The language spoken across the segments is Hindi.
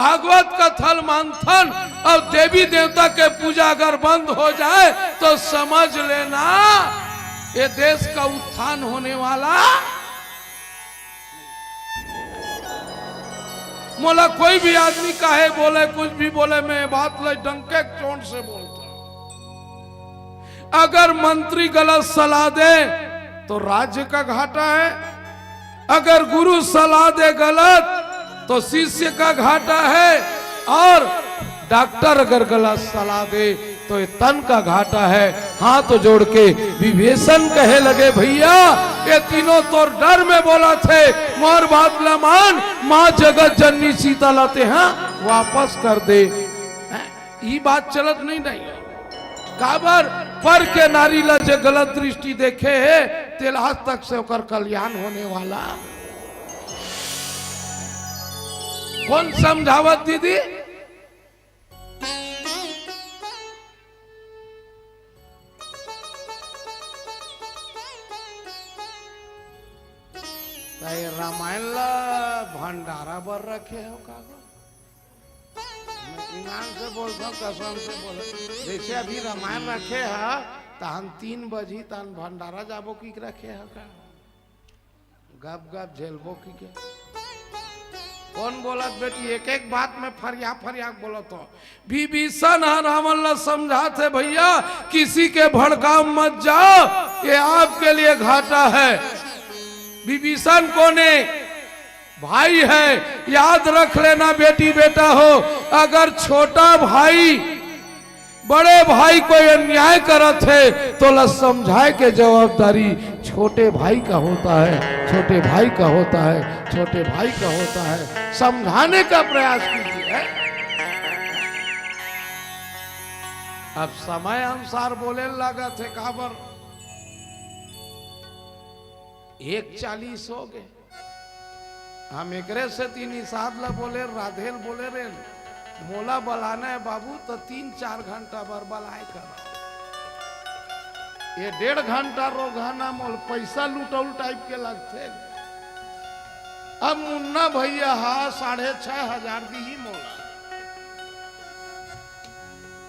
भागवत का थल मंथन और देवी देवता के पूजा अगर बंद हो जाए तो समझ लेना ये देश का उत्थान होने वाला। मोला कोई भी आदमी काहे बोले कुछ भी बोले, मैं बात ले डंके चोट से बोलता। अगर मंत्री गलत सलाह दे तो राज्य का घाटा है, अगर गुरु सलाह दे गलत तो शिष्य का घाटा है, और डॉक्टर अगर गलत सलाह दे तो ये तन का घाटा है। हाथ जोड़ के विभीषण कहे लगे भैया ये तीनों तो डर में बोला थे, मोर बात न मान, माँ जगत जननी सीता लाते हैं वापस कर दे। ये बात चलत नहीं काबर पर के नारी ला जो गलत दृष्टि देखे है तेल आज तक से होकर कल्याण होने वाला। कौन समझावत दीदी? रामायण ला भंडारा बर रखे हो का? ईमान से बोलता हूँ, कसम से बोल, जैसे अभी रामायण रखे है तो हम 3 बजी तन भंडारा जाबो की रखे है का? गप गप झेलबो की के? कौन बोलत बेटी? एक एक बात में फरिया फरिया बोलो तो विभीषण रावण ला समझाते भैया किसी के भड़काव मत जाओ, ये आपके लिए घाटा है। विभीषण कोने भाई है, याद रख लेना बेटी बेटा हो, अगर छोटा भाई बड़े भाई कोई अन्याय करत है तो ला समझाए के जवाबदारी छोटे भाई का होता है, छोटे भाई का होता है, छोटे भाई का होता है। समझाने का प्रयास कीजिए। अब समय अनुसार बोले लगा थे काबर 1:40 हो गए। हम एकरे से 3 इसाद ला बोले, राधेल बोले रे मोला बलाना है बाबू तो 3-4 घंटा बरबलाए कर, ये 1.5 घंटा रोगाना मोल पैसा लुटौल टाइप के लगते। अब मुन्ना भैया हा 6,500 दी ही मोला।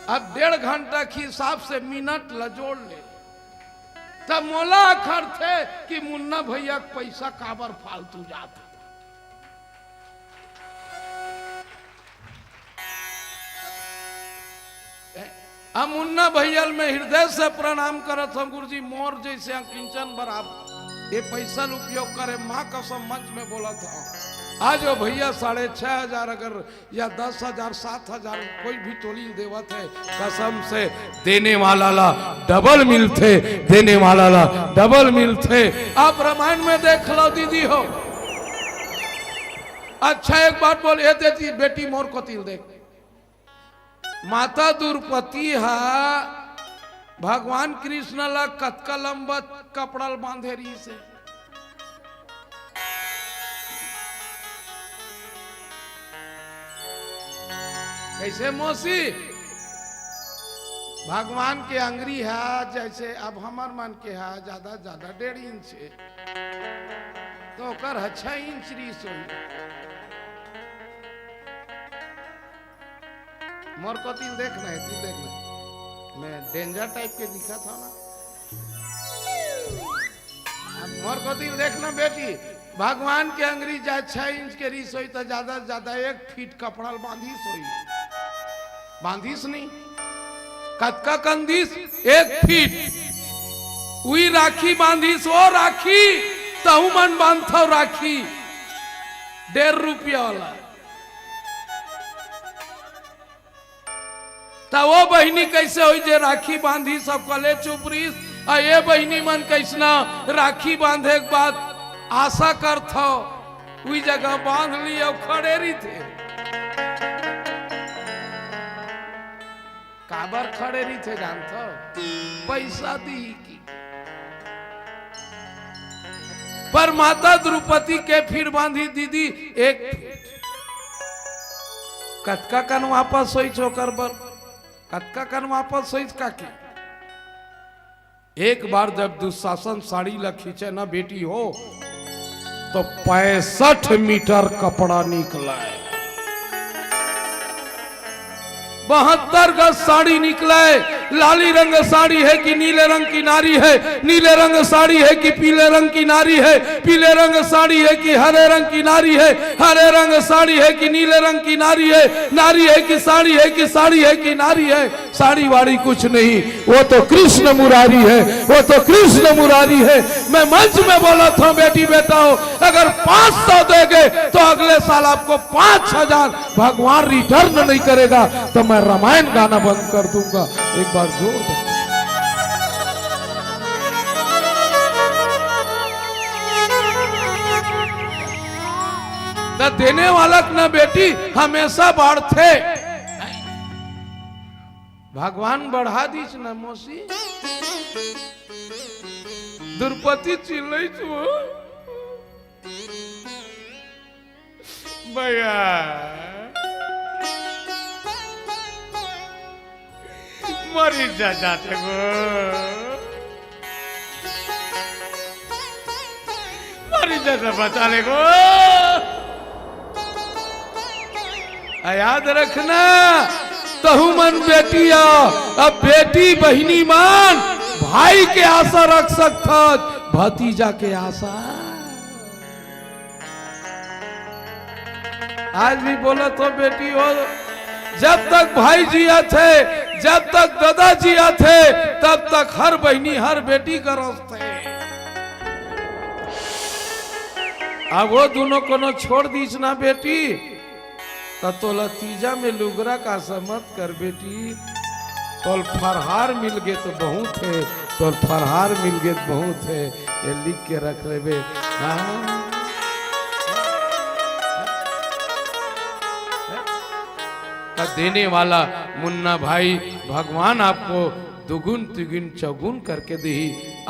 अब 1.5 घंटा के हिसाब से मिनट ला जोड़ ले तब मोला अखर थे कि मुन्ना भैया पैसा काबर फालतू जाता। अब मुन्ना भैया में हृदय से प्रणाम करत हम, गुरुजी मोर जैसे किंचन बराबर ये पैसा उपयोग करे, माँ कसम मंच में बोला था। आज वो भैया 6,500 अगर या 10,000 7,000 कोई भी टोली देवत है, कसम से देने वाला ला डबल मिलते, देने वाला ला डबल मिलते। आप रामायण में देख लो दीदी हो। अच्छा एक बात बोल, ये देती बेटी मोर को तिल देख, माता द्रौपदी हा भगवान कृष्ण ला कतका लंबा कपड़ा बांधे रही से। कैसे मौसी भगवान के अंगरी है जैसे अब हमार मन के है ज्यादा ज्यादा 1.5 इंच है तो कर 6 इंच रीस हो। मोर को तिल देखना है, तिल देखना मैं डेंजर टाइप के दिखा था ना। अब मोर को तिल देखना बेटी, भगवान के अंगरी जाए 6 इंच के रीस हुई तो ज्यादा से ज्यादा 1 फीट कपड़ा बांधिस हुई, बांधिस नहीं कतका कंधीस 1 फीट हुई राखी बांधिस। वो राखी तहु मन बांधो राखी 1.5 रुपया वाला। तो वो बहनी कैसे हुई जे राखी बांधी सब कले चुपरीस, और ये बहनी मन कैसना राखी बांधे के बाद आशा कर थो वही जगह बांध ली और खड़े रही थे। काबर खड़े रही थे जानते? पैसा दी की। पर माता द्रौपदी के फिर बांधी दीदी 1 फीट। कतका कन वापस सोई चोकर बर, कतका कन वापस सोई का की। एक बार जब दुशासन साड़ी ला खींचे ना बेटी हो तो 65 मीटर कपड़ा निकला है। 72 गज साड़ी निकले। लाली रंग साड़ी है कि नीले रंग की नारी है, नीले रंग साड़ी है कि पीले रंग की नारी है, पीले रंग साड़ी है कि हरे रंग की नारी है, हरे रंग साड़ी है कि नीले रंग की नारी है, नारी है कि साड़ी है कि साड़ी है कि नारी है, साड़ी वाड़ी कुछ नहीं, वो तो कृष्ण मुरारी है, वो तो कृष्ण मुरारी है। मैं मंच में बोला था बेटी बेटाओ, अगर 500 देंगे तो अगले साल आपको 5000 भगवान रिटर्न नहीं करेगा तो मैं रामायण गाना बंद कर दूंगा। एक बार जोर दो। न देने वाला न बेटी हमेशा बढ़ते, भगवान बढ़ा दीच न मौसी द्रौपदी चिल्लै छो भैया मरी जाते गो, मरी जाता बचा ले गो। याद रखना तहु मन बेटिया, अब बेटी बहिनी मान भाई के आशा रख सकता, भतीजा के आशा। आज भी बोला तो बेटी हो, जब तक भाई जिया थे, जब तक दादा जिया थे, तब तक हर बहनी हर बेटी का रास्ते। अब वो दोनों को छोड़ दीच ना बेटी, तो लतीजा में लुगरा का समत कर बेटी। तो फरहार मिल गए तो बहुत है, तो फरहार मिल गए तो बहुत है, ये लिख के रख ले बे। देने वाला मुन्ना भाई भगवान आपको दुगुन तिगुन चौगुन करके दी।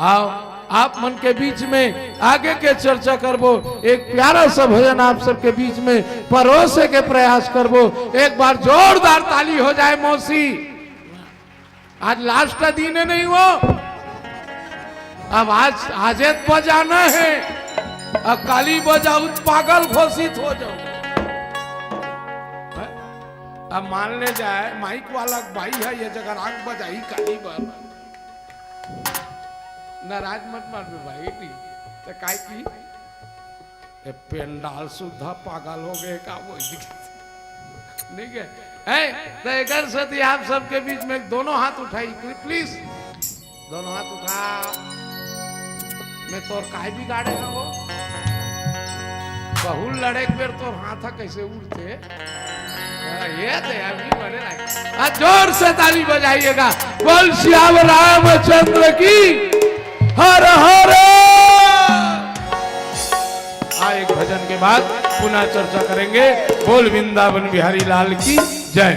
आओ आप मन के बीच में आगे के चर्चा करबो, एक प्यारा सा भजन आप सबके बीच में परोसे के प्रयास करबो। एक बार जोरदार ताली हो जाए मौसी, आज लास्ट का दिन है नहीं वो, अब आज बजाना है, अब काली बजाऊ पागल घोषित हो जाओ। अब मान ले जाए माइक वाला भाई है ये जगह आग बजाई काली बार, नाराज मत मार भाई तो काय की पेंडाल सुधा पागल हो गए का वो ठीक है। तो एक साथी आप सबके बीच में दोनों हाथ उठाई प्लीज, दोनों हाथ उठा। मैं तोर काय बिगाड़ेगा वो बहुल लड़े बेर तोर हाथ कैसे उड़ते, ये तो अभी बने। जोर से ताली बजाइएगा, बोल श्याम रामचंद्र की हर हर। एक भजन के बाद पुनः चर्चा करेंगे। बोल वृंदावन बिहारी लाल की जय।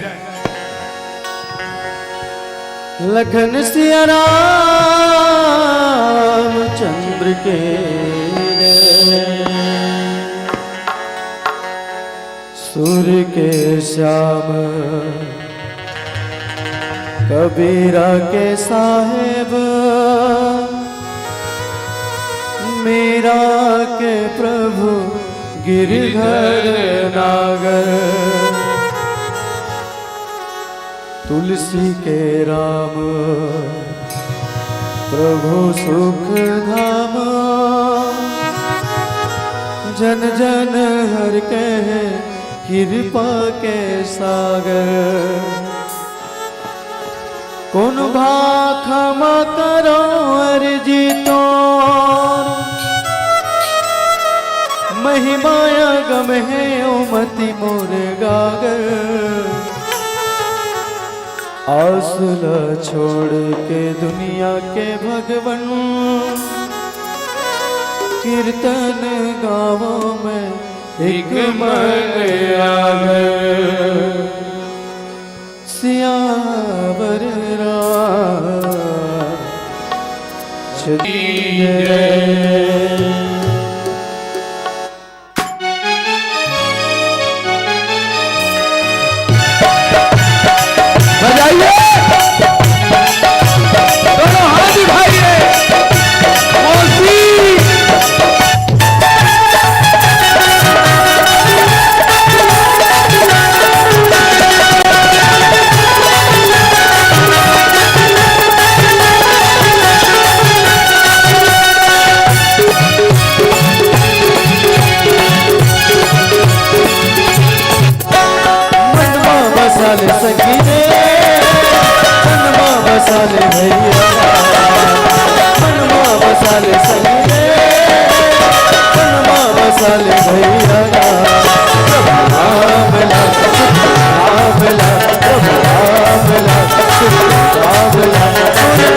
लखन सिया रामचंद्र के सुर के श्याम कबीरा के साहेब मीरा के प्रभु गिरधर नागर तुलसी के राम प्रभु सुख धाम जन जन हर के कृपा के सागर कौन भाखमा करो अर्जी तो महिमाया गम है ओमति मोर गागर आसुला छोड़ के दुनिया के भगवन कीर्तन गावों में एक मन आगर सियावर बजाइए, दोनों हाथ उठाइए। बसाले सखी रे मनमा बसाले भैया मनमा बसाले सखी रे मनमा बसाले भैया राम लाल राम लाल राम लाल राम लाल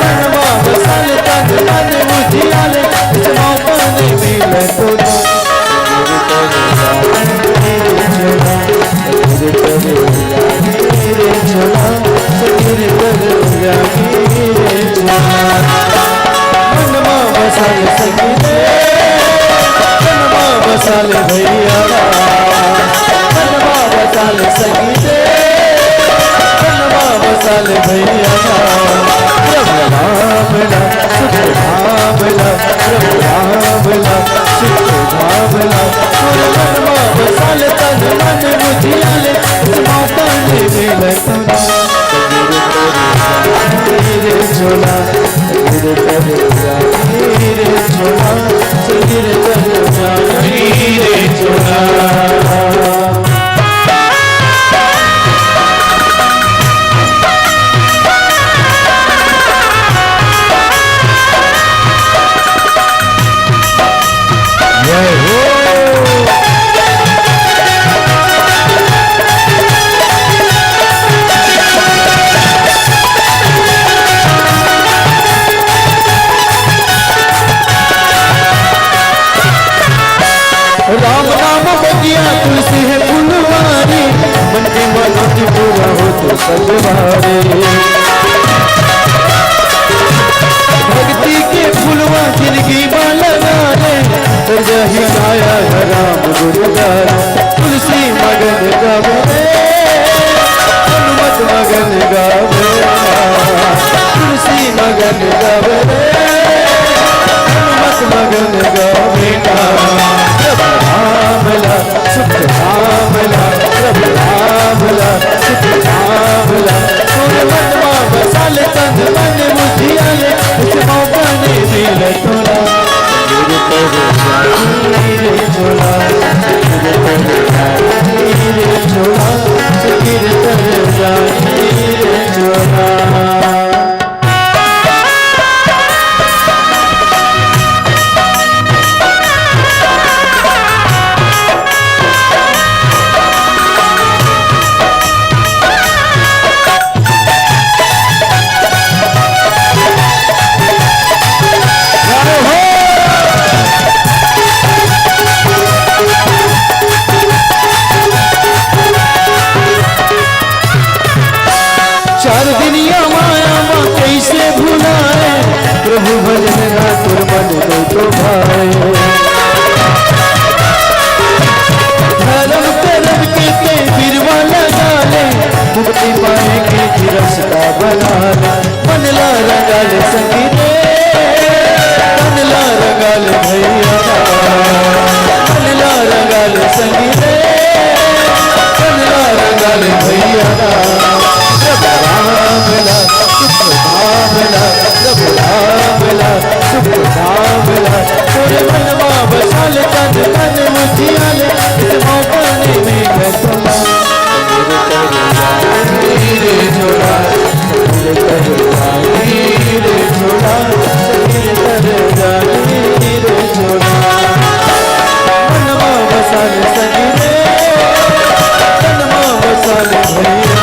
मनमा बसाले तन मन मुझियाले इस मौका नहीं मिले तो मनमा बसाले सखी रे मनमा बसाले भैया मनमा बसाले सखी रे मनमा बसाले भैया राम ला सुख राम ला राम ला सुख राम ला मनमा बसाले तन मन मुझियाले मौका नहीं मिले रे झोला रे झोला रे झोला राम नाम बगिया तुलसी है फुलवारी मन के मनोज पूरा हो तो सलवारे भक्ति के फुलवा जिंदगी में लगाने तो यही आया है राम गुरुद्वारा तुलसी मगन गावे हनुमत मगन गावे तुलसी मगन गावे हनुमत मगन गावे रामला सुख रामला प्रभु रामला सुख रामला तोरे मनवा बसाले तन मन मुझियाले इस मौका नहीं मिले तोरा रे झोला रे झोला सखी रे झोला चार दुनिया माया माँ कैसे भुलाए प्रभु भजन रातुर मन दो तो भाई धर्म करम के बिरवा लगा ले मुक्ति पाएंगे कि रास्ता बना ले मन ला रंगा ले सखी रे मन ला रंगा ले भैया मन ला रंगा ले सखी रे मन ला रंगा ले भैया रामला सुख रामला प्रभु रामला सुख रामला तोरे मनवा बसाले तन मन मुझियाले इस मौका नहीं मिले तोला रे झोला रे झोला रे झोला मनवा बसाले सखी रे मनवा बसाले भैया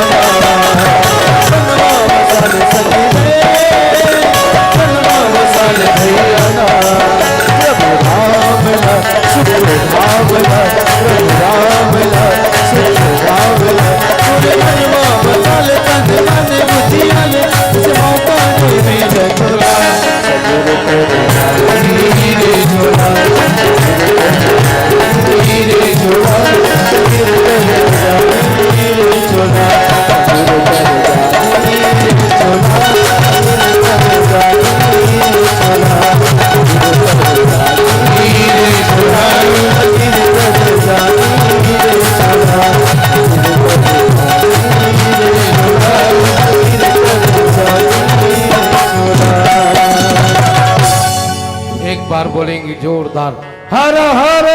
बार बोलेंगे जोरदार हर हर।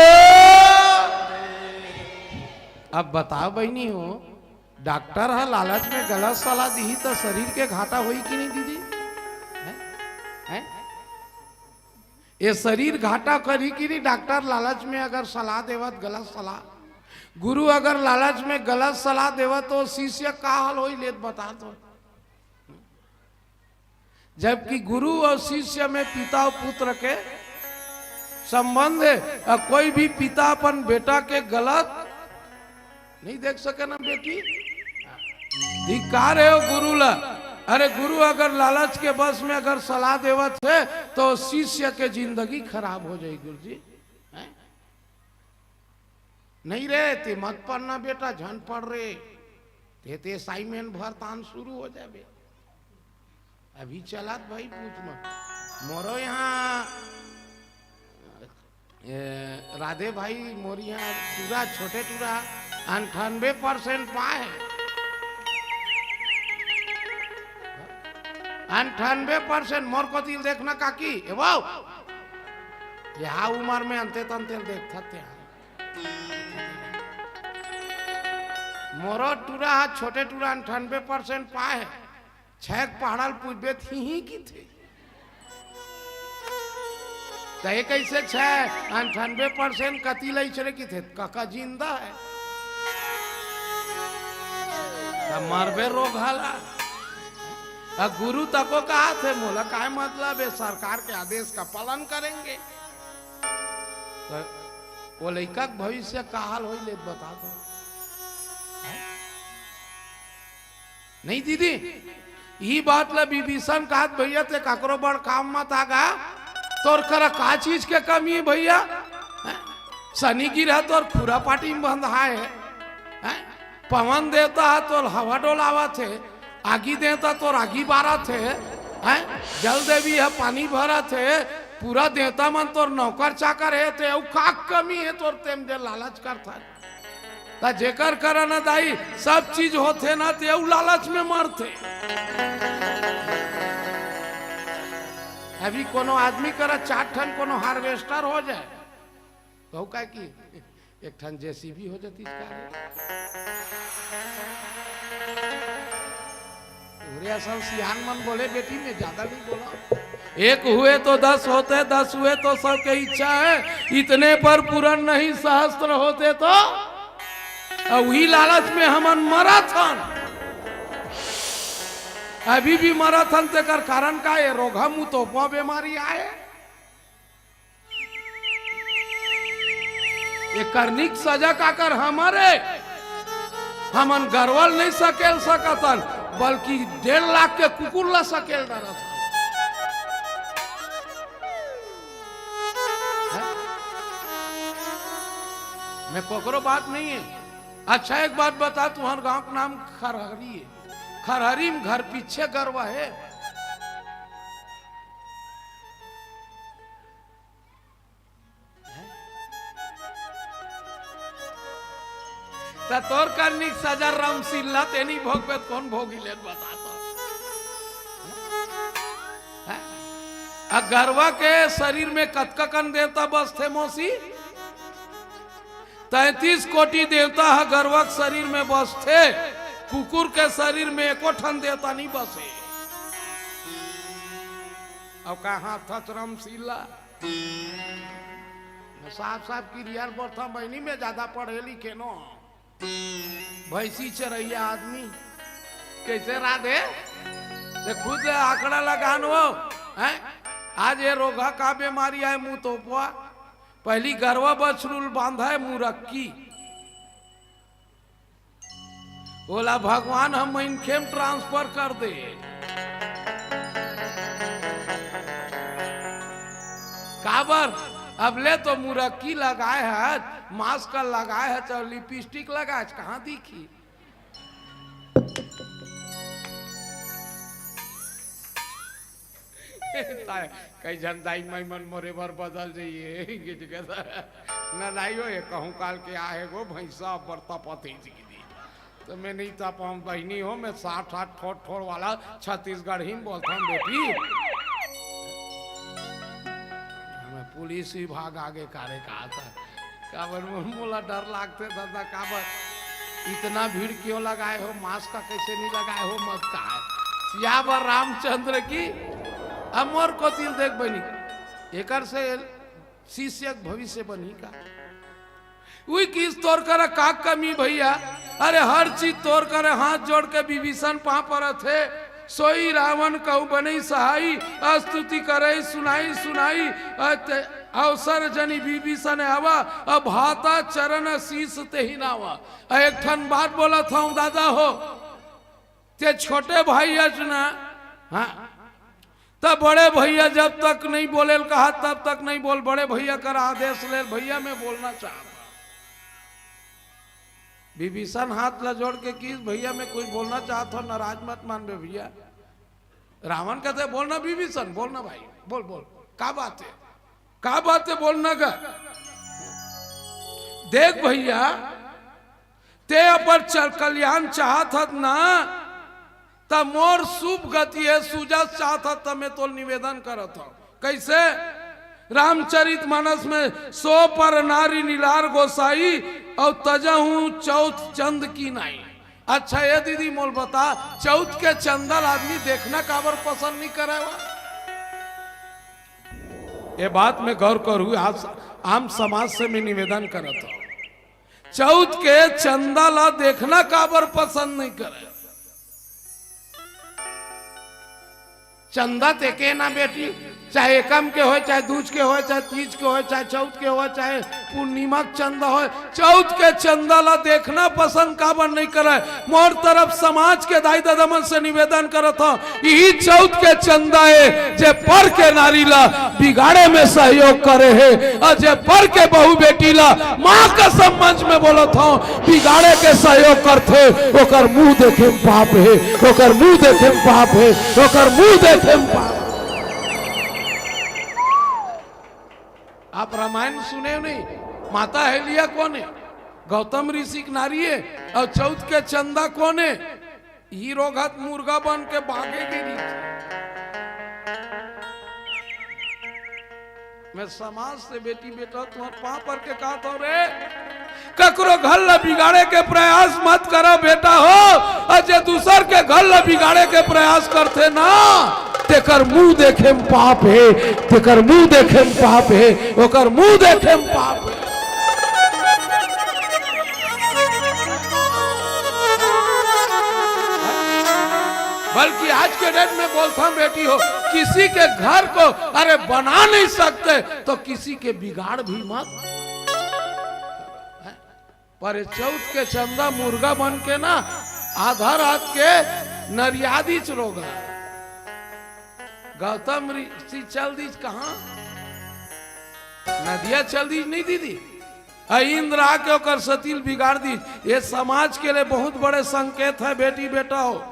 अब बताओ बहनी हो डॉक्टर है लालच में गलत सलाह दी तो शरीर के घाटा हुई कि नहीं दीदी है? ये शरीर घाटा करी कि नहीं? डॉक्टर लालच में अगर सलाह देवत गलत सलाह, गुरु अगर लालच में गलत सलाह देवत तो शिष्य का हाल हो लेत बता दो। जबकि गुरु और शिष्य में पिता और पुत्र के संबंध है, और कोई भी पिता अपन बेटा के गलत नहीं देख सके ना बेटी, धिक्कार है वो गुरु ला। अरे गुरु अगर लालच के बस में अगर सलाह देवत है तो शिष्य के जिंदगी खराब हो जाएगी। गुरु जी है? नहीं रे ते मत पढ़ना बेटा, झन पढ़ रे ते असाइनमेंट भर तान शुरू हो जाए। अभी चलात भाई पूछ मत मोरो यहाँ राधे भाई मोरी यहाँ टूरा छोटे टूरा 98% पाए, 98% मोर को दिल देखना काकी वो यहाँ उम्र में अंते तंते देखता थे मोरो टूरा छोटे टूरा 98% पाए, छेक पहाड़ल पूछबे थी की थे तय कैसे 98% कति लई चले की थे काका जिंदा है मरबे रोग हाला। गुरु तको कहा थे मोला काय मतलब है, सरकार के आदेश का पालन करेंगे। तो वो लड़का भविष्य का हाल हो ले बता दो। नहीं दीदी ये बात ला विभीषण कहा भैया ते काकरो बड़ काम मत आगा, तोर करा का चीज के कमी है भैया? शनि गिरा तोर खुरा पाटी में बंधा है, पवन देवता है तो हवा डोलावा थे, आगी देवता तो आगी बारा थे, जल देवी है पानी भरा थे, पूरा देवता मन तोर नौकर चाकर है ते का कमी है तोर तेम जे लालच करता है। ता जेकर करा ना दाई सब चीज होते ना ते लालच में मरते। अभी कोनो आदमी करा 4 ठन कोनो हार्वेस्टर हो जाए तो का की 1 ठन जेसीबी हो जाती सियान मन बोले बेटी में ज्यादा नहीं बोला, 1 हुए तो 10 होते, 10 हुए तो सबके इच्छा है, इतने पर पूर्ण नहीं सहस्त्र होते तो वही लालच में हमन मराथन अभी भी मराथन ते कर कारण का ये रोगा मुंह तो बीमारी आए, ये करनिक सजा का कर हमारे हमन गरवल नहीं सकेल सकतन बल्कि 1.5 लाख के कुकुर ला सकेल डरा था। मैं कोकरो बात नहीं है। अच्छा एक बात बता, तुम्हारे गांव का नाम खरहरी है, खरहरी में घर पीछे गरवा है, तोर करनिक सजा रामसिल्ला तेनी भोग कौन भोगी ले बता तो। गरवा के शरीर में कतकन देवता बस थे मौसी, 33 कोटि देवता है गरवा के शरीर में बस थे, कुकुर के शरीर में 1 ठन देवता नहीं बसे। अब कहा था रामसिल्ला साहब साहब की रियल बोलता बहनी में ज्यादा पढ़े लिखे नो भैंसी चरैया आदमी कैसे राधे ते खुद आंकड़ा लगान हो है। आज ये रोगा का बीमारी है मुंह तो पहली गरवा बछरूल बांधा है मुरक्की, बोला भगवान हम इनखेम ट्रांसफर कर दे। काबर अब ले तो मुरक्की लगाए है, मास्क लगाए है, तो लिपस्टिक लगाए कहाँ दिखी। कई जन दाई माई मन मोरे बार बदल जाइए न दाई हो ये कहूँ काल के आए गो भैंसा बरता पति जी तो मैं नहीं था हम बहनी हो, मैं 60 ठोड़ वाला छत्तीसगढ़ ही बोलता हूँ बेटी। हमें पुलिस विभाग आगे कार्य कहा था, काबर मोला डर लागते दादा काबर इतना भीड़ क्यों लगाए हो, मास्क का कैसे नहीं लगाए हो, मत का है सियावर रामचंद्र की। अब मोर को तिल देख बनी एकर से शिष्य भविष्य बनी का वही किस तोड़ कर का कमी भैया। अरे हर चीज तोड़ कर हाथ जोड़ के विभीषण पा पर थे सोई रावण कहू बनी सहाई स्तुति करे सुनाई सुनाई अवसर जनी विभीषण आवा अब हाथा चरण शीस ते ही नावा। एक ठन बात बोला था दादा हो ते छोटे भाई ना हाँ तब बड़े भैया जब तक नहीं बोले कहा तब तक नहीं बोल, बड़े भैया कर आदेश ले भैया मैं बोलना चाहता। विभीषण हाथ ला जोड़ के किस भैया मैं कुछ बोलना चाहता हूं, नाराज मत मान बे भैया। रावण कहते बोलना विभीषण बोलना भाई बोल बोल का बात है बोलना का। देख भैया ते अपर कल्याण चाहत ना तब मोर शुभ गति है सुजस चाहता तब मैं तो निवेदन करत हूं। कैसे रामचरित मानस में 100 पर नारी नीलार गोसाई और तजहू चौथ चंद की नाई। अच्छा ये दीदी मोल बता चौथ के चंदल आदमी देखना काबर पसंद नहीं करे ये बात में गौर करूँ आज आम समाज से मैं निवेदन करता हूं। चौथ के चंदल देखना काबर पसंद नहीं करे। चंदा ते के ना बेटी चाहे एकम के हो चाहे दूज के हो चाहे तीज के हो चाहे चौथ के हो चाहे पूर्णिमा चंदा हो चौथ के चंदा ला देखना पसंद काबर नहीं करे। मोर तरफ समाज के दाई दादामन से निवेदन करत हूं यही चौथ के चंदा है जे पर के नारी ला बिगाड़े में सहयोग करे है और जे पर के बहू बेटी ला माँ का मंच में बोलत हूं बिगाड़े के सहयोग करते ओकर मुंह देखे पाप है, ओकर मुंह देखे पाप है, ओकर मुंह देखे पाप। आप रामायण सुने नहीं, माता हेलिया कौन है? गौतम ऋषि की नारी है। और चौथ के चंदा कौन है? हीरो घात मुर्गा बन के भागेगी। मैं समाज से बेटी बेटा तुम्हारे पां पर के कहा तो रे ककरो घर ला बिगाड़े के प्रयास मत करो बेटा हो। और जे दूसर के घर ला बिगाड़े के प्रयास करते ना तेकर मुंह देखे में पाप है, तेकर मुंह देखे में पाप है, ओकर मुंह देखे में पाप है। बल्कि आज के डेट में बोलता हूं बेटी हो किसी के घर को अरे बना नहीं सकते तो किसी के बिगाड़ भी मत। पर चौथ के चंदा मुर्गा बन के ना आधा रात के नरियादी चरोगा। गौतम ऋषि चल दी कहा नदिया चल दी नहीं दीदी इंद्र आके ओकर सतील बिगाड़ दी। ये समाज के लिए बहुत बड़े संकेत है बेटी बेटा हो।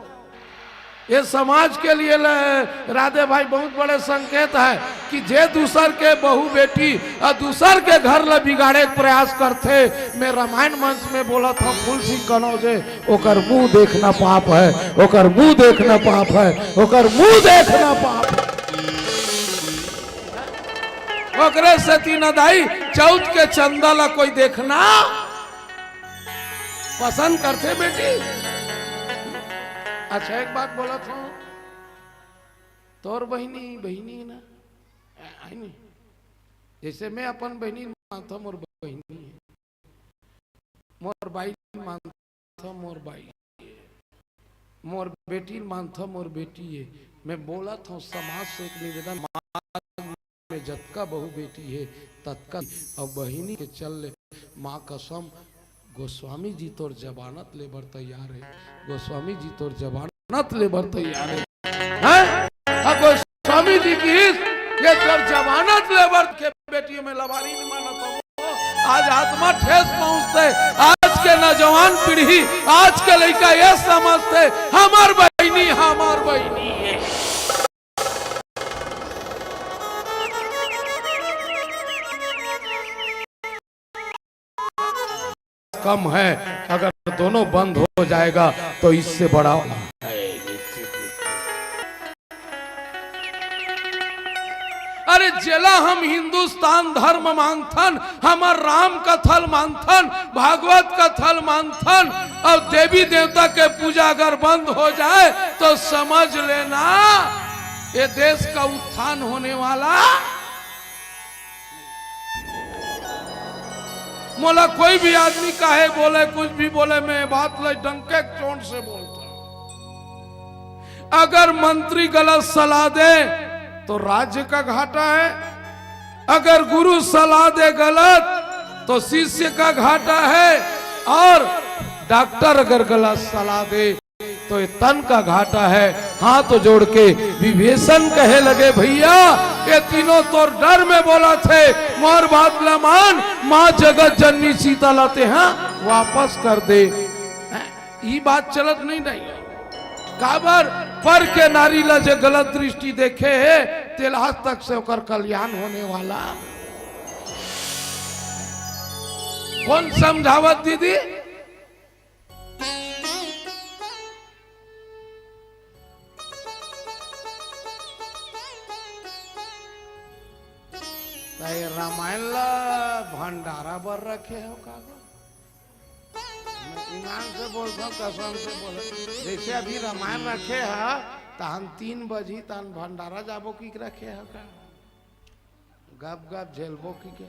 ये समाज के लिए राधे भाई बहुत बड़े संकेत है कि जे दूसर के बहू बेटी और दूसर के घर ला बिगाड़े के प्रयास करते। मैं रामायण मंच में बोला था फूल सिंह कनौजे ओकर मुंह देखना पाप है, ओकर मुंह देखना पाप है, ओकर मुंह देखना पाप है। ओकरे से तीन दाई चौथ के चंदा ला कोई देखना पसंद करते बेटी। अच्छा एक बात बोला था तोर बहनी ना आई नहीं जैसे मैं अपन बहनी मानता मोर बहनी है, मोर भाई मानता मोर भाई, मोर बेटी मानता मोर बेटी है। मैं बोला था समाज से एक निवेदन में जतका बहु बेटी है तत्का और बहिनी के चल ले माँ कसम गोस्वामी जी तोर जमानत लेबर तैयार है, गोस्वामी जी तोर जमानत लेबर तैयार है। गोस्वामी जी की ये तोर जमानत लेबर के बेटी में लवारी नहीं मानता। आज आत्मा ठेस पहुंचते आज के नौजवान पीढ़ी आज के लड़का ये समझते हमार बहनी है। कम है अगर दोनों बंद हो जाएगा तो इससे बड़ा अरे जेला हम हिंदुस्तान धर्म मानथन, हमार राम कथल मानथन, भागवत कथल मानथन, और देवी देवता के पूजा अगर बंद हो जाए तो समझ लेना ये देश का उत्थान होने वाला। मोला कोई भी आदमी काहे बोले कुछ भी बोले, मैं बात ले डंके चोट से बोलता। अगर मंत्री गलत सलाह दे तो राज्य का घाटा है, अगर गुरु सलाह दे गलत तो शिष्य का घाटा है, और डॉक्टर अगर गलत सलाह दे तो ये तन का घाटा है। हाथ जोड़ के विभीषण कहे लगे भैया ये तीनों तो डर में बोला थे, मोर बात न मान, माँ जगत जननी सीता लाते हैं वापस कर दे। ये बात चलत नहीं काबर पर के नारी ला जो गलत दृष्टि देखे है तेल आज तक से होकर कल्याण होने वाला। कौन समझावत दीदी? रामायण ला भंडारा बर रखे हो का? ईमान से बोलता हूँ, कसम से बोल, जैसे अभी रामायण रखे है तो हम 3 बजी तन भंडारा जाबो की रखे है का? गप गप झेलबो की के?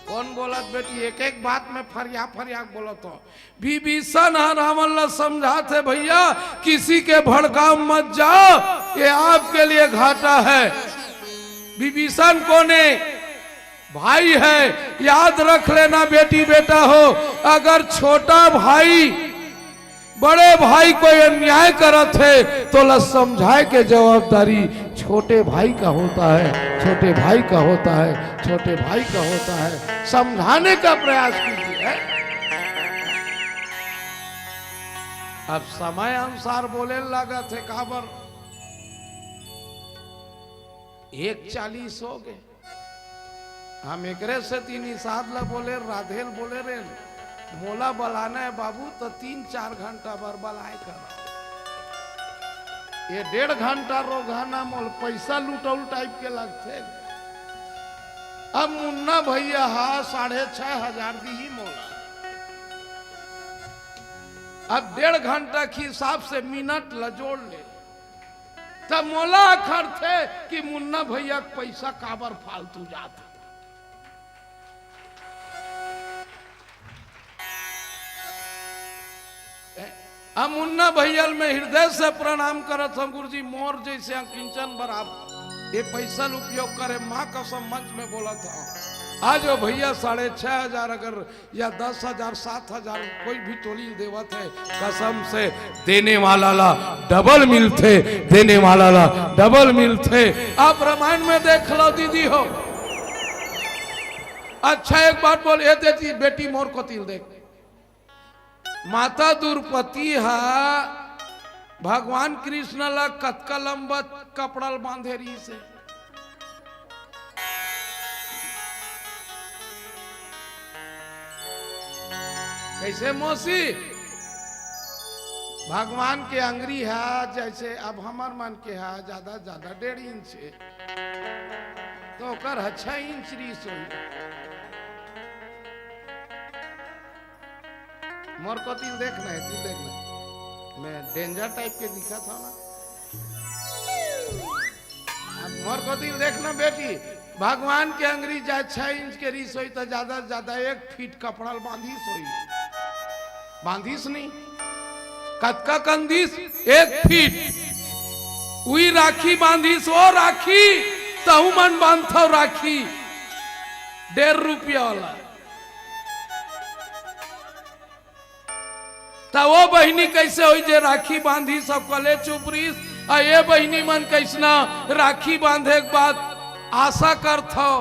कौन बोलत बेटी? एक एक बात में फरिया फरिया बोलत हो। विभीषण रावण ला समझाते भैया किसी के भड़काव मत जाओ, ये आपके लिए घाटा है। विभीषण कोने भाई है, याद रख लेना बेटी बेटा हो, अगर छोटा भाई बड़े भाई कोई अन्याय करत है तो ला समझाए के जवाबदारी छोटे भाई का होता है, छोटे भाई का होता है, छोटे भाई का होता है। समझाने का प्रयास कीजिए। अब समय अनुसार बोले लगा थे काबर 1:40 हो गए। हम एकरे से 3 साध ला बोले, राधेल बोले रे मोला बलाना है बाबू तो 3-4 घंटा बर बलाए कर, ये 1.5 घंटा रोगाना मोल पैसा लुटौल टाइप के लगते। अब मुन्ना भैया 6,500 दी ही मोला। अब 1.5 घंटा के हिसाब से मिनट लजोड़ ले तब मोला अखर थे कि मुन्ना भैया पैसा काबर फालतू जाता। अब मुन्ना भैया में हृदय से प्रणाम करत हूँ गुरुजी, मोर जैसे किंचन बराबर ये पैसा उपयोग करे, माँ कसम मंच में बोला था। आज वो भैया 6,500 अगर या 10,000 7,000 कोई भी टोली देवत है, कसम से देने वाला ला डबल मिलते, देने वाला ला डबल मिलते। आप रामायण में देख लो दीदी हो। अच्छा एक बात बोल, ये देती बेटी मोर को तिल देख, माता द्रौपदी हा भगवान कृष्ण ला कतका लंबा कपड़ा बांधे रही से। कैसे मौसी भगवान के अंगरी है जैसे अब हमार मन के है ज्यादा ज्यादा 1.5 इंच है तो कर 6 इंच रीस हो। मोर को तिल देखना है, तिल देखना है। मैं डेंजर टाइप के दिखा था ना। अब मोर को तिल देखना बेटी, भगवान के अंगरी जाए 6 इंच के रीस हुई तो ज्यादा से ज्यादा 1 फीट कपड़ा बांधिस हुई, बांधिस नहीं कतका कंदिस 1 फीट वही राखी बांधिस। वो राखी तहु मन बांधो राखी 1.5 रुपया वाला। तो वो बहनी कैसे हुई जे राखी बांधी सब कले चुपरीस, और ये बहनी मन कैसना राखी बांधे के बाद आशा करत हो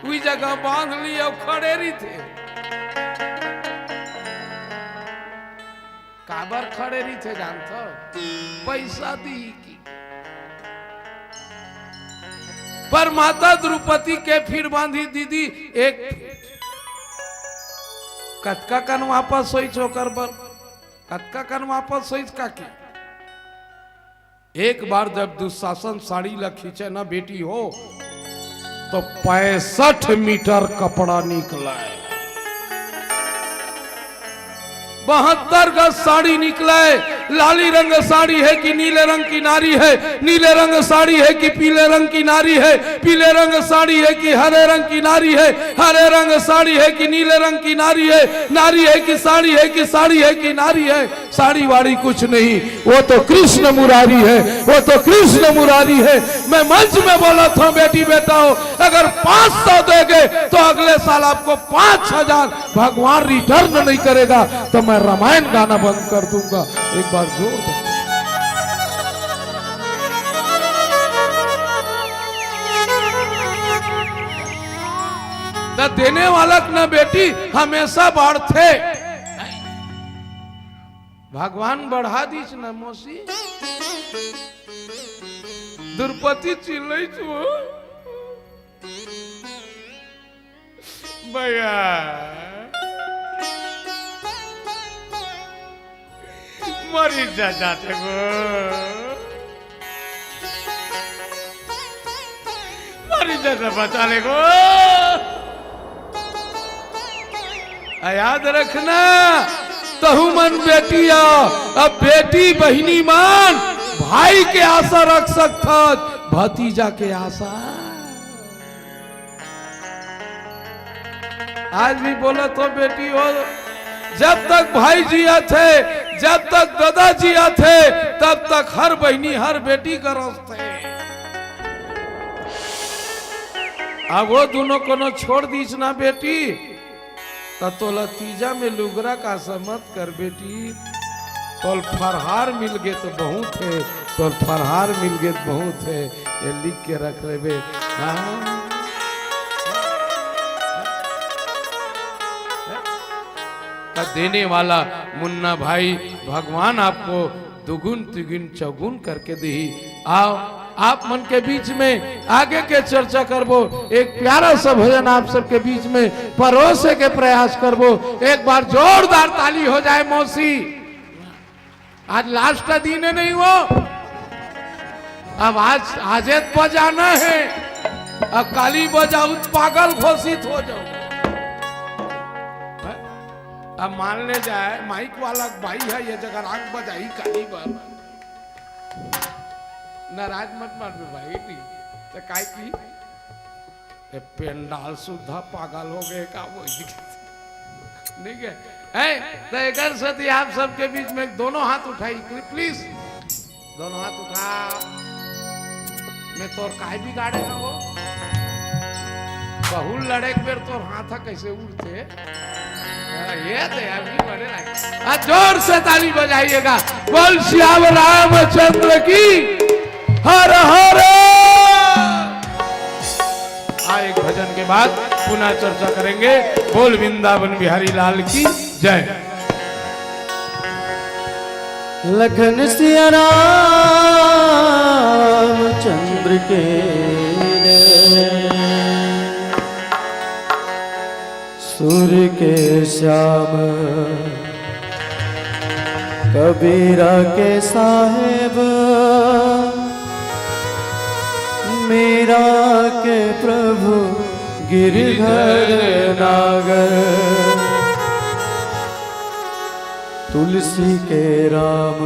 वही जगह बांध ली और खड़े रही थे। काबर खड़े रही थे जानते हो? पैसा दी की। पर माता द्रौपदी के फिर बांधी दीदी 1 फीट। कतका कन वापस सोई चोकर बर, कतका कन वापस सोई का की एक बार जब दुशासन साड़ी ला खींचे ना बेटी हो तो 65 मीटर कपड़ा निकला है, 72 गज साड़ी निकला है। लाली रंग साड़ी है कि नीले रंग की नारी है, नीले रंग साड़ी है कि पीले रंग की नारी है, पीले रंग साड़ी है कि हरे रंग की नारी है, हरे रंग साड़ी है कि नीले रंग की नारी है, नारी है कि साड़ी है कि साड़ी है कि नारी है, साड़ी वाड़ी कुछ नहीं, वो तो कृष्ण मुरारी है, वो तो कृष्ण मुरारी है। मैं मंच में बोला था बेटी बेटाओ, अगर 500 देंगे तो अगले साल आपको 5000 भगवान रिटर्न नहीं करेगा तो मैं रामायण गाना बंद कर दूंगा। एक बार जोर दो। न देने वाला न बेटी हमेशा बढ़ते, भगवान बढ़ा दीच न मौसी द्रौपदी चिल्लै छो भैया मरी जाते गो, मरी जाते बचा ले गो। याद रखना तहु मन बेटिया, अब बेटी बहिनी मान भाई के आशा रख सकता, भतीजा के आशा। आज भी बोला तो बेटी हो, जब तक भाई जिया थे, जब तक दादा जिया थे, तब तक हर बहनी हर बेटी का रास्ते। अब वो दोनों को छोड़ दीच ना बेटी, तो लतीजा में लुगरा का समत कर बेटी। तोल फरहार मिल गए तो बहुत है, तोल फरहार मिल गए तो बहुत है, ये लिख के रख ले बे। देने वाला मुन्ना भाई भगवान आपको दुगुन तिगुन चौगुन करके दी। आओ आप मन के बीच में आगे के चर्चा करबो, एक प्यारा सा भजन आप सबके बीच में परोसे के प्रयास करबो। एक बार जोरदार ताली हो जाए मौसी, आज लास्ट का दिन है नहीं वो, अब आज बजाना है, अब काली बजाऊ पागल घोषित हो जाओ। अब मान ले जाए माइक वाला भाई है ये जगह राग बजाई काली बार, नाराज मत मार भाई तो काय की पेंडाल सुधा पागल हो गए का वो ठीक है। तो एक सती आप सबके बीच में दोनों हाथ उठाई प्लीज, दोनों हाथ उठा। मैं तोर काय बिगाड़ेगा वो, बहुल लड़े बेर तोर हाथ कैसे उड़ते, ये तो अभी बड़े लगे। जोर से ताली बजाइएगा, बोल श्याम रामचंद्र की हर हर। एक भजन के बाद पुनः चर्चा करेंगे। बोल वृंदावन बिहारी लाल की जय। लखन सिया रामचंद्र के सूर्य के श्याम कबीरा के साहेब मीरा के प्रभु गिरधर नागर तुलसी के राम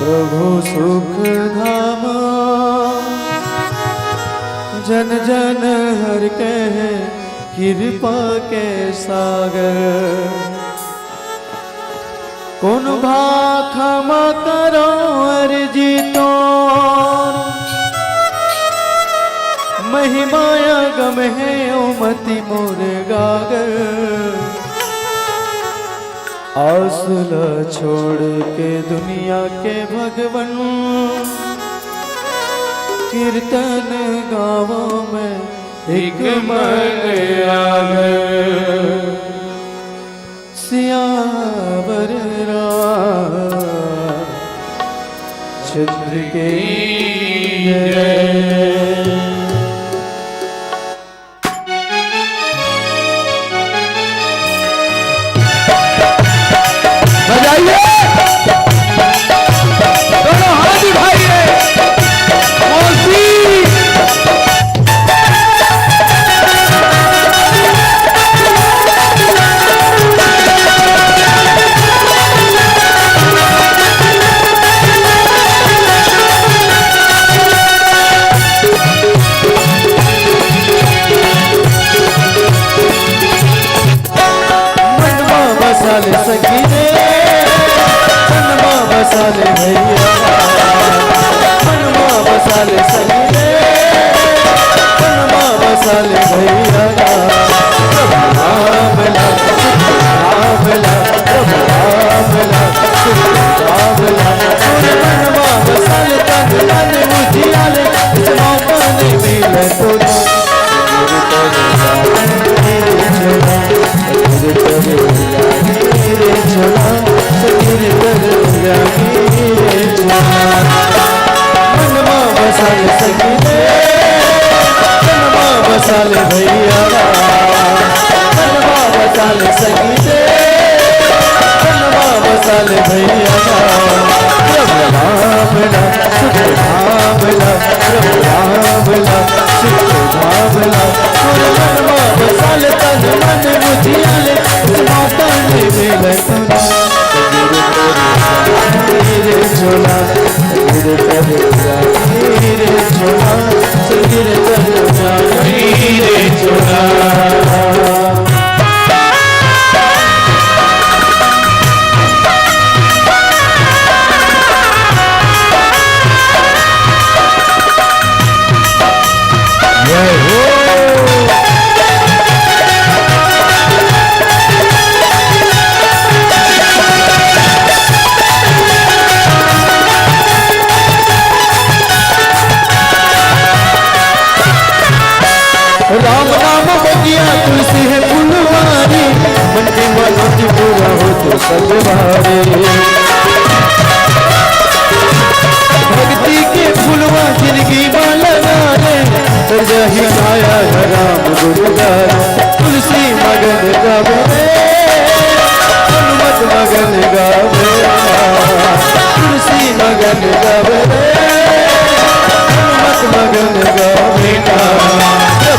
प्रभु सुख धाम जन जन हर के कृपा के सागर कौन भाखमा करो अर्जी तो महिमाया गम है मति मोर गागर आसला छोड़ के दुनिया के भगवन कीर्तन गावों में एक मन आगर सियावर रामचंद्र के बजाइए बसाले भैया मनवा बसाले सखी रे मनवा बसाले भैया प्रभु राम ला राम ला प्रभु राम ला राम ला तोरे मनवा बसाले तन मन मुझियाले इस मौका नहीं मिले तो मनवा बसाले सखी रे मनवा बसाले भैया मनवा बसाले सखी रे मनवा बसाले भैया प्रभु राम ला सुख राम ला प्रभु राम ला सुख राम ला तोरे मनवा बसाले तन मन मुझियाले इस मौका नहीं मिले तुझे रे झोला रे झोला रे झोला राम नाम बगिया तुलसी है फुलवारी मन की मनोती पूरा हो तो सब भारे भक्ति के फुलवा जिंदगी वाला गाने ही आया है राम गुरुदार तुलसी मगन गावे हनुमत मगन गावे तुलसी मगन गावे हनुमत मगन गावे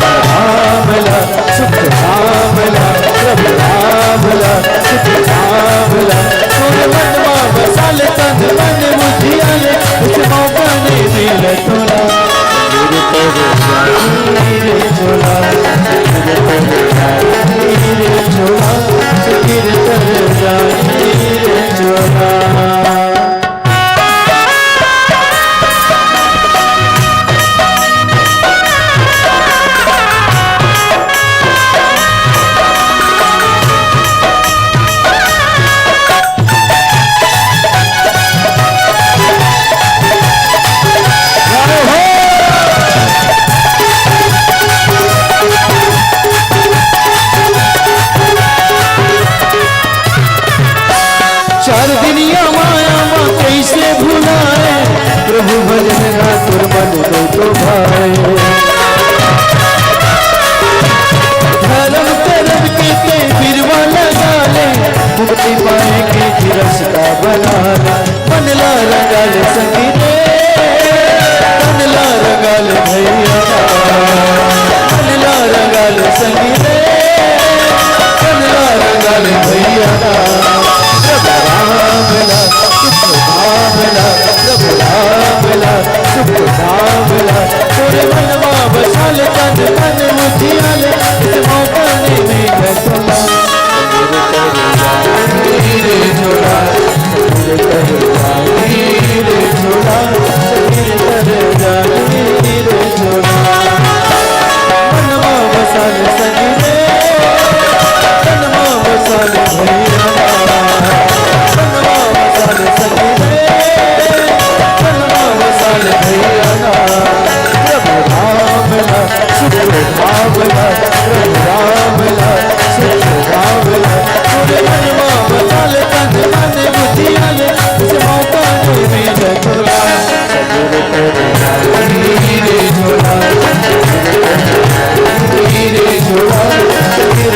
राम ला सुख राम ला प्रभु राम ला सुख राम ला तोरे मनवा बसाले तन मन मुझियाले इस मौका नहीं मिले तोला रे झोला रे झोला गिर कर जाई रे झोला चार दुनिया माया माँ कैसे भुलाए प्रभु भजन ना तुर मन को भाए धर्म कर्म के बिरवा लगा ले मुक्ति पाएंगे कि रास्ता बना ले मन ला रंगाल सखी रे मन ला रंगाल भैया मन ला रंगाल सखी रे मन ला रंगाल भैया राम ला सुख राम ला प्रभु राम ला सुख राम ला तोरे मनवा बसाले तन मन मुझियाले इस मौका नहीं मिले तोला रे झोला रे झोला रे झोला मनवा बसाले सखी रे मनवा बसाले भैया प्रभु राम ला सुख राम ला प्रभु राम ला सुख राम ला तोरे मनवा बसाले तन मन मुझियाले इस मौका नहीं मिले तोला रे झोला रे झोला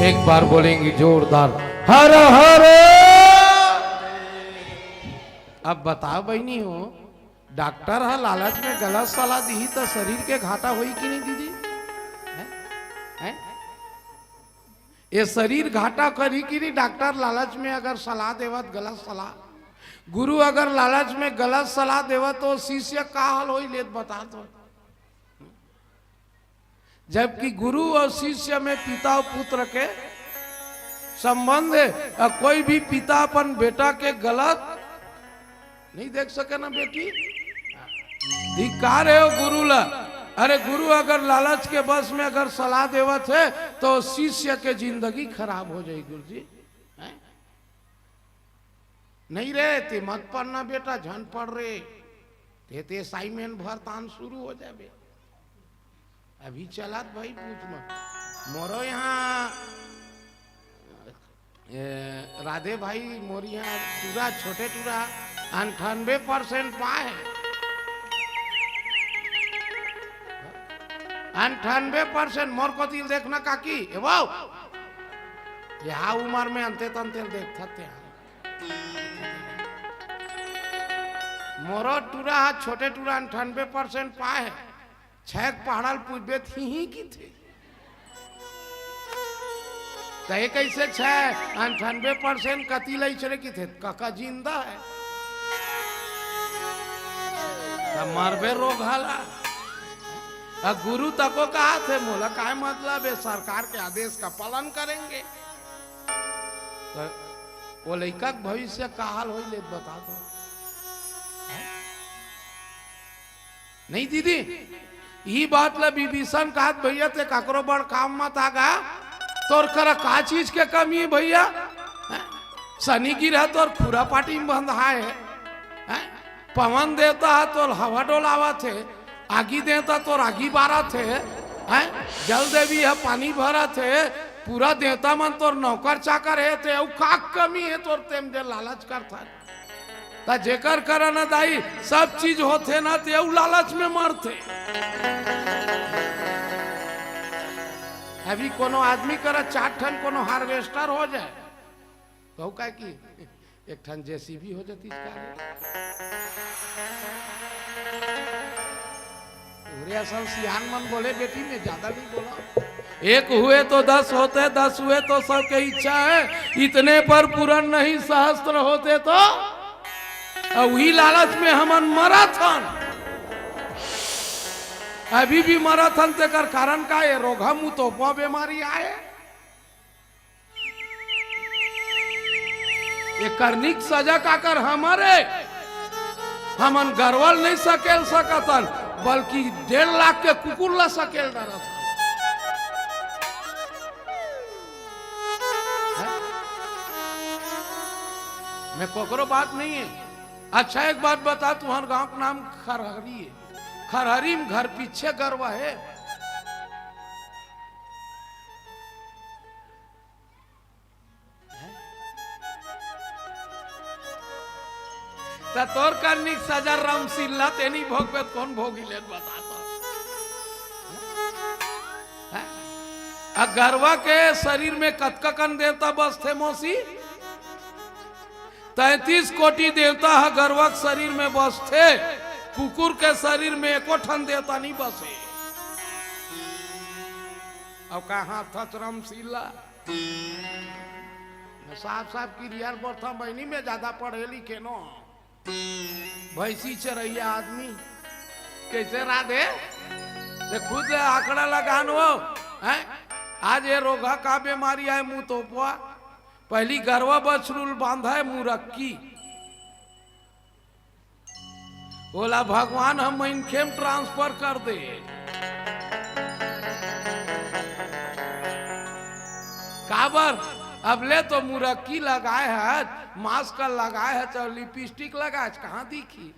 एक बार बोलेंगे जोरदार हर हर। अब बताओ बहनी हो डॉक्टर है लालच में गलत सलाह दी तो शरीर के घाटा होई कि नहीं दीदी? हैं? ये शरीर घाटा करी कि नहीं? डॉक्टर लालच में अगर सलाह देवत गलत सलाह, गुरु अगर लालच में गलत सलाह देवत तो शिष्य का हाल होई लेत बता दो। जबकि गुरु और शिष्य में पिता और पुत्र के संबंध है। कोई भी पिता अपन बेटा के गलत नहीं देख सके ना बेटी, धिक्कार है गुरु ला। अरे गुरु अगर लालच के बस में अगर सलाह देवत है तो शिष्य के जिंदगी खराब हो जाएगी। गुरु जी नहीं रे ते मत पढ़ना बेटा, झन पढ़ रे ते असाइनमेंट भर तान शुरू हो जाए। अभी चलात भाई पूछ मत। मोरो यहाँ राधे भाई मोरी यहाँ टूरा छोटे टूरा 98% पाए, 98% मोर को दिल देखना काकी वो यहाँ उम्र में अंते तंते देखता थे। मोरो टूरा छोटे टूरा 98% पाए, छेक पहाड़ल पूछबे थी की थे कहे कैसे 98% कति लई चले की थे काका जिंदा है मरबे रोग हाला। गुरु तको कहा थे मोला काय मतलब है, सरकार के आदेश का पालन करेंगे। तो वो लड़का भविष्य का हाल हो ले बता दो। नहीं दीदी ये बात ला विभीषण कहा भैया ते काकरो बड़ काम मत आगा, तोर कर का चीज के कमी है भैया? शनि गिरह तोर खुरा पाटी में बंधा है, पवन देवता है तो हवा डोलावा थे, आगी देवता तो आगी बारा थे, जल देवी है पानी भरा थे, पूरा देवता मन तोर नौकर चाकर है ते का कमी है तोर तेम जे लालच करता है। ता जेकर करना दाई सब चीज होते ना ते लालच में मरते। अभी कोनो आदमी कर 4 ठन कोनो हार्वेस्टर हो जाए तो क्या की 1 ठन जेसीबी हो जाती सियान मन बोले बेटी में ज्यादा नहीं बोला। 1 हुए तो 10 होते, 10 हुए तो सबके इच्छा है, इतने पर पूर्ण नहीं सहस्त्र होते तो वही लालच में हमन मराथन अभी भी मराथन ते कर कारण का ये रोगा मुंह तो बीमारी आए। ये करनिक सजा का कर हमारे हमन गरवल नहीं सकेल सकतन, बल्कि 1.5 लाख के कुकुर ला सकेल डरा था। मैं कोकरो बात नहीं है। अच्छा एक बात बता, तुम्हारे गांव का नाम खरहरी है, खरहरी में घर पीछे गरवा है। तोर करनिक सजा रामसिल्ला तेनी भोग कौन भोगी ले बताता। गरवा के शरीर में कतकन देवता बस थे मौसी, 33 कोटि देवता है गरवा के शरीर में बस थे, कुकुर के शरीर में 1 ठन देवता नहीं बसे। अब कहा था रामसिल्ला साहब साहब की रियार बोलता बहनी में ज्यादा पढ़े लिखे नो भैंसी चरैया आदमी कैसे राधे ते खुद आंकड़ा लगान हो है। आज ये रोगा का बीमारी है मुंह तो पहली गरवा बछरूल बांधा है मुरक्की, बोला भगवान हम इनखेम ट्रांसफर कर दे। काबर अब ले तो मुरक्की लगाए है, मास्क लगाए है, तो लिपस्टिक लगाए कहाँ दिखी।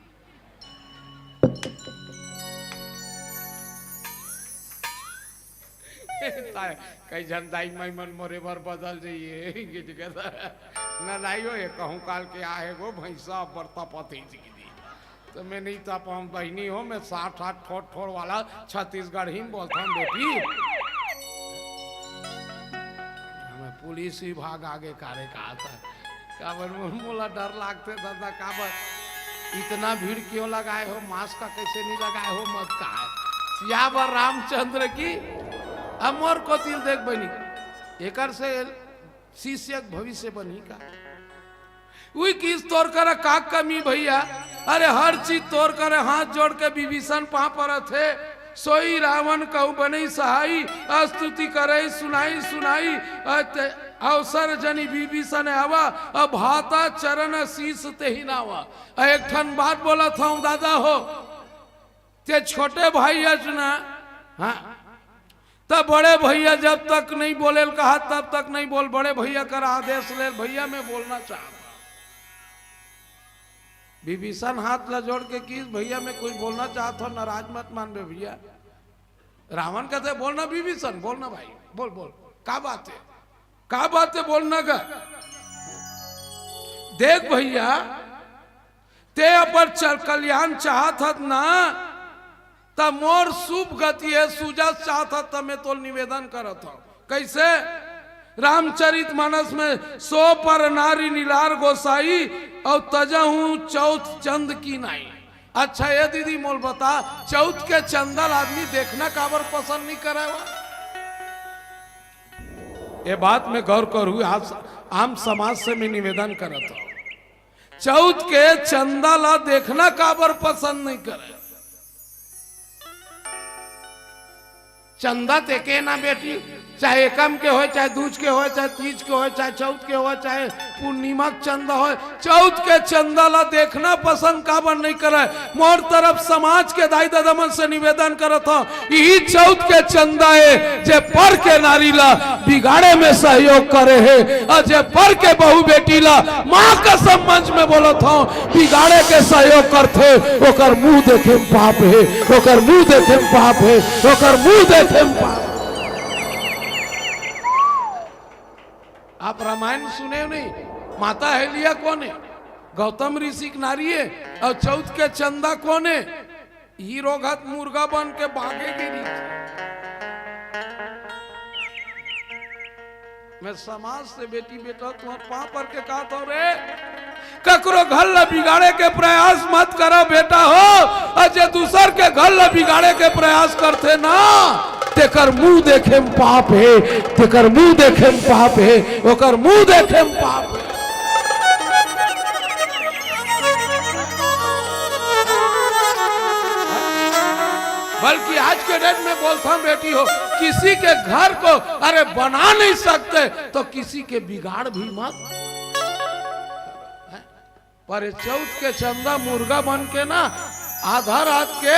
कई जन दाई माई मन मोरे बार बदल जाइए न दाई हो ये कहूँ काल के आए गो भैंसा बरता पति तो मैं नहीं था हम बहनी हो, मैं 60 ठोड़ वाला छत्तीसगढ़ ही बोलता हूँ बेटी। हमें पुलिस विभाग आगे कार्य कहा था, काबर मोला डर लागते दादा काबर इतना भीड़ क्यों लगाए हो, मास्क का कैसे नहीं लगाए हो, मत का है सियावर रामचंद्र की। अब मोर को तिल देख बनी एकर से शिष्य भविष्य बनी का वही किस तोड़ कर का कमी भैया। अरे हर चीज तोड़ कर हाथ जोड़ के विभीषण पा पर थे सोई रावण कहू बनी सहाई स्तुति करे सुनाई सुनाई अवसर जनी विभीषण आवा अब हाथा चरण शीस ते ही नावा। एक ठन बात बोला था दादा हो ते छोटे भाई ना हाँ तब बड़े भैया जब तक नहीं बोले कहा तब तक नहीं बोल, बड़े भैया कर आदेश ले भैया मैं बोलना चाहता। विभीषण हाथ ला जोड़ के किस भैया मैं कुछ बोलना चाहता हूं, नाराज मत मान बे भैया। रावण कहते बोलना विभीषण बोलना भाई बोल बोल का बात है बोलना का। देख भैया ते अपर कल्याण चाहत ना तब मोर शुभ गति है सुजा चाहता तब मैं तो निवेदन करत हूं। कैसे रामचरित मानस में 100 पर नारी नीलार गोसाई और तजहू चौथ चंद की नाई। अच्छा ये दीदी मोल बता चौथ के चंदल आदमी देखना काबर पसंद नहीं करे हुआ? ये बात में गौर करूँ आम समाज से मैं निवेदन करता हूं चौथ के चंदल देखना काबर पसंद नहीं करे। चंदा ते के ना बेटी चाहे एकम के हो चाहे दूज के हो चाहे तीज के हो चाहे चौथ के हो चाहे पूर्णिमा चंदा हो चौथ के चंदा ला देखना पसंद काबर नहीं करे। मोर तरफ समाज के दाई दादामन से निवेदन करत हूं यही चौथ के चंदा है जे पर के नारी ला बिगाड़े में सहयोग करे है और जे पर के बहू बेटी ला माँ का मंच में बोलत हूं बिगाड़े के सहयोग करते ओकर मुंह देखे पाप है, ओकर मुंह देखे पाप है, ओकर मुंह देखे पाप। आप रामायण सुने नहीं? माता हेलिया कौन है? गौतम ऋषि की नारी है। और चौथ के चंदा कौन है? हीरो घात मुर्गा बन के भागे गिरी। मैं समाज से बेटी बेटा तुम्हारे पां पर के कहा तो रे ककरो घर ला बिगाड़े के प्रयास मत करो बेटा हो। और जे दूसर के घर ला बिगाड़े के प्रयास करते ना तेकर मुंह देखे में पाप है, तेकर मुंह देखे में पाप है, ओकर मुंह देखे में पाप है। बल्कि आज के डेट में बोलता हूं बेटी हो किसी के घर को अरे बना नहीं सकते तो किसी के बिगाड़ भी मत। पर चौथ के चंदा मुर्गा बन के ना आधा रात के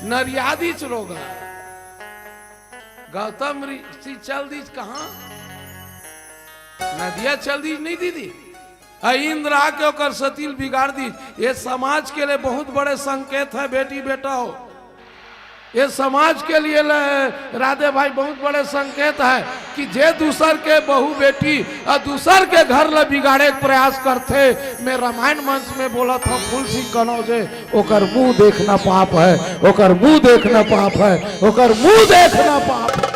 नरियादी चलोगा। गौतम ऋषि चल दी कहा नदिया चल दी नहीं दीदी इंद्र आके ओकर सतील बिगाड़ दी। ये समाज के लिए बहुत बड़े संकेत है बेटी बेटा हो। ये समाज के लिए राधे भाई बहुत बड़े संकेत है कि जे दूसर के बहू बेटी और दूसर के घर ला बिगाड़े के प्रयास करते। मैं रामायण मंच में बोला था फूल सिंह कनौजे ओकर मुंह देखना पाप है, ओकर मुंह देखना पाप है, ओकर मुंह देखना पाप है।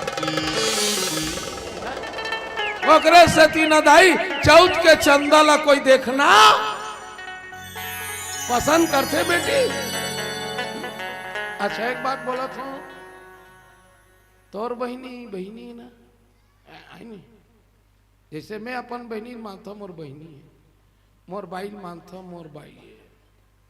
ओकरे से तीन दाई चौथ के चंदा ला कोई देखना पसंद करते बेटी। अच्छा एक बात बोला था तोर बहनी ना नहीं जैसे मैं अपन बहनी मानता मोर बहनी है, मोर बाई मानता मोर बाई है,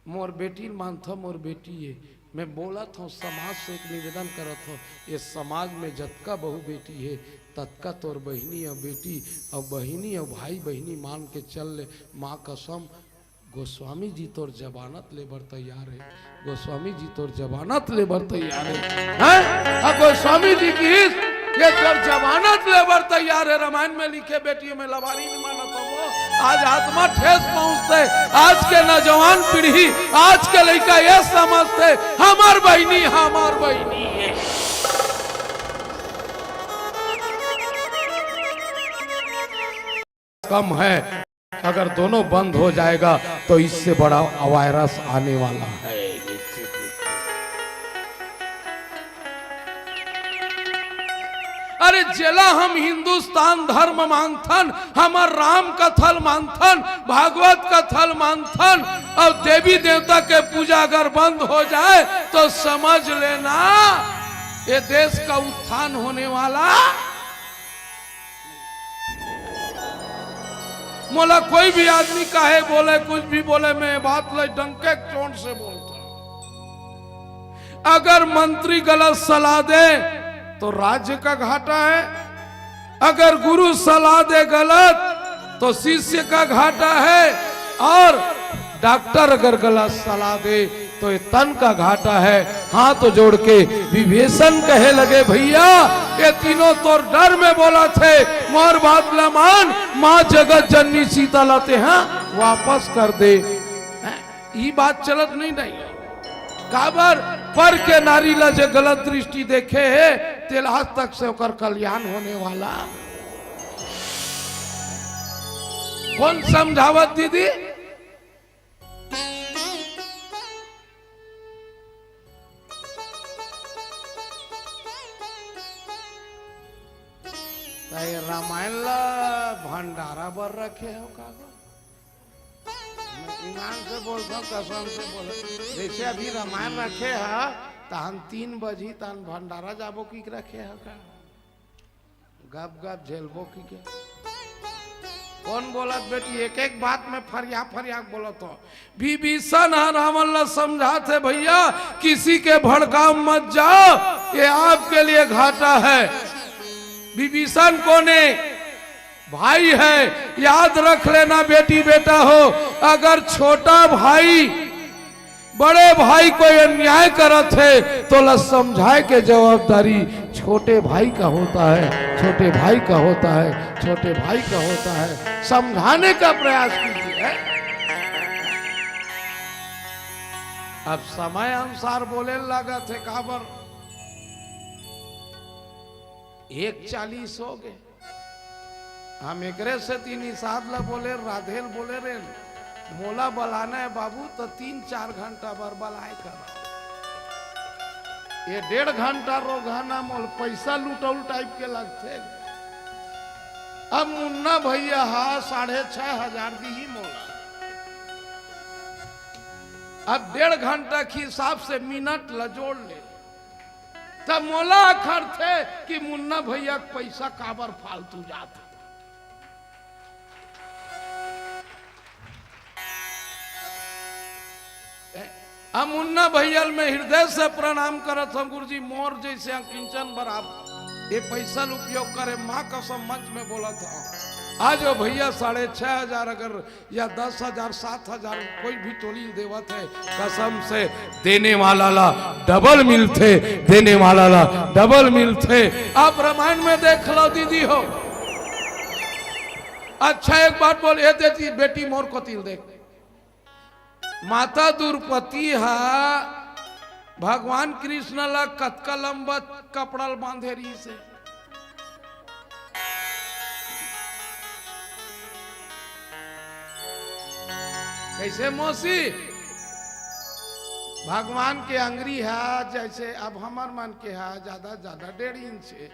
मोर बेटी मानता मोर बेटी है। मैं बोला था समाज से एक निवेदन करत हूँ ये समाज में जतका बहू बेटी है तत्का तोर बहनी और बेटी और बहनी और भाई बहनी मान के चल ले। माँ कसम गोस्वामी जी तोर जमानत लेबर तैयार है, गोस्वामी जी तोर जमानत लेबर तैयार है। गोस्वामी जी की ये तोर जमानत लेबर तैयार है। रामायण में लिखे बेटियों में लवारी नहीं मानता वो आज आत्मा ठेस पहुंचते। आज के नौजवान पीढ़ी आज के लड़का ये समझते हमार बहनी है। कम है अगर दोनों बंद हो जाएगा तो इससे बड़ा वायरस आने वाला है। अरे जेला हम हिंदुस्तान धर्म मानथन, हमार राम कथल मानथन, भागवत कथल मानथन, और देवी देवता के पूजा अगर बंद हो जाए तो समझ लेना ये देश का उत्थान होने वाला। मोला कोई भी आदमी काहे बोले कुछ भी बोले, मैं बात ले डंके चोट से बोलता। अगर मंत्री गलत सलाह दे तो राज्य का घाटा है, अगर गुरु सलाह दे गलत तो शिष्य का घाटा है, और डॉक्टर अगर गलत सलाह दे तो ये तन का घाटा है। हाथ तो जोड़ के विभीषण कहे लगे भैया ये तीनों तो डर में बोला थे, मोर बात न मान, माँ जगत जननी सीता लाते हैं वापस कर दे। ये बात चलत नहीं काबर पर के नारी ला जो गलत दृष्टि देखे है तेल आज तक से ओकर कल्याण होने वाला। कौन समझावत दीदी? रामायण ला भंडारा बर रखे हो का? ईमान से बोलता हूँ, कसम से बोल, जैसे अभी रामायण रखे है तहन 3 बजी तहन भंडारा जाबो की रखे है का? गप गप झेलबो की के? कौन बोलत बेटी? एक एक बात में फरिया फरिया बोलत हो। विभीषण रावण ला समझाते भैया किसी के भड़काव मत जाओ, ये आपके लिए घाटा है। विभीषण कोने भाई है, याद रख लेना बेटी बेटा हो, अगर छोटा भाई बड़े भाई कोई अन्याय करत है तो ला समझाए के जवाबदारी छोटे भाई का होता है, छोटे भाई का होता है, छोटे भाई का होता है। समझाने का प्रयास कीजिए। अब समय अनुसार बोले लगा थे काबर 1:40 हो गए। हम एकरे से 3 इसाद ला बोले राधेल बोले रे मोला बलाना है बाबू तो 3-4 घंटा बर बलाए कर, ये 1.5 घंटा रोगाना मोल पैसा लुटौल टाइप के लगते। अब मुन्ना भैया 6,500 दी ही मोला। अब 1.5 घंटा के हिसाब से मिनट ला जोड़ ले तब मोला अखर थे कि मुन्ना भैया पैसा काबर फालतू जाता। हम मुन्ना भैया में हृदय से प्रणाम करत हम। गुरु जी मोर जैसे किंचन बराबर ये पैसा उपयोग करे, माँ कसम मंच में बोला था। आज वो भैया 6,500 अगर या 10,000 7,000 कोई भी टोली देवत है, कसम से देने वाला ला डबल मिलते, देने वाला ला डबल मिलते। आप रामायण में देख लो दीदी हो। अच्छा एक बात बोल, ये देती बेटी मोर को तिल देख, माता द्रौपदी हा भगवान कृष्ण ला कतका लंबा कपड़ा बांधे रही से। कैसे मौसी भगवान के अंगरी है जैसे अब हमार मन के है ज्यादा 1.5 इंच है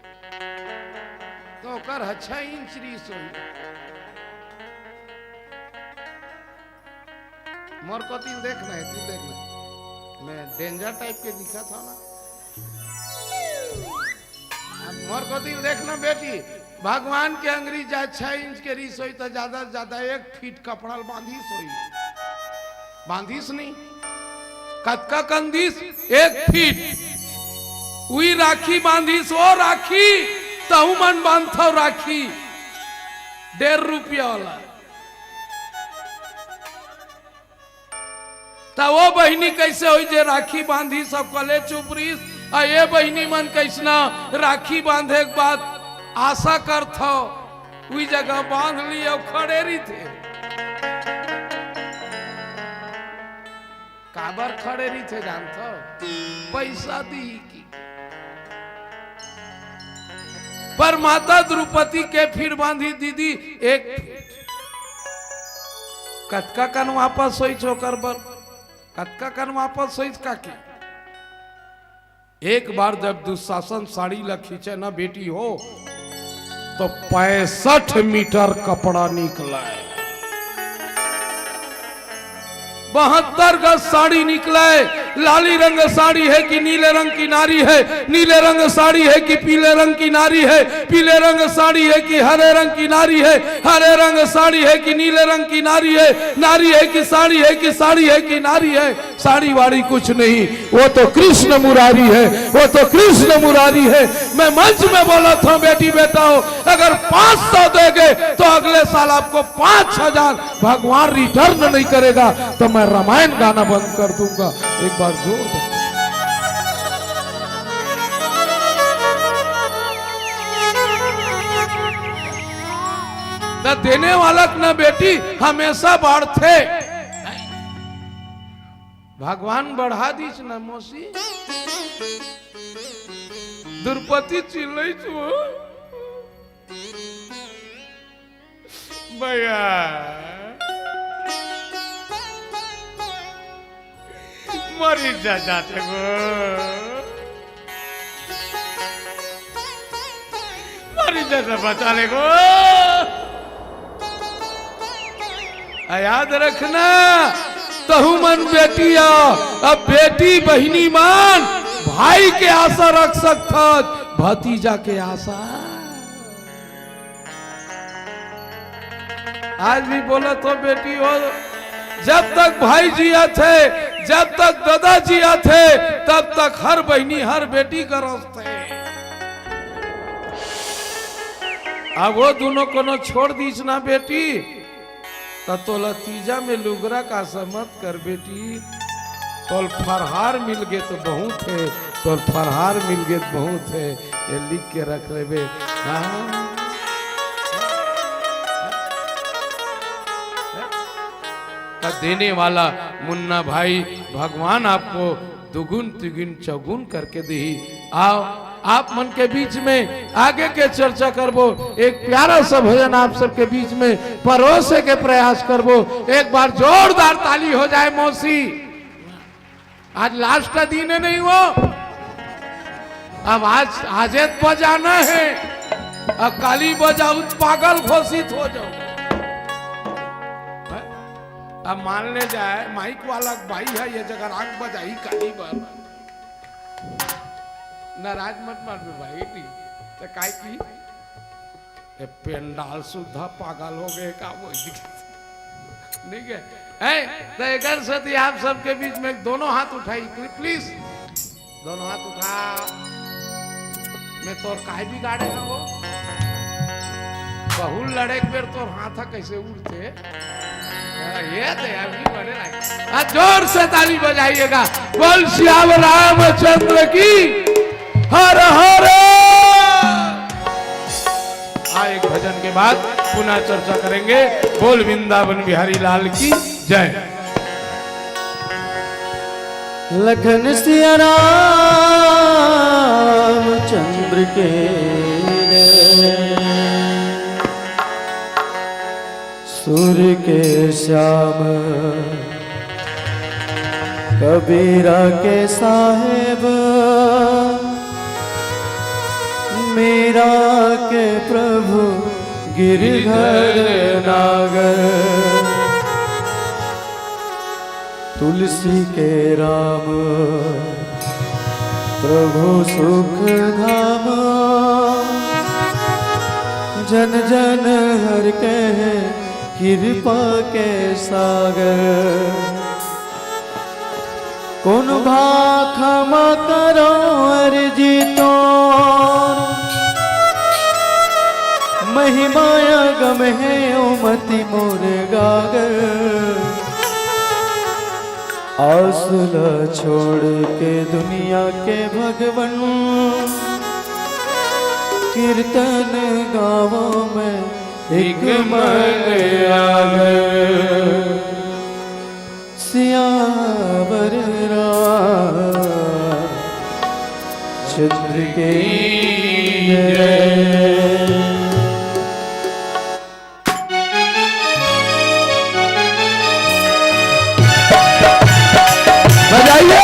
तो कर 6 इंच रीस हो। मोर को तिल देखना है, तिल देखना है। मैं डेंजर टाइप के दिखा था ना। अब मोर को तिल देखना बेटी, भगवान के अंगरी जाए 6 इंच के रीस होई तो ज्यादा से ज्यादा 1 फीट कपड़ा बांधिस होई, बांधिस नहीं कतका कंदिस 1 फीट उई राखी बांधिस। वो राखी तहु मन बांधो राखी 1.5 रुपया वाला। तो वो बहनी कैसे हुई जे राखी बांधी सब कले चुपरीस, और ये बहनी मन कैसना राखी बांधे के बाद आशा कर थो वही जगह बांध ली और खड़े रही थे। काबर खड़े रही थे जानते हो? पैसा दी की। पर माता द्रौपदी के फिर बांधी दीदी 1 फीट। कतका कन वापस सोई चोकर बर, कतका कन वापस सोई काकी एक बार जब दुशासन साड़ी ला खींचे ना बेटी हो तो 65 मीटर कपड़ा निकला है, 72 गज साड़ी निकला है। लाली रंग साड़ी है कि नीले रंग की नारी है, नीले रंग साड़ी है कि पीले रंग की नारी है, पीले रंग साड़ी है कि हरे रंग की नारी है, हरे रंग साड़ी है कि नीले रंग की नारी है, नारी है कि साड़ी है कि साड़ी है कि नारी है, साड़ी वाड़ी कुछ नहीं, वो तो कृष्ण मुरारी है, वो तो कृष्ण मुरारी है। मैं मंच में बोला था बेटी बेटा हो, अगर 500 देंगे तो अगले साल आपको 5000 भगवान रिटर्न नहीं करेगा तो मैं रामायण गाना बंद कर दूंगा। एक बार जोर दे। न देने वाला न बेटी हमेशा बढ़ते, भगवान बढ़ा दीच न मौसी द्रौपदी चिल्लै छो भैया मरी जाते गो, मरी जाते बचा ले गो। याद रखना तहु मन बेटिया, अब बेटी बहिनी मान भाई के आशा रख सकता, भतीजा के आशा। आज भी बोला तो बेटी हो, जब तक भाई जिया थे, जब तक दादा जिया थे, तब तक हर बहनी हर बेटी का रास्ते। अब वो दोनों को छोड़ दीच ना बेटी, तो लतीजा में लुगरा का समत कर बेटी। तोल फरहार मिल गए तो बहुत है, तोल फरहार मिल गए तो बहुत है, ये लिख के रख ले बे। देने वाला मुन्ना भाई भगवान आपको दुगुन तिगुन चौगुन करके दी। आओ आप मन के बीच में आगे के चर्चा करबो, एक प्यारा सा भजन आप सबके बीच में परोसे के प्रयास करबो। एक बार जोरदार ताली हो जाए मौसी, आज लास्ट का दिन है नहीं वो, अब आज बजाना है, अब काली बजाऊ पागल घोषित हो जाओ। अब मान ले जाए माइक वाला भाई है ये जगह राग बजाई काली बार, नाराज मत मार भाई तो काय की पेंडाल सुधा पागल हो गए का वो ठीक है। तो एक सती आप सबके बीच में दोनों हाथ उठाई प्लीज, दोनों हाथ उठा। मैं तोर काय भी गाड़े हैं वो बहुल लड़े बेर तोर हाथ कैसे उड़ते, ये अभी बड़े जोर से ताली बजाइएगा। बोल श्याम रामचंद्र की हर हर। एक भजन के बाद पुनः चर्चा करेंगे। बोल वृंदावन बिहारी लाल की जय। लखन सिया रामचंद्र के सुर के श्याम कबीरा के साहेब मीरा के प्रभु गिरधर नागर तुलसी के राम प्रभु सुख धाम जन जन हर के कृपा के सागर कौन भाखमा करो अर्जी तो महिमाया गम है ओमति मोर गागर आसुला छोड़ के दुनिया के भगवन कीर्तन गावों में एक मन आगर सियावर रामचंद्र के बजाइए।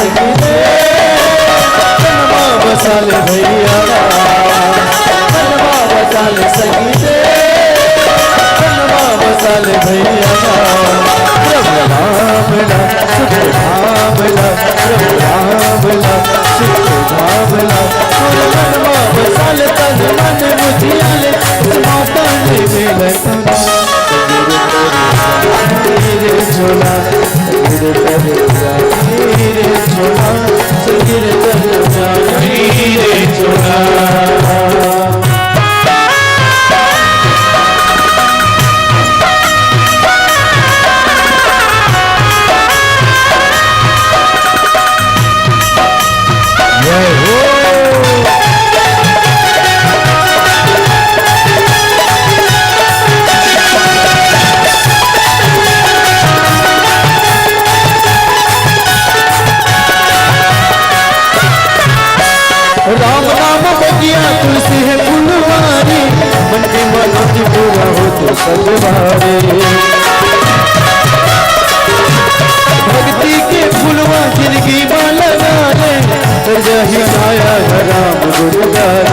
सखी रे मनवा बसाल भैया मनवा बसाल सखी रे मनवा बसाल भैया प्रभु राम ला सुख धाम ला प्रभु राम ला सुख धाम ला मनवा बसाल तन मन मुझियाले माता ने मिले सुना रे झोला रे तेरे रे झोला संगीर कर रे झोला राम नाम बगिया तुलसी है फुलवारी मन की मनोती पूरा हो तो सब भारे भक्ति के फुलवा जिंदगी में लगा ले कर जाही आया राम गुरुगार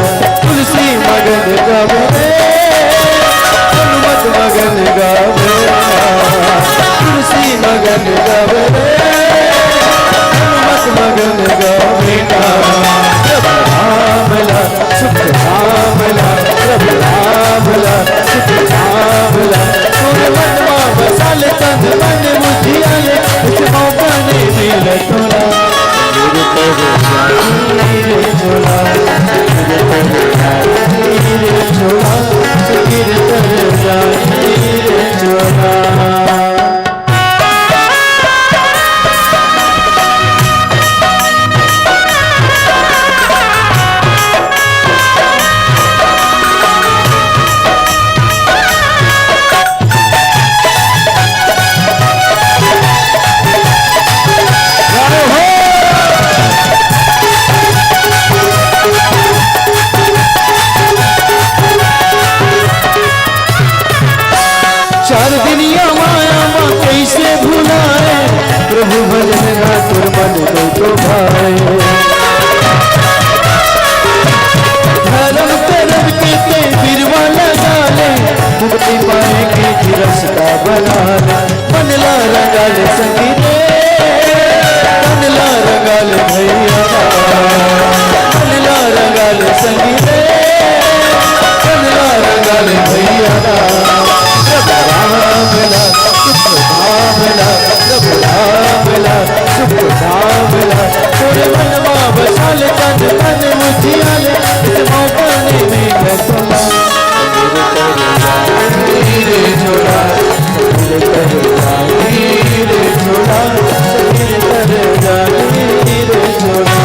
तुलसी मगन गावे हनुमत मगन गावे तुलसी मगन गावे हनुमत मगन गावे रामला सुख रामला प्रभु रामला सुख रामला तोरे मनवा बसाल तन मन मुझियाले इस मौका ने मिले तोरा मेरे तेरे रे झोला मेरे तेरे रे झोला सखीर तेरे रे झोला चार दिनिया माया माँ कैसे भुलाए प्रभु भजन तुर मन को भाए धर्म करम के बिरवा लगा ले मुक्ति पाएंगे कि रास्ता बना ले मन ला रंगा ले सखी रे मन ला रंगा ले भैया मन ला रंगा ले सखी रे मन ला रंगा ले भैया रामला सुख धामला प्रभु रामला सुख धामला तोरे मनवा बसाल तन मन मुझियाले इस मौका ने मिले तोला रे झोला रे तेरे रे झोला रे तेरे रे झोला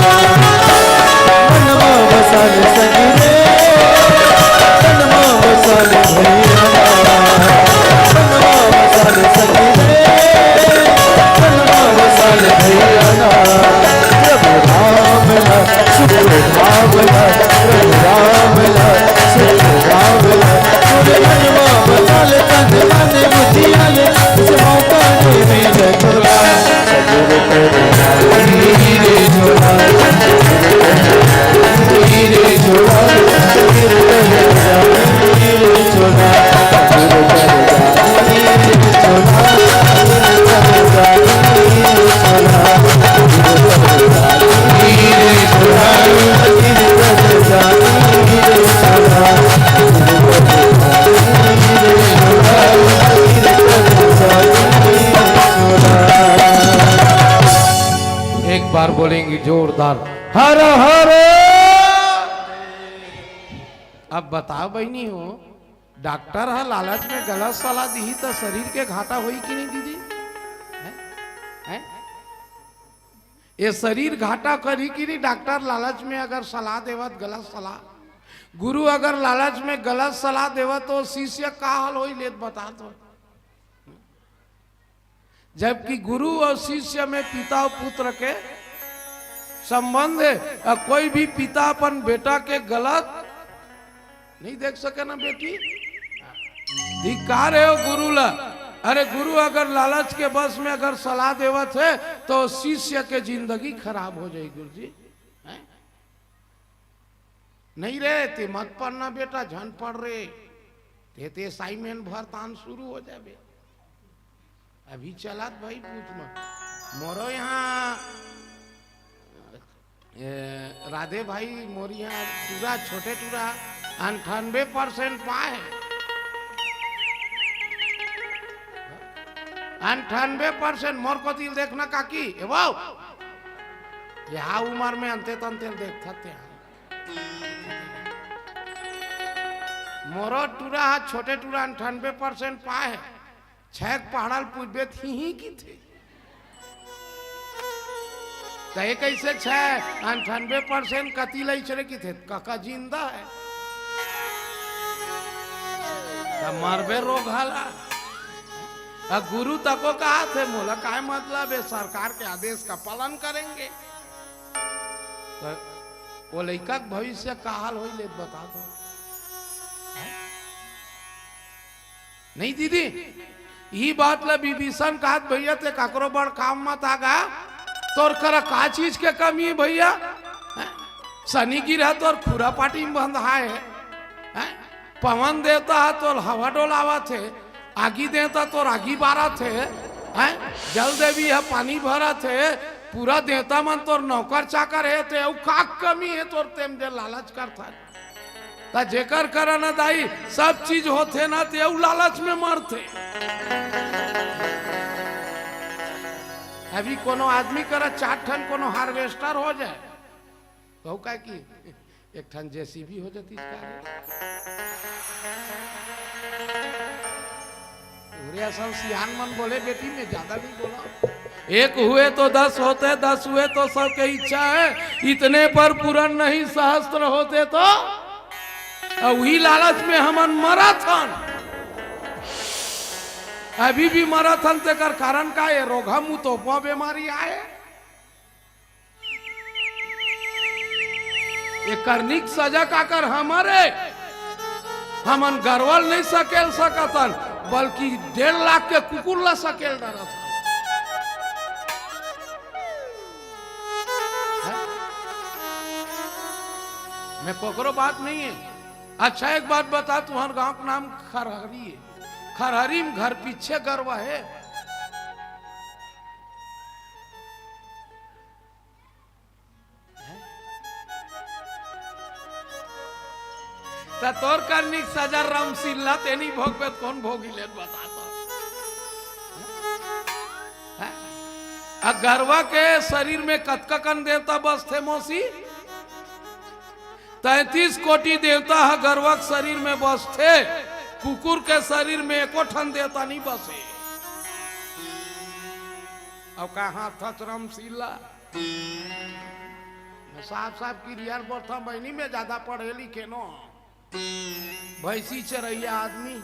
मनवा बसाल सखी रे मनवा बसाल भैया प्रभु रामला सुख रामला प्रभु रामला सुख रामला तोरे मनवा बसाल तन मन मुझियाले इस मौका ने मिले तोला सजर तेरे रे झोला रे झोला सजर तेरे रे झोला एक बार बोलेंगे जोरदार हर हर। अब बताओ बहनी हो, डॉक्टर है लालच में गलत सलाह दी तो शरीर के घाटा हुई कि नहीं दीदी? है? ये शरीर घाटा करी कि नहीं? डॉक्टर लालच में अगर सलाह देवत गलत सलाह, गुरु अगर लालच में गलत सलाह देवत तो शिष्य का हाल हो लेत बता दो। जबकि गुरु और शिष्य में पिता और पुत्र के संबंध है। कोई भी पिता अपन बेटा के गलत नहीं देख सके ना बेटी, धिक्कार है गुरु ला। अरे गुरु अगर लालच के बस में अगर सलाह देवत है तो शिष्य के जिंदगी खराब हो जाएगी गुरु जी। हैं? नहीं रे ते मत पढ़ना बेटा, झन पढ़ रे ते असाइनमेंट भरतान शुरू हो जाए। अभी चलात भाई पूछ मत मोरो यहाँ राधे भाई मोर यहाँ टूरा छोटे टूरा 98% पाए 98% मोर को तिल देखना काकी वो यहाँ उम्र में अंते तंते देख सकते हैं मोरो टूरा छोटे टूरा 98% पाए है। छेक पहाड़ल पूछबे ही की थे तय कैसे 98% कति लई चले की थे काका जिंदा है मरबे रोग हाला। गुरु तको कहा थे मोला काय मतलब है सरकार के आदेश का पालन करेंगे। तो वो लड़का भविष्य का हाल हो ले बता दो। नहीं दीदी ये बात ला विभीषण कहा भैया ते काकरो बड़ काम मत आगा तोर कर का चीज के कमी है भैया। शनि गिरा तोर खुरा पाटी में बंधा है, पवन देता है तो हवा डोलावा थे, आगी देता तो आगी बारा थे, जल देवी है पानी भरा थे, पूरा देता मन तोर नौकर चाकर है ते का कमी है तोर तेम दे लालच करता ता जेकर करना दाई सब चीज होते ना ते लालच में मरते। अभी कोनो आदमी कर 4 ठन कोनो हार्वेस्टर हो जाए तो का की 1 ठन जेसीबी हो जाती सब सियान मन बोले बेटी में ज्यादा नहीं बोला। 1 हुए तो 10 होते, 10 हुए तो सबके इच्छा है, इतने पर पूर्ण नहीं सहस्त्र होते तो वही लालच में हमन मराथन अभी भी मराथन ते कर कारण का ये रोगा मुंह तो बीमारी आए ये करनिक सजा का कर हमारे हमन गरवल नहीं सकेल सकतन बल्कि 1.5 लाख के कुकुर ला सकेल डरा था। मैं कोकरो बात नहीं है। अच्छा एक बात बता तुम्हारे गांव का नाम खरहरी है, खरहरी में घर पीछे गरवा है। तोर करनी सजा रामशिल्ला तेनी भोग कौन भोगी ले बता तो गरवा के शरीर में कतकन देवता बस थे मौसी 33 कोटि देवता है गरवा के शरीर में बस थे, कुकुर के शरीर में 1 ठन देवता नहीं बसे। अब कहा था रामशिल्ला साफ साफ क्लियर बोलता बहनी में ज्यादा पढ़े लिखे नो भैंसी चरैया आदमी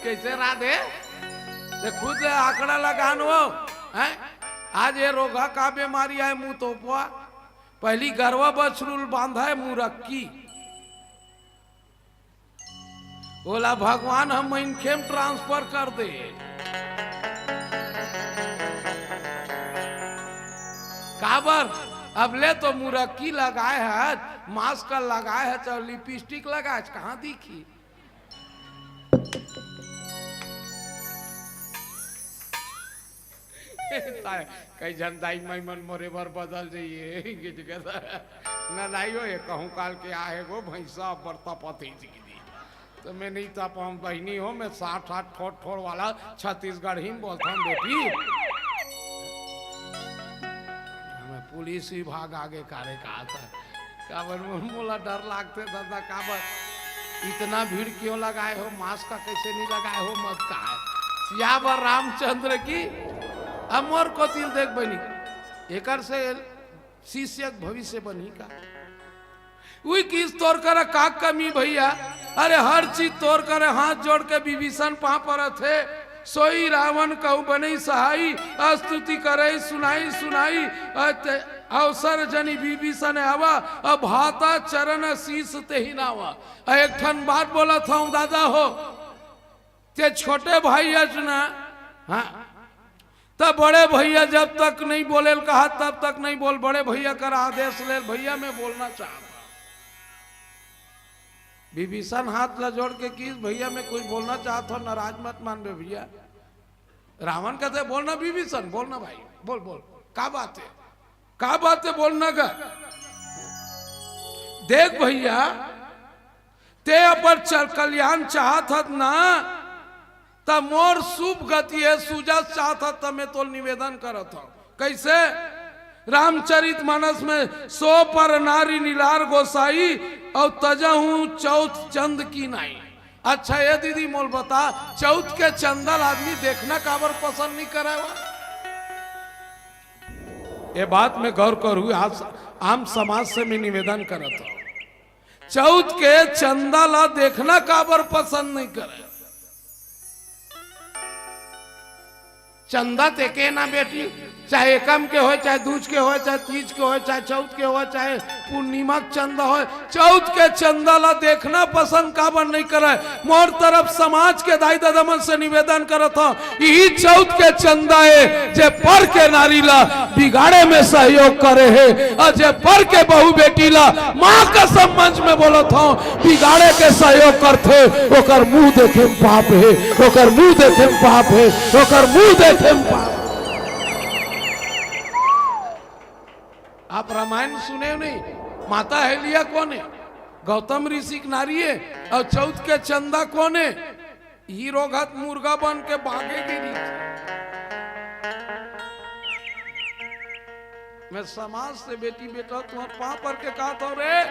कैसे राधे ते खुद आंकड़ा लगान वो है। आज ये रोगा का बीमारी है मुंह तोपवा पहली गरवा बछरूल बांधा है मुरक्की बोला भगवान हम इनखेम ट्रांसफर कर दे। काबर अब ले तो मुरक्की लगाए है, मास्क लगाए है, तो लिपस्टिक लगाए कहाँ दिखी। कई जन दाई मन मोरे भर बदल जाइए न लाइयो ये कहूँ काल के आए गो भैंसा बरता पति तो मैं नहीं तप हम बहनी हो मैं 60 ठोड़ वाला छत्तीसगढ़ ही बोलता हूँ बेटी। पुलिस विभाग आगे कार्य कहा था काबर मोला डर लागते दादा काबर इतना भीड़ क्यों लगाए हो, मास्क का कैसे नहीं लगाए हो मत कहा सियावर रामचंद्र की अमर को तिल देख बनी एकर से शिष्य भविष्य बनी का वही किस तोड़ कर का कमी भैया। अरे हर चीज तोड़ कर हाथ जोड़ के विभीषण पा पर थे सोई रावण कहू बनी सहाई स्तुति करे सुनाई सुनाई अवसर जनी विभीषण आवा अब हाथा चरण शीस ते ही नावा। एक ठन बात बोला था दादा हो ते छोटे भाई अजना हाँ तब बड़े भैया जब तक नहीं बोले कहा तब तक नहीं बोल, बड़े भैया का आदेश ले, भैया मैं बोलना चाहता। विभीषण हाथ ला जोड़ के किस भैया मैं कुछ बोलना चाहता हूं, नाराज मत मान बे भैया। रावण कहते बोलना विभीषण, बोलना भाई, बोल बोल का बात है, का बात है बोलना का। देख भैया ते अपन कल्याण चाहत हत ना, तब मोर शुभ गति है सुजा चाहत हत, तब मैं तो निवेदन करत हूं। कैसे? रामचरित मानस में 100 पर नारी नीलार गोसाई और तजहू चौथ चंद की नाई। अच्छा ये दीदी मोल बता, चौथ के चंदल आदमी देखना काबर पसंद नहीं करे? ये बात में गौर करूँ, आज आम समाज से मैं निवेदन करत हूं, चौथ के चंदल देखना काबर पसंद नहीं करे? चंदा ते के ना बेटी, चाहे एकम के हो, चाहे दूज के हो, चाहे तीज के हो, चाहे चौथ के हो, चाहे पूर्णिमा चंदा हो, चौथ के चंदा ला देखना पसंद काबर नहीं करे? मोर तरफ समाज के दाई दादामन से निवेदन करत हूं, यही चौथ के चंदा है जे पर के नारी ला बिगाड़े में सहयोग करे है, और जे पर के बहू बेटी ला माँ का संबंध में बोलत हूं बिगाड़े के सहयोग करते, ओकर मुंह देखे में पाप है, ओकर मुंह देखे में पाप है, ओकर मुंह देखे में पाप। आप रामायण सुने नहीं? माता हेलिया कौन है? गौतम ऋषि की नारी है। और चौथ के चंदा कौन है? हीरो घात मुर्गा बन के भागेगी नहीं। मैं समाज से बेटी बेटा तुम्हारे पाँव पर के कहा था रे,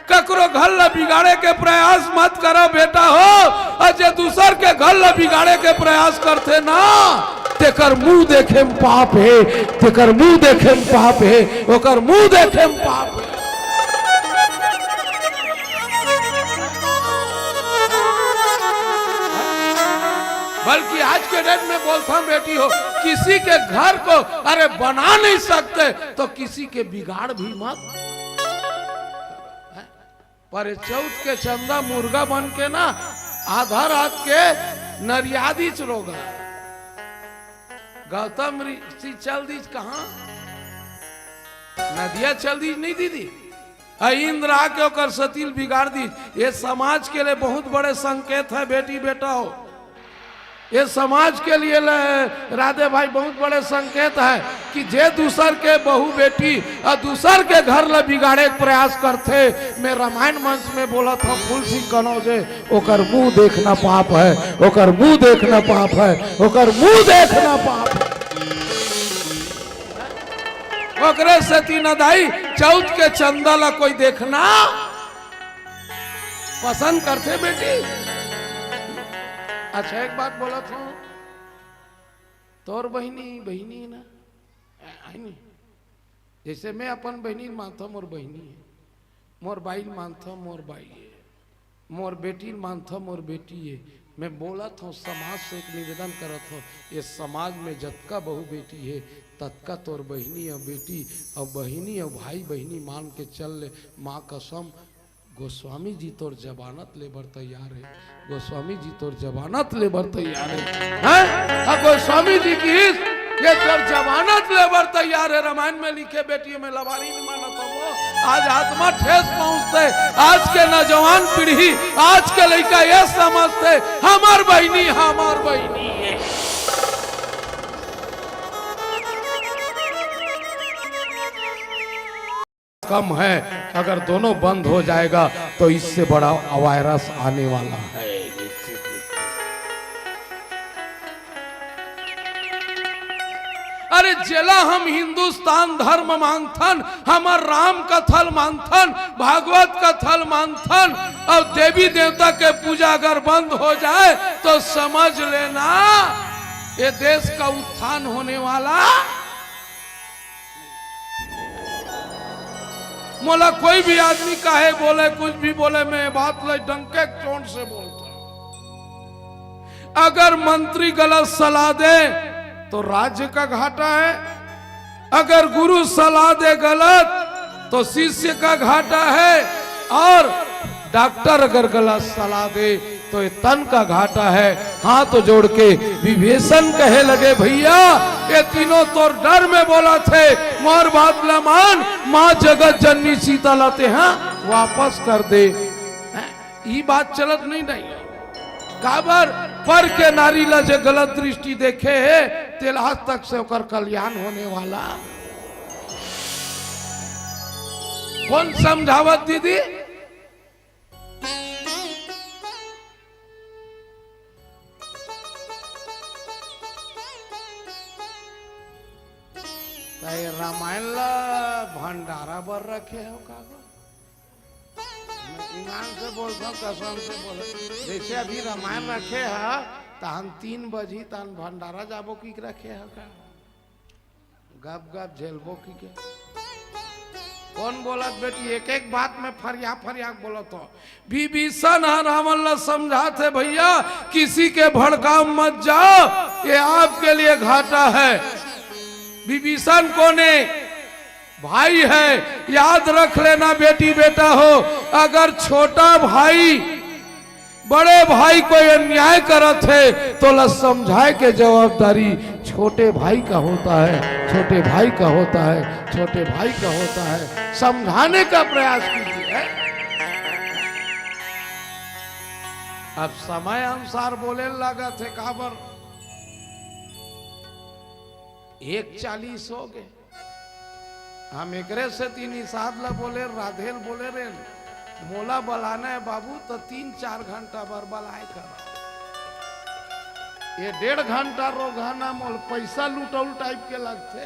ककरो घर ला बिगाड़े के प्रयास मत करो बेटा हो, और जे दूसर के घर ला बिगाड़े के प्रयास करते ना, तेकर मुंह देखे में पाप है, तेकर मुंह देखे में पाप है, ओकर मुंह देखे में पाप है। बल्कि आज के डेट में बोलता हूं बेटी हो, किसी के घर को अरे बना नहीं सकते तो किसी के बिगाड़ भी मत। पर चौथ के चंदा मुर्गा बन के ना आधा रात के नरियादी चरोगा। गौतम ऋषि चल दी कहा? नदिया चल दी नहीं दीदी, इंद्र आके ओकर सतील बिगाड़ दी। ये समाज के लिए बहुत बड़े संकेत है बेटी बेटा हो, ये समाज के लिए राधे भाई बहुत बड़े संकेत है कि जे दूसर के बहू बेटी और दूसर के घर ला बिगाड़े के प्रयास करते। मैं रामायण मंच में बोला था फूल सिंह कनौजे, ओकर मुंह देखना पाप है, ओकर मुंह देखना पाप है, ओकर मुंह देखना पाप है। ओकरे से तीन दाई चौथ के चंदा ला कोई देखना पसंद करते बेटी। अच्छा एक बात बोला था, तोर बहिनी ना है नहीं, जैसे मैं अपन बहनी मानता मोर बहनी है, मोर बाई मानता मोर बाई है, मोर बेटी मानता मोर बेटी है। मैं बोला था समाज से एक निवेदन करत हूँ, ये समाज में जतका बहू बेटी है तत्का तोर बहनी और बेटी और बहनी और भाई बहनी मान के चल ले। माँ कसम गोस्वामी जी तोर जमानत लेबर तैयार है, गोस्वामी जी तोर जमानत लेबर तैयार है, गोस्वामी जी की ये तोर जमानत लेबर तैयार है। रामायण में लिखे बेटियों में लवारी नहीं माना था वो, आज आत्मा ठेस पहुंचते। आज के नौजवान पीढ़ी, आज के लड़का ये समझते हमार बहनी है। कम है, अगर दोनों बंद हो जाएगा तो इससे बड़ा वायरस आने वाला है। अरे जेला हम हिंदुस्तान धर्म मानथन, हमार राम कथल मानथन, भागवत कथल मानथन, और देवी देवता के पूजा अगर बंद हो जाए तो समझ लेना ये देश का उत्थान होने वाला। मोला कोई भी आदमी काहे बोले कुछ भी बोले, मैं बात ले डंके चोट से बोलता हूं। अगर मंत्री गलत सलाह दे तो राज्य का घाटा है, अगर गुरु सलाह दे गलत तो शिष्य का घाटा है, और डॉक्टर अगर गलत सलाह दे तो ये तन का घाटा है। हाथ जोड़ के विभीषण कहे लगे भैया ये तीनों तो डर में बोला थे मोर बात न मान, माँ जगत जननी सीता लाते हैं वापस कर दे। ये बात चलत नहीं काबर पर के नारी ला जो गलत दृष्टि देखे है तेल आज तक से होकर कल्याण होने वाला कौन समझावत दीदी? रामायण ला भंडारा बर रखे हो का? ईमान से बोलता हूँ कसम से बोल, जैसे अभी रामायण रखे है तहन 3 बजी तहन भंडारा जाबो की रखे है का? गप गप झेलबो की के? कौन बोलत बेटी? एक एक बात में फरिया फरिया बोलत हो। विभीषण रावण ला समझाते भैया किसी के भड़काव मत जाओ, ये आपके लिए घाटा है। विभीषण कोने भाई है, याद रख लेना बेटी बेटा हो, अगर छोटा भाई बड़े भाई कोई अन्याय करत है तो ला समझाए के जवाबदारी छोटे भाई का होता है, छोटे भाई का होता है, छोटे भाई का होता है। समझाने का प्रयास कीजिए। अब समय अनुसार बोले लगा थे काबर 1:40 हो गए। हम एकरे से 3 हिसाब ला बोले राधेल बोले रे मोला बलाना है बाबू तो 3-4 घंटा बरबलाए कर ये 1.5 घंटा रोगाना मोल पैसा लुटौल टाइप के लगते।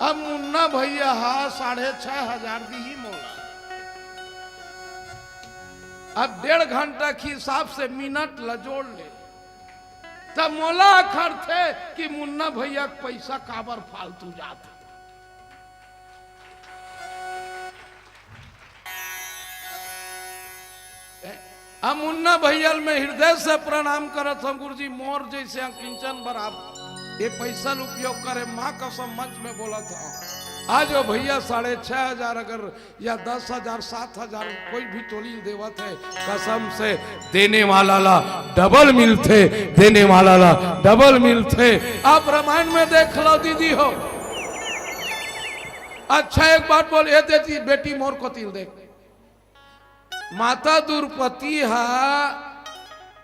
अब मुन्ना भैया 6,500 दी ही मोला। अब 1.5 घंटा के हिसाब से मिनट ला जोड़ ले तब मोला अखर थे कि मुन्ना भैया पैसा काबर फालतू जाता। हम मुन्ना भैया में हृदय से प्रणाम करत हम गुरुजी मोर जैसे किंचन बराबर ये पैसा उपयोग करे माँ कसम मंच में बोला था। आज वो भैया 6,500 अगर या 10,000 7,000 कोई भी टोली देवत है कसम से देने वाला ला डबल मिलते, देने वाला ला डबल मिलते। आप रामायण में देख लो दीदी हो। अच्छा एक बात बोल ये देती बेटी मोर को तिल देख माता द्रौपदी हा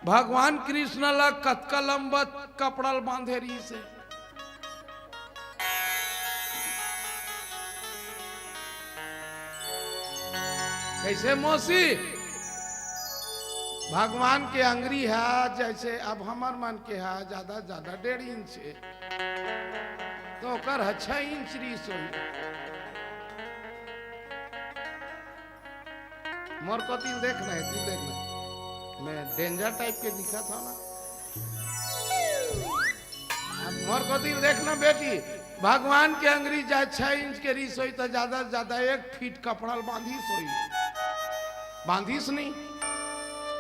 भगवान कृष्ण ला कतका लंबा कपड़ा बांधे रही से कैसे मौसी भगवान के अंगरी है जैसे अब हमार मन के है ज्यादा 1.5 इंच है तो कर 6 इंच रीस हुई। मोर को तिल देखना है, तिल देखना मैं डेंजर टाइप के दिखा था ना। अब मोर को तिल देखना बेटी भगवान के अंगरी जाए 6 इंच के रीस हुई तो ज्यादा से ज्यादा 1 फीट कपड़ा बांधिस हुई। बांधिस नहीं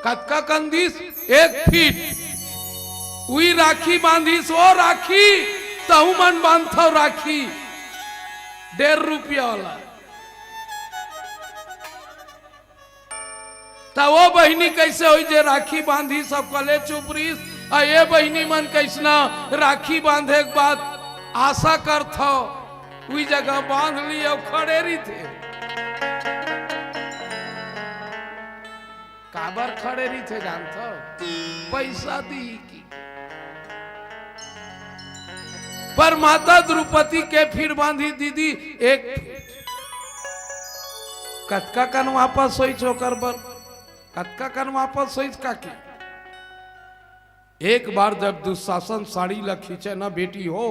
कतका कंदिस 1 फीट उई राखी बांधिस वो राखी तहु मन बांधो राखी 1.5 रुपया वाला ता वो बहिनी कैसे हुई जे राखी बांधी सब कले चुपरीस आ ये बहिनी मन कैसना राखी बांधे के बाद आशा कर थो उई जगह बांध ली और खड़े रही थे काबर खड़े रही थे जानते पैसा दी की पर माता द्रौपदी के फिर बांधी दीदी 1 कतका कन वापस सोई चोकर बर कतका कन वापस सोई काकी। एक बार जब दुशासन साड़ी ला खींचे ना बेटी हो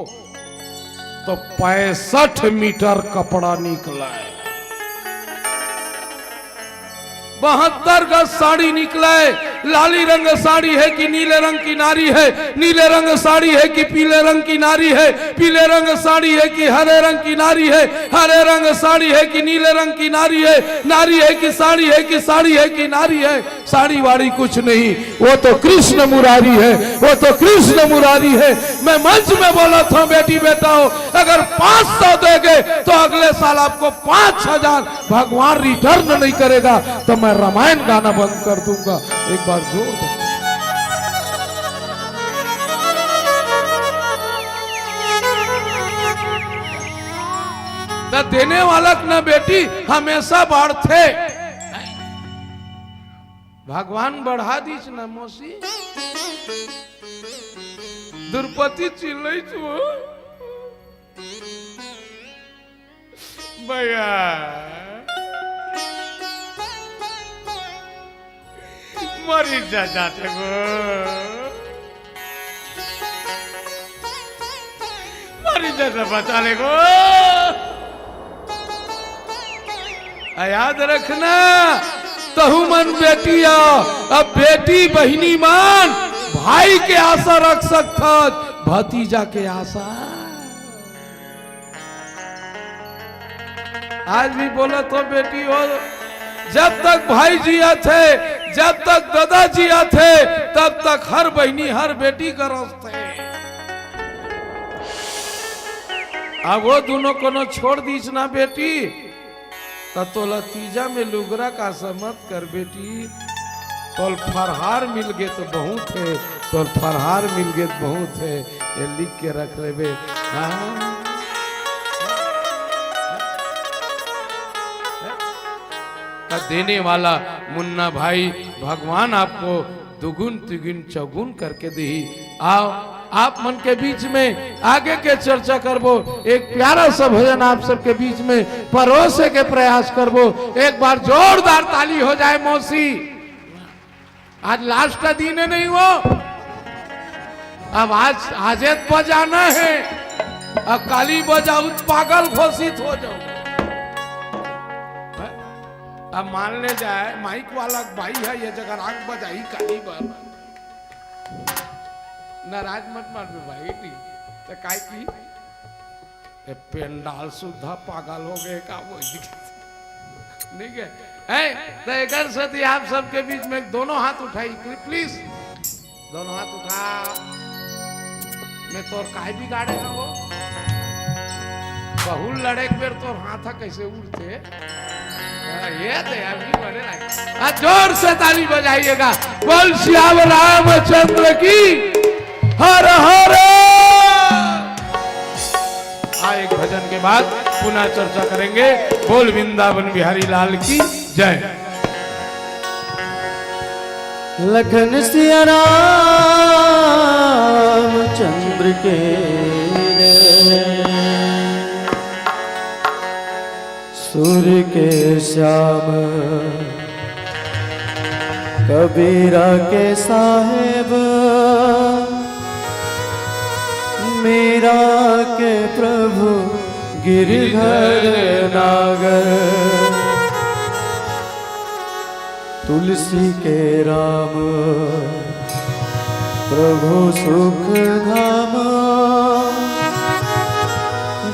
तो 65 मीटर कपड़ा निकला है। 72 गज साड़ी निकला है। लाली रंग साड़ी है कि नीले रंग की नारी है, नीले रंग साड़ी है कि पीले रंग की नारी है, पीले रंग साड़ी है कि हरे रंग की नारी है, हरे रंग साड़ी है कि नीले रंग की नारी है, नारी है कि साड़ी है कि साड़ी है कि नारी है। साड़ी वाड़ी कुछ नहीं, वो तो कृष्ण मुरारी है, वो तो कृष्ण मुरारी है। मैं मंच में बोला था बेटी बेटा हो अगर 500 देगे तो अगले साल आपको 5,000 भगवान रिटर्न नहीं करेगा तो मैं रामायण गाना बंद कर दूंगा। एक बार जोर दो। न देने वाला न बेटी हमेशा बढ़ते, भगवान बढ़ा दीस न मौसी। द्रौपदी चिल्लै छो भैया मरी जाते गो, मरी जाते बचा ले गो। याद रखना तहु मन बेटी अब बेटी बहिनी मान भाई के आशा रख सकता भतीजा के आशा। आज भी बोला तो बेटी हो, जब तक भाई जिया थे, जब तक दादा जिया थे, तब तक हर बहनी हर बेटी का रास्ते। अब वो दोनों को छोड़ दीस ना बेटी तो लतीजा में लुगरा का समत कर बेटी। तोल फरहार मिल गए तो बहुत है, तोल फरहार मिल गए तो बहुत है, ये लिख के रख ले बे। देने वाला मुन्ना भाई भगवान आपको दुगुन तिगुन चौगुन करके दी। आओ आप मन के बीच में आगे के चर्चा करबो, एक प्यारा सा भजन आप सबके बीच में परोसे के प्रयास करबो। एक बार जोरदार ताली हो जाए मौसी। आज लास्ट का दिन है नहीं वो, अब आज बजाना है, अब काली बजाऊ पागल घोषित हो जाओ। अब मान ले जाए माइक वाला भाई है ये जगह राग बजाई काली बार नाराज मत मार भाई तो काय की पेंडाल सुधा पागल हो गए का वो ठीक है। तो एक सती आप सबके बीच में दोनों हाथ उठाई प्लीज, दोनों हाथ उठा। मैं तोर काय बिगाड़े है वो बहुल लड़े बेर तोर हाथ कैसे उड़ते ये अभी बने। जोर से ताली बजाइएगा। बोल श्याम रामचंद्र की हर हर। एक भजन के बाद पुनः चर्चा करेंगे। बोल वृंदावन बिहारी लाल की जय। लखन सिया रामचंद्र के सुर के श्याम कबीरा के साहेब मीरा के प्रभु गिरधर नागर तुलसी के राम प्रभु सुख धाम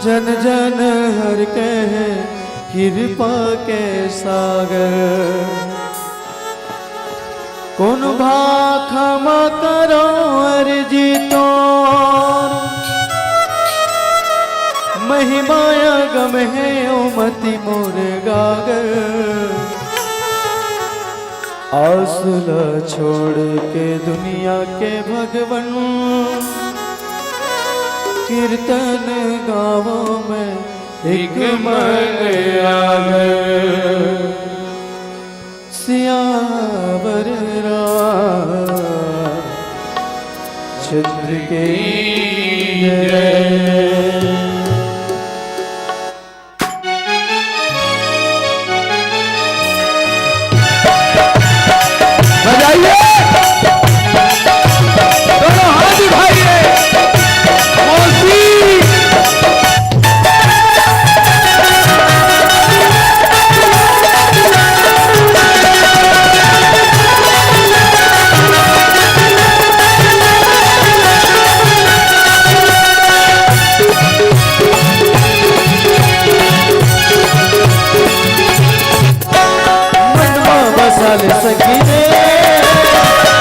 जन जन हर कहे कृपा के सागर कौन भाखमा करो अर्जी तो महिमाया गम है ओ मति मोर गागर आसुला छोड़ के दुनिया के भगवन कीर्तन गावों में एक मन आगर सियावर चंद्र के बजाइए दोनों हाथ उठाइए मौसी। बसाले सखी रे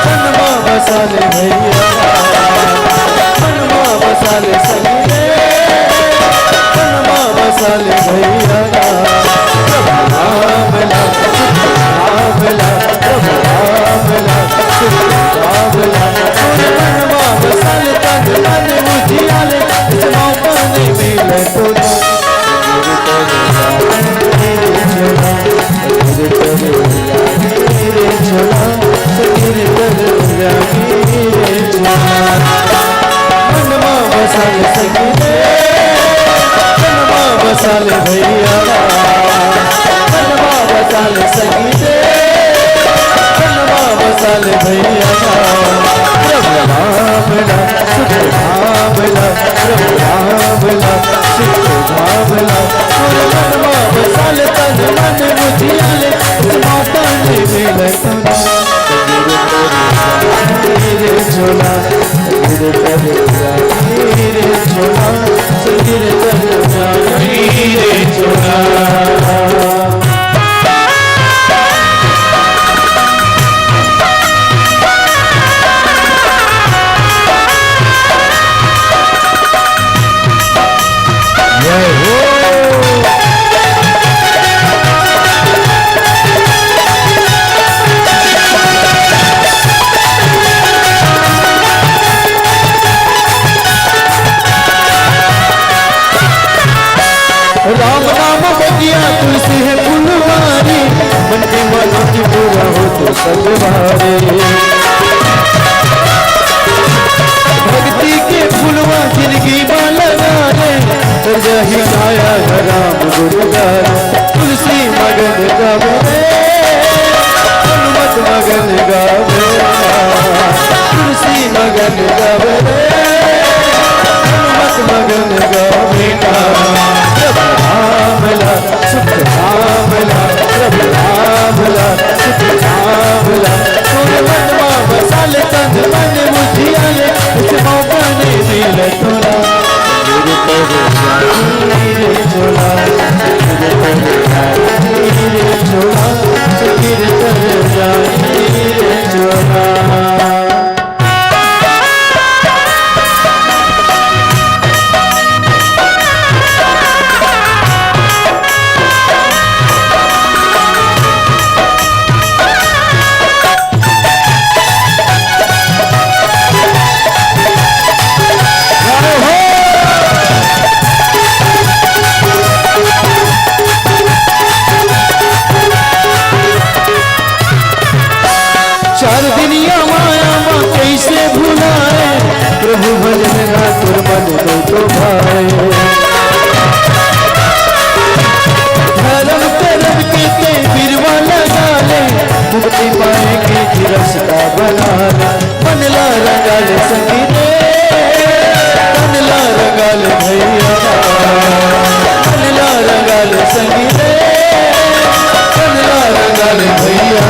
मनवा बसाले भैया मनवा बसाले सखी रे मनवा बसाले बसाले भैया मनवा बसाले सखी रे मनवा बसाले भैया प्रभु राम ला सुख धाम ला प्रभु राम ला सुख धाम ला मनवा बसाले तन मन मुझियाले माता ने मिले तुना रे झोला रे झोला रे झोला राम नाम बगिया तुलसी है फुलवारी मन के मनोज पूरा हो तो सब भारे भक्ति के फुलवा जिंदगी लगा रे कर जाही गाया राम गुरुगार तुलसी मगन गावे हनुमत मगन गावे तुलसी मगन गावे हनुमत मगन गावे रामला सुख रामला प्रभु रामला सुख रामला तोरे मनवा बसाले तन मन मुझियाले इस मौका ने मिले तोरा मेरे झोला मेरे झोला गिर कर जाए झोला चार दुनिया माया माँ कैसे भुलाए प्रभु भजन रातुर मन को तो भाए धर्म करम के बिरवा लगा ले मुक्ति पाएंगे कि रास्ता बना ले मन ला रंगा ले सखी रे मन ला रंगा ले भैया मन ला रंगा ले सखी रे मन ला रंगा ले भैया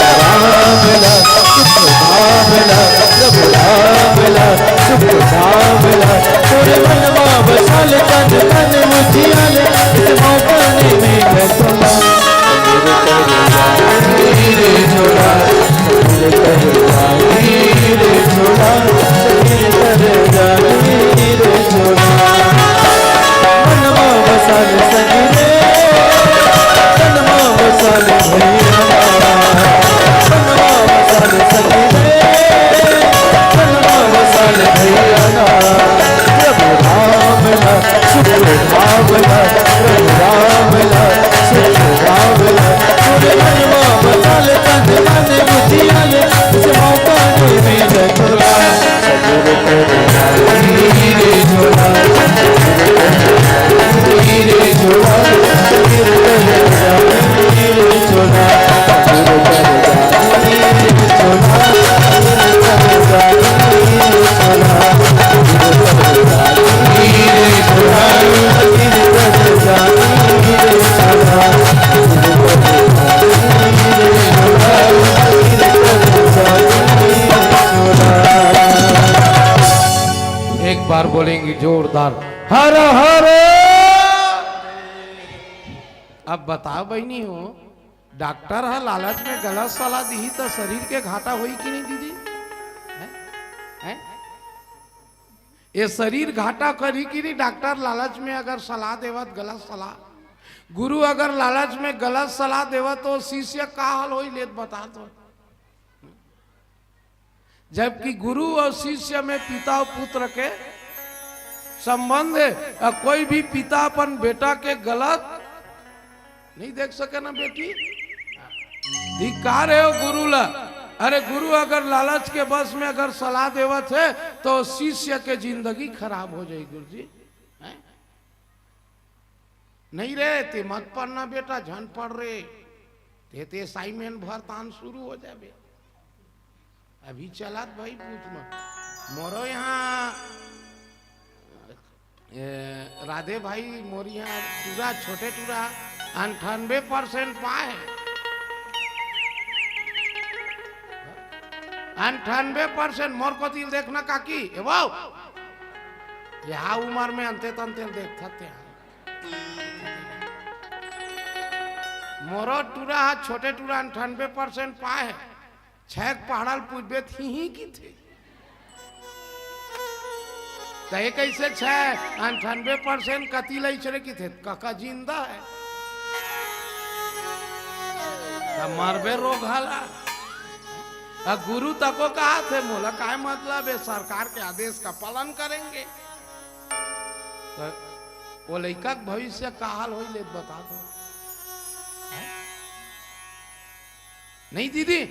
रामला सुख धामला प्रभु रामला सुख धामला तोरे मनवा बसाले तन मन मुझियाले इस मौका ने मिले तोला रे झोला रे झोला रे झोला मनवा बसाले सखी रे मनवा बसाले भैया प्रभु रामला सुख रामला प्रभु रामला सुख रामला तोरे मनवा बसाले तन मन मुझियाले इस मौका ने मिले तोला रे झोला रे झोला रे झोला एक बार बोलेंगे जोरदार हर हर। अब बताओ बहनी हो, डॉक्टर है लालच में गलत सलाह दी तो शरीर के घाटा हुई कि नहीं दीदी? है? ये शरीर घाटा करी कि नहीं? डॉक्टर लालच में अगर सलाह देवत गलत सलाह, गुरु अगर लालच में गलत सलाह देवत तो शिष्य का हाल हो लेत बता दो। जबकि गुरु और शिष्य में पिता और पुत्र के संबंध है। कोई भी पिता अपन बेटा के गलत नहीं देख सके ना बेटी, धिक्कार है गुरु ला। अरे गुरु अगर लालच के बस में अगर सलाह देवत है तो शिष्य के जिंदगी खराब हो जाएगी। गुरु जी नहीं रे ते मत पढ़ना बेटा, झन पढ़ रे ते साइमेन भर तान शुरू हो जाबे। अभी चलात भाई पूछ मत। मोरो यहाँ राधे भाई मोर यहाँ टूरा छोटे टूरा 98% पाए, 98% मोर को तिल देखना काकी वो यहाँ उम्र में अंते तंते देख सकते हैं। मोरो टूरा छोटे टूरा 98% पाए, छेक पहाड़ल पूछबे ही की थे तय कैसे 98% कति लई चले की थे काका जिंदा है मरबे रोग हाला। गुरु तको कहा थे मोला काय मतलब है, सरकार के आदेश का पालन करेंगे। तो वो लड़का भविष्य का हाल हो ले बता दो। नहीं दीदी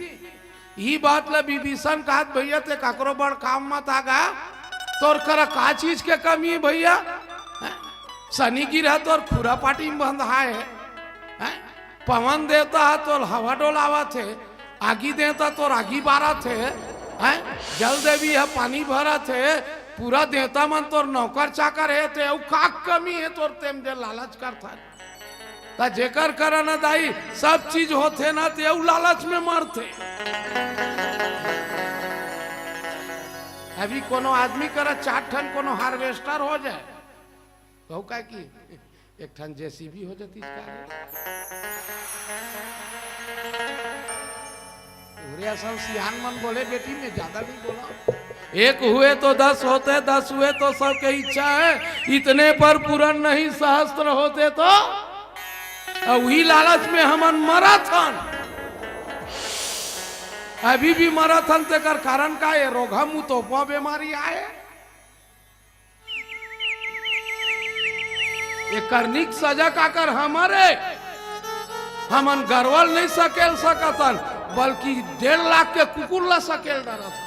ये बात ला विभीषण कहा भैया ते काकरो बड़ काम मत आगा, तोर कर का चीज के कमी है भैया, शनि गिरा तोर खुरा पाटी में बंधा है, पवन देता है तो हवा डोलावा थे, आगी देता तो आगी बारा थे, जल देवी है पानी भरा थे, पूरा देता मन तोर नौकर चाकर है ते का कमी है तोर तेम जे लालच करता ता जेकर करना दाई सब चीज होते ना ते लालच में मरते। अभी कोनो आदमी कर 4 ठन कोनो हार्वेस्टर हो जाए तो का की 1 ठन जेसीबी हो जाती सब सियान मन बोले बेटी में ज्यादा नहीं बोला, 1 हुए तो 10 होते, 10 हुए तो सबके इच्छा है, इतने पर पूर्ण नहीं सहस्त्र होते तो वही लालच में हमन मराथन अभी भी मराथन ते कर कारण का ये रोगा मुंह तो बीमारी आए, ये करनिक सजा का कर हमारे हमन गरवल नहीं सकेल सकतन बल्कि 1.5 लाख के कुकुर ला सकेल डरा था।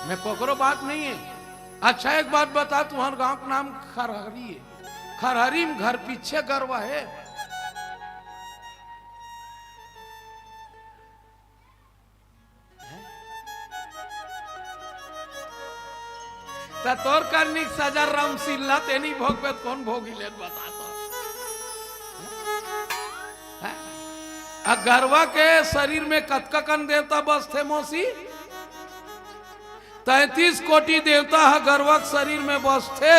मैं कोकरो बात नहीं है। अच्छा एक बात बता, तुम्हारे गांव का नाम खरहरी है, खरहरी में घर पीछे गरवा है, ता तोर करनी सजा रामसिल्ला तेनी भोगबे कौन भोगी ले बता तो। गरवा के शरीर में कतकन देवता बस थे मौसी, 33 कोटि देवता है गरवा के शरीर में बस थे,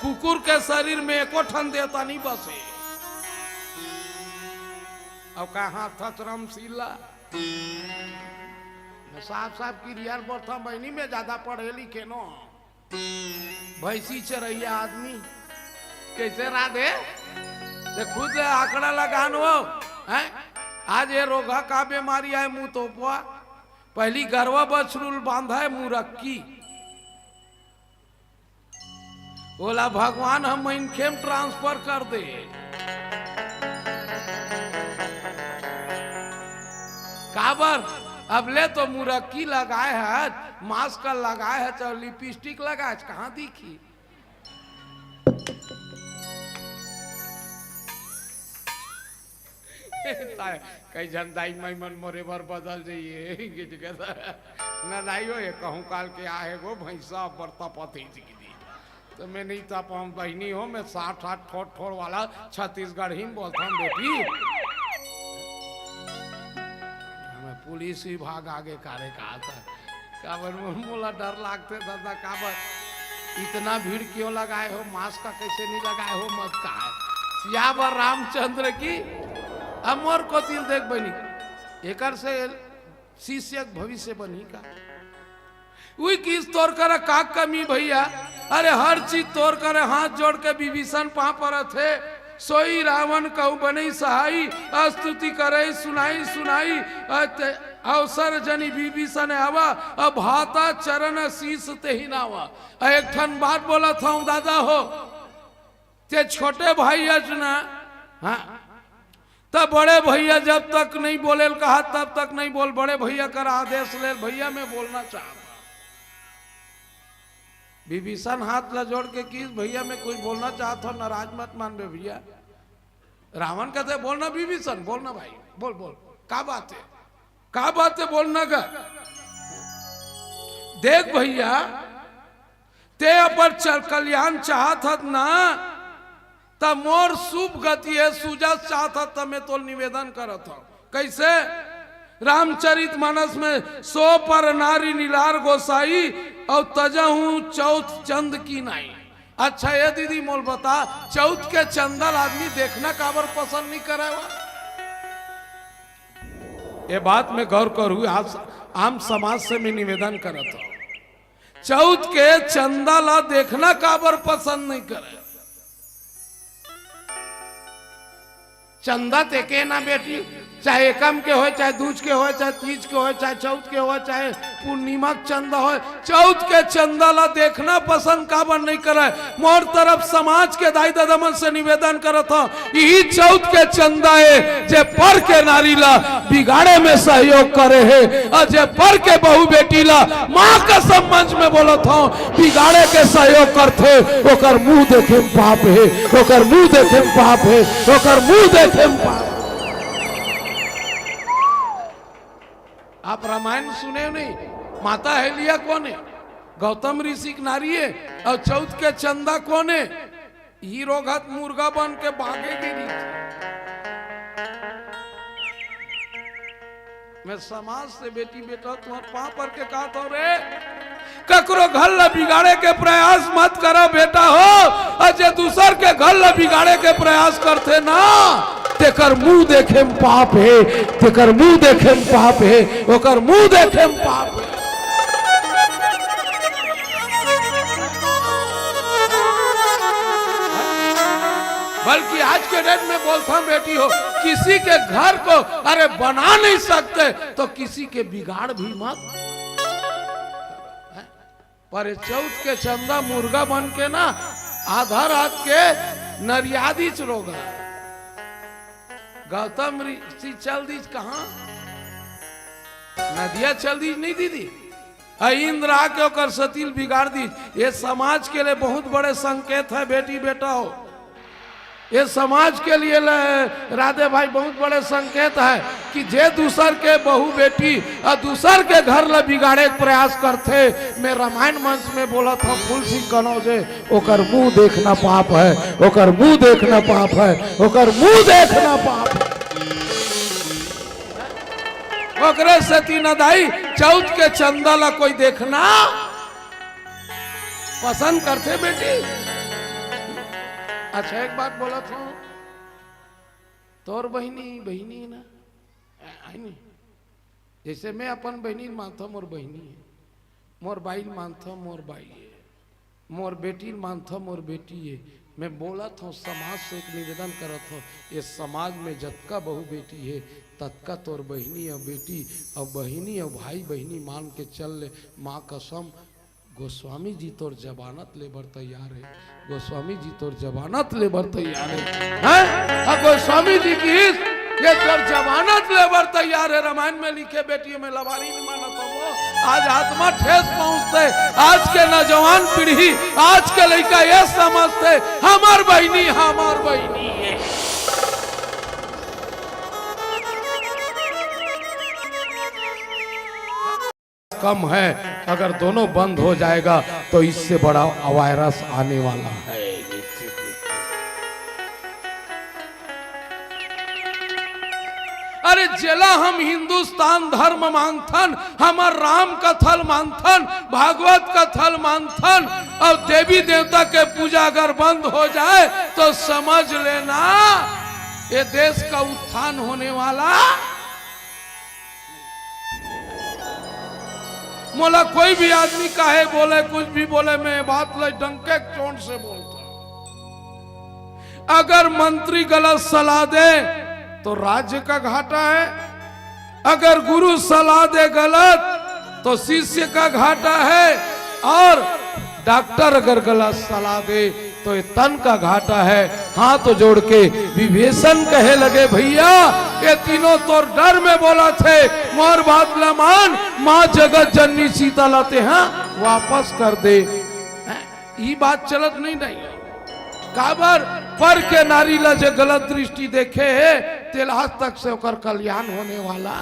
कुकुर के शरीर में 1 ठन देवता नहीं बसे। अब कहा था रामसिल्ला साफ साफ की रियार बोलता बहनी में ज्यादा पढ़े लिखे नो भैंसी चरैया आदमी कैसे राधे ते खुद आंकड़ा लगान हो है। आज ये रोगा का बीमारी है मुंह तोपवा, पहली गरवा बछरूल बांधा है मुरक्की, बोला भगवान हम इनखेम ट्रांसफर कर दे। काबर अब ले तो मुरक्की लगाए है, मास्क लगाए है, तो लिपस्टिक लगाए कहाँ दिखी। कई जन दाई मन मोरे भर बदल जाइए न लाइयो ये कहूँ काल के आहे गो भैंसा बरता पति तो मैं नहीं तप हम बहनी हो, मैं 60 ठोड़ वाला छत्तीसगढ़ ही बोलता हूँ बेटी। पुलिस विभाग आगे कार्य कहा था, काबर मोला डर लागते दादा, काबर इतना भीड़ क्यों लगाए हो, मास्क का कैसे नहीं लगाए हो, मत कहा सियावर रामचंद्र की अमर को तिल देख बनी, एकर से शिष्य भविष्य बनी का वही किस तोड़ कर का कमी भैया, अरे हर चीज तोड़ कर हाथ जोड़ के विभीषण पा पर थे, सोई रावण कहू बनी सहाई, स्तुति करे सुनाई सुनाई अवसर जनी विभीषण आवा, अब हाथा चरण शीस ते ही नावा। एक ठन बात बोला था दादा हो, ते छोटे भैया ना हाँ तब बड़े भैया जब तक नहीं बोले कहा तब तक नहीं बोल, बड़े भैया का आदेश ले भैया मैं बोलना चाहता विभीषण हाथ ला जोड़ के किस भैया मैं कुछ बोलना चाहता हूँ, नाराज मत मान बे भैया। रावण कहते बोलना विभीषण, बोलना भाई, बोल बोल का बात है, का बात है बोलना का। देख भैया ते अपर कल्याण चाहत हत ना, तब मोर शुभ गति है सुजा चाहत हत, तब मैं तो निवेदन करत हूं। कैसे? रामचरित मानस में 100 पर नारी नीलार गोसाई और तजहू चौथ चंद की नाई। अच्छा ये दीदी मोल बता, चौथ के चंदल आदमी देखना काबर पसंद नहीं करेगा? ये बात में गौर करूँ, आम समाज से मैं निवेदन करता हूं, चौथ के चंदल देखना काबर पसंद नहीं करे? चंदा ते के ना बेटी, चाहे एकम के हो, चाहे दूज के हो, चाहे तीज के हो, चाहे चौथ के हो, चाहे पूर्णिमा चंदा हो, चौथ के चंदा ला देखना पसंद काबर नहीं करे? मोर तरफ समाज के दाई दादामन से निवेदन करत हूं, यही चौथ के चंदा है जे पर के नारी ला बिगाड़े में सहयोग करे है, और जे पर के बहू बेटी ला माँ का संबंध में बोलत हूं बिगाड़े के सहयोग करते, ओकर मुंह देखे में पाप है, ओकर मुंह देखे में पाप है, ओकर मुंह देखे में पाप। आप रामायण सुने नहीं? माता हेलिया कौन है? गौतम ऋषि की नारी है। और चौथ के चंदा कौन है? हीरो घात मुर्गा बन के भागेगी नहीं। मैं समाज से बेटी बेटा तुम्हारे पाँव पर के कहा तो रे, ककरो घर ला बिगाड़े के प्रयास मत करो बेटा हो, और जे दूसर के घर ला बिगाड़े के प्रयास करते ना, तेकर मुंह देखे में पाप है, तेकर मुंह देखे में पाप है, ओकर मुंह देखे में पाप है। बल्कि आज के डेट में बोलता हूं बेटी हो, किसी के घर को अरे बना नहीं सकते तो किसी के बिगाड़ भी मत। पर चौथ के चंदा मुर्गा बन के ना आधा रात के नरियादी चरोगा। गौतम ऋषि चल दीज कहा? नदिया चल दीज नहीं दीदी, इंद्र आके ओकर सतील बिगाड़ दीज। ये समाज के लिए बहुत बड़े संकेत है बेटी बेटा हो, ये समाज के लिए राधे भाई बहुत बड़े संकेत है कि जे दूसर के बहू बेटी और दूसर के घर ला बिगाड़े के प्रयास करते। मैं रामायण मंच में बोला था फूल सिंह कनौजे, ओकर मुंह देखना पाप है, ओकर मुंह देखना पाप है, ओकर मुंह देखना पाप है। ओकरे से तीन दाई चौथ के चंदा ला कोई देखना पसंद करते बेटी। अच्छा एक बात बोला था, तोर बहनी ना आई नहीं, जैसे मैं अपन बहनी मानता मोर बहनी है, मोर बाई मानता मोर बाई है, मोर बेटी मानता मोर बेटी है। मैं बोला था समाज से एक निवेदन करा था, ये समाज में जतका बहू बेटी है तत्का तोर बहनी और बेटी और बहनी और भाई बहनी मान के चल ले। माँ कसम गोस्वामी जी तोर जमानत लेबर तैयार है, गोस्वामी जी तोर जमानत लेबर तैयार है, गोस्वामी जी की ये तोर जमानत लेबर तैयार है। रामायण में लिखे बेटियों में लवारी नहीं माना तो वो आज आत्मा ठेस पहुंचते। आज के नौजवान पीढ़ी, आज के लड़का ये समझते हमार बहनी है। कम है, अगर दोनों बंद हो जाएगा तो इससे बड़ा वायरस आने वाला है। अरे जेला हम हिंदुस्तान धर्म मानथन, हमार राम कथल मानथन, भागवत कथल मानथन, और देवी देवता के पूजा अगर बंद हो जाए तो समझ लेना ये देश का उत्थान होने वाला। मोला कोई भी आदमी काहे बोले कुछ भी बोले, मैं बात ले डंके चोट से बोलता। अगर मंत्री गलत सलाह दे तो राज्य का घाटा है, अगर गुरु सलाह दे गलत तो शिष्य का घाटा है, और डॉक्टर अगर गलत सलाह दे तो ये तन का घाटा है। हाथ जोड़ के विभीषण कहे लगे भैया ये तीनों तो डर में बोला थे, मोर बात ल मान, माँ जगत जननी सीता लाते हैं वापस कर दे। ई बात चलत नहीं नहीं काबर पर के नारी ला जे गलत दृष्टि देखे है तेल आज तक से ओकर कल्याण होने वाला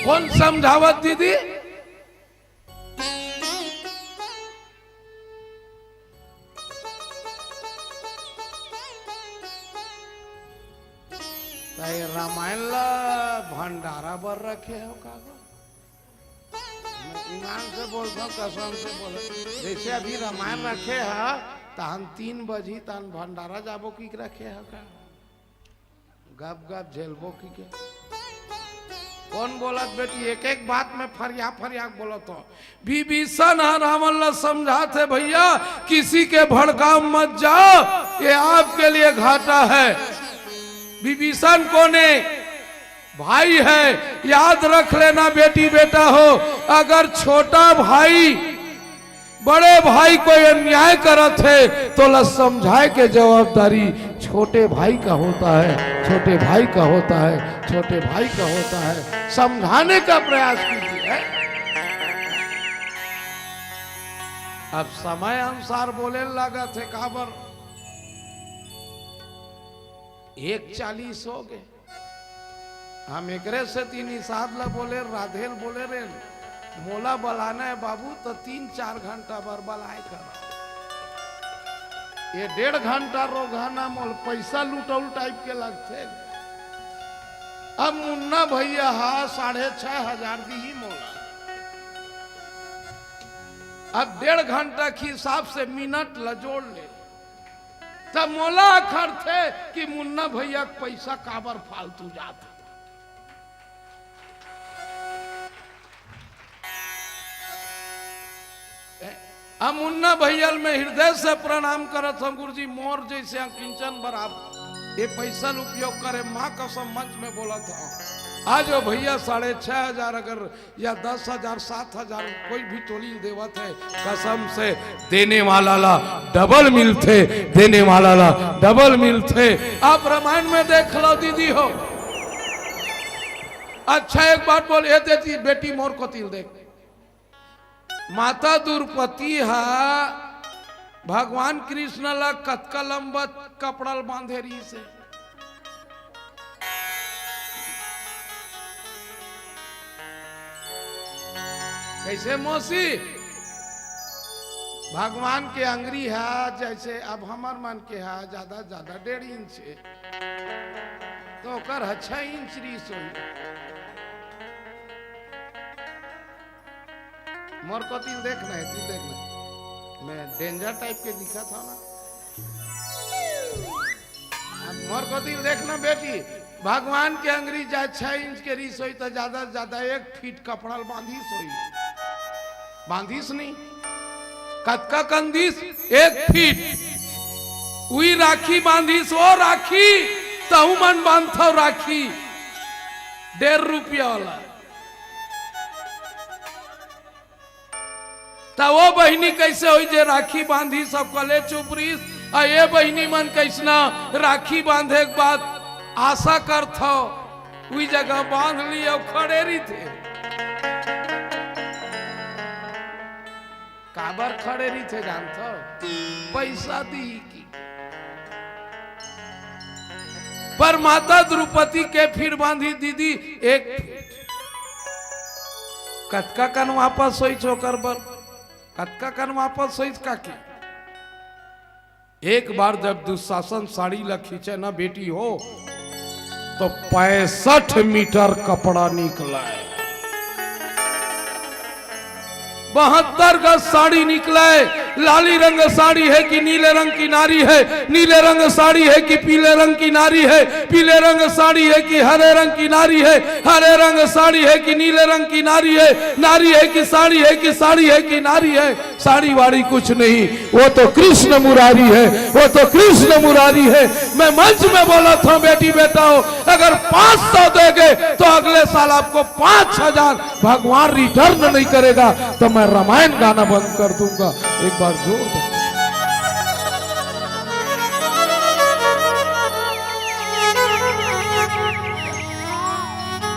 कौन समझावत दीदी? रामायण ला भंडारा बर रखे हो का? ईमान से बोलता हूँ, कसम से बोल, जैसे अभी रामायण रखे है तहन 3 बजी तहन भंडारा जाबो की रखे है का? गप गप झेलबो की के? कौन बोलत बेटी? एक एक बात में फरिया फरिया बोलत हो। विभीषण रावण ला समझाते भैया किसी के भड़काव मत जाओ, ये आपके लिए घाटा है। विभीषण कोने भाई है, याद रख लेना बेटी बेटा हो, अगर छोटा भाई बड़े भाई कोई अन्याय करत है तो ला समझाए के जवाबदारी छोटे भाई का होता है, छोटे भाई का होता है, छोटे भाई का होता है। समझाने का प्रयास कीजिए। अब समय अनुसार बोले लगा थे काबर 1:40 हो गए। हम एकरे से 3 साध ला बोले राधेल बोले रे मोला बलाना है बाबू तो 3-4 घंटा बर बलाए कर, ये 1.5 घंटा रोगाना मोल पैसा लूटौल टाइप के लगते। अब मुन्ना भैया हा 6,500 दी ही मोला, अब 1.5 घंटा के हिसाब से मिनट ला जोड़ ले तब मोला अखर थे कि मुन्ना भैया पैसा काबर फालतू जाता। हम मुन्ना भैया में हृदय से प्रणाम करत हम गुरुजी, मोर जैसे किंचन बराबर ये पैसा उपयोग करे, माँ कसम मंच में बोला था। आज वो भैया 6,500 अगर या 10,000 7,000 कोई भी टोली देवत है, कसम से देने वाला ला डबल मिलते, देने वाला ला डबल मिलते। आप रामायण में देख लो दीदी हो। अच्छा एक बात बोल, ये देती बेटी मोर को तिल देख, माता द्रौपदी हा भगवान कृष्ण ला कतका लंबा कपड़ल बांधेरी से, कैसे मौसी भगवान के अंगरी है जैसे अब हमार मन के है ज्यादा 1.5 इंच है तो कर 6 इंच रीस हो। मोर को तिल देखना है, तिल देखना, मैं डेंजर टाइप के दिखा था ना। मोर को तिल देखना बेटी, भगवान के अंगरी जाए 6 इंच के रीस हुई तो ज्यादा से ज्यादा 1 फीट कपड़ा बांधिस हुई, बांधिस नहीं कतका कंदिस 1 फीट उई राखी बांधिस, वो राखी तहु मन बांधता राखी 1.5 रुपया वाला। तो वो बहिनी कैसे हुई जे राखी बांधी सब कले चुपरीस, और ये बहिनी मन कैसना राखी बांधे के बाद आशा करथो उई जगह बांध ली और खड़े रही थे। काबर खड़े रही थे जानथो? पैसा दी की। पर माता द्रौपदी के फिर बांधी दीदी 1 फीट। कतका कन वापस सोई छोकर बर, कतका कन वापस सोई काकी। एक बार जब दुशासन साड़ी ला खींचे ना बेटी हो तो 65 मीटर कपड़ा निकला है, 72 गज साड़ी निकला है। लाली रंग साड़ी है कि नीले रंग की नारी है, नीले रंग साड़ी है कि पीले रंग की नारी है, पीले रंग साड़ी है कि हरे रंग की नारी है, हरे रंग साड़ी है कि नीले रंग की नारी है, नारी है कि साड़ी है कि साड़ी है कि नारी है। साड़ी वाड़ी कुछ नहीं, वो तो कृष्ण मुरारी है, वो तो कृष्ण मुरारी है। मैं मंच में बोला था बेटी बेटा हो, अगर 500 देंगे तो अगले साल आपको 5,000 भगवान रिटर्न नहीं करेगा तो मैं रामायण गाना बंद कर दूंगा। एक बार जोर दो।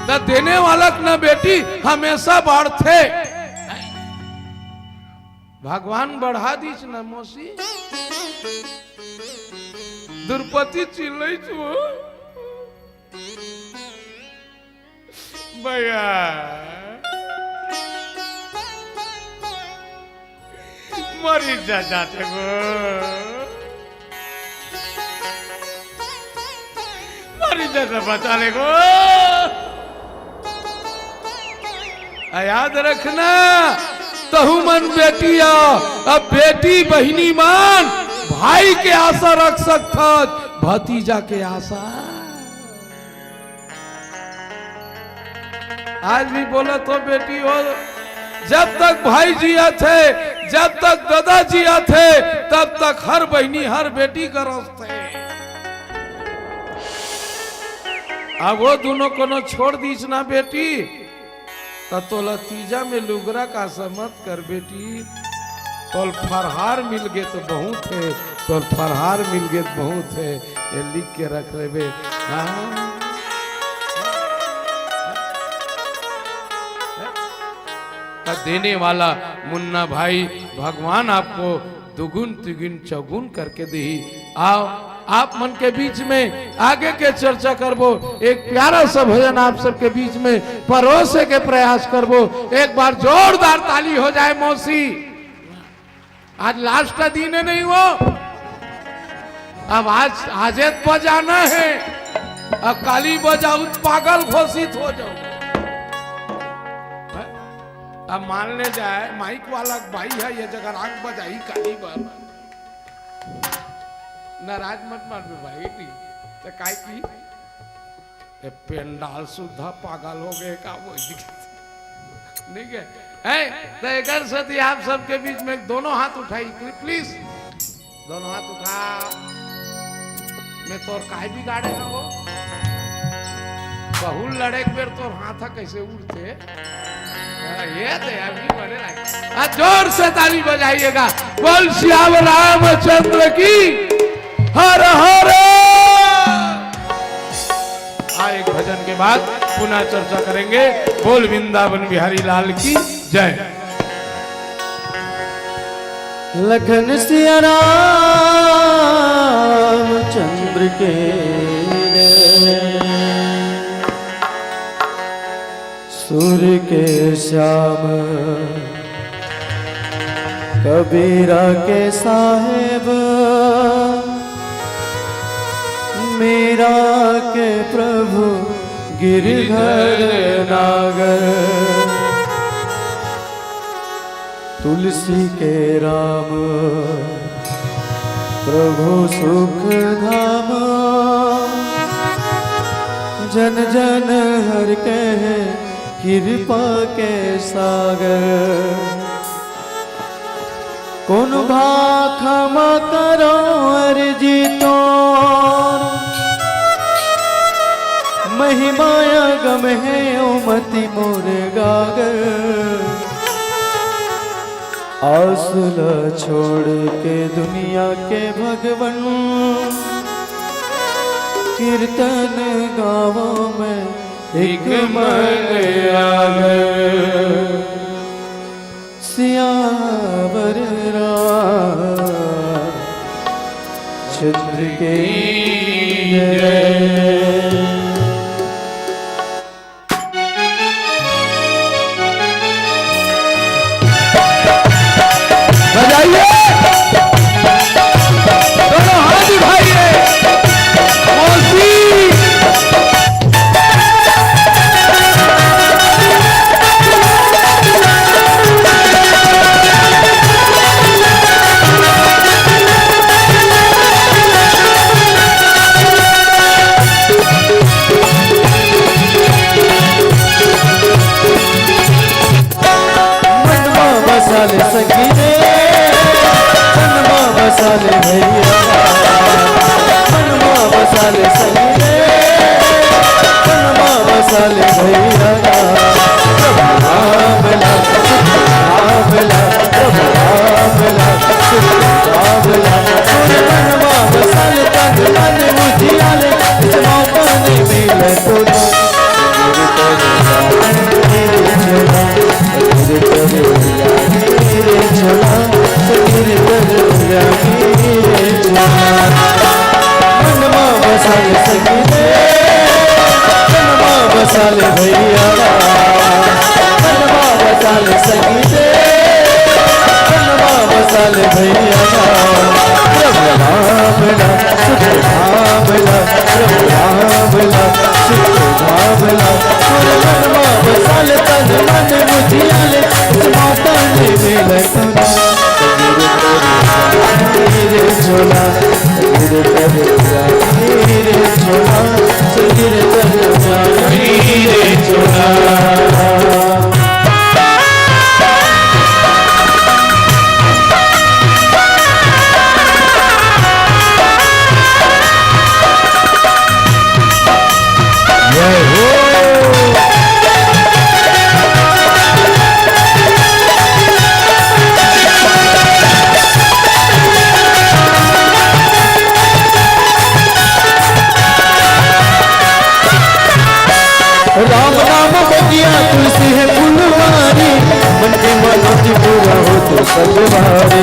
न देने वाला न बेटी हमेशा बढ़ते, भगवान बढ़ा दीस ना मौसी द्रौपदी चिल्लै छो भैया मरी जाते गो मरी जाते बचाने को याद रखना तहु मन बेटिया अब बेटी बहिनी मान भाई के आशा रख सकता भतीजा के आशा आज भी बोला तो बेटी हो जब तक भाई जिया थे जब तक दादा जिया थे तब तक हर बहनी हर बेटी का रस्ते अब वो दोनों को छोड़ दीस ना बेटी तो लतीजा में लुगरा का समत कर बेटी तोल फरहार मिल गए तो बहुत है तोल फरहार मिल गए तो बहुत है ये लिख के रख ले बे देने वाला मुन्ना भाई भगवान आपको दुगुन तिगुन चौगुन करके दी आओ आप मन के बीच में आगे के चर्चा करबो एक प्यारा सा भजन आप सबके बीच में परोसे के प्रयास करबो एक बार जोरदार ताली हो जाए मौसी आज लास्ट का दिन है नहीं वो अब आज बजाना है अब काली बजाऊ पागल घोषित हो जाओ अब मान ले जाए माइक वाला भाई है ये जगह आंख बजाई काली बार नाराज मत मान भाई तो काय की पेंडाल सुधा पागल हो गए का वो ठीक है तो एक सती आप सबके बीच में दोनों हाथ उठाई प्लीज दोनों हाथ उठा मैं तोर काय भी गाड़े है वो बहुल लड़े बेर तोर हाथ कैसे उड़ते ये तो अभी बने रहे जोर से ताली बजाइएगा बोल श्याम रामचंद्र की हर हर एक भजन के बाद पुनः चर्चा करेंगे बोल वृंदावन बिहारी लाल की जय लखन सिया रामचंद्र के सूर्य के श्याम कबीरा के साहेब मीरा के प्रभु गिरधर नागर तुलसी के राम प्रभु सुख धाम जन जन हर कहे कृपा के सागर कौन भाखमा करो अर्जी तो महिमाया गम है ओमति मोर गागर आसुल छोड़ के दुनिया के भगवन कीर्तन गावों में एक मन सियावर चंद्र के बजाइए दोनों हाथ उठाइए मौसी संगीने मनवा बसाले भैया मनवा बसाले संगीने मनवा बसाले भैया आबला आबला आबला आबला मनवा बसाले तगलाने मुझियाले इस मौका नहीं मिले तो मेरे चला बसाल संगीते बनवा बसाल भैया प्रभु भावला सुख भावला प्रभु भावला सुख भावला बनवा बसाल तन मन बुझियाले माता ने मिल सुना तेरे झोला तेरे तेरे झोला तेरे तेरे झोला राम नाम बगिया तुलसी है फुलवारी मन के मनोज पूरा हो तो सब भारे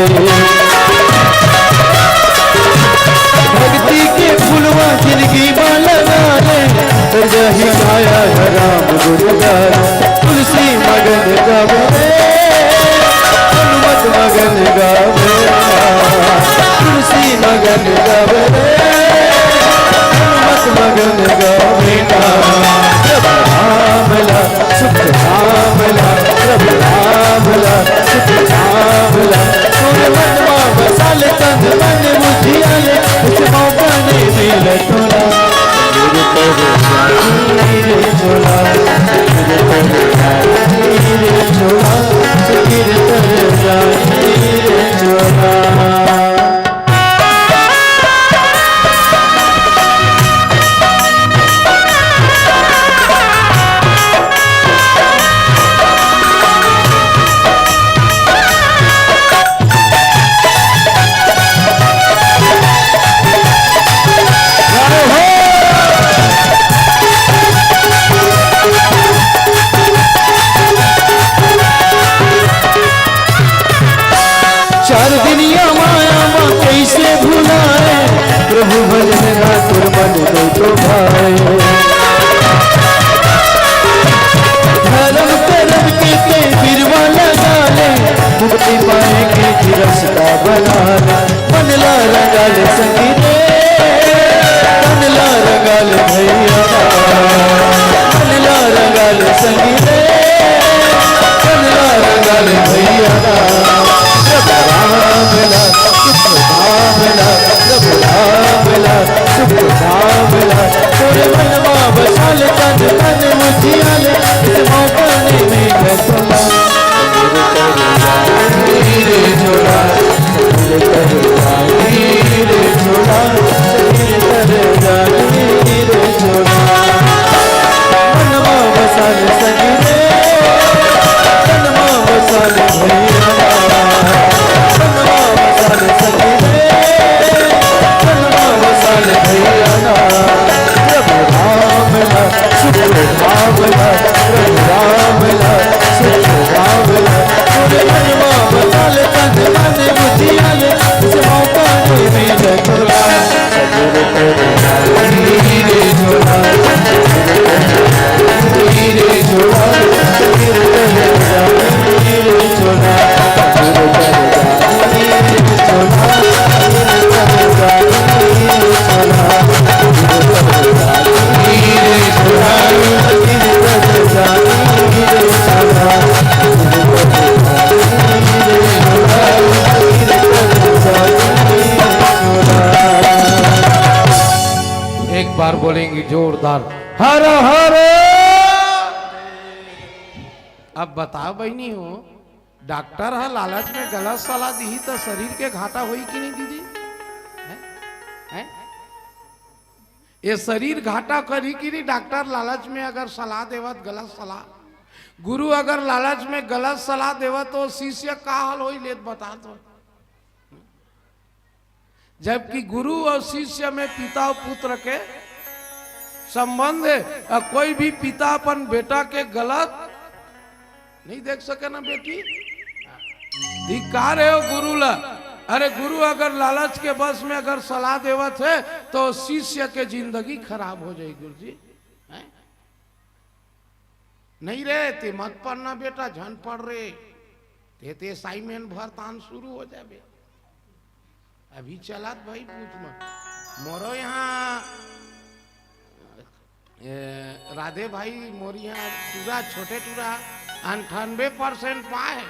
भक्ति के फुलवा जिंदगी में लगा ले तो यही गाया है राम गुणगान तुलसी मगन गावे हनुमत मगन गावे तुलसी मगन गावे हनुमत मगन गावे भावला सुख भावला प्रभु भावला सुख भावला तोरे मनवा बसाल तन मन बुझियाले उस मौका नहीं मिल तोला मेरे झोला मेरे झोला तेरे तेरे झोला चार दुनिया माया माँ कैसे भुलाए प्रभु भजन रातुर मन दो तो भाई धर्म कर्म के बिरवा लगा ले मुक्ति पाएंगे कि रास्ता बना ले मनला रंगा ले संगीते मनला रंगा ले भैया मनला रंगा ले संगीते मनला रंगा ले भैया भावला सुख भावला प्रभु भावला सुख भावला तोरे मनवा बसाल तन मन मुझियाले इस मौका ने मिल सुना तेरे झोला तेरे झोला तेरे झोला मनवा बसाल संगीते मनवा बसाल भैया प्रभु भावला सुख भावला प्रभु भावला सुख भावला तोरे मनवा बसाल तन मन बुझियाले इस मौका ने मिल तोला तेरे झोला तेरे झोला तेरे झोला एक बार बोलेंगे जोरदार हर हर। अब बताओ बहनी हो, डॉक्टर है लालच में गलत सलाह दी तो शरीर के घाटा हुई कि नहीं दीदी? है? ये शरीर घाटा करी कि नहीं? डॉक्टर लालच में अगर सलाह देवत गलत सलाह, गुरु अगर लालच में गलत सलाह देवत तो शिष्य का हाल हो लेत बता दो। जबकि गुरु और शिष्य में पिता और पुत्र के संबंध है, और कोई भी पिता अपन बेटा के गलत नहीं देख सके ना बेटी, धिक्कार है वो गुरु ला। अरे गुरु अगर लालच के बस में अगर सलाह देवत है तो शिष्य के जिंदगी खराब हो जाएगी। गुरु जी नहीं रे ते मत पढ़ना बेटा, झन पढ़ रे ते साइमेन भर तान शुरू हो जाबे। अभी चलात भाई पूछ मत। मोरो यहाँ राधे भाई मोरी यहाँ टूरा छोटे टूरा 98% पाए,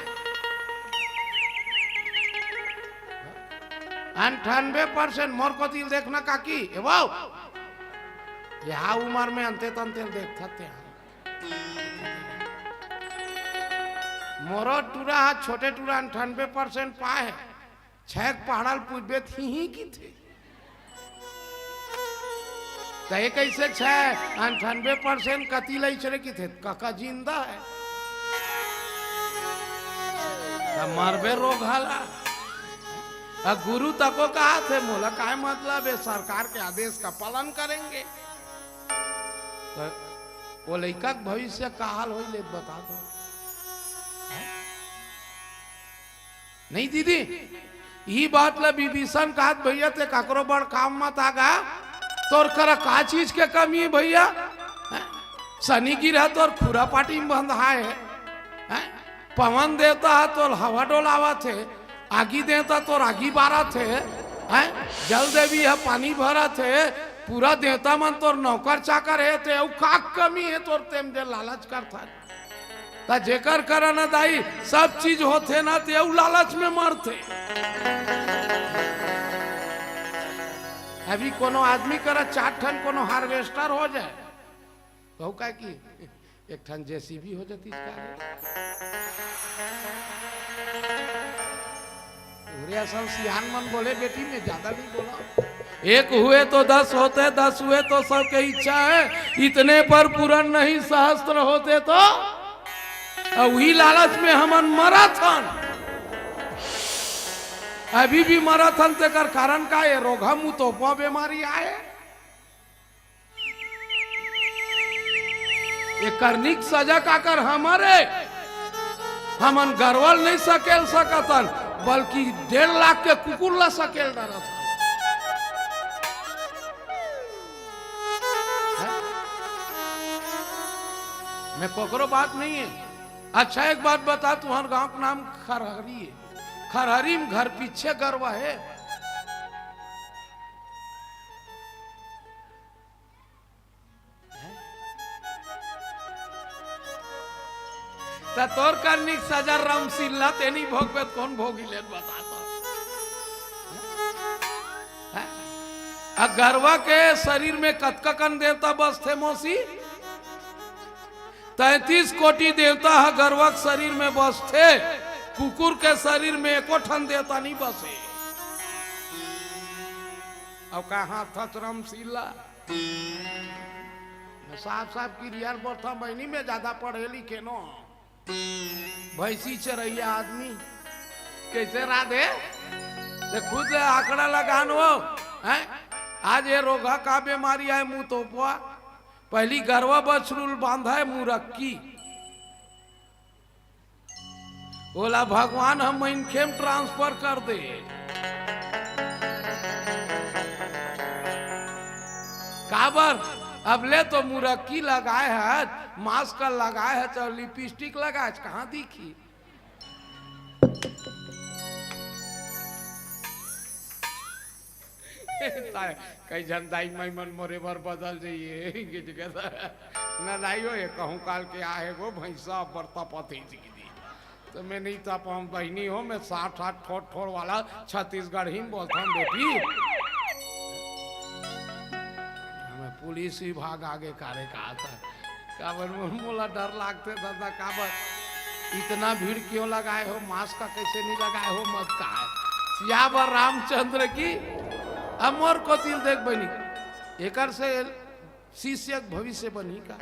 98% मोर को दिल देखना काकी वो यहाँ उम्र में अंते तंते देख सकते हैं। मोरो टूरा छोटे टूरा 98% पाए, छह पहाड़ल पूछबे थी की थे तय कैसे 98% कति लई चले की थे काका जिंदा है मरबे रोग हाला। गुरु तको कहा थे मोला काय मतलब है, सरकार के आदेश का पालन करेंगे। तो वो लड़का भविष्य का हाल हो ले बता दो। नहीं दीदी ये बात ला विभीषण कहा भैया ते ककरो बड़ काम मत आगा, तोर कर का चीज के कमी है भैया, शनि गिरा तोर खुरा पाटी में बंधा है, पवन देवता है तोर हवा डोलावा थे, आगी देवता तोर आगी बारा थे, जल देवी है पानी भरा थे, पूरा देवता मन तोर नौकर चाकर है ते का कमी है तोर तेम जे लालच कर था ता जेकर करना दाई सब चीज होते ना ते लालच में मरते। अभी कोनो आदमी करा 4 ठन कोनो हार्वेस्टर हो जाए तो का की 1 ठन जेसीबी हो जाती असल सियान मन बोले बेटी में ज्यादा नहीं बोला। 1 हुए तो 10 होते, 10 हुए तो सबके इच्छा है, इतने पर पूर्ण नहीं सहस्त्र होते तो वही लालच में हमन मराथन अभी भी मराथन ते कर कारण का ये रोगा मुंह तोपा बीमारी आए। ये करनिक सजा का कर हमारे हमन गरवल नहीं सकेल सकतन, बल्कि 1.5 लाख के कुकुर ला सकेल डरा था। मैं कोकरो बात नहीं है। अच्छा एक बात बता, तुम्हारे गांव का नाम खरहरी है, खरहरी में घर पीछे गरवा है, तो तोर करनी सजा रामसिल्ला तेनी भोगवे कौन भोगी ले बता तो। गरवा के शरीर में कतका कन देवता बस थे मौसी, 33 कोटि देवता है गरवा के शरीर में बस थे, कुकुर के शरीर में एको ठन देवता नहीं बसे। अब कहा था रामसिल्ला साफ साफ की रियल बोलता बहनी में ज्यादा पढ़े लिखे नो भैंसी चरैया आदमी कैसे राधे खुद आंकड़ा लगान हो है। आज ये रोगा का बीमारी है मुंह तोपवा, पहली गरवा बछरूल बांधा है मुरक्की, बोला भगवान हम इनखे ट्रांसफर कर दे। काबर अब ले तो मुरक्की लगाए है, मास्क लगाए है, तो लिपस्टिक लगाए कहाँ दिखी। कई जनदाई मन मोरे भर बदल जाइए न लाई हो कहूँ काल के आए गो भैंसा बरता पते तो मैं नहीं था हम बहनी हो, मैं 60-60 ठोड़ वाला छत्तीसगढ़ ही बोलता हूँ बेटी। हमें पुलिस विभाग आगे कार्य कहा था, काबर मोला डर लागते दादा, काबर इतना भीड़ क्यों लगाए हो, मास्क का कैसे नहीं लगाए हो, मत कहा सियावर रामचंद्र की अमर को तिल देख बनी एकर से शिष्य भविष्य बनी का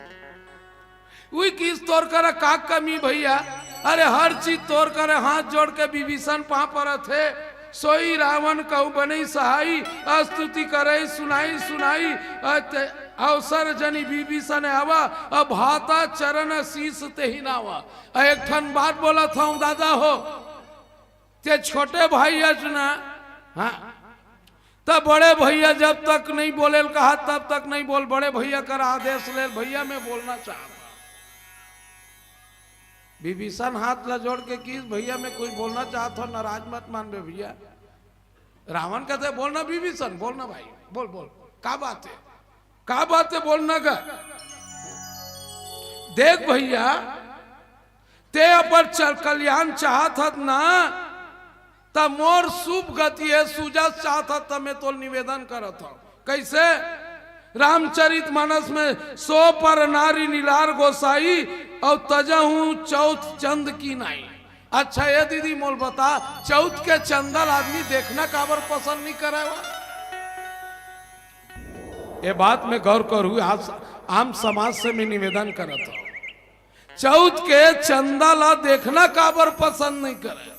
वही किस तोड़ कर का कमी भैया। अरे हर चीज तोड़ कर हाथ जोड़ के विभीषण पा पर थे, सोई रावण कहू बनी सहाई, स्तुति करे सुनाई सुनाई अवसर जनी विभीषण आवा, अब हाथा चरण शीस ते ही नावा। एक ठन बात बोला था दादा हो, ते छोटे भाई अजना हाँ तब बड़े भैया जब तक नहीं बोले कहा तब तक नहीं बोल, बड़े भैया का आदेश ले भैया मैं बोलना चाहता विभीषण हाथ ला जोड़ के किस भैया मैं कुछ बोलना चाहता हूँ, नाराज मत मान बे भैया। रावण कहते बोलना विभीषण, बोलना भाई, बोल बोल का बात है, का बात है बोलना का। देख भैया ते अपन कल्याण चाहत हत ना, तब मोर शुभ गति है सूजा चाहत हत, तब मैं तो निवेदन करत हूं। कैसे? रामचरित मानस में 100 पर नारी नीलार गोसाई और तजहू चौथ चंद की नाई। अच्छा ये दीदी मोल बता, चौथ के चंदल आदमी देखना काबर पसंद नहीं करे? ये बात में गौर करूँ, आज आम समाज से मैं निवेदन करत हूं, चौथ के चंदा ला देखना काबर पसंद नहीं करे?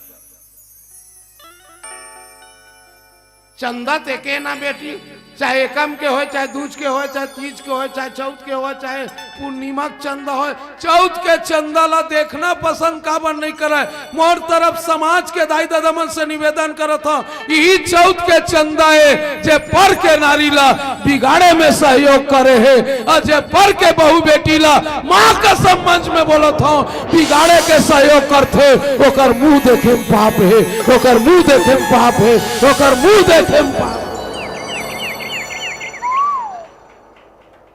चंदा तेके ना बेटी, चाहे एकम के हो, चाहे दूज के हो, चाहे तीज के हो, चाहे चौथ के हो, चाहे पूर्णिमा चंदा हो, चौथ के चंदा ला देखना पसंद काबर नहीं करे? मोर तरफ समाज के दाई दादामन से निवेदन करत हूं, यही चौथ के चंदा है जे पर के नारी ला बिगाड़े में सहयोग करे है, और जे पर के बहू बेटी ला माँ का मंच में बोलत हूं बिगाड़े के सहयोग करते, ओकर मुंह देखे में पाप है, ओकर मुंह देखे में पाप है, ओकर मुंह देखे में पाप।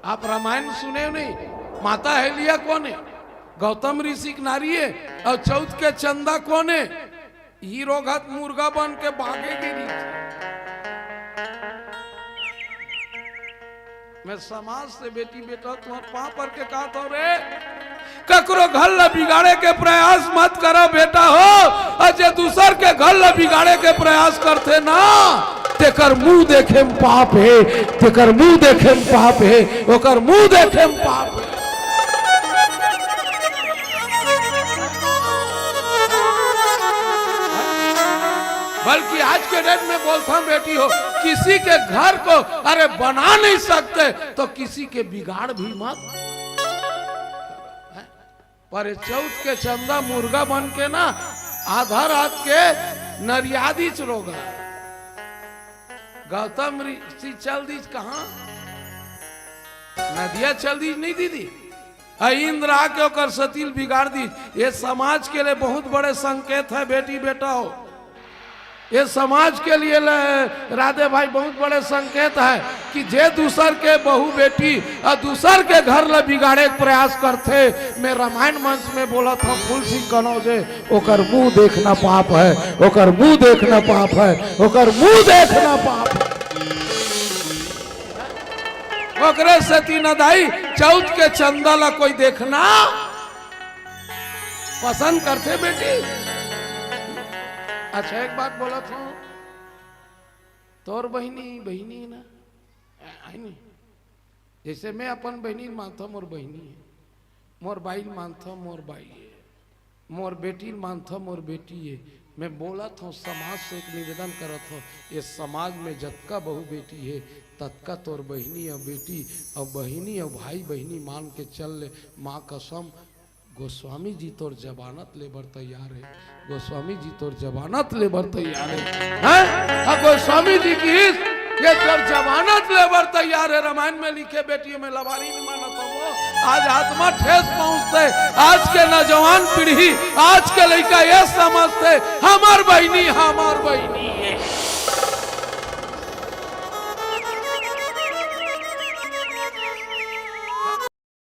आप रामायण सुने नहीं? माता हेलिया कौन है? गौतम ऋषि की नारी है। और चौथ के चंदा कौन है? हीरो घात मुर्गा बन के भागे गिरी। मैं समाज से बेटी बेटा तुम्हारे पाँव पर के कहा था रे, ककरो घर ला बिगाड़े के प्रयास मत करो बेटा हो, और जे दूसर के घर ला बिगाड़े के प्रयास करते ना, तेकर मुंह देखे में पाप है, तेकर मुंह देखे में पाप है, ओकर मुंह देखे में पाप है। बल्कि आज के डेट में बोलता हूं बेटी हो, किसी के घर को अरे बना नहीं सकते तो किसी के बिगाड़ भी मत। पर चौथ के चंदा मुर्गा बन के ना आधा रात के नरियादी चरोगा। गौतम ऋषि चल दी कहा? नदिया चल दी नहीं दीदी, इंद्र आके ओकर सतील बिगाड़ दी। ये समाज के लिए बहुत बड़े संकेत है बेटी बेटा हो, ये समाज के लिए राधे भाई बहुत बड़े संकेत है कि जे दूसर के बहू बेटी और दूसर के घर ला बिगाड़े के प्रयास करते। मैं रामायण मंच में बोला था फूल सिंह कनौजे, ओकर मुंह देखना पाप है, ओकर मुंह देखना पाप है, ओकर मुंह देखना पाप है। ओकरे से तीन दाई चौथ के चंदा ला कोई देखना पसंद करते बेटी। अच्छा एक बात बोला था, तोर बहनी बहनी ना आई नहीं, जैसे मैं अपन बहनी मानता मोर बहनी है, मोर बाई मानता मोर बाई है, मोर बेटी मानता मोर बेटी है। मैं बोला था समाज से एक निवेदन करा था, ये समाज में जतका बहू बेटी है तत्का तोर बहनी और बेटी और बहनी और भाई बहनी मान के चल ले। माँ कसम गोस्वामी जी तोर जमानत लेबर तैयार है, गोस्वामी जी तोर जमानत लेबर तैयार है, गोस्वामी जी की ये तोर जमानत लेबर तैयार है। रामायण में लिखे बेटियों में लवारी नहीं माना था वो, आज आत्मा ठेस पहुंचते। आज के नौजवान पीढ़ी, आज के लड़का ये समझते हमार बहनी हमार बहनी है।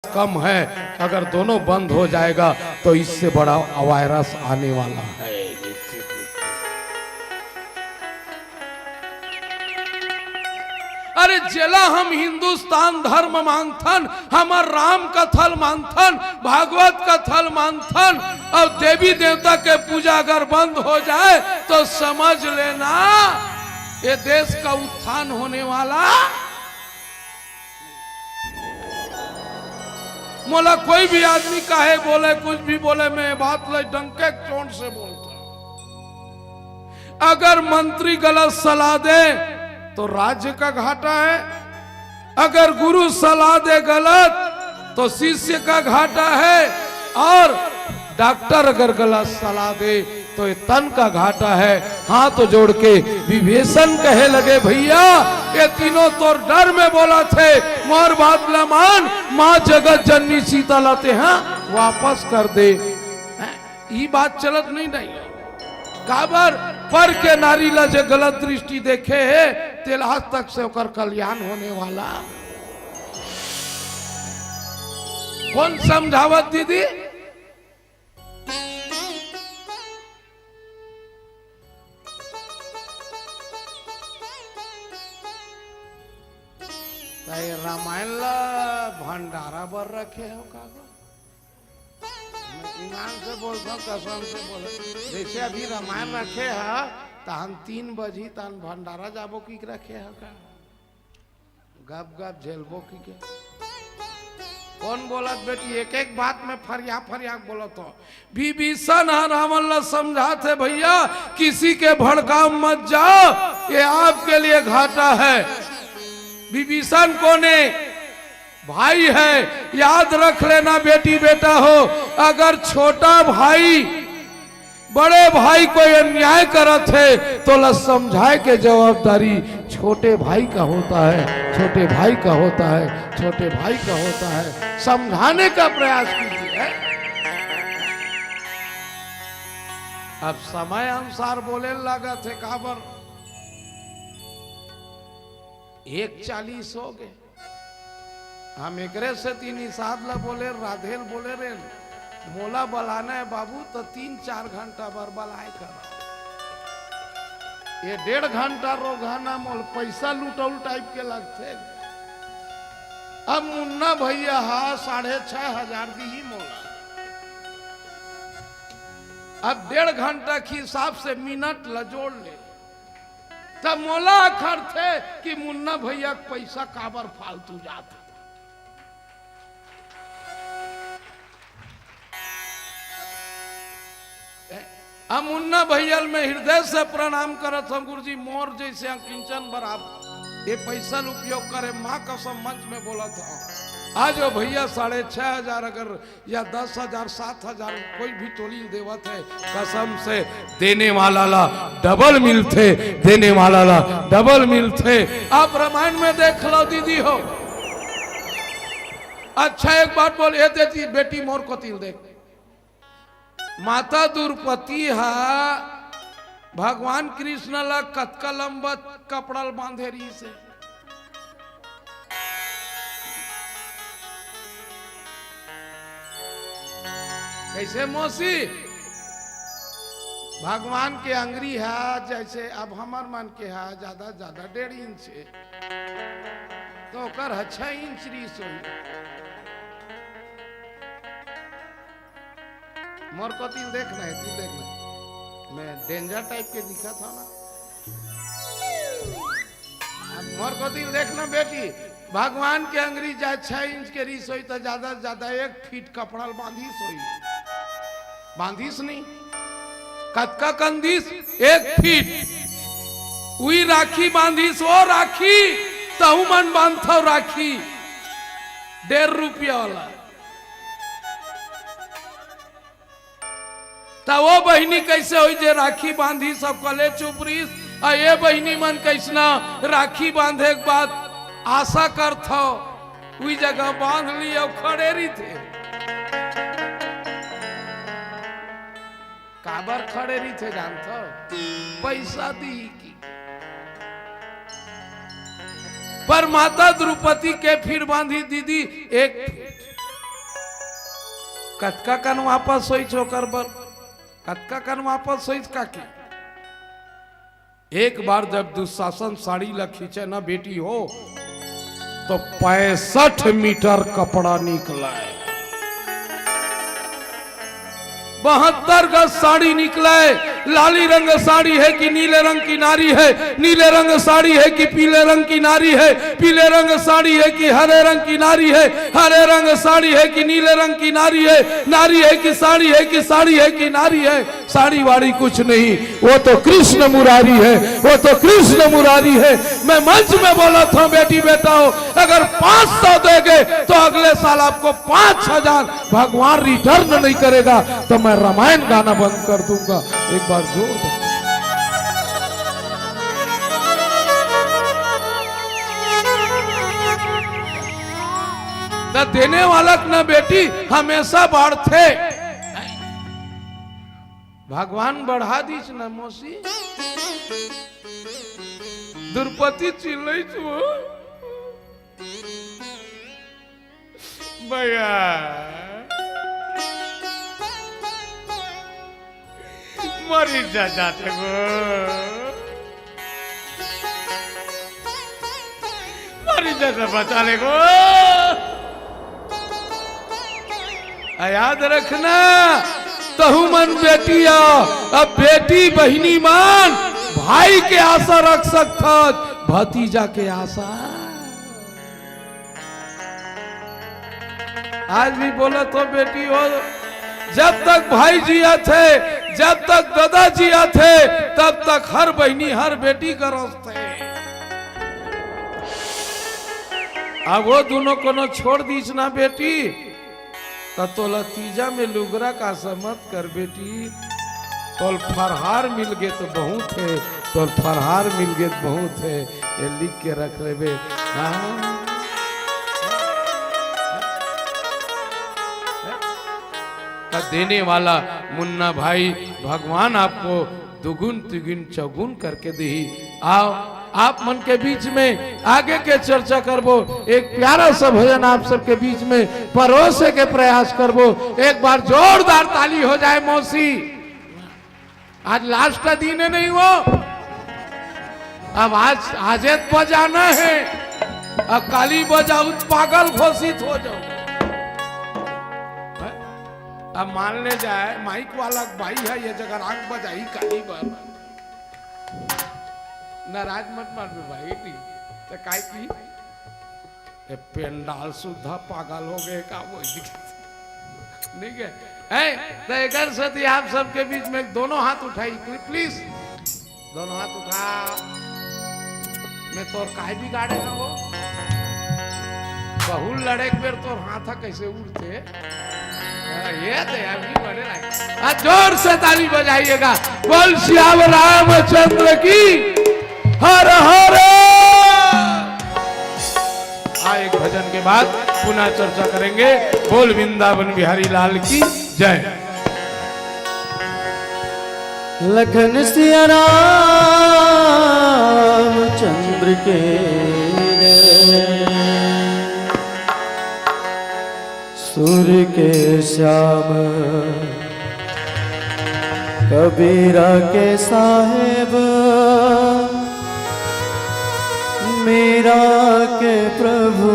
कम है, अगर दोनों बंद हो जाएगा तो इससे बड़ा वायरस आने वाला है। अरे जला हम हिंदुस्तान धर्म मानथन, हमार राम का थल मानथन, भागवत का थल मानथन, और देवी देवता के पूजा अगर बंद हो जाए तो समझ लेना ये देश का उत्थान होने वाला। मोला कोई भी आदमी काहे बोले कुछ भी बोले, मैं बात ले डंके चोट से बोलता। अगर मंत्री गलत सलाह दे तो राज्य का घाटा है, अगर गुरु सलाह दे गलत तो शिष्य का घाटा है, और डॉक्टर अगर गलत सलाह दे तो ये तन का घाटा है। हाथ जोड़ के विभीषण कहे लगे भैया ये तीनों तो डर में बोला थे, मोर बात न मान, माँ जगत जननी सीता लाते हैं वापस कर दे। ई बात चलत नहीं काबर पर के नारी ला जे गलत दृष्टि देखे है तेल आज तक से ओकर कल्याण होने वाला कौन समझावत दीदी? रामायण ला भंडारा बर रखे हो का? मैं ईमान से बोलता हूँ, कसम से बोल, जैसे अभी रामायण रखे है तहन 3 बजी तहन भंडारा जाबो की रखे है का? गप गप झेलबो की के? कौन बोलत बेटी? एक एक बात में फरिया फरिया बोलत हो। विभीषण रावण ला समझाते भैया किसी के भड़काव मत जाओ, ये आपके लिए घाटा है। विभीषण कोने भाई है, याद रख लेना बेटी बेटा हो, अगर छोटा भाई बड़े भाई कोई अन्याय करत है तो ला समझाए के जवाबदारी छोटे भाई का होता है, छोटे भाई का होता है, छोटे भाई का होता है। समझाने का प्रयास कीजिए। अब समय अनुसार बोले लगा थे काबर 1:40 हो गए। हम एकरे से 3 निषाद ला बोले राधेल बोले रे मोला बलाना है बाबू तो 3-4 घंटा बर बलाए कर, ये 1.5 घंटा रोगाना मोल पैसा लुटौल टाइप के लगते। अब मुन्ना भैया हा 6,500 दी ही मोला, अब 1.5 घंटा के हिसाब से मिनट ला जोड़ ले तब मोला अखर थे कि मुन्ना भैया पैसा काबर फालतू जाता। हम मुन्ना भैया में हृदय से प्रणाम करत हम, गुरुजी मोर जैसे किंचन बराबर ये पैसा उपयोग करे, माँ कसम मंच में बोला था। आज वो भैया 6,500 अगर या 10,000 7,000 कोई भी तोली देवत है, कसम से देने वाला ला डबल मिलते, देने वाला ला डबल मिलते। आप रामायण में देख लो दीदी हो। अच्छा एक बात बोल, ये देती बेटी मोर को तिल देख, माता द्रौपदी हा भगवान कृष्ण ला कतका लंबा कपड़ा बांधे रही से, कैसे मौसी भगवान के अंगरी है जैसे अब हमार मन के है ज्यादा ज्यादा 1.5 इंच है तो कर 6 इंच रीस हुई। मोर को तिल देखना है, तिल देखना है। मैं डेंजर टाइप के दिखा था ना, मोर को तिल देखना बेटी, भगवान के अंगरी जाए 6 इंच के रीस हुई तो ज्यादा ज्यादा 1 फीट कपड़ा बांधिस हुई, बांधिस नहीं कतका कंदिस 1 फीट उई राखी बांधिस, वो राखी तहु मन बांधो राखी 1.5 रुपया वाला। तो वो बहनी कैसे हुई जे राखी बांधी सब कले चुपरीस, और ये बहनी मन कैसना राखी बांधे के बाद आशा कर थो उई जगह बांध ली और खड़े रही थे। काबर खड़े रही थे जानते हो? पैसा दी की। पर माता द्रौपदी के फिर बांधी दीदी 1 फीट कतका कन वापस सोई चोकर बर, कतका कन वापस सोई काकी। एक बार जब दुशासन साड़ी ला खींचे ना बेटी हो तो 65 मीटर कपड़ा निकला है, 72 गज साड़ी निकला है। लाली रंग साड़ी है कि नीले रंग की नारी है, नीले रंग साड़ी है कि पीले रंग की नारी है, पीले रंग साड़ी है कि हरे रंग की नारी है, हरे रंग साड़ी है कि नीले रंग की नारी है, नारी है कि साड़ी है कि साड़ी है कि नारी है, साड़ी वाड़ी कुछ नहीं, वो तो कृष्ण मुरारी है, वो तो कृष्ण मुरारी है। मैं मंच में बोला था बेटी बेटा हो, अगर 500 देंगे तो अगले साल आपको 5,000 भगवान रिटर्न नहीं करेगा तो मैं रामायण गाना बंद कर दूंगा। एक बार जोर दो। न देने वाला न बेटी हमेशा बढ़ते, भगवान बढ़ा दीच ना मौसी द्रौपदी चिल्लै छो भैया मरी जाते गो मरी जाते बचा ले गो याद रखना तहु मन बेटिया अब बेटी बहिनी मान भाई के आशा रख सकता भतीजा के आशा आज भी बोला तो बेटी हो जब तक भाई जिया थे जब तक दादा जिया थे तब तक हर बहनी हर बेटी का रोते अब वो दोनों को छोड़ दीच ना बेटी तो लतीजा में लुगरा का समत कर बेटी तोल फरहार मिल गए तो बहुत है तोल फरहार मिल गए तो बहुत है ये लिख के रख ले बे देने वाला मुन्ना भाई भगवान आपको दुगुन तिगुन चौगुन करके दी आओ आप मन के बीच में आगे के चर्चा करबो एक प्यारा सा भजन आप सबके बीच में परोसे के प्रयास करबो एक बार जोरदार ताली हो जाए मौसी आज लास्ट का दिन है नहीं वो अब आज बजाना है अब काली बजाऊ पागल घोषित हो जाओ अब मान ले जाए माइक वाला भाई है ये जगह आंख बजाई काली बार नाराज मत मार भाई तो काय की पेंडाल सुधा पागल हो गए का वो नहीं है तो एक सती आप सबके बीच में दोनों हाथ उठाई प्लीज दोनों हाथ उठा मैं तोर काय बिगाड़े ना वो बहुल लड़े बेर तोर हाथ कैसे उड़ते ये तो अभी बड़े लगे जोर से ताली बजाइएगा बोल श्याम रामचंद्र की हर हर एक भजन के बाद पुनः चर्चा करेंगे बोल वृंदावन बिहारी लाल की जय लखन सिया रामचंद्र के सूर्य के श्याम कबीरा के साहेब मीरा के प्रभु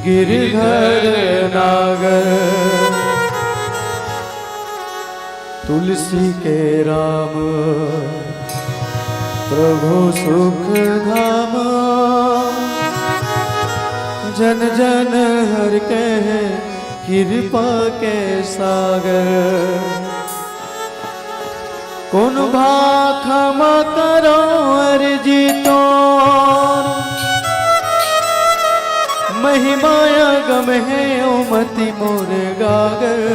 गिरधर नागर तुलसी के राम प्रभु सुख धाम जन जन हर के कृपा के सागर कौन भाखमा करो अर्जी तो महिमाया गम है ओमति मोर गागर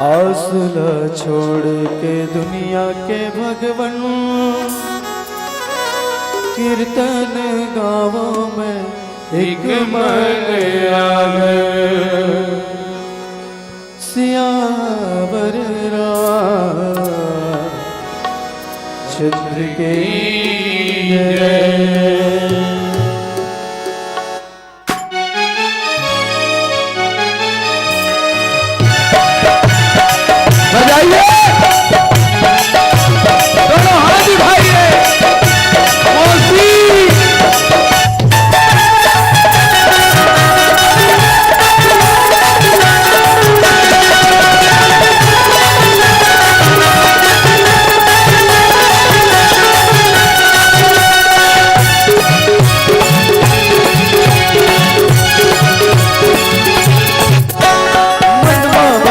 आसुला छोड़ के दुनिया के भगवन कीर्तन गावों में एक मन आगर सियावर चंद्र के बजाइए दोनों हाथ उठाइए मौसी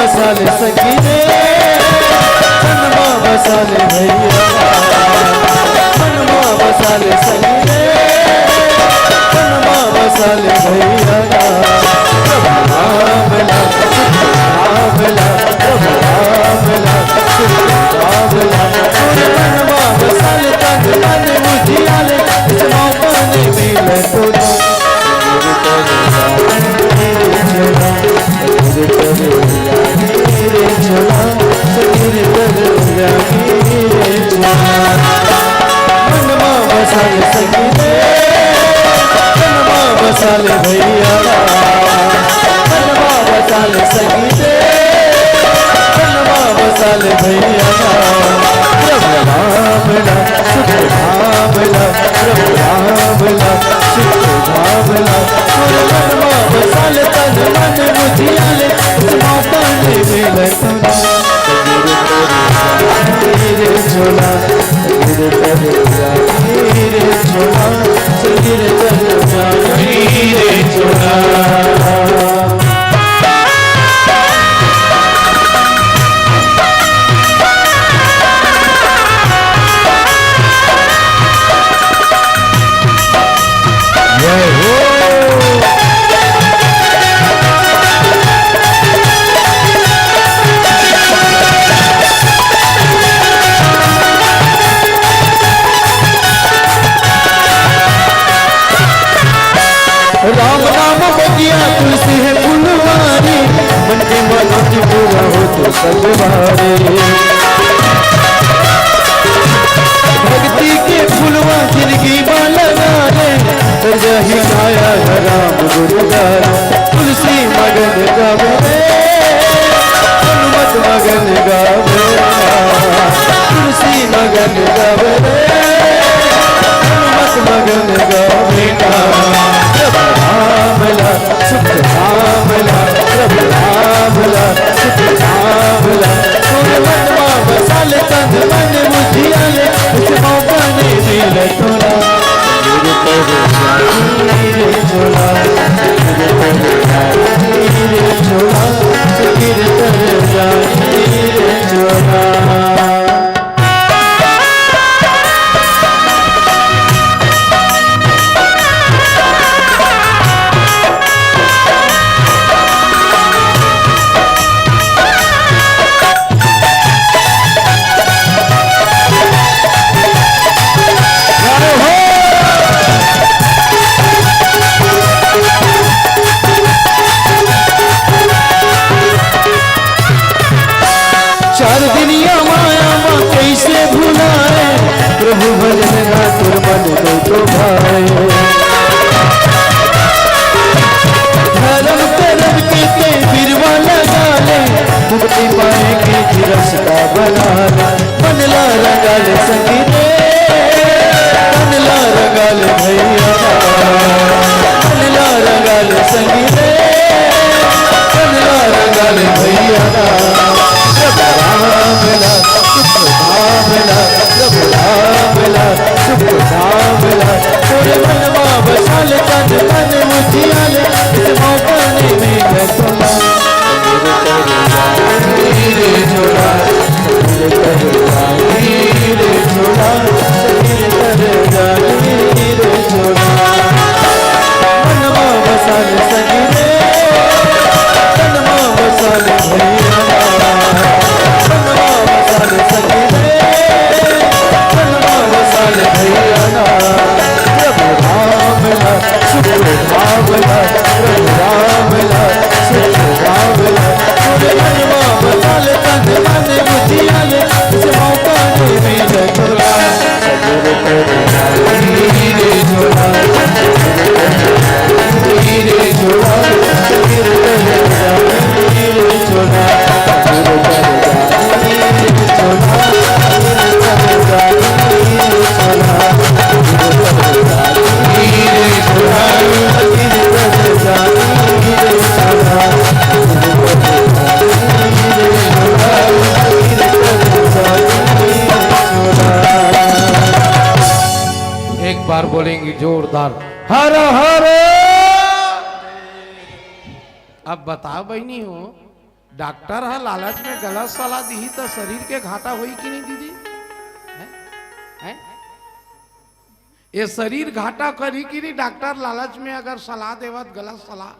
बसाले सखी रे मनवा बसाले भैया मनवा बसाले सखी रे मनवा बसाले भैया रामला रामला रामला रामला मनवा बसाले तन तन मुझियाले इस मौका ने मिले तो चला झोला संगी रे तर जाई रे झोला संगी रे तर जाई रे झोला। राम नाम बगिया तुलसी है फुलवारी मन के मनोज पूरा हो तो सब बारे भक्ति के फुलवा जिंदगी में लगा ले कर जाही काया राम गुरुगार तुलसी मगन गावे हनुमत मगन गावे तुलसी मगन गावे हनुमत मगन गावे रामला सुख रामला प्रभु रामला सुख रामला तोरे मनवा बसाल तन मन मुझियाले उस मौका नहीं मिल तोरा मेरे तेरे जाई रे झोला मेरे तेरे जाई रे झोला मेरे तेरे जाई रे झोला। चार दुनिया माया माँ कैसे भुलाए प्रभु भजन ना तुर मन दो तो भाए धर्म करम के बिरवा लगा ले मुक्ति पाएंगे कि रास्ता बना ले मन ला लगा ले संगी रे मन ला लगा ले भैया मन ला लगा ले संगी रे मन ला लगा ले भैया रामला सुख रामला प्रभु रामला सुख रामला तोरे मनवा बसाल तन मन मुझियाले इस मौका नहीं मिले तोला मेरे तेरे झोला मेरे तेरे जाई रे झोला मेरे तेरे जाई रे झोला मनवा बसाल संगी रे मनवा बसाल भैया बार बोलेंगे जोरदार हर हर। अब बताओ बहनी हो डॉक्टर है लालच में गलत सलाह दी तो शरीर के घाटा हुई कि नहीं दीदी है? ये शरीर घाटा करी कि नहीं? डॉक्टर लालच में अगर सलाह देवत गलत सलाह,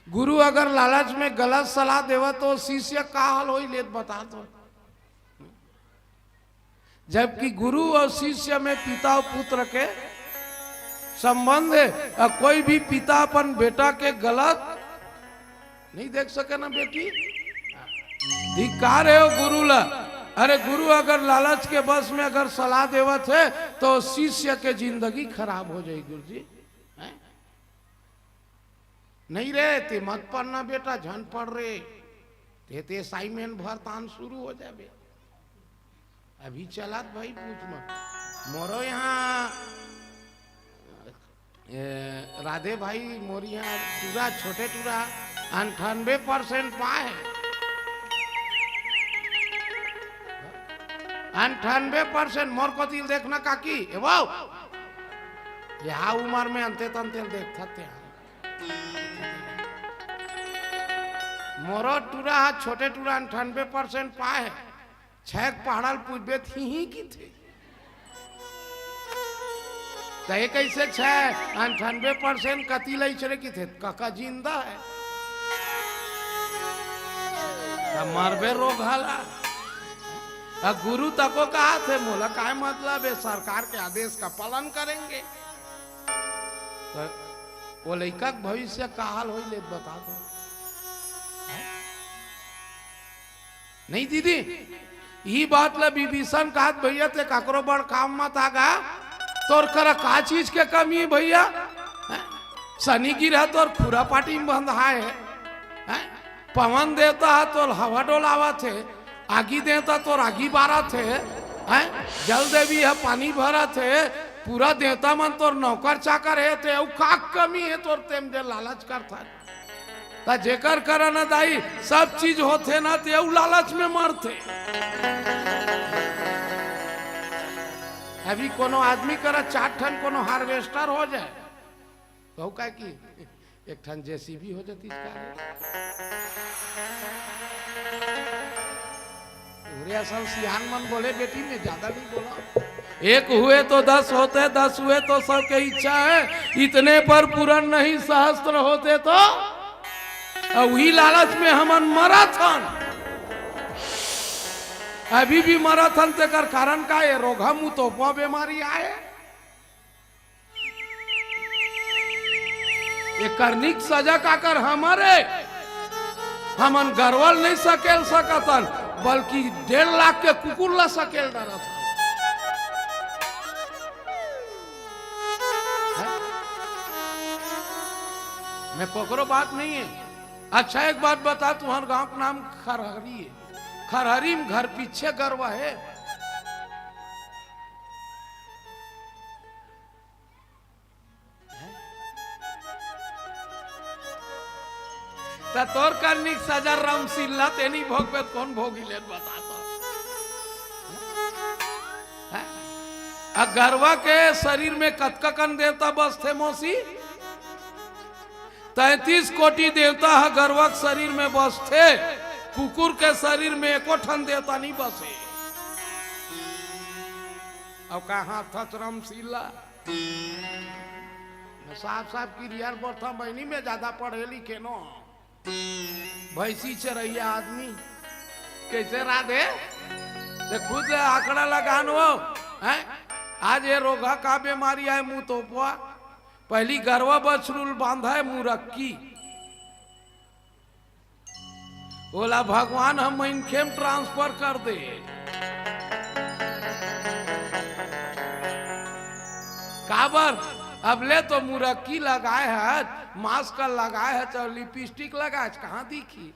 गुरु अगर लालच में गलत सलाह देवत तो शिष्य का हाल हो लेत बता दो। जबकि गुरु और शिष्य में पिता और पुत्र के संबंध है। कोई भी पिता अपन बेटा के गलत नहीं देख सके ना बेटी, धिक्कार है गुरु ला। अरे गुरु अगर लालच के बस में अगर सलाह देवत है तो शिष्य के जिंदगी खराब हो जाएगी। गुरु जी है? नहीं रे ते मत पढ़ना बेटा, झन पढ़ रे ते असाइनमेंट भर तान शुरू हो जाए। अभी चलात भाई पूछ मत मोरो यहाँ राधे भाई मोरी यहाँ टूरा छोटे टूरा 98% पाए 98% मोर को तिल देखना काकी ए वाओ यहाँ उम्र में अंते तंते देख सकते हैं मोरो टूरा छोटे टूरा 98% पाए है छेक पहाड़ल पूछबे थी ही की थे तय कैसे छे 98% कति लई चले की थे काका जिंदा है मरबे रोग हाला गुरु तको कहा थे मोला काय मतलब है सरकार के आदेश का पालन करेंगे तो वो लड़का भविष्य का हाल हो ले बता दो नहीं दीदी ये बात ला विभीषण कहा भैया ते काकरो बड़ काम मत आगा तोर कर का चीज के कमी भैया शनि गिरा तोर खुरा पाटी में बंधा है पवन देता है तो हवा डोलावा थे आगी देता तो आगी बारा थे जल देवी है पानी भरा थे पूरा देता मन तोर नौकर चाकर है ते का कमी है तोर तेम जे लालच करता ता जेकर करा ना दाई सब चीज होते ना ते लालच में मरते अभी कोनो आदमी करा 4 ठन कोनो हार्वेस्टर हो जाए तो का की 1 ठन जेसीबी हो जाती असल सियान मन बोले बेटी में ज्यादा नहीं बोला 1 हुए तो 10 होते 10 हुए तो सबके इच्छा है इतने पर पूर्ण नहीं सहस्त्र होते तो वही लालच में हमन मराथन अभी भी मराथन ते कर कारण का है रोगा मुंह तो बीमारी आए ये करनी सजा का कर हमारे हमन गरवल नहीं सकेल सकतन बल्कि 1.5 लाख के कुकुर ला सकेल डरा था मैं कोकरो बात नहीं है अच्छा एक बात बता तुम्हारे गांव का नाम खरहरी है खरहरी में घर पीछे गरवा है तोर करनी सजा रामशिल्ला तेनी भोगवे कौन भोगी ले बता तो गरवा के शरीर में कतकन देवता बस थे मौसी 33 कोटि देवता है गरवा के शरीर में बस थे कुकुर के शरीर में एको ठन देवता नहीं बसे अब कहा था रामशिल्ला साफ साफ की रियार बोलता बहनी में ज्यादा पढ़े लिखे नो भैंसी चरैया आदमी कैसे राधे ते खुद आंकड़ा लगान हो हैं आज ये रोगा का बीमारी है मुंह तोपवा पहली गरवा बछरूल बांधा है मुरक्की बोला भगवान हम इनखेम ट्रांसफर कर दे काबर अब ले तो मुरक्की लगाए है मास्क लगाए है तो लिपस्टिक लगाए कहाँ दिखी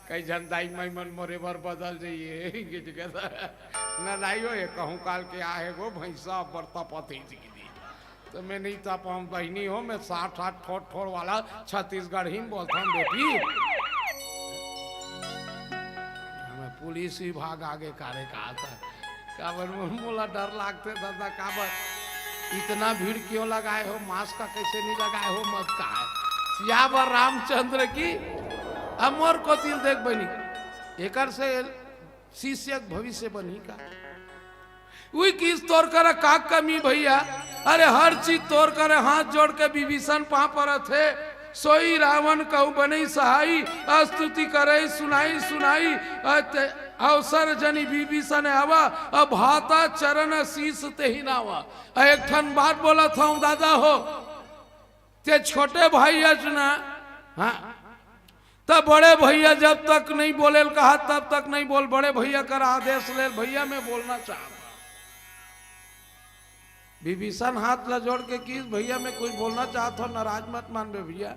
कई जन दाई मन मोरे भर बदल जाइए न लाइयो ये कहूँ काल के आए गो भैंसा बरता पति तो मैं नहीं था हम बहनी हो मैं 60 ठोड़ वाला छत्तीसगढ़ ही बोलता हूँ बेटी हमें पुलिस विभाग आगे कार्य कहा था काबर मोला डर लागते दादा काबर इतना भीड़ क्यों लगाए हो मास्क का कैसे नहीं लगाए हो मत कहा सियावर रामचंद्र की अमर को तिल देख बनी एकर से शिष्य भविष्य बनी का वही किस तोड़ कर का कमी भैया अरे हर चीज तोड़ कर हाथ जोड़ के विभीषण पा पर थे सोई रावण कहू बनी सहाई स्तुति करे सुनाई सुनाई अवसर जनी विभीषण आवा अब हाथा चरण शीस ते ही नावा एक ठन बात बोला था दादा हो ते छोटे भैया चुना हाँ तब बड़े भैया जब तक नहीं बोले कहा तब तक नहीं बोल बड़े भैया का आदेश ले भैया मैं बोलना चाहता विभीषण हाथ ला जोड़ के किस भैया मैं कुछ बोलना चाहता हूँ नाराज मत मान बे भैया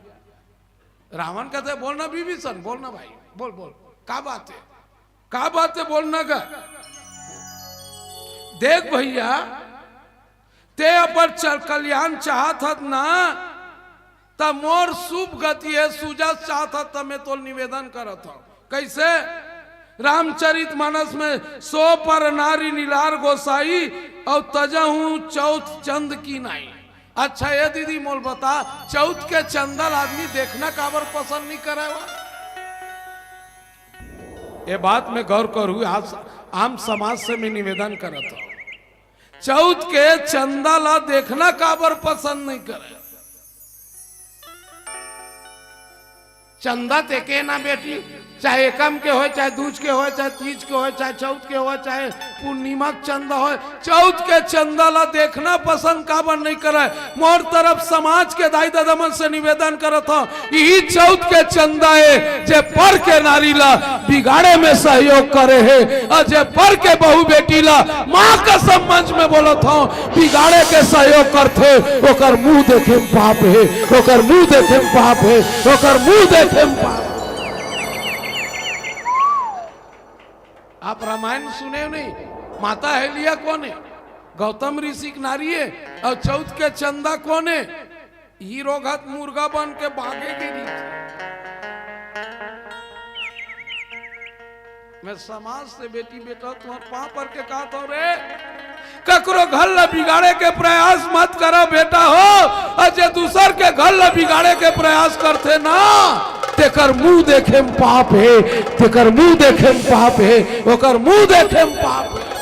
रावण कहते बोलना विभीषण बोलना भाई बोल बोल का बात है बोलना का देख भैया ते अपर चल कल्याण चाहत ना त मोर शुभ गति है सुजस चाहता तब मैं तो निवेदन करत हूं। कैसे? रामचरित मानस में 100 पर नारी नीलार गोसाई और तजहू चौथ चंद की नाई। अच्छा ये दीदी मोल बता, चौथ के चंदल आदमी देखना काबर पसंद नहीं करेगा? ये बात में गौर करूँ, आज आम समाज से मैं निवेदन करत हूं, चौथ के चंदल देखना काबर पसंद नहीं करे? चंदा तेके ना बेटी, चाहे एकम के हो, चाहे दूज के हो, चाहे तीज के हो, चाहे चौथ के हो, चाहे पूर्णिमा चंदा हो, चौथ के चंदा ला देखना पसंद काबर नहीं करे? मोर तरफ समाज के दाई दादामन से निवेदन करत हूं, यही चौथ के चंदा है जे पर के नारी ला बिगाड़े में सहयोग करे है, और जे पर के बहू बेटी ला माँ का संबंध में बोलत हूं बिगाड़े के सहयोग करते, ओकर मुंह देखे में पाप है, ओकर मुंह देखे में पाप है, ओकर मुंह देखे में पाप। आप रामायण सुने नहीं? माता हेलिया कौन है? गौतम ऋषि की नारी है। और चौथ के चंदा कौन है? हीरो घात मुर्गा बन के भागे गिरी। मैं समाज से बेटी बेटा तुम्हारे पाँव पर के कहा तो रे, ककरो घर ला बिगाड़े के प्रयास मत करो बेटा हो, और जे दूसर के घर ला बिगाड़े के प्रयास करते ना, तेकर मुंह देखे में पाप है, तेकर मुंह देखे में पाप है, ओकर मुंह देखे में पाप है।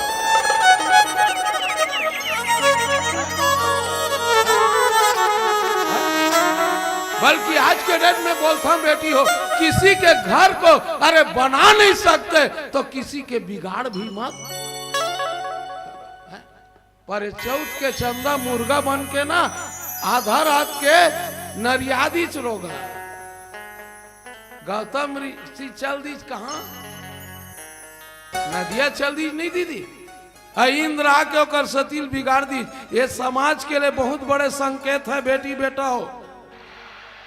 बल्कि आज के डेट में बोलता हूं बेटी हो, किसी के घर को अरे बना नहीं सकते तो किसी के बिगाड़ भी मत। पर चौथ के चंदा मुर्गा बन के ना आधा रात के नरियादी चरोगा। गौतम ऋषि चल दी कहा? नदिया चल दी नहीं दीदी, इंद्र आके ओकर सतील बिगाड़ दी। ये समाज के लिए बहुत बड़े संकेत है बेटी बेटा हो,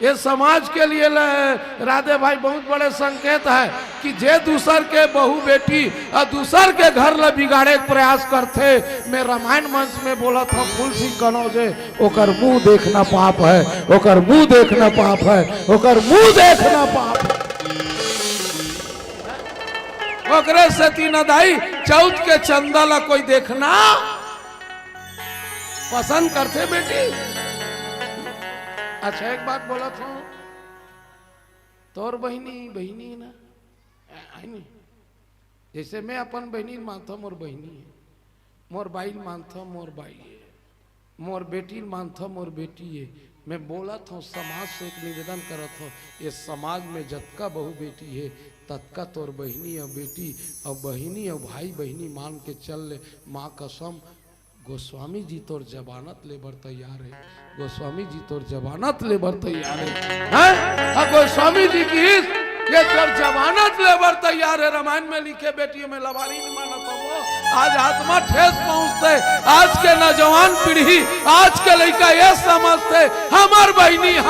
ये समाज के लिए राधे भाई बहुत बड़े संकेत है कि जे दूसर के बहू बेटी और दूसर के घर ला बिगाड़े के प्रयास करते। मैं रामायण मंच में बोला था फूल सिंह कनौजे, ओकर मुंह देखना पाप है, ओकर मुंह देखना पाप है, ओकर मुंह देखना पाप है। ओकरे से तीन दाई चौथ के चंदा ला कोई देखना पसंद करते बेटी। अच्छा एक बात बोला था, तोर बहनी ना आई नहीं, जैसे मैं अपन बहनी मानता मोर बहनी है, मोर बाई मानता मोर बाई है, मोर बेटी मानता मोर बेटी है। मैं बोला था समाज से एक निवेदन करा था, ये समाज में जतका बहू बेटी है तत्का तोर बहनी और बेटी और बहनी और भाई बहनी मान के चल ले। माँ कसम गोस्वामी जी तोर जमानत लेबर तैयार है, गोस्वामी जी तोर जमानत लेबर तैयार है, गोस्वामी जी की ये तोर जमानत लेबर तैयार है। रामायण में लिखे बेटियों में लवारी नहीं माना था वो, आज आत्मा ठेस पहुंचते। आज के नौजवान पीढ़ी, आज के लड़का ये समझते हमार बहनी है।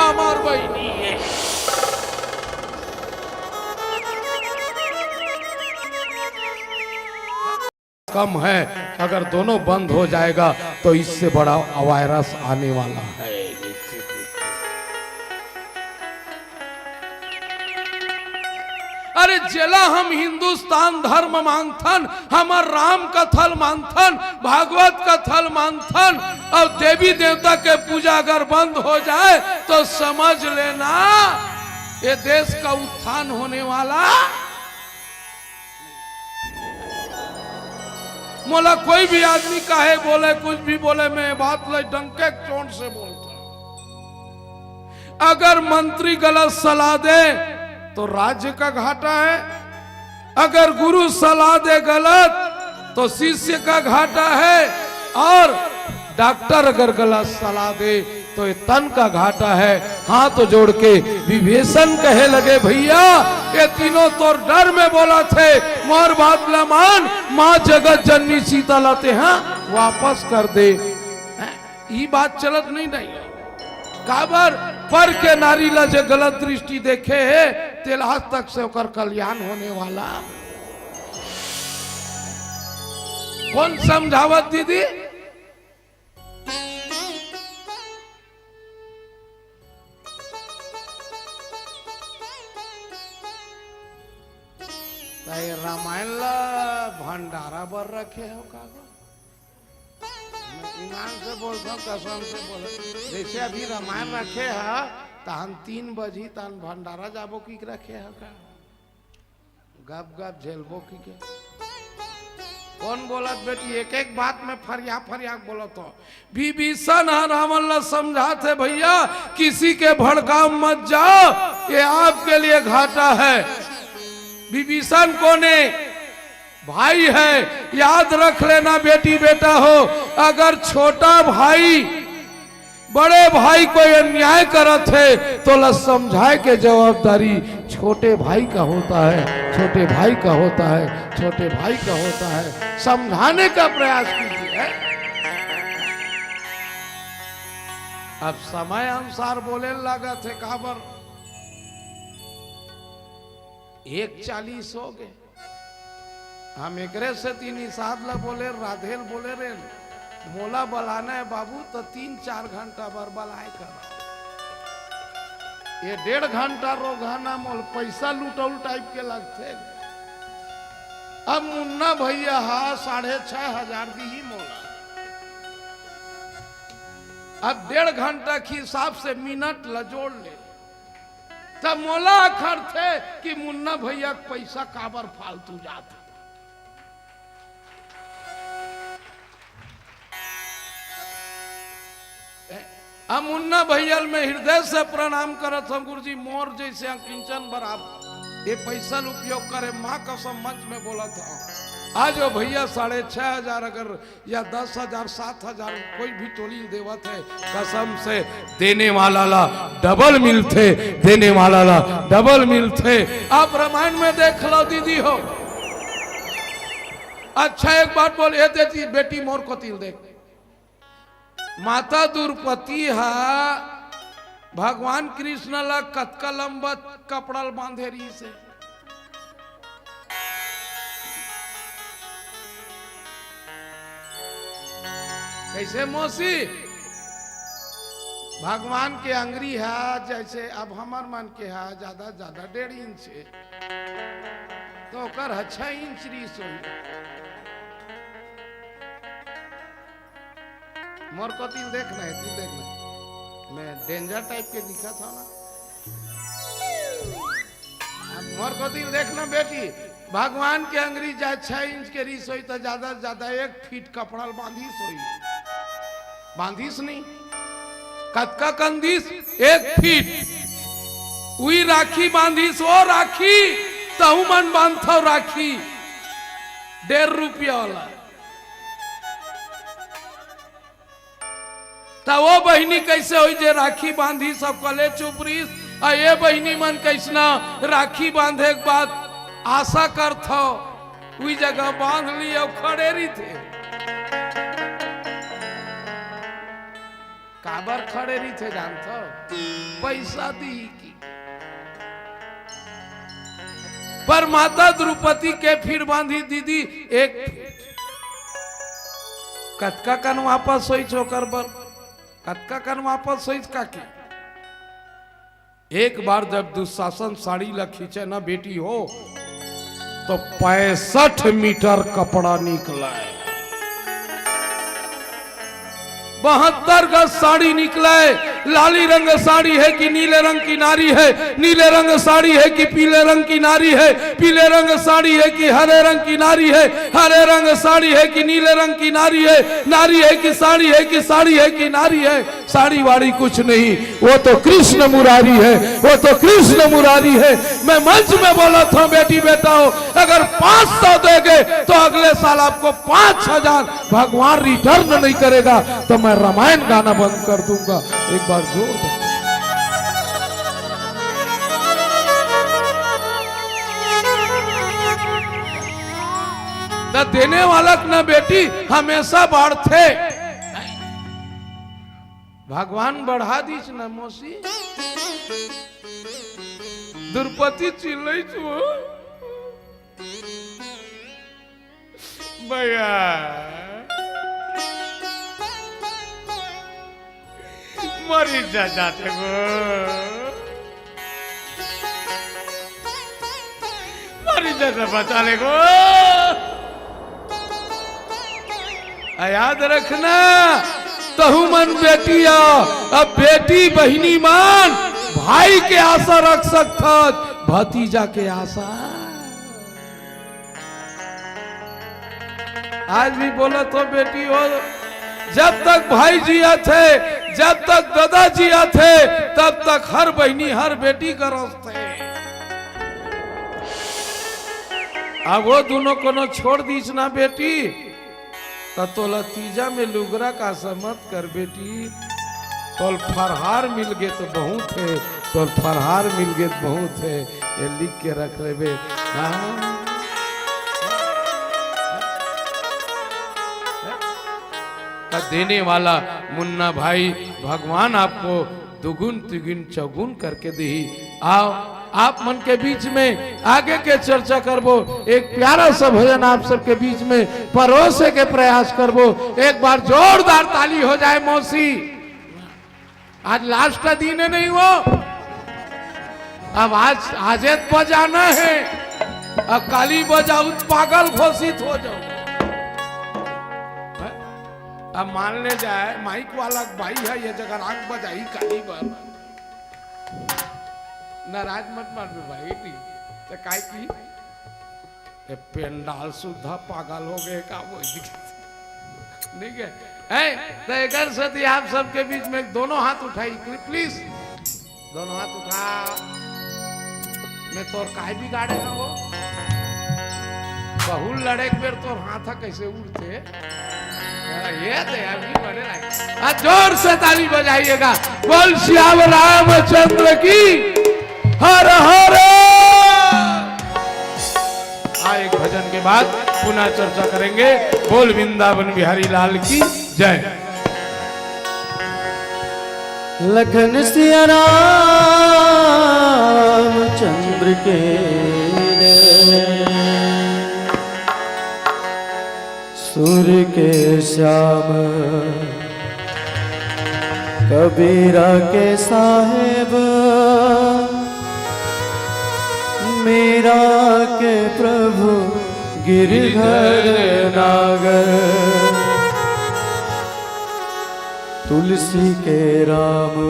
कम है, अगर दोनों बंद हो जाएगा तो इससे बड़ा वायरस आने वाला है। अरे जेला हम हिंदुस्तान धर्म मानथन, हमार राम कथल मानथन, भागवत कथल मानथन, और देवी देवता के पूजा अगर बंद हो जाए तो समझ लेना ये देश का उत्थान होने वाला। मोला कोई भी आदमी काहे बोले कुछ भी बोले, मैं बात ले डंके चोट से बोलता हूं। अगर मंत्री गलत सलाह दे तो राज्य का घाटा है, अगर गुरु सलाह दे गलत तो शिष्य का घाटा है, और डॉक्टर अगर गलत सलाह दे तो ये तन का घाटा है। हाथ जोड़ के विभीषण कहे लगे भैया ये तीनों तो डर में बोला थे, मोर बात न मान, माँ जगत जननी सीता लाते हैं वापस कर दे। ये बात चलत नहीं काबर पर के नारी ला जो गलत दृष्टि देखे है तेलाज तक से ओकर कल्याण होने वाला। कौन समझावत दीदी? ये रामायण ला भंडारा बर रखे हो का मैं ईमान से बोलता हूँ, कसम से बोल। जैसे अभी रामायण रखे है तो हम 3 बजी तन भंडारा जाबो की रखे है का गप गप झेलबो की के कौन बोलत बेटी एक एक बात में फरिया फरिया बोलत हो। विभीषण रावण ला समझाते भैया किसी के भड़काव मत जाओ, ये आपके लिए घाटा है। विभीषण कोने भाई है, याद रख लेना बेटी बेटा हो। अगर छोटा भाई बड़े भाई कोई अन्याय करत है तो ला समझाए के जवाबदारी छोटे भाई का होता है, छोटे भाई का होता है, छोटे भाई का होता है। समझाने का प्रयास कीजिए। अब समय अनुसार बोले लगा थे काबर 1:40 हो गए। हम एकरे से 3 साध ला बोले राधेल बोले रे मोला बलाना है बाबू तो 3-4 घंटा बर बलाए कर ये 1.5 घंटा रोगाना मोल पैसा लुटौल टाइप के लगते। अब मुन्ना भैया हा 6,500 दी ही मोला। अब 1.5 घंटा के हिसाब से मिनट ला जोड़ ले तब मोला अखर थे कि मुन्ना भैया पैसा काबर फालतू जाता। अब मुन्ना भैया में हृदय से प्रणाम करत हम गुरुजी मोर जैसे किंचन बराबर ये पैसा उपयोग करे माँ कसम मंच में बोला था। आज वो भैया 6,500 अगर या 10,000 7,000 कोई भी टोली देवत है कसम से देने वाला ला डबल मिलते, देने वाला ला डबल मिलते। आप रामायण में देख लो दीदी हो। अच्छा एक बात बोल ये देती बेटी मोर को तिल देख माता द्रौपदी हा भगवान कृष्ण ला कतका लंबा कपड़ा बांधे रही से कैसे मौसी भगवान के अंगरी है जैसे अब हमार मन के है ज्यादा ज्यादा 1.5 इंच तो कर 6 इंच रीस हुई। मोर को तिल देखना है तिल देखना मैं डेंजर टाइप के दिखा था ना। अब मोर को तिल देखना बेटी भगवान के अंगरी जाए 6 इंच के रीस हुई तो ज्यादा से ज्यादा 1 फीट कपड़ा बांधिस हुई। बांधिस नहीं कतका कंदिस 1 फीट हुई राखी बांधिस वो राखी तहु मन बांधो राखी 1.5 रुपया वाला तो वो बहनी कैसे हुई जे राखी बांधी सब कले चुपरीस और ये बहनी मन कैसना राखी बांधे के बाद आशा कर थो वही जगह बांध ली और खड़े रही थे काबर खड़े रही थे जानते पैसा दी की पर माता द्रौपदी के फिर बांधी दीदी 1 कतका कन वापस हुई चोकर बर कतका कन वापस हुई का की। एक बार जब दुशासन साड़ी ला खींचे ना बेटी हो तो 65 मीटर कपड़ा निकला है। 72 गज साड़ी निकला है। लाली रंग साड़ी है कि नीले रंग की नारी है, नीले रंग साड़ी है कि पीले रंग की नारी है, पीले रंग साड़ी है कि हरे रंग की नारी है, हरे रंग साड़ी है कि नीले रंग की नारी है, नारी है कि साड़ी है कि साड़ी है कि नारी है। साड़ी वाड़ी कुछ नहीं वो तो कृष्ण मुरारी है, वो तो कृष्ण मुरारी है। मैं मंच में बोला था बेटी बेटा हो अगर 500 देंगे तो अगले साल आपको 5,000 भगवान रिटर्न नहीं करेगा तो मैं रामायण गाना बंद कर दूंगा। एक बार जोर दो न देने वाला न बेटी हमेशा बढ़ते भगवान बढ़ा दीच न मौसी द्रौपदी चिल्लाई छो भैया मरी जाते गो मरी जैसे बचा ले को याद रखना तहु मन बेटिया अब बेटी बहिनी मान भाई के आशा रख सकता भतीजा के आशा आज भी बोला तो बेटी हो जब तक भाई जिया थे जब तक दादा जिया थे तब तक हर बहनी हर बेटी का रोते अब वो दोनों को छोड़ दीस ना बेटी तो लतीजा में लुगरा का समत कर बेटी तोल फरहार मिल गए तो बहुत है तोल फरहार मिल गए तो बहुत है ये लिख के रख ले बे देने वाला मुन्ना भाई भगवान आपको दुगुन तिगुन चौगुन करके दी आओ आप मन के बीच में आगे के चर्चा करबो एक प्यारा सा भजन आप सबके बीच में परोसे के प्रयास करबो एक बार जोरदार ताली हो जाए मौसी आज लास्ट का दिन है नहीं वो अब आज बजाना है अब काली बजाऊ पागल घोषित हो जाओ अब मान ले जाए माइक वाला भाई है ये जगह आग बजाई काली पर नाराज मत मार भाई तो काय की ये पेंडाल सुधा पागल हो गए का वो ठीक है तो एक सती आप सबके बीच में दोनों हाथ उठाई प्लीज दोनों हाथ उठा मैं तोर काय भी गाड़ेगा वो बहुल लड़े बेर तोर हाथ कैसे उड़ते ये तो अभी बड़े लागे जोर से ताली बजाइएगा बोल श्याम रामचंद्र की हर हर एक भजन के बाद पुनः चर्चा करेंगे बोल वृंदावन बिहारी लाल की जय लखन सिया रामचंद्र के सुर के श्याम कबीरा के साहेब मीरा के प्रभु गिरधर नागर तुलसी के राम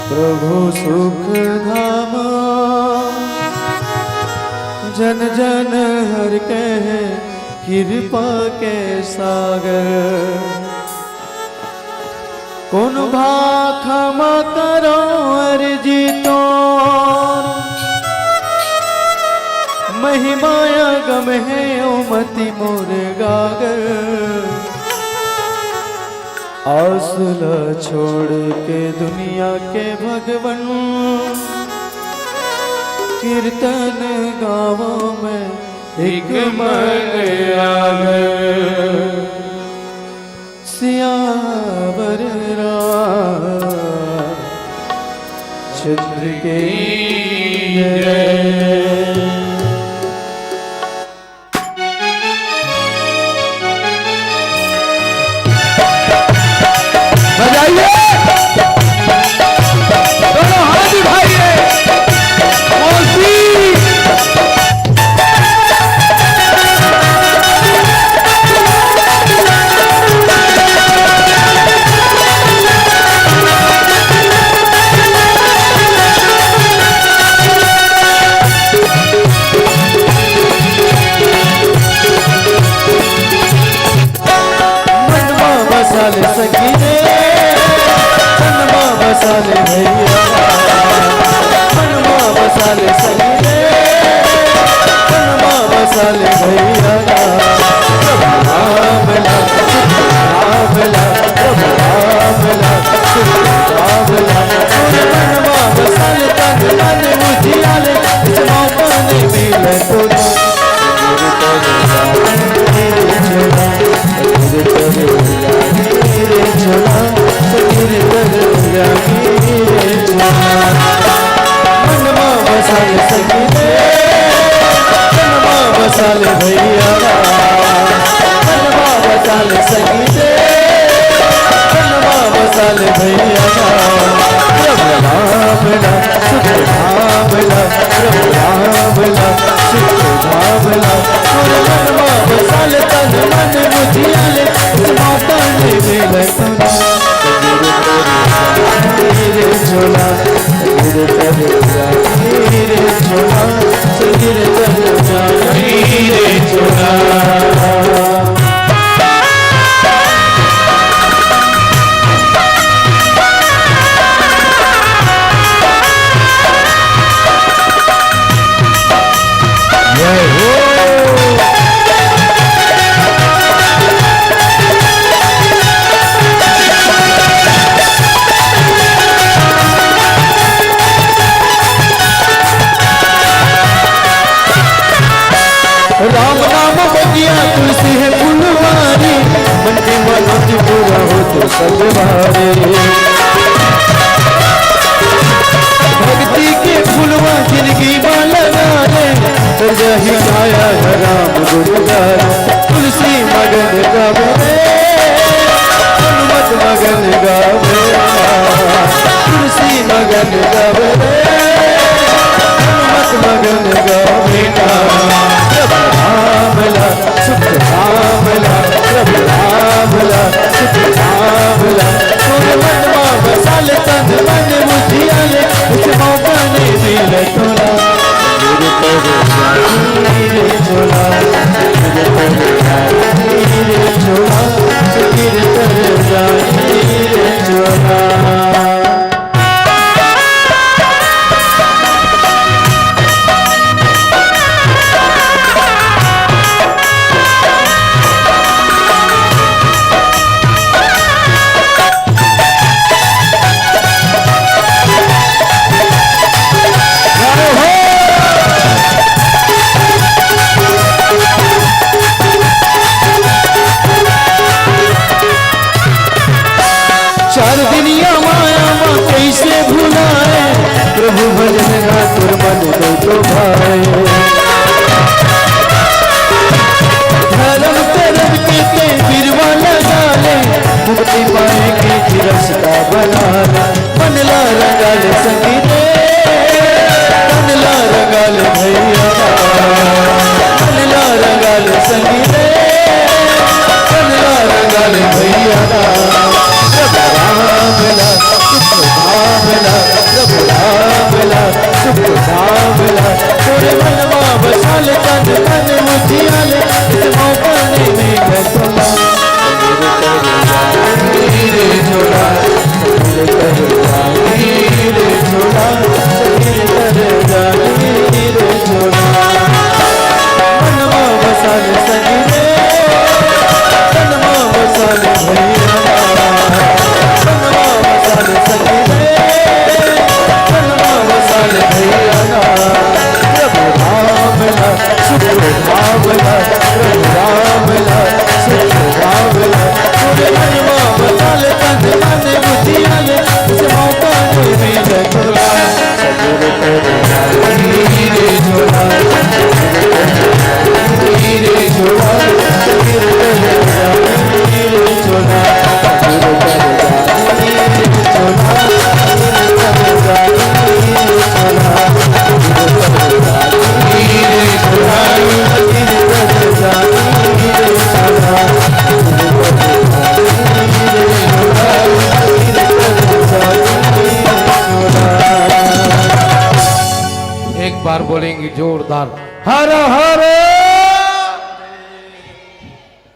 प्रभु सुख धाम जन जन हर के कृपा के सागर कौन भाखमा करो अर्जी तो महिमाया गम है ओमति मोर गागर आसुला छोड़ के दुनिया के भगवन कीर्तन गावों में एक मन आगर सियावर चंद्र के बजाइए दोनों हाथ उठाइए मौसी बसाले सखी रे मनवा बसाले भैया मनवा बसाले सखी रे मनवा बसाले भैया रामला रामला रामला रामला मनवा बसाले तन तन मुझियाले इस मौका ने मिले तो मनवा बसाले सखी रे मनवा बसाले भैया मनवा बसाले सखी रे मनवा बसाले भैया प्रभु राम सुख राम प्रभु राम भावला सुख भावला तोरे मनवा बसाल तन मन मुझियाले इस मौका ने मिले तोरा रे झोला रे तेरे रे झोला रे रे झोला राम नाम बगिया तुलसी है फुलवारी मन के मनोज पूरा हो तो सब भारे भक्ति के फुलवा जिंदगी में लगा रे तो जही आया है राम गुरुदार तुलसी मगन गावे हनुमत मगन गावे तुलसी मगन गावे हनुमत मगन गावे भावला सुख भावला प्रभु भावला सुख भावला तोरे मनवा बसाल तन मन मुझियाले इस मौका ने मिले तोरा मेरे तेरे रे झोला मेरे तेरे रे झोला मेरे तेरे रे झोला चार दुनिया माया माँ कैसे भुलाए प्रभु भजन तुर मन दो तो भाई धर्म करम के बिरवा लगा ले मुक्ति पाएंगे रास्ता बना ले मनला रंगाल संगीते मनला रंगाल भैया मनला रंगाल संगीते मनला रंगाल भैया भावला सुख भावला प्रभु भावला सुख भावला तोरे मनवा बसाल तन मन मुझियाले इस मौका ने मिले तोरा रे झोला रे झोला रे झोला मनवा बसाल संगीते मनवा बसाल भैया भावला प्रभु भावला सुख भावला तोरे मनवा बसाल तन मन मुझियाले इस मौका ने मिले तोरा सजर तेरे रे झोला रे झोला रे झोला एक बार बोलेंगे जोरदार हर हर।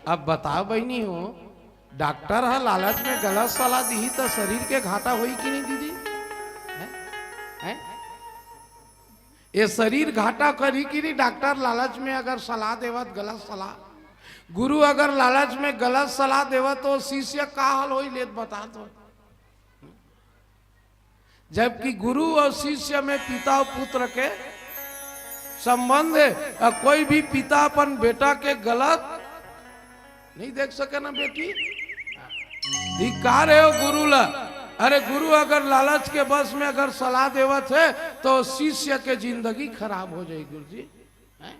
अब बताओ बहनी हो डॉक्टर है लालच में गलत सलाह दी तो शरीर के घाटा हुई कि नहीं दीदी है? ये शरीर घाटा करी कि नहीं? डॉक्टर लालच में अगर सलाह देवत गलत सलाह, गुरु अगर लालच में गलत सलाह देवत तो शिष्य का हाल हो लेत बता दो। जबकि गुरु और शिष्य में पिता और पुत्र के संबंध है, और कोई भी पिता अपन बेटा के गलत नहीं देख सके ना बेटी, धिक्कार है वो गुरु ला। अरे गुरु अगर लालच के बस में अगर सलाह देवत है तो शिष्य के जिंदगी खराब हो जाएगी। गुरु जी है?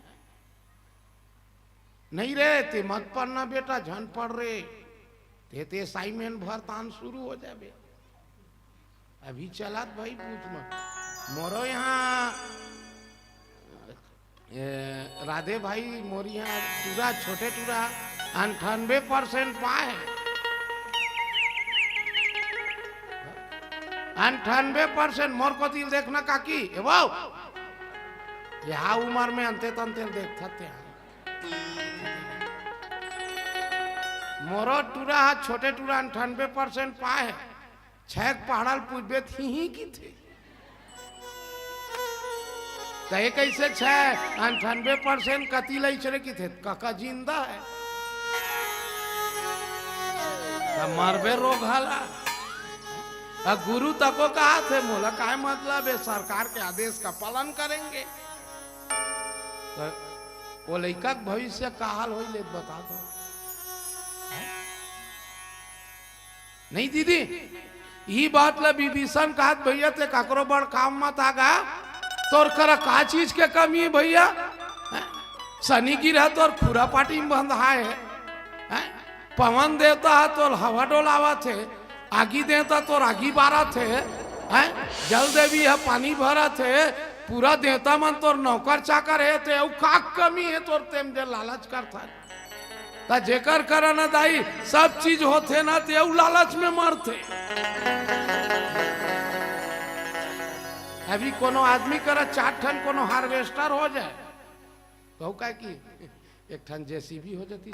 नहीं रे ते मत पढ़ना बेटा, झन पढ़ रे ते असाइनमेंट भर तान शुरू हो जाए। अभी चला भाई पूछ मत मोरो यहाँ राधे भाई मोरिया टूरा छोटे टूरा 98% पाए 98% मोर को दिल देखना काकी वो यहाँ उम्र में अंते तंते देखता थे मोरो टूरा छोटे टूरा 98% पाए छेक पहाड़ल पूछबे थी की थे तय कैसे 98% कति लई चले की थे काका जिंदा है मरबे रोग हाला गुरु तको कहा थे मोला काय मतलब है सरकार के आदेश का पालन करेंगे तो वो लड़का भविष्य का हाल हो ले बता दो नहीं दीदी ये बात ला विभीषण कहा भैया ते काकरो बड़ काम मत आगा तोर करा का चीज के कमी है भैया शनि गिरा तोर खुरा पाटी में बंधा है पवन देवता है तोर हवा डोलावा थे आगी देवता तोर आगी बारा थे जल देवी है पानी भरा थे पूरा देवता मन तोर नौकर चाकर है ते का कमी है तोर तेम जे लालच करता ता जेकर करा ना दाई सब चीज होते ना ते लालच में मरते अभी कोनो आदमी करा 4 ठन कोनो हार्वेस्टर हो जाए तो क्या की 1 ठन जेसीबी हो जाती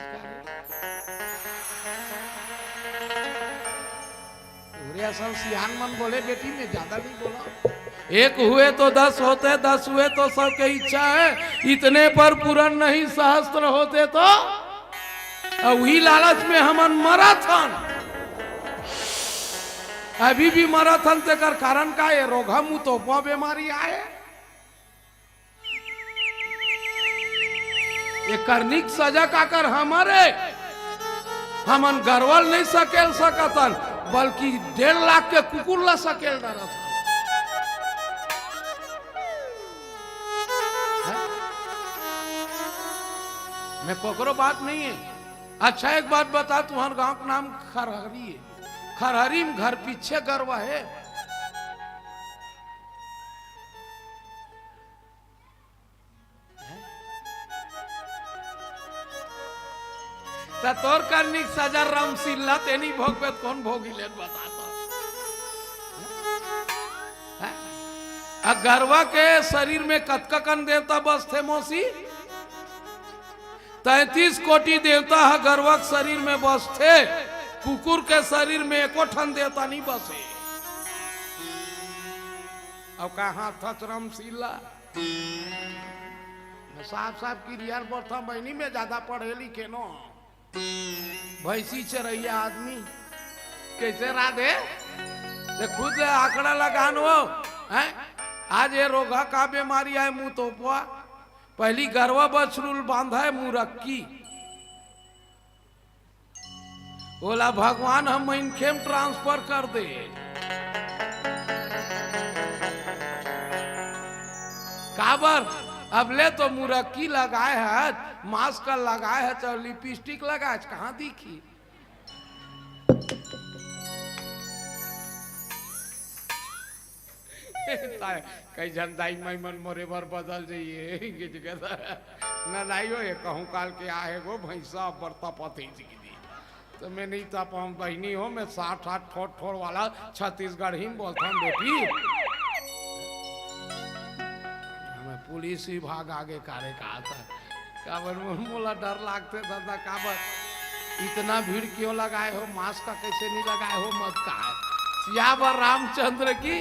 सियान मन बोले बेटी में ज्यादा नहीं बोला 1 हुए तो 10 होते 10 हुए तो सबके इच्छा है इतने पर पूर्ण नहीं सहस्त्र होते तो वही लालच में हमन मरा था अभी भी मराथन तेकर कारण का ये रोगा मुंह तो बीमारी आए ये करनिक सजा का कर हमारे हमन गरवल नहीं सकेल सकतन बल्कि 1.5 लाख के कुकुर ला सकेल डरा था मैं कोकरो बात नहीं है अच्छा एक बात बता तुम्हारे गांव का नाम खरहरी है खरहरी में घर पीछे गरवा है तोर करनी सजा रामसिल्ला तेनी भोग पे कौन भोगी ले बताता गरवा के शरीर में कतकन देवता बस थे मौसी 33 कोटि देवता है गरवा के शरीर में बस थे कुकुर के शरीर में एको ठन देवता नहीं बसे अब कहा था रामसिल्ला साफ साफ की रियार बरथा बहनी में ज्यादा पढ़े लिखे नो भैंसी चरैया आदमी कैसे राधे ते खुद आंकड़ा लगान हो हैं आज ये रोगा का बीमारी है मुंह तोपवा पहली गरवा बछरूल बांधा है मुरक्की बोला भगवान हम इनखेम ट्रांसफर कर दे काबर अब ले तो मुरक्की लगाए है मास्क लगाए है तो लिपस्टिक लगाए कहाँ दिखी कई जनदाई मैं मन मोरे भर बदल जाइए न लाइयो ये कहूँ काल के आए गो भैंसा बरता पति तो मैं नहीं था हम बहनी हो मैं 60 ठोड़ वाला छत्तीसगढ़ ही बोलता हूँ बेटी हमें पुलिस विभाग आगे कार्य कहा था काबर मोला डर लागते दादा काबर इतना भीड़ क्यों लगाए हो मास्क का कैसे नहीं लगाए हो मत कहा सियावर रामचंद्र की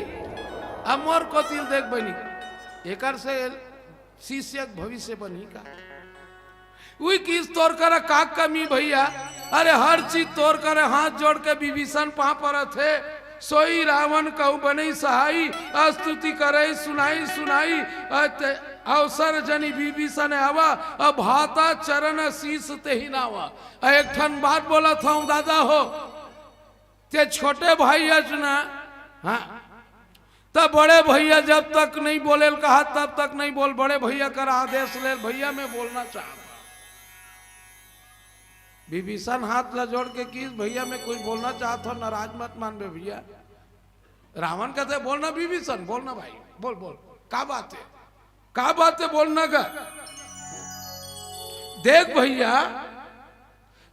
अमर को तिल देख बनी एकर से शिष्य भविष्य बनी का वही किस तोड़ कर का कमी भैया अरे हर चीज तोड़ कर हाथ जोड़ के विभीषण पा पर थे सोई रावण कहू बनी सहाई स्तुति करे सुनाई सुनाई अवसर जनी विभीषण आवा अब भाता चरण शीस ते ही नावा एक ठन बात बोला था दादा हो ते छोटे भाई ना हाँ तब बड़े भैया जब तक नहीं बोले कहा तब तक नहीं बोल बड़े भैया कर आदेश ले भैया मैं बोलना चाहता विभीषण हाथ ला जोड़ के किस भैया मैं कुछ बोलना चाहता हूँ नाराज मत मान बे भैया रावण कहते बोलना विभीषण बोलना भाई बोल बोल क्या बात है का बात है बोलना का। देख भैया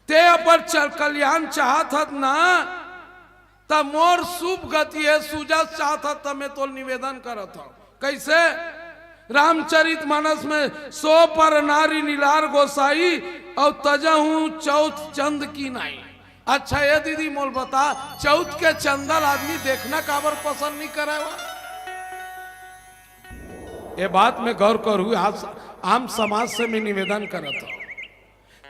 ते अपर कल्याण चाहत हत ना, तब मोर शुभ गति है सुजा चाहत हत, तब मैं तो निवेदन करत हूं। कैसे? रामचरित मानस में 100 पर नारी नीलार गोसाई और तजहू चौथ चंद की नाई। अच्छा ये दीदी मोल बता, चौथ के चंदल आदमी देखना काबर पसंद नहीं करे? ये बात में गौर करूँ, आम समाज से मैं निवेदन करता हूं,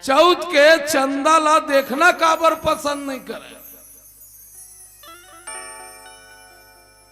चौथ के चंदा ला देखना काबर पसंद नहीं करे?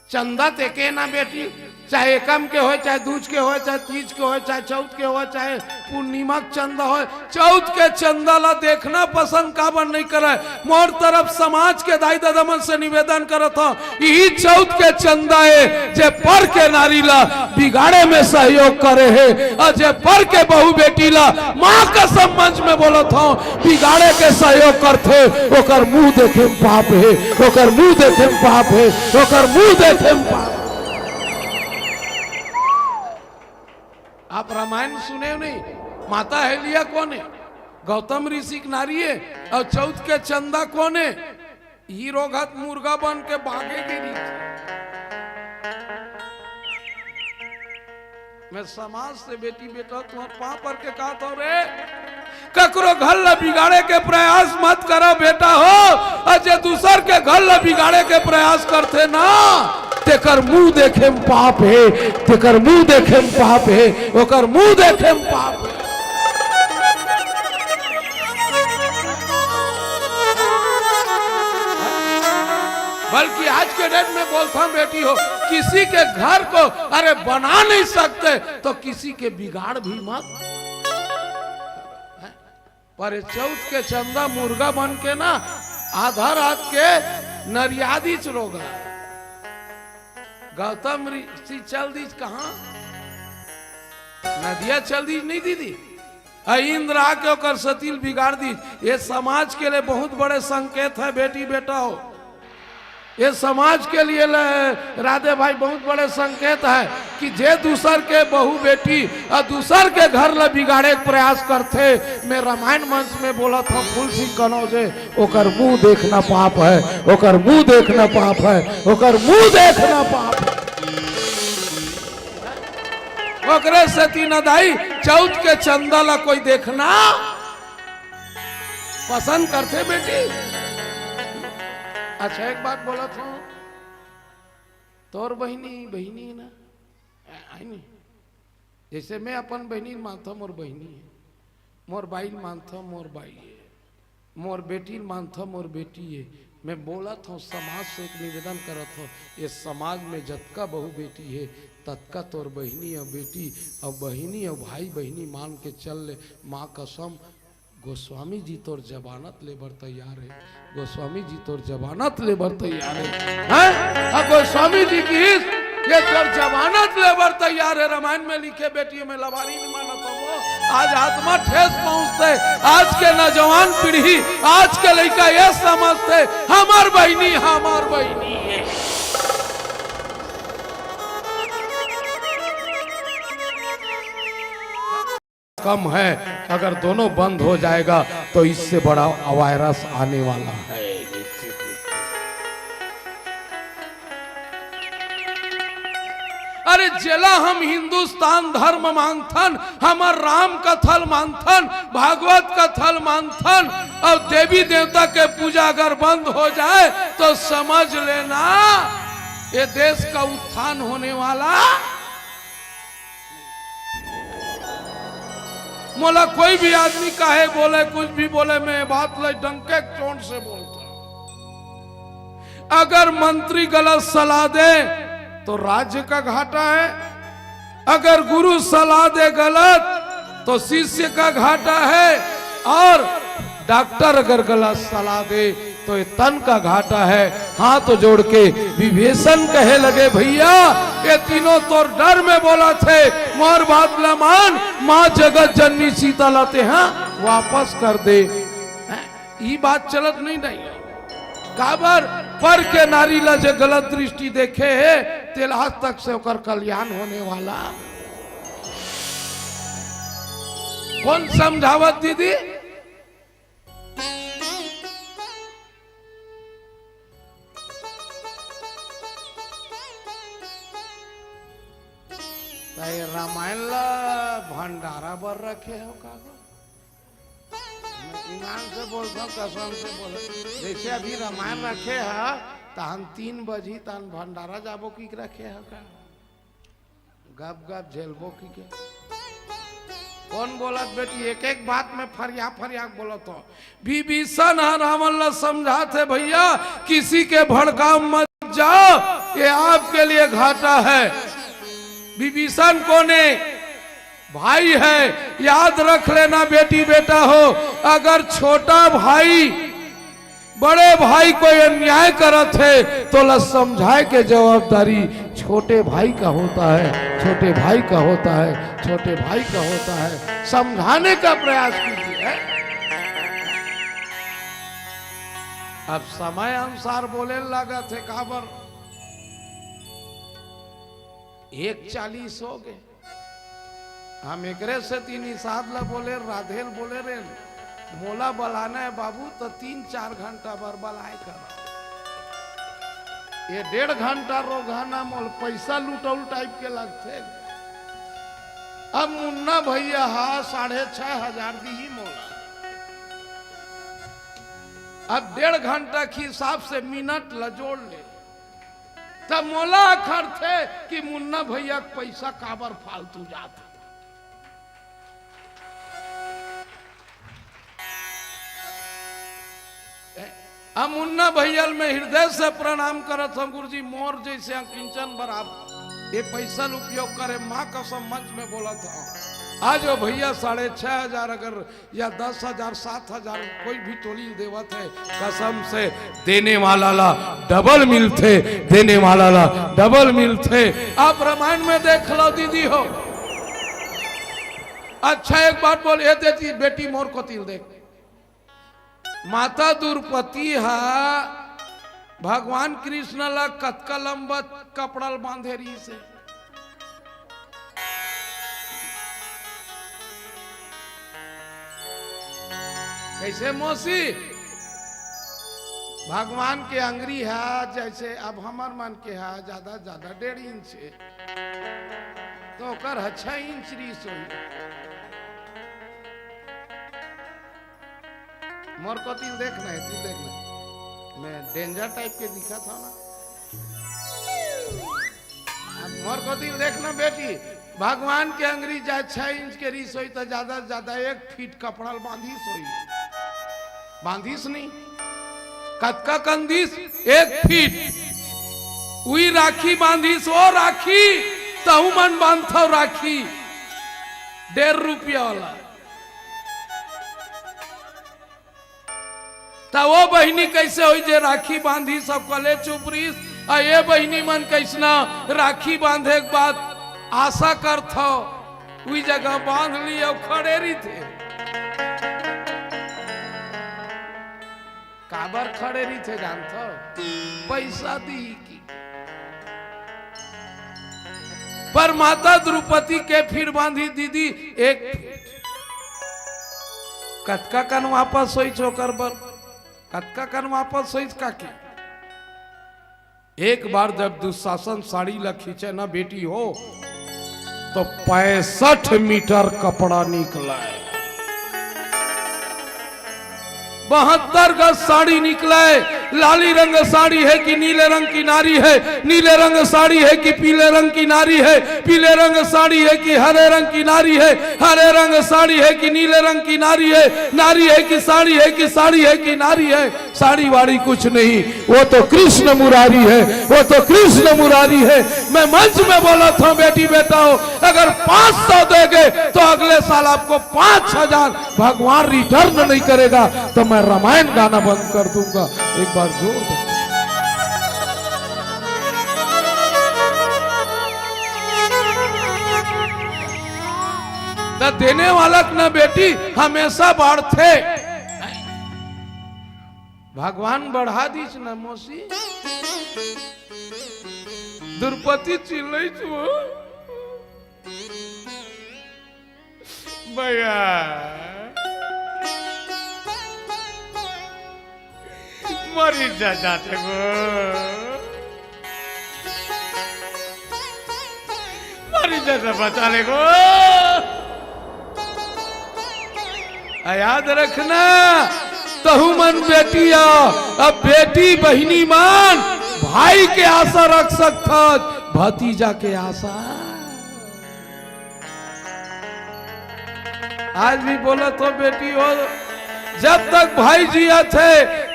चंदा ते के ना बेटी, चाहे एकम के हो, चाहे दूज के हो, चाहे तीज के हो, चाहे चौथ के हो, चाहे पूर्णिमा चंदा हो, चौथ के चंदा ला देखना पसंद काबर नहीं करे? मोर तरफ समाज के दाई दादमन से निवेदन करत हूं, यही चौथ के चंदा है जे पर के नारी ला बिगाड़े में सहयोग करे है, और जे पर के बहू बेटी ला माँ का मंच में बोलत हूं बिगाड़े के सहयोग करते, ओकर मुंह देखे पाप है, ओकर मुंह देखे पाप है, ओकर मुंह देखे पाप। आप रामायण सुने नहीं? माता हेलिया कौन है? गौतम ऋषि की नारी है। और चौथ के चंदा कौन है? हीरो घात मुर्गा बन के भागे गिरी। मैं समाज से बेटी बेटा तुम्हारे पाँव पर के कहा तो रे, ककरो घर ला बिगाड़े के प्रयास मत करो बेटा हो, और जे दूसर के घर ला बिगाड़े के प्रयास करते ना, तेकर मुंह देखे में पाप है, तेकर मुंह देखे में पाप है, ओकर मुंह देखे में पाप है। बल्कि आज के डेट में बोलता हूं बेटी हो, किसी के घर को अरे बना नहीं सकते तो किसी के बिगाड़ भी मत। पर चौथ के चंदा मुर्गा बन के ना आधा रात के नरियादी चलोगा। गौतम ऋषि चल दी कहा? नदिया चल दी नहीं दीदी, इंद्र आके ओकर सतील बिगाड़ दी। ये समाज के लिए बहुत बड़े संकेत है बेटी बेटा हो, ये समाज के लिए राधे भाई बहुत बड़े संकेत है कि जे दूसर के बहू बेटी और दूसर के घर ला बिगाड़े के प्रयास करते। मैं रामायण मंच में बोला था फूल सिंह कनौजे, ओकर मुंह देखना पाप है, ओकर मुंह देखना पाप है, ओकर मुंह देखना पाप है। ओकरे से तीन दाई चौथ के चंदा ला कोई देखना पसंद करते बेटी। अच्छा एक बात बोला था, तोर बहनी बहनी है ना, आई नहीं? जैसे मैं अपन बहनी मानता मोर बहनी है, मोर बाई मानता मोर बाई है, मोर बेटी मानता मोर बेटी है। मैं बोला था समाज से एक निवेदन करा था, ये समाज में जतका बहू बेटी है ततका तोर बहनी और बेटी और बहनी और भाई बहनी मान के चल ले। माँ कसम गोस्वामी जी तोर जमानत लेबर तैयार है, गोस्वामी जी तोर जमानत लेबर तैयार है। गोस्वामी जी की ये तोर जमानत लेबर तैयार है। रामायण में लिखे बेटियों में लवारी नहीं माना तो वो आज आत्मा ठेस पहुंचते। आज के नौजवान पीढ़ी, आज के लड़का ये समझते हमार बहनी हमार बहनी है। कम है, अगर दोनों बंद हो जाएगा तो इससे बड़ा वायरस आने वाला है। अरे जेला हम हिंदुस्तान धर्म मानथन, हमार राम का थल मानथन, भागवत का थल मानथन, और देवी देवता के पूजा अगर बंद हो जाए तो समझ लेना ये देश का उत्थान होने वाला। मोला कोई भी आदमी काहे बोले कुछ भी बोले, मैं बात ले डंके चोट से बोलता हूं। अगर मंत्री गलत सलाह दे तो राज्य का घाटा है, अगर गुरु सलाह दे गलत तो शिष्य का घाटा है, और डॉक्टर अगर गलत सलाह दे तो ये तन का घाटा है। हाथ जोड़ के विभीषण कहे लगे भैया ये तीनों तो डर में बोला थे, मोर बात न मान, माँ जगत जननी सीता लाते हैं वापस कर दे। ये बात चलत नहीं काबर पर के नारी ला जो गलत दृष्टि देखे है तेल आज तक से ओकर कल्याण होने वाला। कौन समझावत दीदी? रामायण ला भंडारा बर रखे हो का? ईमान से बोलता हूँ, कसम से बोल। जैसे अभी रामायण रखे है तो हम 3 बजी तन भंडारा जाबो की रखे है का? गप गप झेलबो की के? कौन बोलत बेटी? एक एक बात में फरिया फरिया बोलत हो। विभीषण रावण ला समझाते भैया किसी के भड़काव मत जाओ, ये आपके लिए घाटा है। विभीषण कोने भाई है, याद रख लेना बेटी बेटा हो। अगर छोटा भाई बड़े भाई कोई अन्याय करत है तो ला समझाए के जवाबदारी छोटे भाई का होता है, छोटे भाई का होता है, छोटे भाई का होता है। समझाने का प्रयास कीजिए। अब समय अनुसार बोले लगा थे काबर 1:40 हो गए। हम एकरे से 3 हिसाब ला बोले, राधेल बोले रे मोला बलाना है बाबू तो 3-4 घंटा बर बलाए कर। ये 1.5 घंटा रोगाना मोल पैसा लुटौल टाइप के लगते। अब मुन्ना भैया 6,500 दी ही मोला। अब 1.5 घंटा के हिसाब से मिनट ला जोड़ ले तब मोला अखर थे कि मुन्ना भैया पैसा काबर फालतू जाता। हम मुन्ना भैया में हृदय से प्रणाम करत हम। गुरु जी मोर जैसे किंचन बराबर ये पैसा उपयोग करे, माँ कसम मंच में बोला था। आज वो भैया 6,500 अगर या 10,000 7,000 कोई भी टोली देवत है, कसम से देने वाला ला डबल मिलते, देने वाला ला डबल मिलते। आप रामायण में देख लो दीदी हो। अच्छा एक बात बोल, ये देती बेटी मोर को तिल देख। माता द्रौपदी हा भगवान कृष्ण ला कतका लंबा कपड़ा बांधे रही से। कैसे मौसी भगवान के अंगरी है जैसे अब हमार मन के है ज्यादा 1.5 इंच है तो कर 6 इंच रीस हुई। मोर को तिल देखना है, तिल देखना है। मैं डेंजर टाइप के दिखा था ना। अब मोर को तिल देखना बेटी, भगवान के अंगरी जाए 6 इंच के रीस हुई तो ज्यादा से ज्यादा 1 फीट कपड़ा बांधिस हुई। बांधिस नहीं कतका कंदिस 1 फीट उई राखी बांधिस। वो राखी तहु मन बांधो राखी 1.5 रुपया वाला। तो वो बहिनी कैसे हुई जे राखी बांधी सब कले चुपरीस। और ये बहिनी मन कैसना राखी बांधे के बाद आशा करथो उई जगह बांध ली और खड़े रही थे। काबर खड़े रही थे जानथो? पैसा दी की। पर माता द्रौपदी के फिर बांधी दीदी 1 फीट। कतका कन वापस सोई चोकर बर कतका कन वापस सोई काकी। एक बार जब दुशासन साड़ी ला खींचे ना बेटी हो तो 65 मीटर कपड़ा निकला है। 72 गज साड़ी निकला है। लाली रंग साड़ी है कि नीले रंग की नारी है, नीले रंग साड़ी है कि पीले रंग की नारी है, पीले रंग साड़ी है कि हरे रंग की नारी है, हरे रंग साड़ी है कि नीले रंग की नारी है, नारी है कि साड़ी है कि साड़ी है कि नारी है। साड़ी वाड़ी कुछ नहीं, वो तो कृष्ण मुरारी है, वो तो कृष्ण मुरारी है। मैं मंच में बोला था बेटी बेटा हो अगर 500 देगे तो अगले साल आपको 5,000 भगवान रिटर्न नहीं करेगा तो मैं रामायण गाना बंद कर दूंगा। एक बार जोर दो। न देने वाला न बेटी हमेशा बढ़ते। भगवान बढ़ा दीस न मौसी। द्रौपदी चिल्लाई भैया मरी जाते गो मरी जाते बचा ले गो। याद रखना तहु मन बेटिया अब बेटी बहिनी मान भाई के आशा रख सकता भतीजा के आशा। आज भी बोला तो बेटी हो जब तक भाई जिया थे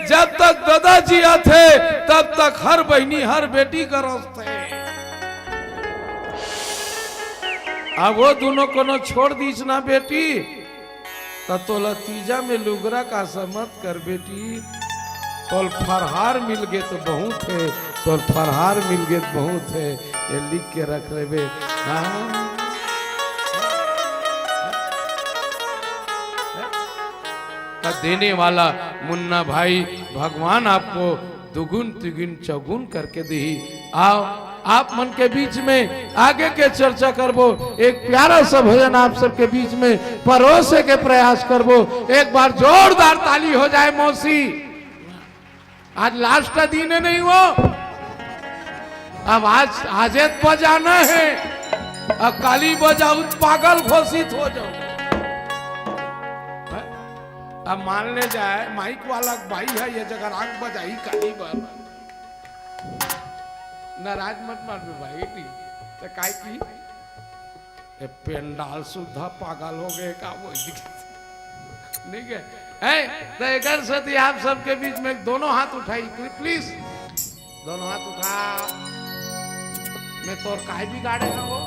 जब तक दादा जिया थे तब तक हर बहनी हर बेटी का रोस थे। अब वो दोनों को छोड़ दीस ना बेटी तो लतीजा में लुगरा का समत कर बेटी। तोल फरहार मिल गए तो बहुत है तोल फरहार मिल गए तो बहुत है ये लिख के रख ले बे। देने वाला मुन्ना भाई भगवान आपको दुगुन तिगुन चौगुन करके दी। आओ आप मन के बीच में आगे के चर्चा करबो एक प्यारा सा भजन आप सबके बीच में परोसे के प्रयास करबो। एक बार जोरदार ताली हो जाए मौसी। आज लास्ट का दिन है नहीं वो अब आज बजाना है अब काली बजाऊ पागल घोषित हो जाओ। अब मान ले जाए माइक वाला भाई है ये जगह आग बजाई काली बार नाराज मत मार भाई तो काय की पेंडाल सुधा पागल हो गए का वो नहीं है तो एक सती आप सबके बीच में दोनों हाथ उठाई प्लीज दोनों हाथ उठा। मैं तोर काय बिगाड़े है वो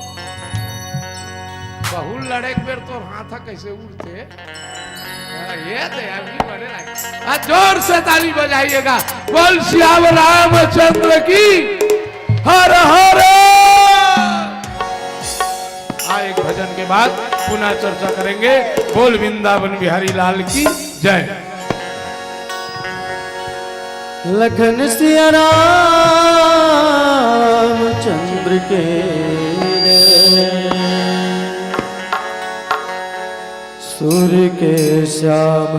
बहुल लड़े बेर तोर हाथ कैसे उड़ते ये तो अभी बड़े जोर से ताली बजाइएगा। बोल श्याम रामचंद्र की हर हर। एक भजन के बाद पुनः चर्चा करेंगे। बोल वृंदावन बिहारी लाल की जय। लखन सिया रामचंद्र के सुर के श्याम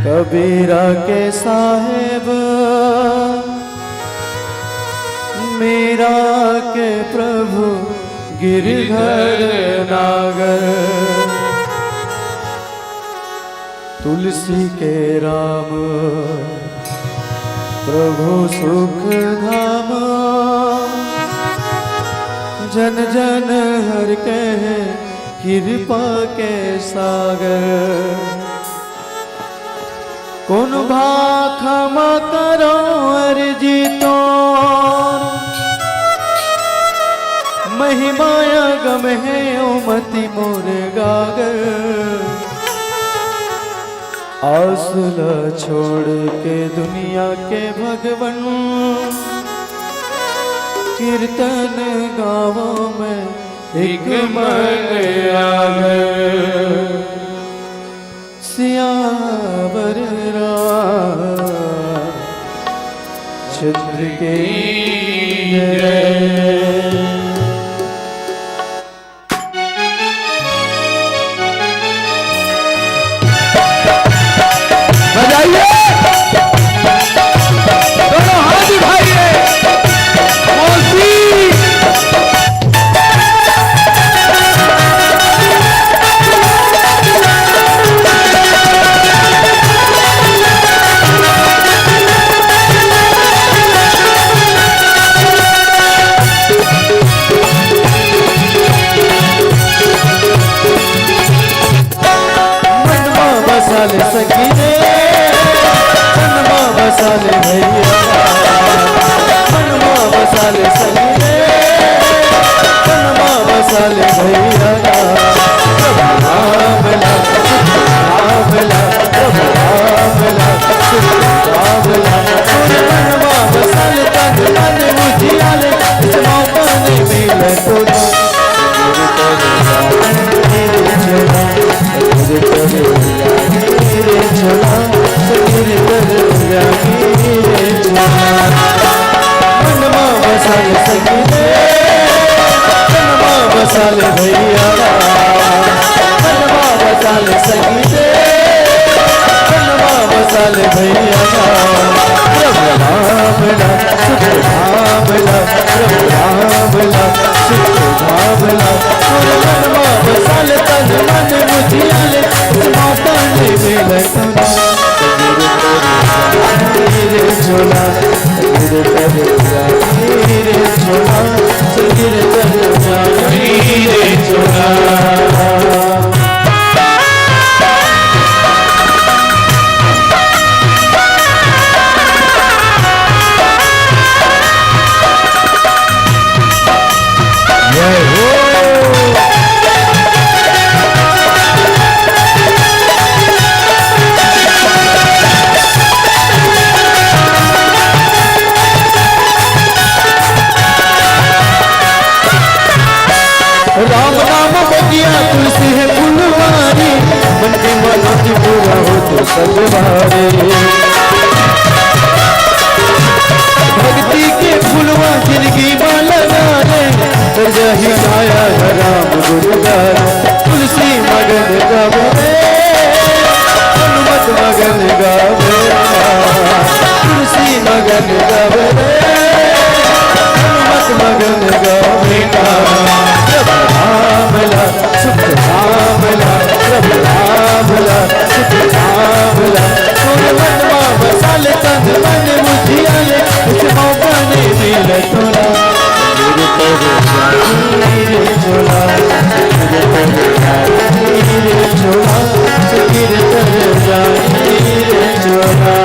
कबीरा के साहेब मीरा के प्रभु गिरधर नागर तुलसी के राम प्रभु सुख धाम जन जन हर के कृपा के सागर कौन भाखमा करो अर्जी तो महिमाया गम है ओमति मोर गागर आसुला छोड़ के दुनिया के भगवन कीर्तन गावों में एक मन सियावर चंद्र के बजाइए दोनों हाथ उठाइए मौसी। बसाले सकीने मनवा बसाले भैया मनवा बसाले सकीने मनवा बसाले भैया रामला रामला रामला रामला मनवा बसाले तन तन मुझियाले इस मौका ने मिले तो मनवा बसाले सकीने मनवा बसाले भैया मनवा बसाले संगी रे मनवा बसाले भैया प्रभु राम ला सुख धाम ला प्रभु राम ला सुख धाम ला मनवा बसाले तन मन मुझियाले माता ने मिले सुना रे झोला रे झोला रे झोला राम नाम बगिया तुलसी है फुलवारी मन की मनोती पूरा हो तो सब भारे भक्ति के फुलवा जिंदगी में लगाने कर जाही गाया राम गुरुगार तुलसी मगन गावे हनुमत मगन गावे तुलसी मगन गावे हनुमत मगन गावे रामला सुख रामला प्रभु रामला सुख रामला तोरे मनवा बसाले तन मन मुझियाले इस मौका ने मिले तोरा मेरे झोला मेरे झोला गिर तर जाए झोला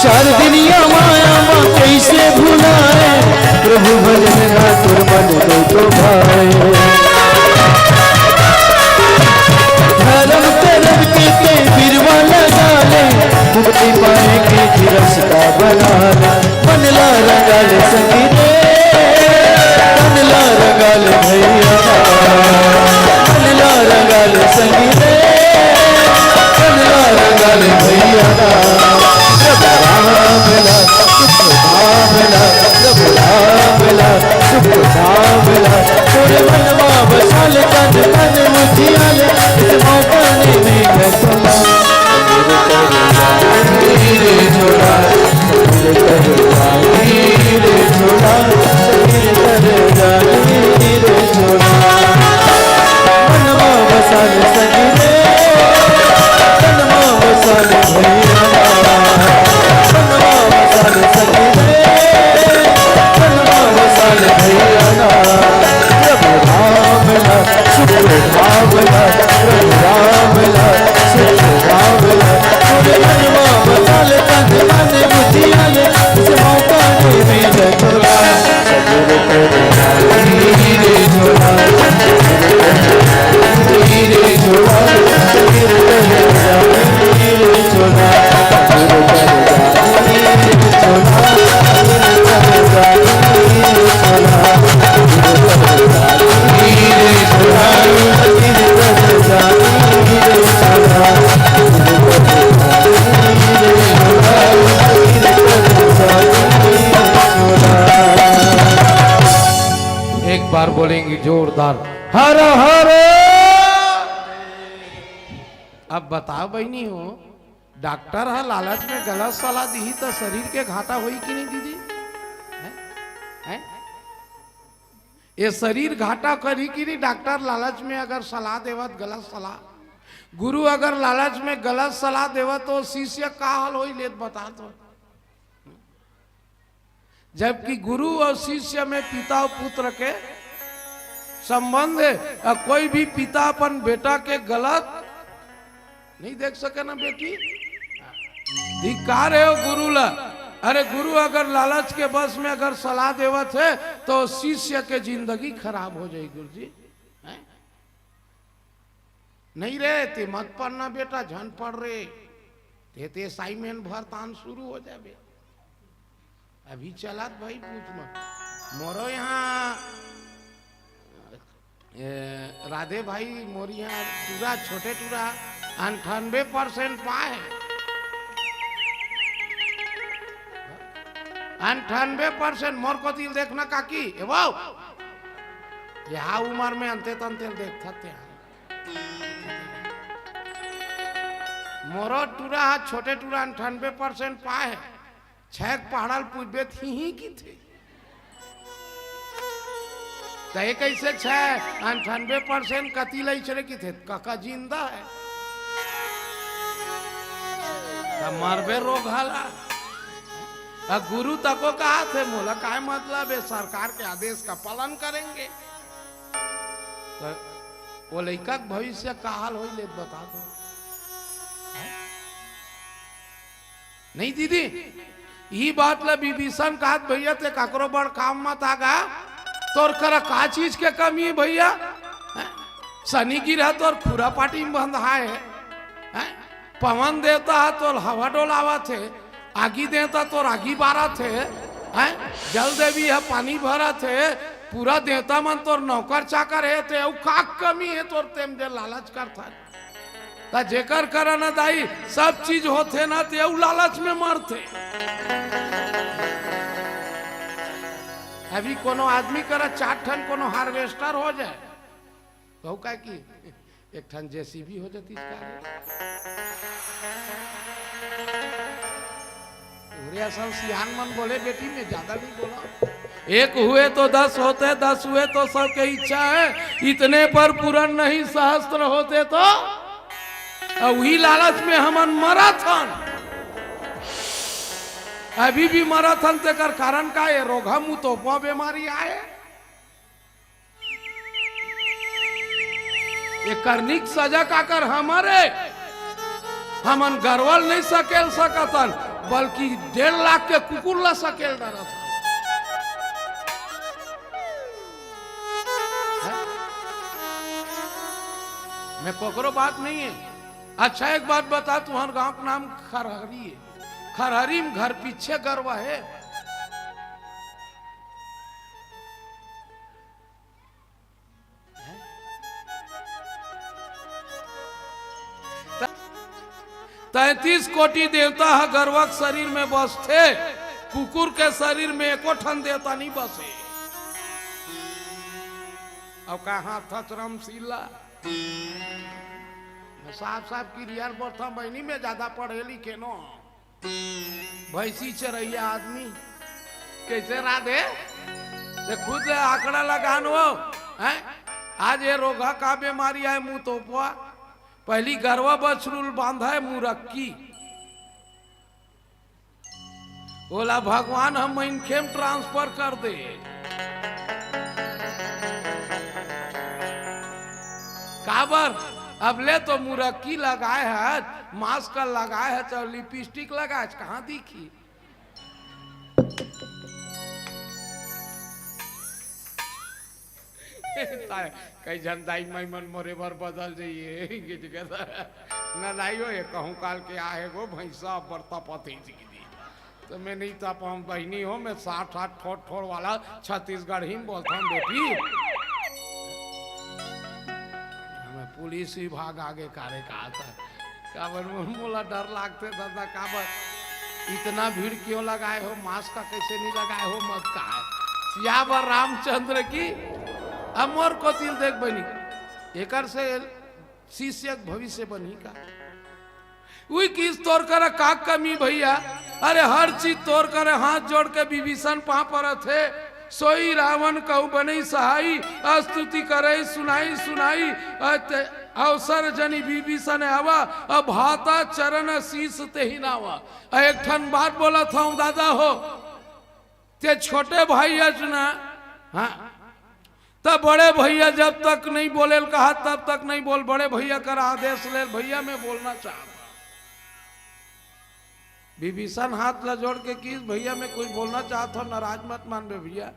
चार दुनिया माया माँ कैसे भुलाए प्रभु भजन ना तुर मन दो तो भाए धर्म करम के बिरवा लगा ले मुक्ति पाएंगे कि रास्ता बना ले मन ला रंगा ले संगी रे मन ला रंगा ले भैया मन ला रंगा ले संगी रे मन ला रंगा ले भैया रामला सुख धामला प्रभु रामला सुख धामला तोरे मनवा बसाले तन मन मुझियाले इस मौका ने मिले सुना रे झोला रे झोला रे झोला मनवा बसाले संगी रे मनवा बसाले भैया प्रभु रामला सुख रामला प्रभु रामला सुख रामला तोरे मनवा बसाले तन मन मुझियाले इस मौका ने मिले तोरा रे झोला रे झोला रे झोला एक बार बोलेंगे जोरदार हर हर। अब बताओ बहनी हो, डॉक्टर है लालच में गलत सलाह दी तो शरीर के घाटा हुई कि नहीं दीदी? है? ये शरीर घाटा करी कि नहीं? डॉक्टर लालच में अगर सलाह देवत गलत सलाह, गुरु अगर लालच में गलत सलाह देवत तो शिष्य का हाल हो लेत बता दो। जबकि गुरु और शिष्य में पिता और पुत्र के संबंध है। कोई भी पिता अपन बेटा के गलत नहीं देख सके ना बेटी, धिक्कार है गुरु ला। अरे गुरु अगर लालच के बस में अगर सलाह देवत है तो शिष्य के जिंदगी खराब हो जाएगी। गुरु जी नहीं रे ते मत पढ़ना बेटा, झन पढ़ रे ते असाइनमेंट भर तान शुरू हो जाबे। अभी चलात भाई पूछ मत। मोरो यहाँ राधे भाई मोर यहाँ टूरा छोटे टूरा 98% पाए, 98% मोर को तिल देखना काकी वो यहाँ उम्र में अंते तंते देख सकते हैं। मोरो टूरा छोटे टूरा 98% पाए, छेक पहाड़ल पूछबे थी की थे तय कैसे 98% कति लई चले की थे काका जिंदा है मरबे रोग हाला। गुरु तको कहा थे मोला काय मतलब है, सरकार के आदेश का पालन करेंगे। तो वो लड़का भविष्य का हाल हो ले बता दो। नहीं दीदी ये बात ला विभीषण कहत भैया ते काकरो बड़ काम मत आगा, तोर कर का चीज के कमी है भैया, शनि गिरा तोर खुरा पाटी में बंधा है, पवन देता है तो हवा डोलावा थे, आगी देता तो आगी बारा थे, जल देवी है पानी भरा थे, पूरा देता मन तोर नौकर चाकर है ते का कमी है तोर तेम जे लालच करता ता जेकर करना दाई सब चीज होते ना ते लालच में मरते। अभी कोनो आदमी करा 4 ठन कोनो हार्वेस्टर हो जाए तो का की 1 ठन जेसीबी हो जाती सब सियान मन बोले बेटी में ज्यादा नहीं बोला, 1 हुए तो 10 होते, 10 हुए तो सबके इच्छा है, इतने पर पूर्ण नहीं सहस्त्र होते तो वही लालच में हमन मराथन अभी भी मराथन तेकर कारण का ये रोगा मुंह तोपा बीमारी आए, ये करनिक सजा का कर हमारे हमन गरवल नहीं सकेल सकतन बल्कि 1.5 लाख के कुकुर ला सकेल डरा था। मैं कोकरो बात नहीं है। अच्छा एक बात बता, तुम्हारे गांव का नाम खरहरी है, खरहरी में घर पीछे गरवा है, तैतीस कोटि देवता है गर्वक शरीर में बसते, कुकुर के शरीर में एको ठन देवता नहीं बसे। अब कहा था चरमशीला साफ साफ क्लियर बोलता बहनी में ज्यादा पढ़े लिखे नो भैंसी चरैया आदमी कैसे राधे ते खुद आंकड़ा लगान वो है। आज ये रोगा का बीमारी है मुंह तोपवा, पहली गरवा बछरूल बांधा है मुरक्की, बोला भगवान हम इनखेम ट्रांसफर कर दे। काबर अब ले तो मुरक्की लगाए है, मास्क लगाए है, तो लिपस्टिक लगाए कहाँ दिखी। कई जन दाई मन मोरे भर बदल जाइए न लाई हो कहूँ काल के आए गो भैंसा बरता पते तो मैं नहीं था हम बहनी हो, मैं 60 ठोड़ वाला छत्तीसगढ़ ही बोलता हूँ बेटी। हमें पुलिस विभाग आगे कार्य कहा था, काबर मोला डर लागते दादा, काबर इतना भीड़ क्यों लगाए हो, मास्क का कैसे नहीं लगाए हो, मत कहा सियावर रामचंद्र की अमर को तिल देख बनी एकर से शिष्य भविष्य बनी का वही किस तोड़ कर का कमी भैया, अरे हर चीज तोड़ कर हाथ जोड़ के विभीषण पा पर थे, सोई रावण कहू बनी सहाई, स्तुति करे सुनाई सुनाई अवसर जनी विभीषण आवा, अब हाथा चरण शीस ते ही नावा। एक ठन बात बोला था दादा हो, ते छोटे भाई ना हाँ तब बड़े भैया जब तक नहीं बोले कहा तब तक नहीं बोल, बड़े भैया का आदेश ले भैया मैं बोलना चाहता। विभीषण हाथ ला जोड़ के किस भैया मैं कुछ बोलना चाहता हूँ, नाराज मत मान बे भैया।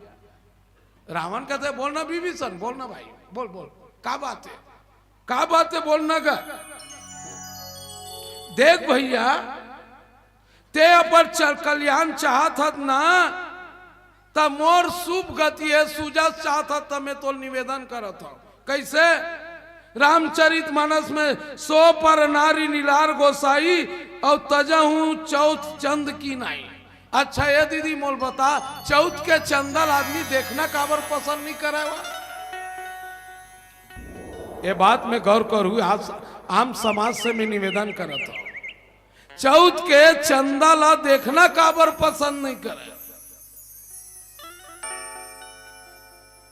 रावण कहते बोलना विभीषण, बोलना भाई बोल बोल का बात है। का बात है बोलना का। देख भैया, ते अपन कल्याण चाहत हत ना, तब मोर शुभ गति है सुजस चाहत हत, तब मैं तो निवेदन करत हूं। कैसे? रामचरितमानस में 100 पर नारी नीलार गोसाई और तजहू चौथ चंद की नाई। अच्छा ये दीदी मोल बता, चौथ के चंदल आदमी देखना काबर पसंद नहीं करे? ये बात में गौर करूँ, आम समाज से मैं निवेदन करत हूं, चौथ के चंदा ला देखना काबर पसंद नहीं करे?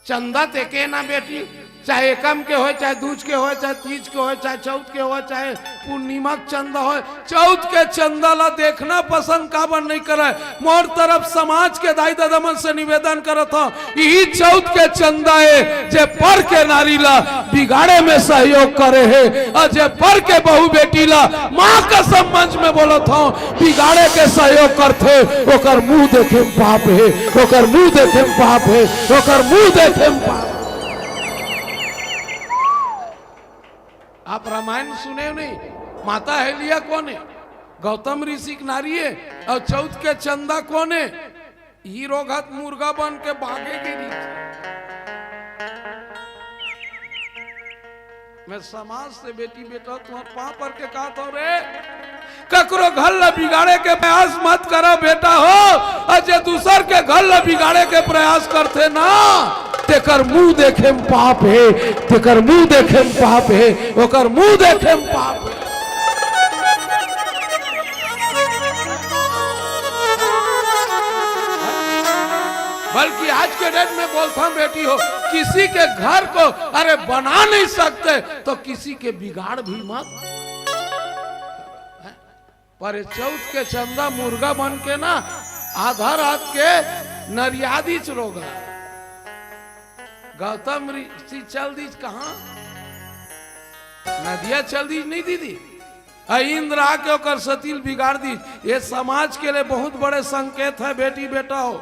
चंदा ते ना बेटी, चाहे एकम के हो, चाहे दूज के हो, चाहे तीज के हो, चाहे चौथ के हो, चाहे पूर्णिमा चंदा हो, चौथ के चंदा ला देखना पसंद काबर नहीं करे? मोर तरफ समाज के दाई दादामन से निवेदन करत हूं, यही चौथ के चंदा है जे पर के नारी ला बिगाड़े में सहयोग करे है, और जे पर के बहू बेटी ला माँ का संबंध में बोलत हूं बिगाड़े के सहयोग करते, ओकर मुंह देखे में पाप है, ओकर मुंह देखे में पाप है, ओकर मुंह देखे में पाप। आप रामायण सुने नहीं? माता हेलिया कौन है? गौतम ऋषि की नारी है। और चौथ के चंदा कौन है? हीरो घात मुर्गा बन के भागेगी। मैं समाज से बेटी बेटा तुम्हारे पाँव पर के कहा था रे, ककरो घर ला बिगाड़े के प्रयास मत करो बेटा हो, और जे दूसर के घर ला बिगाड़े के प्रयास करते ना, तेकर मुंह देखे में पाप है, तेकर मुंह देखे में पाप है, ओकर मुंह देखे में पाप है। बल्कि आज के डेट में बोलता हूं बेटी हो, किसी के घर को अरे बना नहीं सकते तो किसी के बिगाड़ भी मत। पर चौथ के चंदा मुर्गा बन के ना आधा रात के नरियादी चलोगा। गौतम ऋषि चल दी कहाँ? नदिया चल दी नहीं दीदी, इंद्र आके ओकर सतील बिगाड़ दी। ये समाज के लिए बहुत बड़े संकेत है बेटी बेटा हो,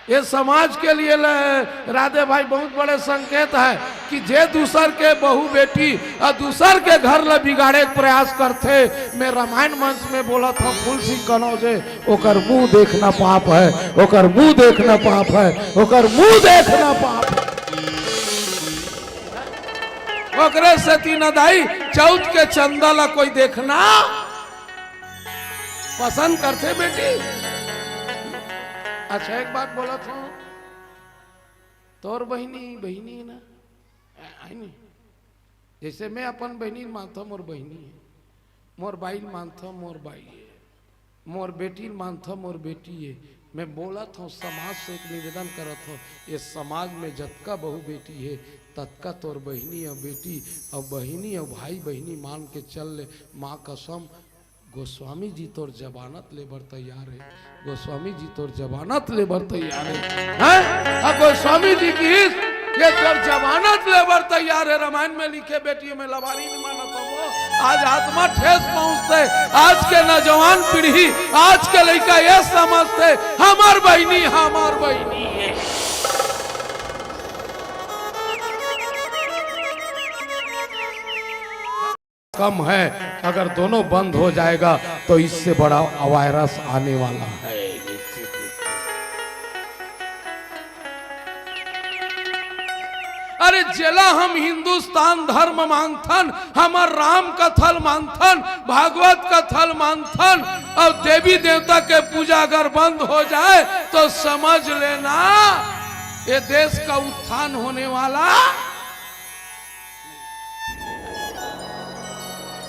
ये समाज के लिए राधे भाई बहुत बड़े संकेत है कि जे दूसर के बहू बेटी और दूसर के घर ला बिगाड़े के प्रयास करते। मैं रामायण मंच में बोला था फूल सिंह कनौजे, ओकर मुंह देखना पाप है, ओकर मुंह देखना पाप है, ओकर मुंह देखना पाप है। ओकरे से तीन दाई चौथ के चंदा ला कोई देखना पसंद करते बेटी। अच्छा एक बात बोला था, तोर बहनी ना आई नहीं, जैसे मैं अपन बहनी मानता मोर बहनी है, मोर बाई मानता मोर बाई है, मोर बेटी मानता मोर बेटी है। मैं बोला था समाज से एक निवेदन करत हूँ, ये समाज में जतका बहू बेटी है ततका तोर बहनी और बेटी और बहनी और भाई बहनी मान के चल ले। माँ कसम, गोस्वामी जी तोर जमानत लेबर तैयार है, गोस्वामी जी तोर जमानत लेबर तैयार है? गोस्वामी जी की ये तोर जमानत लेबर तैयार है। रामायण में लिखे बेटियों में लवारी नहीं मानता वो आज आत्मा ठेस पहुंचते। आज के नौजवान पीढ़ी, आज के लड़का ये समझते हमार बहनी हमार बहनी है। कम है, अगर दोनों बंद हो जाएगा तो इससे बड़ा वायरस आने वाला है। अरे जेला हम हिंदुस्तान धर्म मानथन, हमार राम का थल मानथन, भागवत का थल मानथन, और देवी देवता के पूजा अगर बंद हो जाए तो समझ लेना ये देश का उत्थान होने वाला।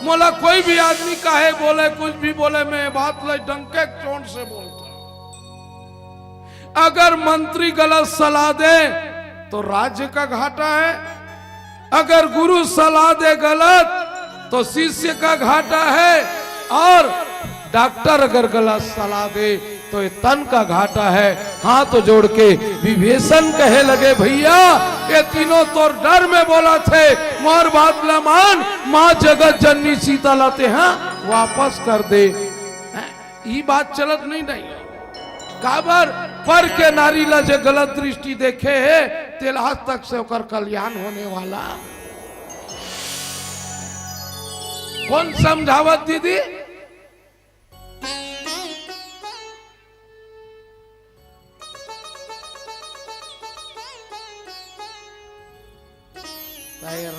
मोला कोई भी आदमी काहे बोले कुछ भी बोले, मैं बात ले डंके चोट से बोलता हूं। अगर मंत्री गलत सलाह दे तो राज्य का घाटा है, अगर गुरु सलाह दे गलत तो शिष्य का घाटा है, और डॉक्टर अगर गलत सलाह दे तो ये तन का घाटा है। हाथ तो जोड़ के विभीषण कहे लगे भैया ये तीनों तो डर में बोला थे, मोर बात ल मान, माँ जगत जननी सीता लाते हैं वापस कर दे। ये बात चलत नहीं काबर पर के नारी ला जे गलत दृष्टि देखे है तेल आज तक से ओकर कल्याण होने वाला। कौन समझावत दीदी?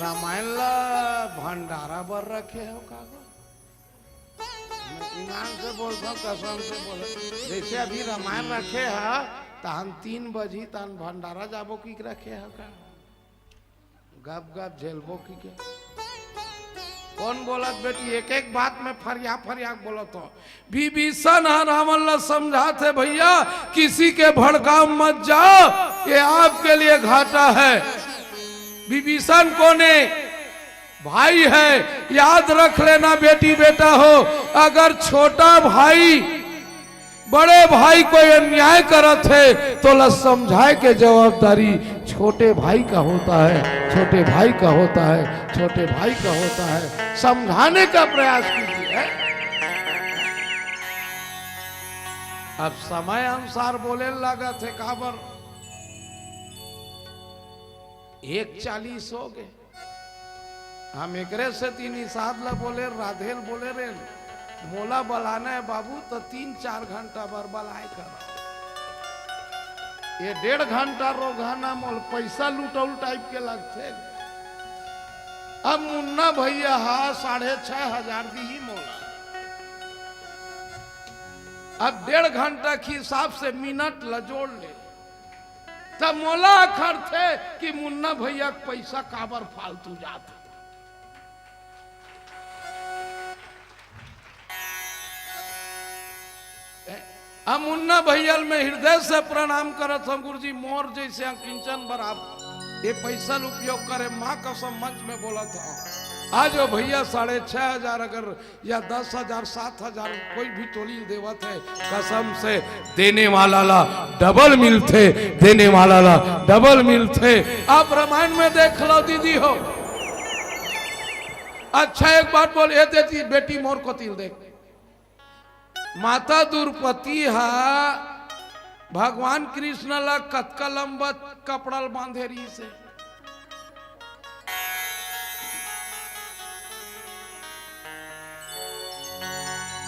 रामायण ला भंडारा बर रखे हो का? ईमान से बोलता हूँ, कसम से बोल, जैसे अभी रामायण रखे है तहन 3 बजी तहन भंडारा जाबो की रखे है का? गप गप झेलबो की के? कौन बोलत बेटी? एक एक बात में फरिया फरिया बोलत हो। विभीषण रावण ला समझाते भैया किसी के भड़काव मत जाओ, ये आपके लिए घाटा है। विभीषण कोने भाई है, याद रख लेना बेटी बेटा हो, अगर छोटा भाई बड़े भाई कोई अन्याय करत है तो ला समझाए के जवाबदारी छोटे भाई का होता है, छोटे भाई का होता है, छोटे भाई का होता है। समझाने का प्रयास कीजिए। अब समय अनुसार बोले लगा थे काबर 1:40 हो गए। हम एकरे से 3 हिसाब ला बोले राधेल बोले रे मोला बलाना है बाबू तो 3-4 घंटा बर बलाए कर, ये 1.5 घंटा रोगाना मोल पैसा लुटौल टाइप के लगते। अब मुन्ना भैया 6,500 दी ही मोला। अब 1.5 घंटा के हिसाब से मिनट ला जोड़ ले तब मोला अखर थे कि मुन्ना भैया पैसा काबर फालतू जाता। हम मुन्ना भैया में हृदय से प्रणाम करत हम। गुरु जी मोर जैसे किंचन बराबर ये पैसा उपयोग करे, माँ कसम मंच में बोला था। आज वो भैया 6,500 अगर या 10,000 7,000 कोई भी टोली देवत है, कसम से देने वाला ला डबल मिलते, देने वाला ला डबल मिलते। आप रामायण में देख लो दीदी हो। अच्छा एक बात बोल, ये देती बेटी मोर को तिल देख, माता द्रौपदी हा भगवान कृष्ण ला कतका लंबा कपड़ा बांधे रही से।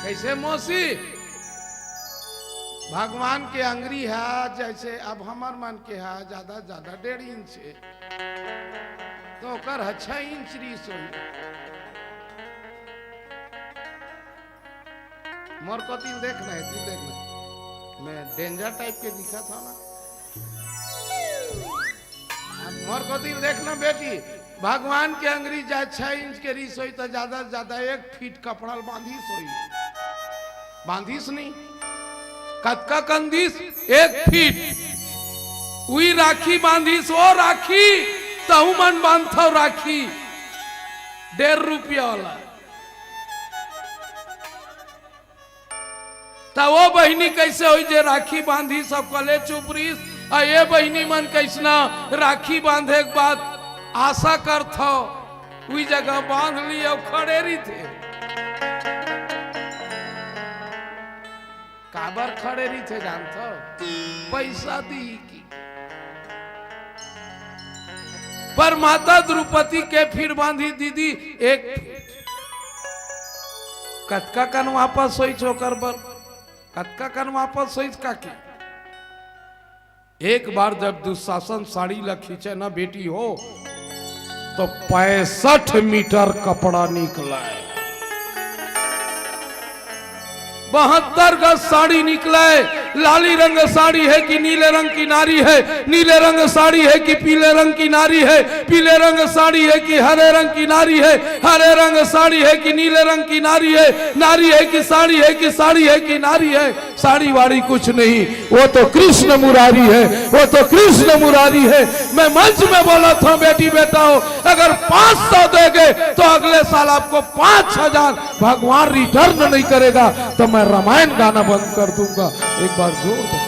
कैसे मौसी भगवान के अंगरी है जैसे अब हमार मन के है ज्यादा 1.5 इंच है तो कर 6 इंच रीस हो। मोर को तिल देखना है, तिल देखना है। मैं डेंजर टाइप के दिखा था ना। मोर को तिल देखना बेटी, भगवान के अंगरी जाए 6 इंच के रीस होई तो ज्यादा से ज्यादा 1 फीट कपड़ा बांधिस होई, बांधिस नहीं कतका कंदिस 1 फीट उई राखी बांधिस। वो राखी तहु मन बांधो राखी 1.5 रुपया वाला। तो वो बहिनी कैसे हुई जे राखी बांधी सब कले चुपरीस, और ये बहिनी मन कैसना राखी बांधे के बाद आशा कर थो उई जगह बांध ली और खड़े रही थे। काबर खड़े रही थे जानते हो? पैसा दी की। पर माता द्रौपदी के फिर बांधी दीदी 1 फीट। कतका कन वापस सोई चोकर बर, कतका कन वापस सोई काकी। एक बार जब दुशासन साड़ी ला खींचे ना बेटी हो तो 65 मीटर कपड़ा निकला है। 72 गज साड़ी निकला है। लाली रंग साड़ी है कि नीले रंग की नारी है, नीले रंग साड़ी है कि पीले रंग की नारी है, पीले रंग साड़ी है कि हरे रंग की नारी है, हरे रंग साड़ी है कि नीले रंग की नारी है, नारी है कि साड़ी है कि साड़ी है कि नारी है। साड़ी वाड़ी कुछ नहीं, वो तो कृष्ण मुरारी है, वो तो कृष्ण मुरारी है। मैं मंच में बोला था बेटी बेटा हो, अगर 500 देंगे तो अगले साल आपको 5,000 भगवान रिटर्न नहीं करेगा तो मैं रामायण गाना बंद कर दूंगा। एक बार जोर दो।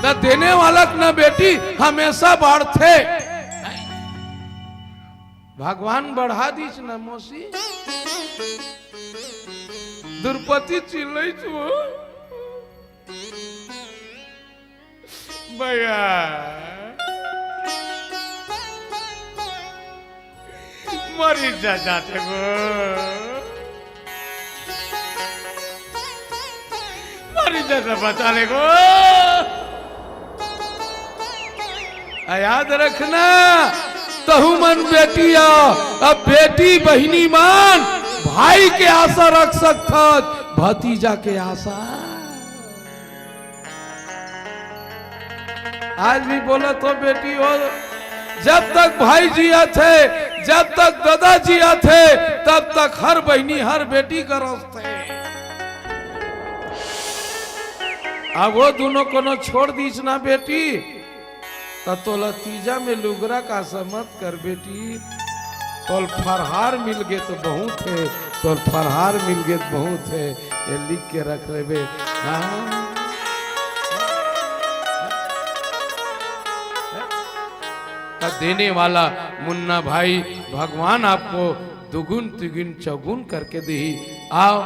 न देने वाला न बेटी हमेशा बढ़ते, भगवान बढ़ा दीच न मौसी। द्रौपदी चिल्लाई भैया मरी जाते गो मरी जाते बचा ले गो। याद रखना तहु मन बेटिया अब बेटी बहिनी मान भाई के आशा रख सकता भतीजा के आशा। आज भी बोला तो बेटी हो जब तक भाई जिया थे जब तक दादा जिया थे तब तक हर बहनी हर बेटी का रोस थे। अब वो दोनों को छोड़ दीस ना बेटी तो लतीजा में लुगरा का समत कर बेटी। तोल फरहार मिल गए तो बहुत है तोल फरहार मिल गए तो बहुत है ये लिख के रख ले बे। देने वाला मुन्ना भाई भगवान आपको दुगुन तिगुन चौगुन करके दी। आओ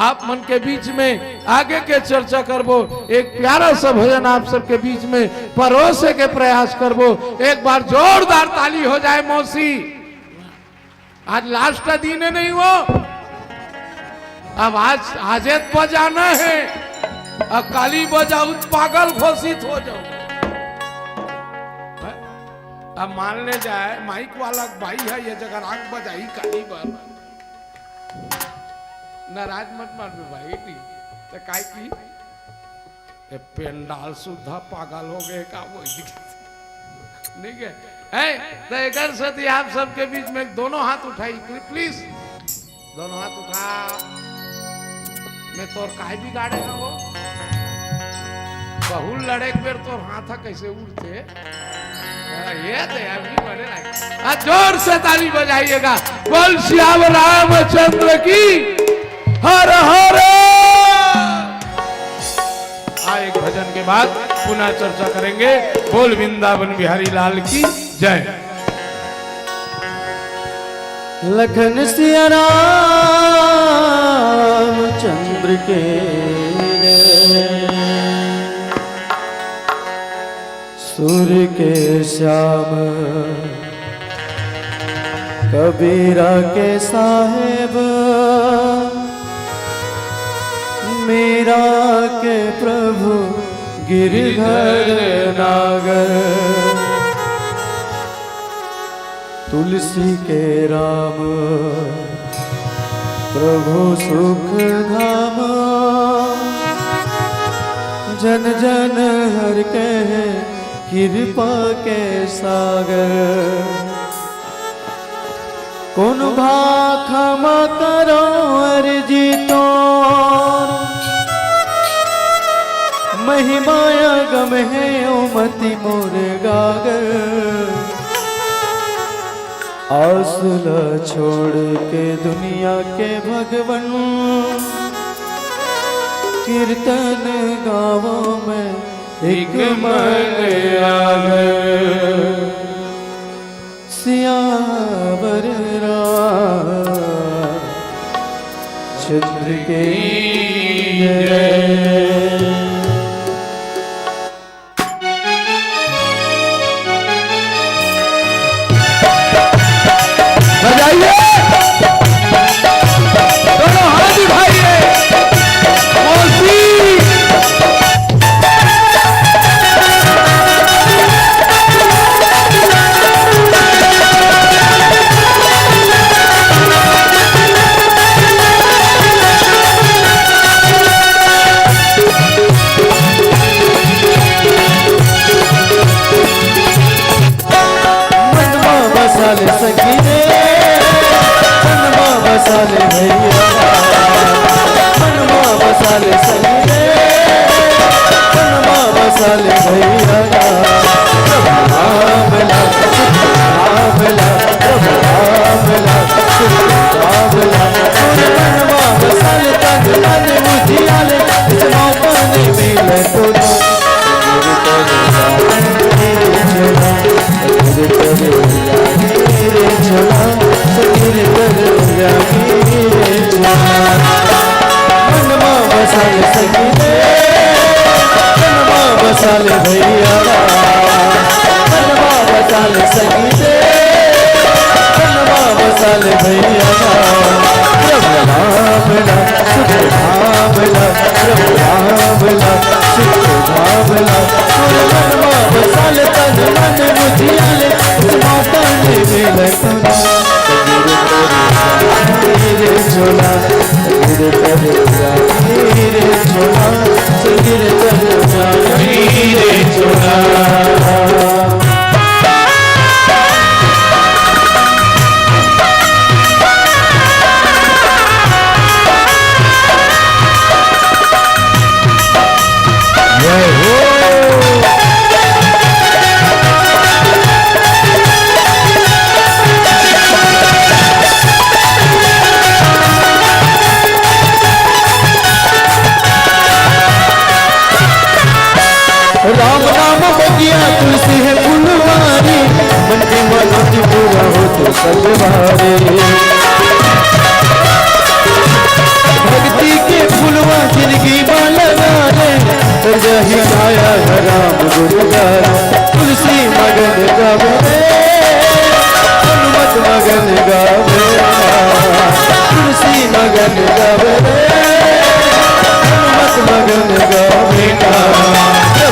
आप मन के बीच में आगे के चर्चा करबो एक प्यारा सा भजन आप सबके बीच में परोसे के प्रयास करबो। एक बार जोरदार ताली हो जाए मौसी। आज लास्ट का दिन है नहीं वो अब आज बजाना है अब काली बजाऊ पागल घोषित हो जाओ। अब मान ले जाए माइक वाला भाई है ये जगह आग बजाई काली बार नाराज मत मार भाई तो काय की पेंडाल सुधा पागल हो गए का वो ठीक है तो एक साथी आप सबके बीच में दोनों हाथ उठाई प्लीज दोनों हाथ उठा। मैं तोर काय बिगाड़े है वो बहुल लड़े बेर तोर हाथ कैसे उड़ते ये तो अभी बड़े जोर से ताली बजाइएगा। बोल श्याम रामचंद्र की हर हर। एक भजन के बाद पुनः चर्चा करेंगे। बोल वृंदावन बिहारी लाल की जय। लखन सिया रामचंद्र के सुर के श्याम कबीरा के साहेब मीरा के प्रभु गिरधर नागर तुलसी के राम प्रभु सुख धाम जन जन हर के कृपा के सागर। कौन भाखमा करो अर्जी तो महिमाया गम है ओमति मोर गागर। आसुला छोड़ के दुनिया के भगवन कीर्तन गावों में एक मन आगर। सियावर रामचंद्र के बजाइए दोनों हाथ उठाइए मौसी। बसाले भैया बसाले संगीते बसाले भैया प्रभु राम ला सुख धाम ला प्रभु राम ला सुख धाम ला तोर मनवा बसाल तन मन मुझियाले माता ने मिल तुना रे झोला रे कर रे झोला रे कर रे झोला राम नाम बगिया तुलसी है फुलवारी मन के मनोज पूरा हो तो सब भारे भक्ति के फुलवा जिंदगी लगा रे कर जही आया राम गुरुगार तुलसी मगन गावे हनुमत मगन गावे तुलसी मगन गावे हनुमत मगन गावे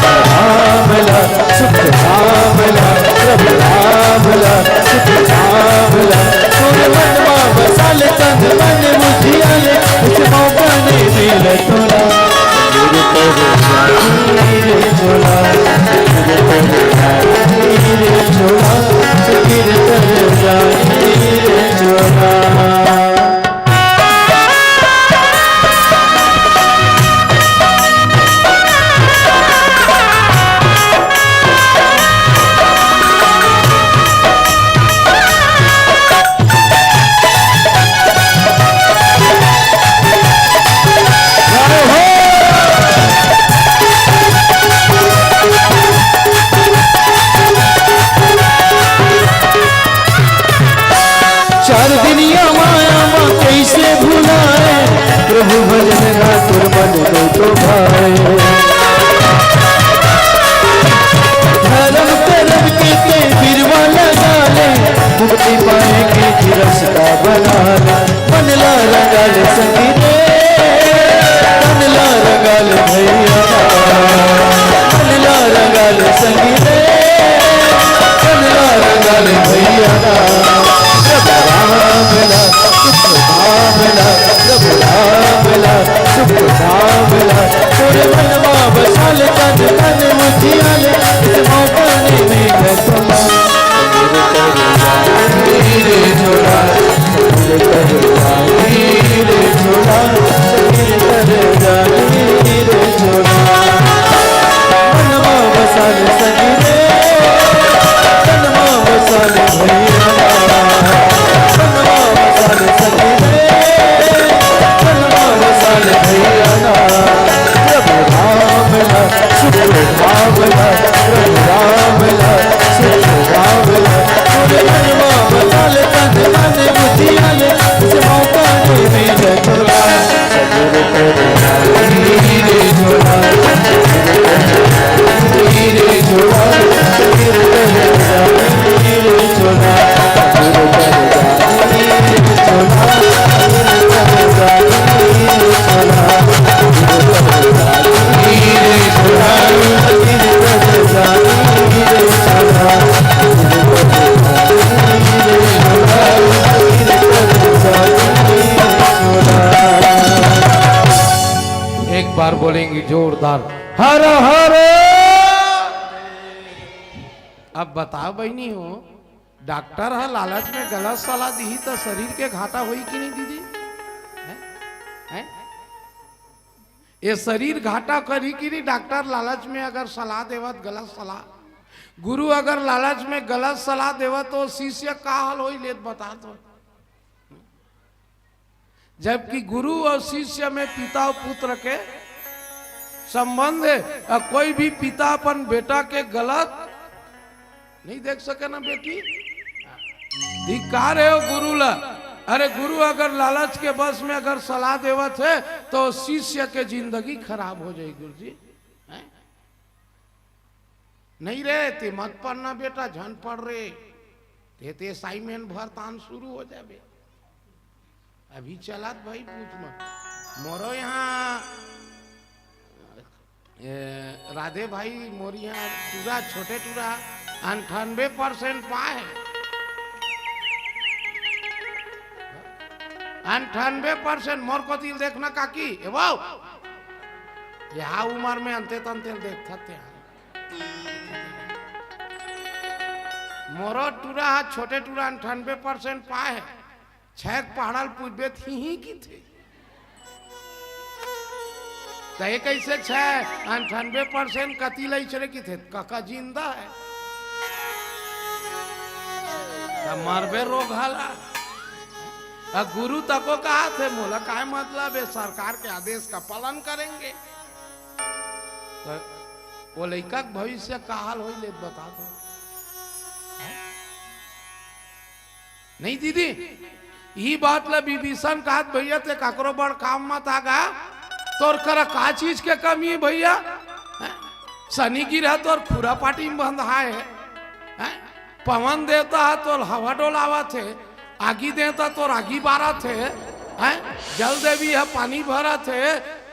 राम ला सुख धाम ला प्रभु राम ला सुख धाम ला तोर मनवा बसाल तन मन मुझियाले उस मौका ने मिल तोला रे झोला रे झोला गिर कर जाई रे झोला चार दिनिया माया माँ कैसे भुलाए प्रभु भजन रातुर मन को तो भाए धर्म कर्म के बिरवा लगा ले मुक्ति पाएंगे कि रास्ता बना ले मन ला रंगा ले संगीत मन ला रंगा ले भैया मन ला रंगा ले संगीत मन ला रंगा ले भैया राम ला सुख धाम ला प्रभु राम ला सुख धाम ला तोर मनवा बसाल तन मन मुझियाले इस मौका ने मिल तुला रे झोला रे कर रे झोला रे कर रे झोला मनवा बसाल संगे मनवा बसाल भैया प्रभु राम ला सुख धाम ला प्रभु राम ला सुख धाम ला तोरे मनवा बसाल तन मन बुझियाले इस मौका ने मिल तोला रे झोला रे झोला रे झोला एक बार बोलेंगे जोरदार हर हर। अब बताओ बहनी हो, डॉक्टर है लालच में गलत सलाह दी तो शरीर के घाटा हुई कि नहीं दीदी? है? ये शरीर घाटा करी कि नहीं? डॉक्टर लालच में अगर सलाह देवत गलत सलाह, गुरु अगर लालच में गलत सलाह देवत तो शिष्य का हाल हो लेत बता दो। जबकि गुरु और शिष्य में पिता और पुत्र के संबंध है, और कोई भी पिता अपन बेटा के गलत नहीं देख सके ना बेटी, धिक्कार है गुरु ला। अरे गुरु अगर लालच के बस में अगर सलाह देवत है तो शिष्य के जिंदगी खराब हो जाएगी। गुरु जी नहीं रे ते मत पढ़ना बेटा, झन पढ़ रे ते असाइनमेंट भर तान शुरू हो जाए। अभी चलात भाई पूछ में मोरो यहाँ राधे भाई मोर यहाँ टूरा छोटे टूरा 98% पाए 98% मोर को तिल देखना काकी वो यहाँ उम्र में अंते तंते देखते हैं मोरो टूरा छोटे टूरा 98% पाए है 6 पहाड़ल पूछबे थी ही की थे तय कैसे 98% कति लई चले की थे काका जिंदा है मरबे रोग हाला गुरु तको कहा थे मोला काय मतलब है सरकार के आदेश का पालन करेंगे तो वो लड़का भविष्य का हाल हो ले बता दो नहीं दीदी ये बात ला विभीषण कहा भैया ते काकरो बड़ काम मत आगा तोर कर का चीज के कमी है भैया शनि गिरा तोर खुरा पाटी में बंधा है पवन देता है तो हवा डोलावा थे आगी देता तो आगी बारा थे जल देवी है पानी भरा थे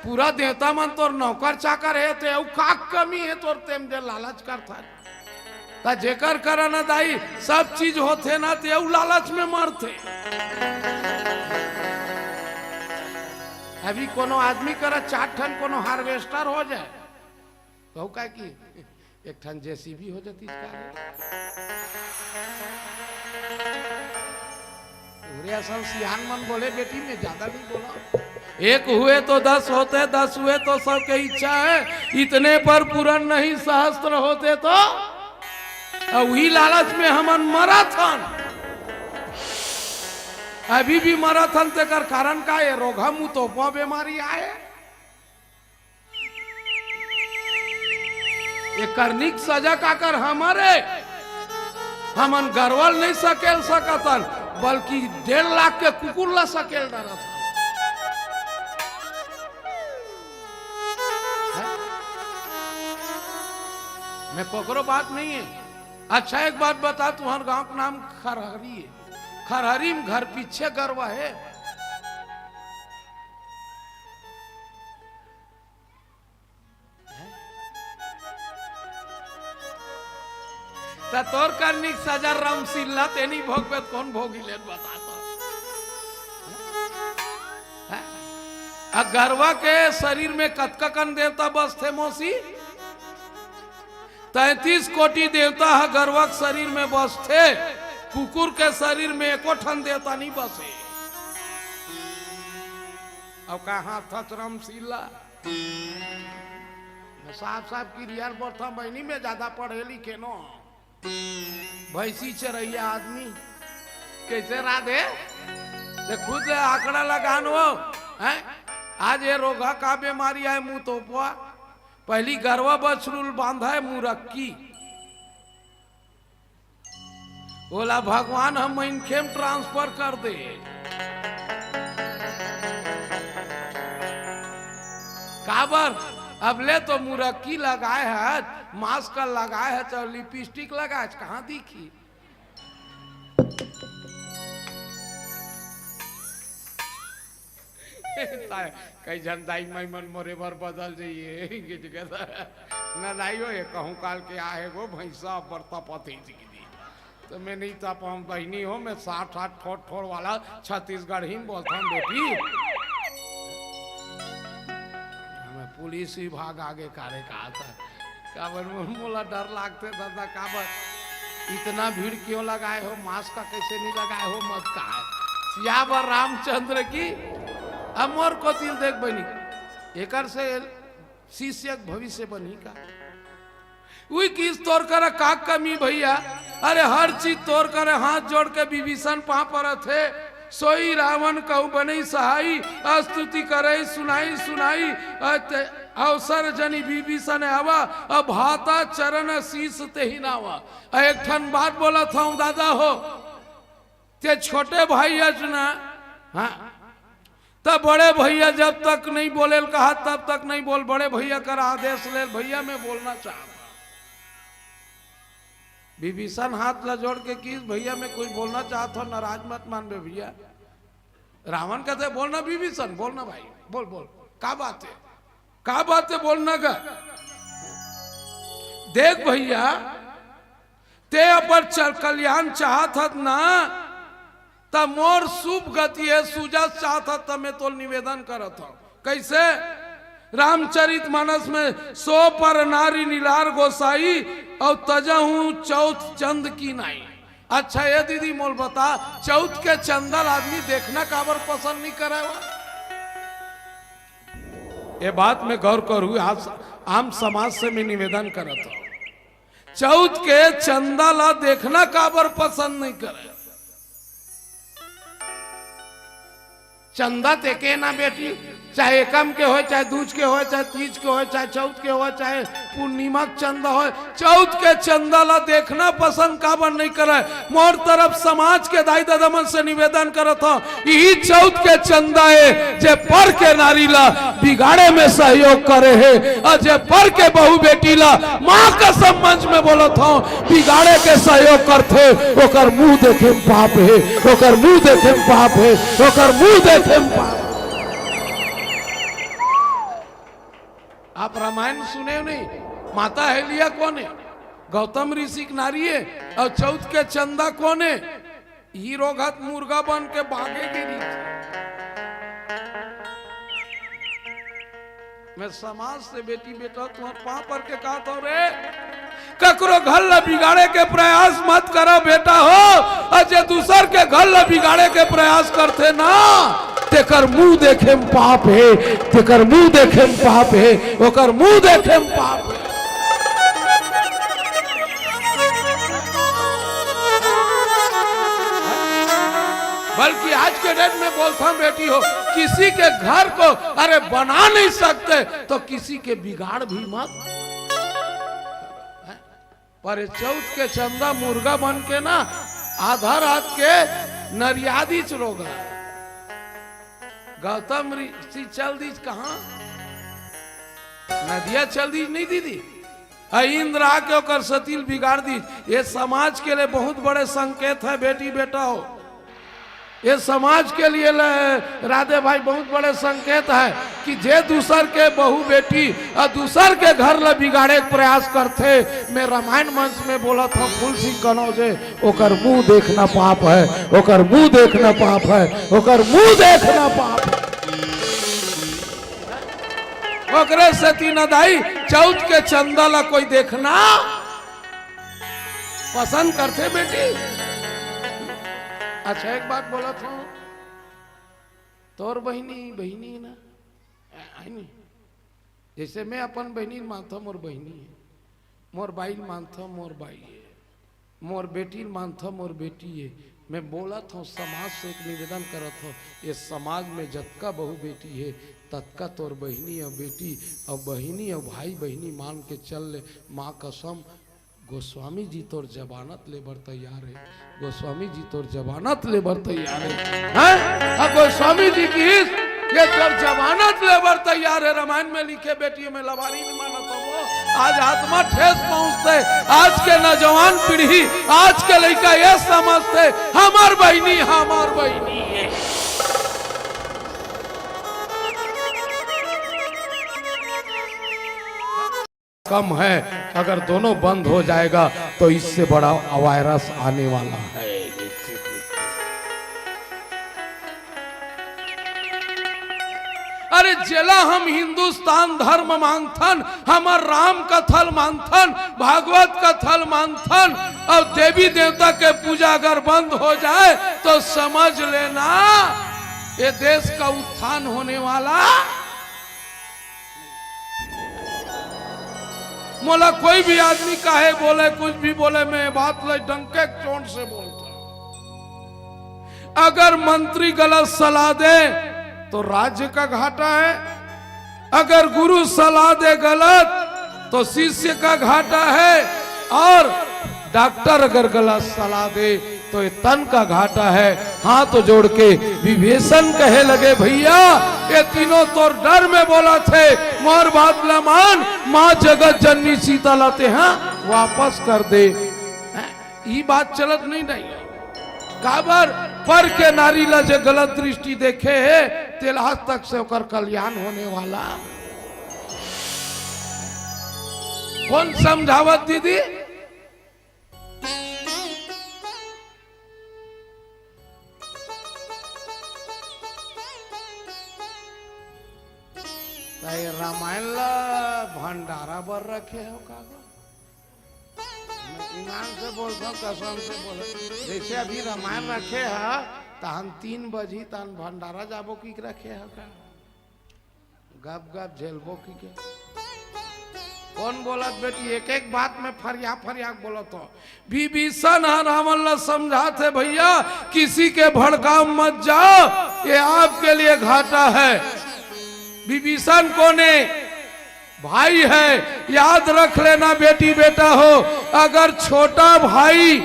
पूरा देता मन तोर नौकर चाकर है ते का कमी है तोर तेम जे लालच करता ता जेकर करना दाई सब चीज होते ना ते लालच में मरते अभी कोनो आदमी कर 4 ठन कोनो हार्वेस्टर हो जाए तो का की 1 ठन जेसीबी हो जाती सब सियान मन बोले बेटी में ज्यादा नहीं बोला 1 हुए तो 10 होते 10 हुए तो सबके इच्छा है इतने पर पूर्ण नहीं सहस्त्र होते तो वही लालच में हमन मराथन अभी भी मराथन तेकर कारण का ये रोगा मुंह तो बीमारी आए ये करनिक सजा का कर हमारे हमन गरवल नहीं सकेल सकतन बल्कि 1.5 लाख के कुकुर ला सकेल डरा था मैं कोकरो बात नहीं है अच्छा एक बात बता तुम्हारे गांव का नाम खरहरी है खरहरी में घर पीछे गरवा है तोर करनी सजा रमसिल्ला तेनी भोगबे कौन भोगी ले बता तो गरवा के शरीर में कतकन देवता बस थे मौसी 33 कोटि देवता है गरवा के शरीर में बस थे कुकुर के शरीर में एको ठन देवता नहीं बसे अब कहा था रमसिल्ला साफ साफ की रियार बोलता बहनी में ज्यादा पढ़े लिखे नो भैंसी चरैया आदमी कैसे राधे ते खुद आंकड़ा लगान हो हैं आज ये रोगा का बीमारी है मुंह तोपवा पहली गरवा बछरूल बांधा है मुरक्की बोला भगवान हम इनखेम ट्रांसफर कर दे काबर अब ले तो मुरक्की लगाए है मास्क लगाए है तो लिपस्टिक लगाए कहाँ दिखी कई जन दाई मन मोरे भर बदल जाइए न लाइयो ये कहूँ काल के आए गो भैंसा बरता पति तो मैं नहीं तप हम बहनी हो मैं 60 ठोड़ वाला छत्तीसगढ़ ही बोलता हूँ बेटी पुलिस विभाग आगे कार्य कहा था काबर मोला डर लागते दादा काबर इतना भीड़ क्यों लगाए हो मास्क का कैसे नहीं लगाए हो मत कहा सियावर रामचंद्र की अमर को तिल देख बनी एकर से शिष्य भविष्य बनी का वही किस तोड़ कर का कमी भैया अरे हर चीज तोड़ कर हाथ जोड़ के विभीषण पा पर थे सोई रावण कहू बनी सहाई स्तुति करे सुनाई सुनाई अवसर जनी विभीषण आवा अब हाथा चरण शीस ते ही नावा एक ठन बात बोला था दादा हो ते छोटे भैया ना हाँ तब बड़े भैया जब तक नहीं बोले कहा तब तक नहीं बोल बड़े भैया कर आदेश ले भैया मैं बोलना चाहता विभीषण हाथ ला जोड़ के किस भैया मैं कुछ बोलना चाहता हूँ नाराज मत मान बे भैया रावण कहते बोलना विभीषण, बोलना भाई, बोल बोल का बात है, का बात है बोलना का। देख भैया ते अपर कल्याण चाहत हत ना, तब मोर शुभ गति है सुजा चाहत हत, तब मैं तो निवेदन करत हूं। कैसे? रामचरित मानस में 100 पर नारी नीलार गोसाई और तजहू चौथ चंद की नाई। अच्छा ये दीदी मोल बता, चौथ के चंदल आदमी देखना काबर पसंद नहीं करे? ये बात में गौर करूँ, आम समाज से मैं निवेदन करता हूं, चौथ के चंदल देखना काबर पसंद नहीं करे? चंदा ते के ना बेटी, चाहे एकम के हो, चाहे दूज के हो, चाहे तीज के हो, चाहे चौथ के हो, चाहे पूर्णिमा चंदा हो, चौथ के चंदा ला देखना पसंद काबर नहीं करे? मोर तरफ समाज के दाई दादामन से निवेदन करत हूं, यही चौथ के चंदा है जे पर के नारी ला बिगाड़े में सहयोग करे है, और जे पर के बहू बेटी ला माँ का संबंध में बोलत हूं बिगाड़े के सहयोग करते, ओकर मुंह देखे में पाप है, ओकर मुंह देखे में पाप है, ओकर मुंह देखे में पाप। आप रामायण सुने नहीं? माता हेलिया कौन है? गौतम ऋषि की नारी है। और चौथ के चंदा कौन है? हीरो घात मुर्गा बन के भागे गिरी। मैं समाज से बेटी बेटा तुम्हारे पाँव पर के कहा तो रे, ककरो घर ला बिगाड़े के प्रयास मत करो बेटा हो, और जे दूसर के घर ला बिगाड़े के प्रयास करते ना, तेकर मुंह देखे में पाप है, तेकर मुंह देखे में पाप है, ओकर मुंह देखे में पाप है। बल्कि आज के डेट में बोलता हूं बेटी हो, किसी के घर को अरे बना नहीं सकते तो किसी के बिगाड़ भी मत। पर चौथ के चंदा मुर्गा बन के ना आधा रात के नरियादी चरोगा। गौतम ऋषि चल दी कहा? नदिया चल दी नहीं दीदी, इंद्र आके ओकर सतील बिगाड़ दी। ये समाज के लिए बहुत बड़े संकेत है बेटी बेटा हो, ये समाज के लिए राधे भाई बहुत बड़े संकेत है कि जे दूसर के बहू बेटी और दूसर के घर ला बिगाड़े के प्रयास करते। मैं रामायण मंच में बोला था फूल सिंह कनौजे, ओकर मुंह देखना पाप है, ओकर मुंह देखना पाप है, ओकर मुंह देखना पाप है। ओकरे से तीन दाई चौथ के चंदा ला कोई देखना पसंद करते बेटी। अच्छा एक बात बोला था, तोर बहनी ना है नहीं, जैसे मैं अपन बहनी मानता मोर बहनी है, मोर बाई मानता मोर बाई है, मोर बेटी मानता मोर बेटी है। मैं बोला था समाज से एक निवेदन करा था, ये समाज में जतका बहू बेटी है तत्का तोर बहनी और बेटी और बहनी और भाई बहनी मान के चल ले। माँ कसम गोस्वामी जी तोर जमानत लेबर तैयार है, गोस्वामी जी तोर जमानत लेबर तैयार है, गोस्वामी जी की ये तोर जमानत लेबर तैयार है। रामायण में लिखे बेटियों में लवारी नहीं माना था वो, आज आत्मा ठेस पहुंचते। आज के नौजवान पीढ़ी, आज के लड़का ये समझते हमार बहनी है। कम है, अगर दोनों बंद हो जाएगा तो इससे बड़ा वायरस आने वाला है। अरे जेला हम हिंदुस्तान धर्म मानथन, हमार राम कथल मानथन, भागवत कथल मानथन, और देवी देवता के पूजा अगर बंद हो जाए तो समझ लेना ये देश का उत्थान होने वाला। मोला कोई भी आदमी काहे बोले कुछ भी बोले, मैं बात ले डंके चोट से बोलता। अगर मंत्री गलत सलाह दे तो राज्य का घाटा है, अगर गुरु सलाह दे गलत तो शिष्य का घाटा है, और डॉक्टर अगर गलत सलाह दे तो ये तन का घाटा है। हाथ जोड़ के विभीषण कहे लगे भैया ये तीनों तो डर में बोला थे, मोर बात न मान, माँ जगत जननी सीता लाते हैं वापस कर दे। ये बात चलत नहीं काबर पर के नारी ला जे गलत दृष्टि देखे है तेल आज तक से ओकर कल्याण होने वाला। कौन समझावत दीदी? रामायण ला भंडारा बर रखे हो कागज। ईमान से बोलता हूँ, कसम से बोल, जैसे अभी रामायण रखे है तहन 3 बजी तहन भंडारा जाबो की रखे है का? गप गप झेलबो की के? कौन बोलत बेटी? एक एक बात में फरिया फरिया बोलत हो। विभीषण रावण ला समझाते भैया किसी के भड़काव मत जाओ, ये आपके लिए घाटा है। विभीषण कोने भाई है, याद रख लेना बेटी बेटा हो। अगर छोटा भाई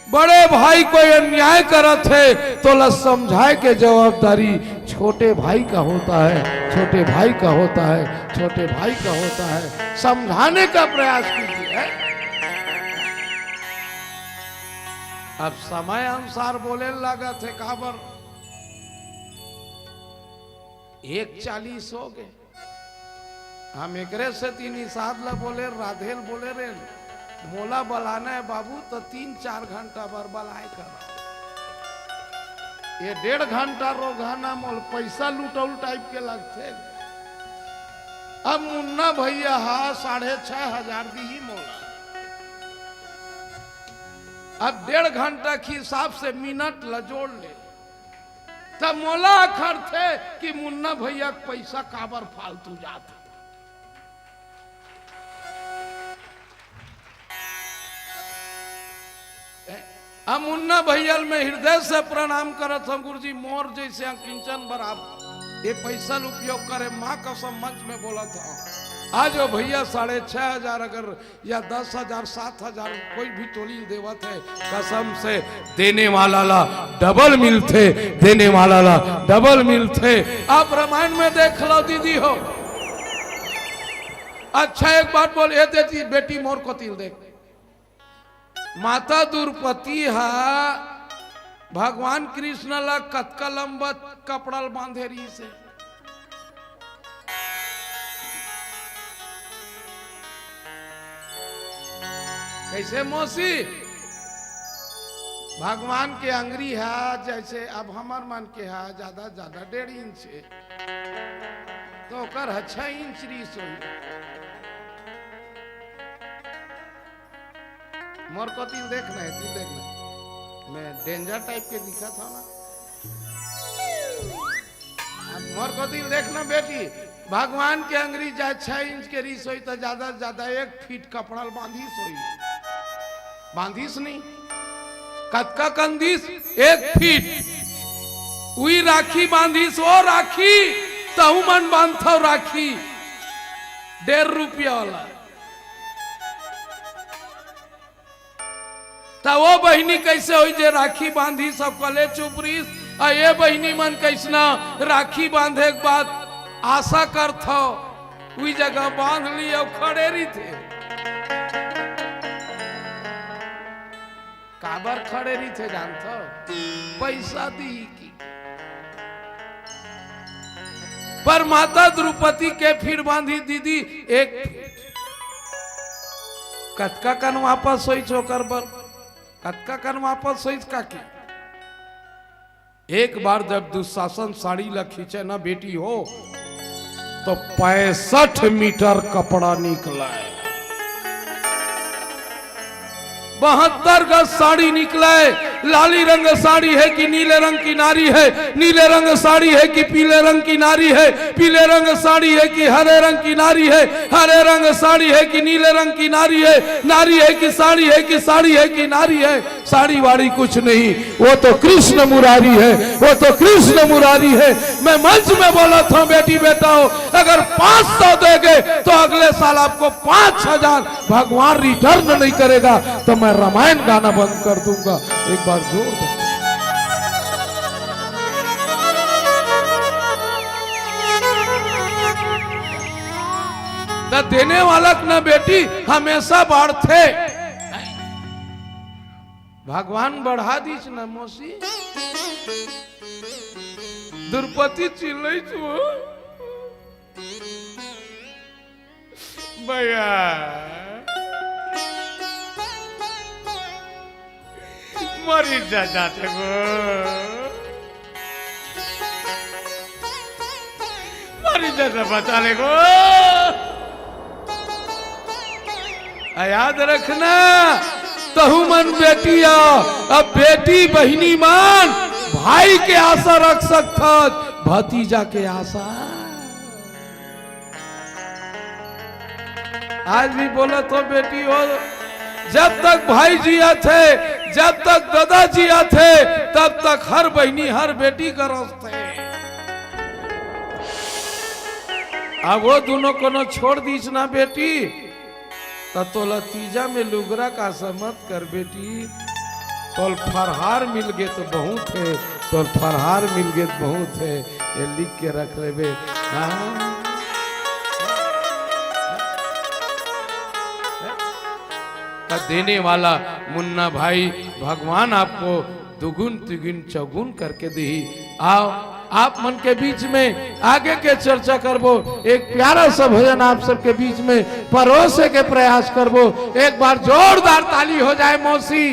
बड़े भाई कोई अन्याय करत है तो ला समझाए के जवाबदारी छोटे भाई का होता है, छोटे भाई का होता है, छोटे भाई का होता है। समझाने का प्रयास कीजिए। अब समय अनुसार बोले लगा थे काबर 1:40 हो गए। हम एकरे से 3 साथ ला बोले राधेल बोले रे मोला बलाना है बाबू तो 3-4 घंटा बर बलाए कर। ये 1.5 घंटा रोगाना मोल पैसा लुटौल टाइप के लगते। अब मुन्ना भैया 6,500 दी ही मोला। अब 1.5 घंटा के हिसाब से मिनट ला जोड़ ले तब मोला अखर थे कि मुन्ना भैया पैसा काबर फालतू जाता। अब मुन्ना भैया में हृदय से प्रणाम करत हम गुरुजी मोर जैसे किंचन बराबर ये पैसा उपयोग करे। माँ कसम मंच में बोला था आज वो भैया 6,500 अगर या 10,000 7,000 कोई भी टोली देवत है कसम से देने वाला ला डबल मिलते, देने वाला ला डबल मिलते। आप रामायण में देख लो दीदी हो। अच्छा एक बात बोल ये देती बेटी मोर को तिल देख। माता द्रौपदी हा भगवान कृष्ण ला कतका लंबा कपड़ा बांधे रही से। कैसे मौसी भगवान के अंगरी है जैसे अब हमार मन के है ज्यादा 1.5 इंच है तो कर 6 इंच रीस हुई। मोर को तिल देखना है, तिल देखना है। मैं डेंजर टाइप के दिखा था ना। अब मोर को तिल देखना बेटी भगवान के अंगरी जाए 6 इंच के रीस हुई तो ज्यादा से ज्यादा 1 फीट कपड़ा बांधिस हुई। बांधिस नहीं कतका कंदिस 1 फीट वही राखी बांधिस। वो राखी तहु मन बांधो राखी 1.5 रुपया वाला। तो वो बहनी कैसे हुई जे राखी बांधी सब कले चुपरीस आ ये बहनी मन कैसना राखी बांधे के बाद आशा करत हो वही जगह बांध ली और खड़े रही थे। काबर खड़े रही थे जानते पैसा दी की। पर माता द्रौपदी के फिर बांधी दीदी 1 कतका कन वापस सोई चोकर बर कतका कन वापस सोई का की। एक बार जब दुशासन साड़ी ला खींचे ना बेटी हो तो 65 मीटर कपड़ा निकला है। 72 गज साड़ी निकला है। लाली रंग साड़ी है कि नीले रंग की नारी है, नीले रंग साड़ी है कि पीले रंग की नारी है, पीले रंग साड़ी है कि हरे रंग की नारी है, हरे रंग साड़ी है कि नीले रंग की नारी है, नारी है कि साड़ी है कि साड़ी है कि नारी है। साड़ी वाड़ी कुछ नहीं, वो तो कृष्ण मुरारी है, वो तो कृष्ण मुरारी है। मैं मंच में बोला था बेटी बेटा हो अगर 500 देंगे तो अगले साल आपको 5,000 भगवान रिटर्न नहीं करेगा तो मैं रामायण गाना बंद कर दूंगा। एक बार जोर दो। तो देने वाला न बेटी हमेशा बढ़ते भगवान बढ़ा दीच ना मौसी द्रौपदी चिल्लै छो भैया मरी जाते गो मरी जाते बचा ले गो याद रखना तहु मन बेटिया अब बेटी बहिनी मान भाई के आशा रख सकता भतीजा के आशा आज भी बोला तो बेटी हो जब तक भाई जिया थे जब तक दादा जिया थे तब तक हर बहनी हर बेटी का रास्ते अब वो दोनों को न छोड़ दीच ना बेटी तो लतीजा में लुगरा का समत कर बेटी तोल फरहार मिल गए तो बहुत है तोल फरहार मिल गए तो बहुत है ये लिख के रख ले बे देने वाला मुन्ना भाई भगवान आपको दुगुन तिगुन चौगुन करके दी आओ आप मन के बीच में आगे के चर्चा करबो एक प्यारा सा भजन आप सबके बीच में परोसे के प्रयास करबो एक बार जोरदार ताली हो जाए मौसी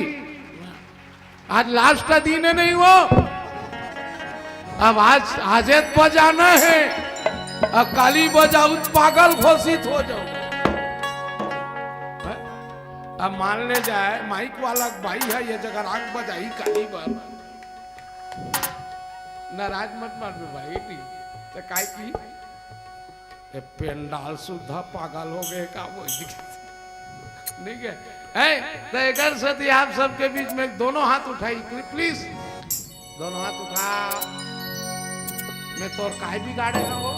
आज लास्ट का दिन है नहीं वो अब आज बजाना है अब काली बजाऊ पागल घोषित हो जाओ अब मान ले जाए माइक वाला भाई है ये जगह राग बजाई काली बार नाराज मत मार भाई तो काय की पेंडाल सुधा पागल हो गए का वो ठीक है तो एक सती आप सबके बीच में दोनों हाथ उठाई प्लीज दोनों हाथ उठा मैं तोर काय भी गाड़ेगा वो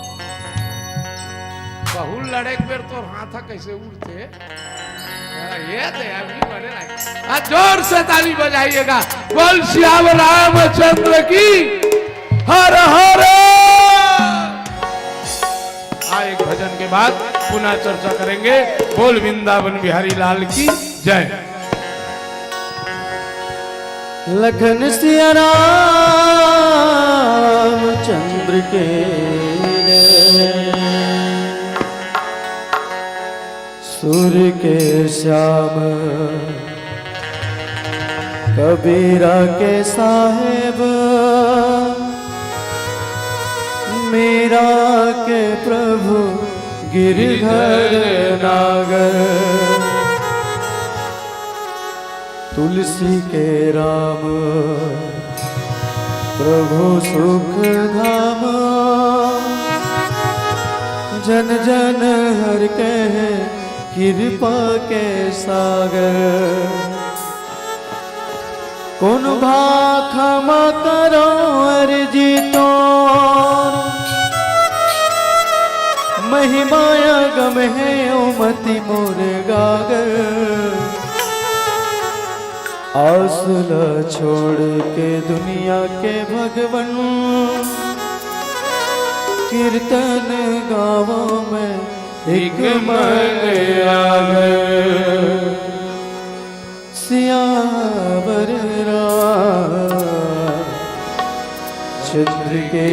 बहुल लड़े बेर तोर हाथ कैसे उड़ते ये तो बड़े जोर से ताली बजाइएगा बोल श्याम रामचंद्र की हर हर एक भजन के बाद पुनः चर्चा करेंगे बोल वृंदावन बिहारी लाल की जय लखन सिया रामचंद्र के सूर्य के श्याम कबीरा के साहेब मीरा के प्रभु गिरधर नागर तुलसी के राम प्रभु सुख धाम जन जन हर कहे कृपा के सागर कौन भाखमा करो अर्जी तो महिमाया गम है उमति मोर गागर आसला छोड़ के दुनिया के भगवन कीर्तन गावों में एक मन आगर सियावर चंद्र के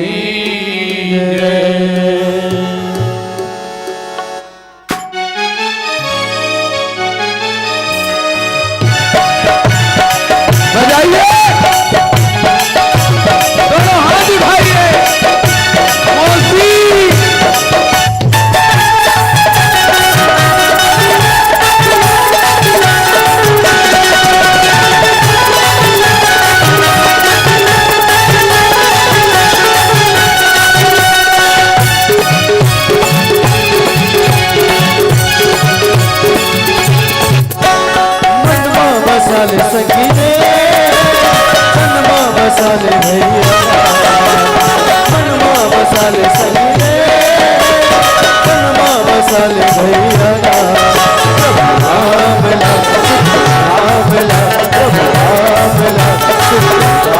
बजाइए दोनों हाथ उठाइए मौसी बसाले सकीने मनवा बसाले भैया मनवा बसाले सकीने मनवा बसाले भैया आमला आमला आमला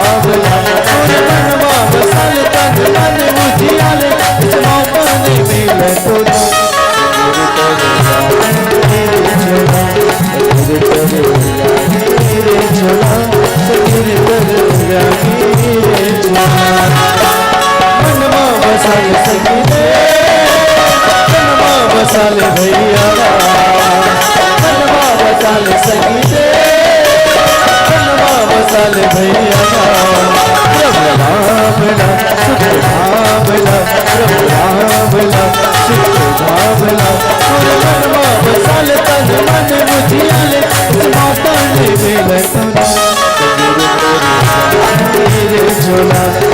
आमला मनवा बसाले तन तन मुझियाले इस मौका नहीं मिले तो मेरे छोड़ा लगाले संगीते बनवा बसाले भैया प्रभु रामला सुख धामला प्रभु रामला सुख धामला और बनवा बसाले तन मन मुझियाले माता ने मिले तुना रे झोला रे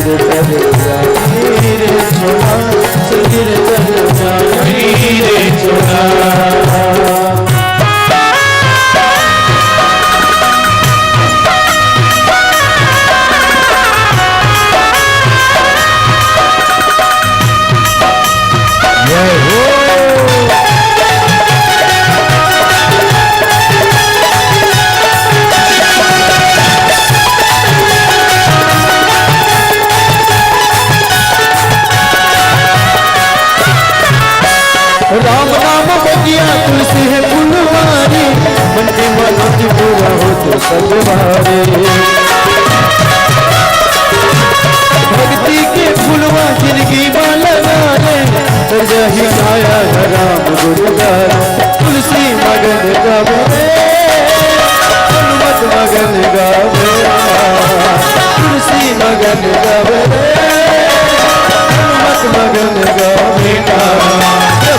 तेरा रे झोला रे तेरा रे झोला राम नाम बगिया तुलसी है फुलवारी मन की मनोज पूरा हो तो सजवारे भक्ति के फुलवा जिंदगी वाला गाने तर जाही आया राम गुरुगार तुलसी मगन गावे हनुमत मगन गावे तुलसी मगन गावे हनुमत मगन गावे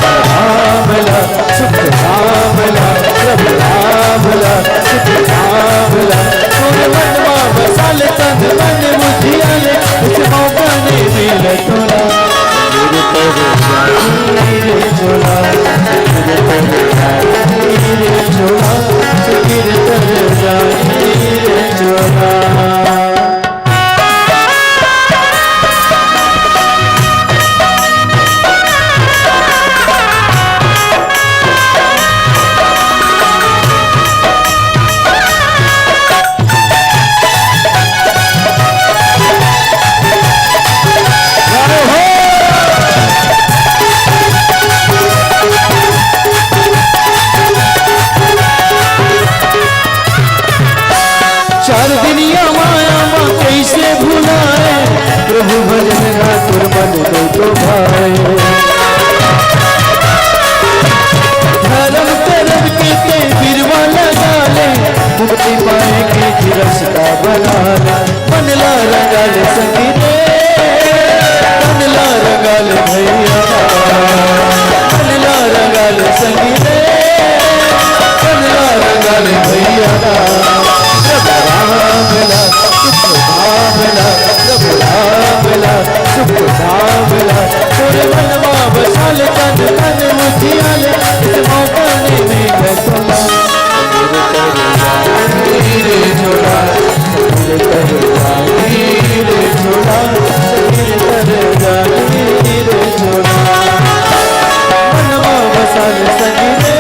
रामला सुख धामला प्रभु रामला सुख धामला और मनवा बसाले तन मन मुझियाले इस मौका ने मिले तोला रे झोला रे झोला गिर तर जाए रे झोला चार दुनिया माया माँ कैसे भुलाए प्रभु भजन रातुर मन दो तो भाई धर्म करम के बिरवा लगा ले मुक्ति पाएंगे कि रास्ता बना ले मनला रंगाल संगीते मनला रंगाल भैया मनला रंगाल संगीते मनला रंगाल भैया रामला सुख धामला प्रभु रामला सुख धामला तोरे मनवा बसाले तन मन मुझियाले इस मौका ने मिले तोला रे झोला रे तेरा रे झोला रे तेरा रे झोला मनवा बसाले संगीते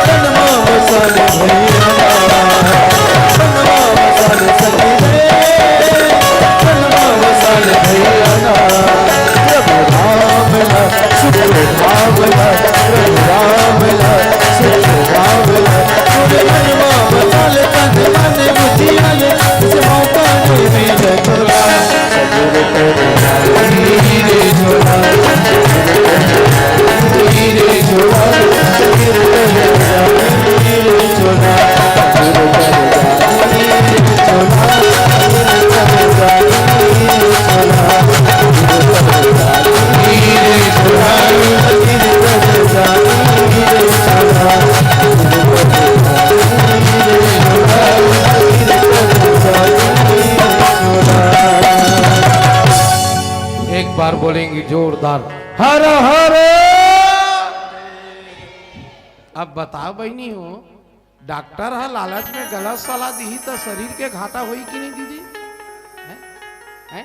मनवा बसाले भैया प्रभु रामला सुख धामला प्रभु रामला सुख धामला तुझे मनवा बसाले तन मन मुझियाले इस मौका ने मिले तोला रे झोला रे झोला रे झोला एक बार बोलेंगे जोरदार हर हर। अब बताओ बहनी हो, डॉक्टर है लालच में गलत सलाह दी तो शरीर के घाटा हुई कि नहीं दीदी? है?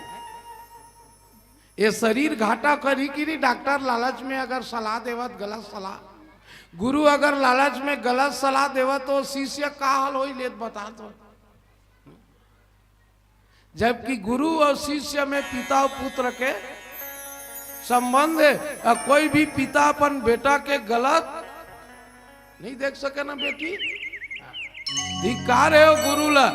ये शरीर घाटा करी कि नहीं? डॉक्टर लालच में अगर सलाह देवत गलत सलाह, गुरु अगर लालच में गलत सलाह देवत तो शिष्य का हाल हो लेत बता दो। जबकि गुरु और शिष्य में पिता और पुत्र के संबंध है। कोई भी पिता अपन बेटा के गलत नहीं देख सके ना बेटी, धिक्कार है गुरु ला।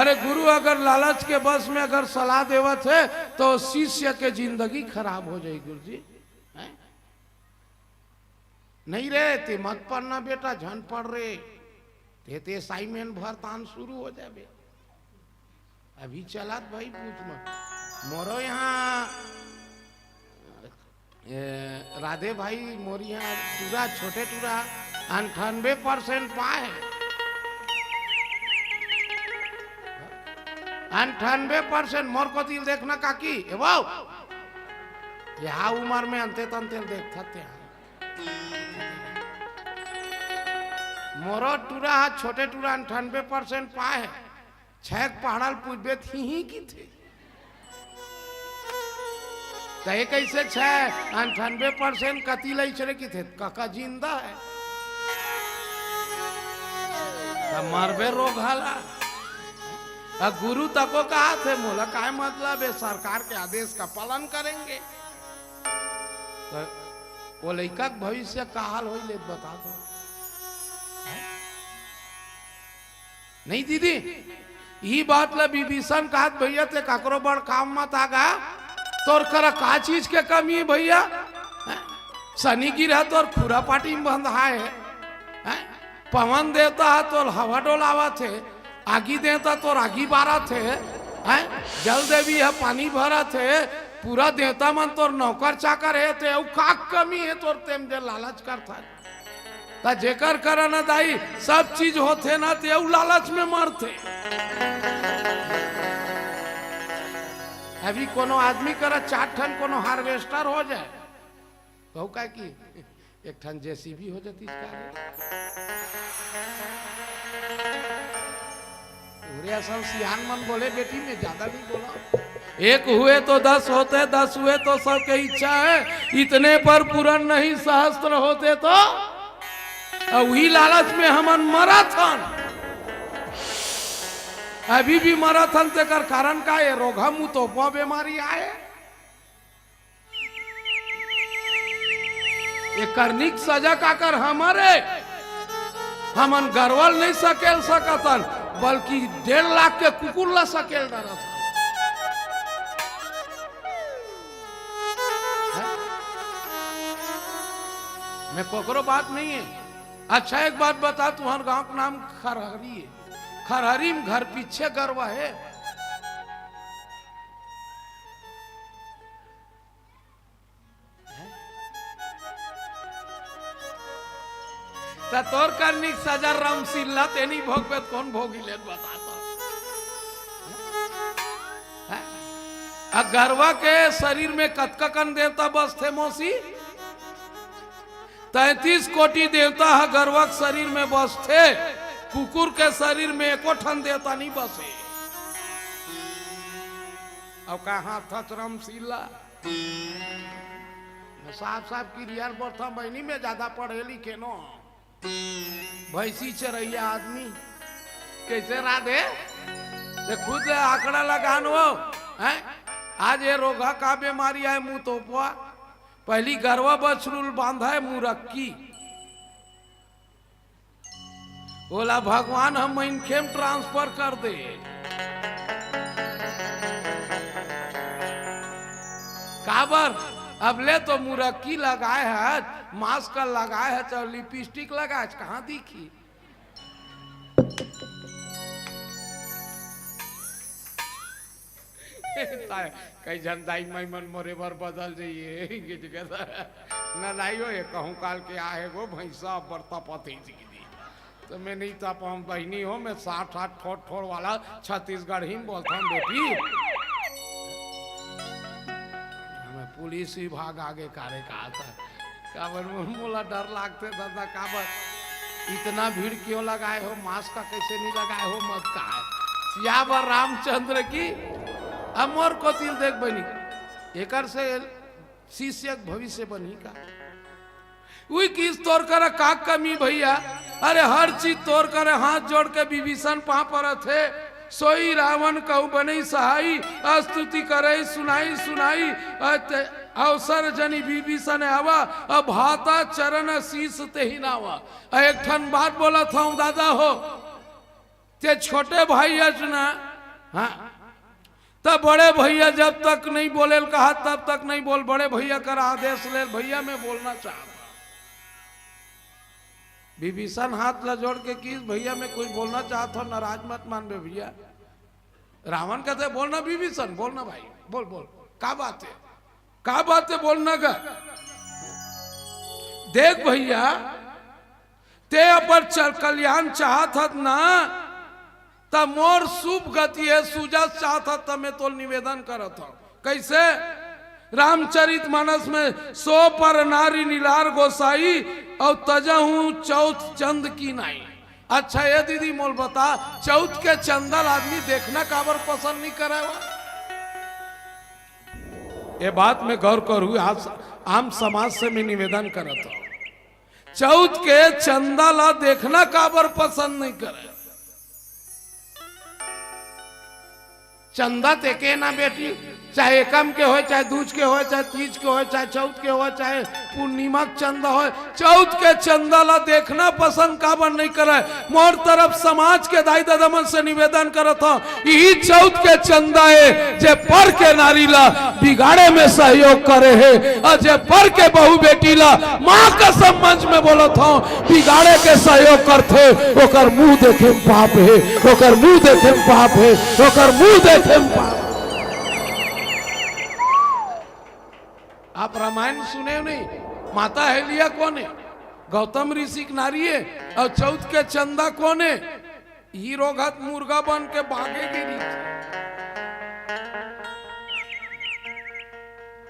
अरे गुरु अगर लालच के बस में अगर सलाह देवत है तो शिष्य के जिंदगी खराब हो जाएगी। गुरु जी नहीं रे ते मत पढ़ना बेटा, झन पढ़ रे, ते असाइनमेंट भर तान शुरू हो जाबे। अभी चलात भाई पूछ मत। मोरो यहाँ राधे भाई मोर यहाँ टूरा छोटे टूरा 98% पाए, 98% मोर को दिल देखना काकी वो यहाँ उम्र में अंते तंते देखता थे। मोरो टूरा छोटे टूरा 98% पाए, छेक पहाड़ल पूछबे थी की थे तय कैसे 98% कति लई चले की थे काका जिंदा है मरबे रोग हाला। गुरु तको कहा थे मोला काय मतलब है, सरकार के आदेश का पालन करेंगे। तो वो लड़का भविष्य का हाल हो ले बता दो। नहीं दीदी ये बात ला विभीषण कहा भैया ते काकरो बड़ काम मत आगा, तोर कर का चीज के कमी है भैया, शनि गिरह तोर खुरा पाटी में बंधा है, पवन देवता है तोर हवा डोलावा थे, आगी देवता तोर आगी बारा थे, जल देवी है पानी भरा थे, पूरा देवता मन तोर नौकर चाकर है, ते का कमी है तोर तेम जे लालच करता है। ता जेकर करा ना दाई सब चीज होते ना ते लालच में मरते। अभी कोनो आदमी करा 4 ठन कोनो हार्वेस्टर हो जाए तो का की 1 ठन जेसीबी हो जाती पूरे सब सियान मन बोले बेटी में ज्यादा नहीं बोला। 1 हुए तो 10 होते, 10 हुए तो सबके इच्छा है, इतने पर पूर्ण नहीं सहस्त्र होते तो वही लालच में हमन मराथन अभी भी मराथन ते कर कारण का ये रोगा मुंह तो बीमारी आए। ये करनिक सजा का कर हमारे हमन गरवल नहीं सकेल सकतन, बल्कि 1.5 लाख के कुकुर ला सकेल डरा था। मैं कोकरो बात नहीं है। अच्छा एक बात बता, तुम्हारे गांव का नाम खरहरी है, खरहरी में घर पीछे गरवा है, तोर करनी सजा रामसिल्ला तेनी भोग कौन भोगी ले बताता। गरवा के शरीर में कतकन देवता बस थे मौसी, 33 कोटि देवता है गरवा के शरीर में बस थे, कुकुर के शरीर में एको ठन देवता नहीं बसे। अब कहा था रामसिल्ला साफ साफ क्लियर बोलता बहनी में ज्यादा पढ़े लिखे नो भैंसी चरैया आदमी कैसे राधे ते खुद आंकड़ा लगान हो है। आज ये रोगा का बीमारी है मुंह तोपवा, पहली गरवा बछरूल बांधा है मुरक्की, बोला भगवान हम इनखेम ट्रांसफर कर दे। काबर अब ले तो मुरक्की लगाए है, मास्क लगाए है, तो लिपस्टिक लगाए कहाँ दिखी। कई जन दाई मन मोरे बार बदल जाइए न लाइयो ये कहूँ काल के आए गो भैंसा बरता पति तो मैं नहीं था हम बहनी हो, मैं 60 ठोड़ वाला छत्तीसगढ़ ही बोलता हूँ बेटी। हमें पुलिस विभाग आगे कार्य कहा था, काबर मोला डर लागते दादा, काबर इतना भीड़ क्यों लगाए हो, मास्क का कैसे नहीं लगाए हो, मत कहा सियावर रामचंद्र की अमर को तिल देख बनी, एकर से शिष्य भविष्य बनी का वही किस तोड़ कर का कमी भैया। अरे हर चीज तोड़ कर हाथ जोड़ के विभीषण पा पर थे, सोई रावण कहू बनी सहाई, स्तुति करे सुनाई सुनाई अवसर जनी विभीषण आवा, अब भाता चरण शीस ते ही नावा। एक ठन बात बोला था दादा हो, ते छोटे भाई ना हाँ तब बड़े भैया जब तक नहीं बोले कहा तब तक नहीं बोल, बड़े भैया का आदेश ले भैया मैं बोलना चाहता विभीषण हाथ ला जोड़ के किस भैया मैं कुछ बोलना चाहता हूँ, नाराज मत मान बे भैया। रावण कहते बोलना विभीषण, बोलना भाई, बोल बोल का बात है, का बात है बोलना का। देख भैया ते अपर कल्याण चाहत हत ना, तब मोर शुभ गति है सुजस चाहत हत, तब मैं तो निवेदन करत हूं। कैसे? रामचरित मानस में 100 पर नारी नीलार गोसाई और तजहू चौथ चंद की नाई। अच्छा ये दीदी मोल बता, चौथ के चंदल आदमी देखना काबर पसंद नहीं करे? ये बात में गौर करूँ, आज आम समाज से मैं निवेदन करता हूं, चौथ के चंदला देखना काबर पसंद नहीं करे? चंदा ते के ना बेटी, चाहे एकम के हो, चाहे दूज के हो, चाहे तीज के हो, चाहे चौथ के हो, चाहे पूर्णिमा चंदा हो, चौथ के चंदाला देखना पसंद काबर नहीं करे? मोर तरफ समाज के दाई दादामन से निवेदन करत हूं, यही चौथ के चंदा है जे पर के नारी ला बिगाड़े में सहयोग करे है, और जे पर के बहू बेटी ला माँ का संबंध में बोलत हूं बिगाड़े के सहयोग करते, ओकर मुंह देखे पाप है, ओकर मुंह देखे पाप है, ओकर मुंह देखे पाप। आप रामायण सुने नहीं? माता हेलिया कौन है? गौतम ऋषि की नारी है। और चौथ के चंदा कौन है? हीरो घात मुर्गा बन के भागेगी।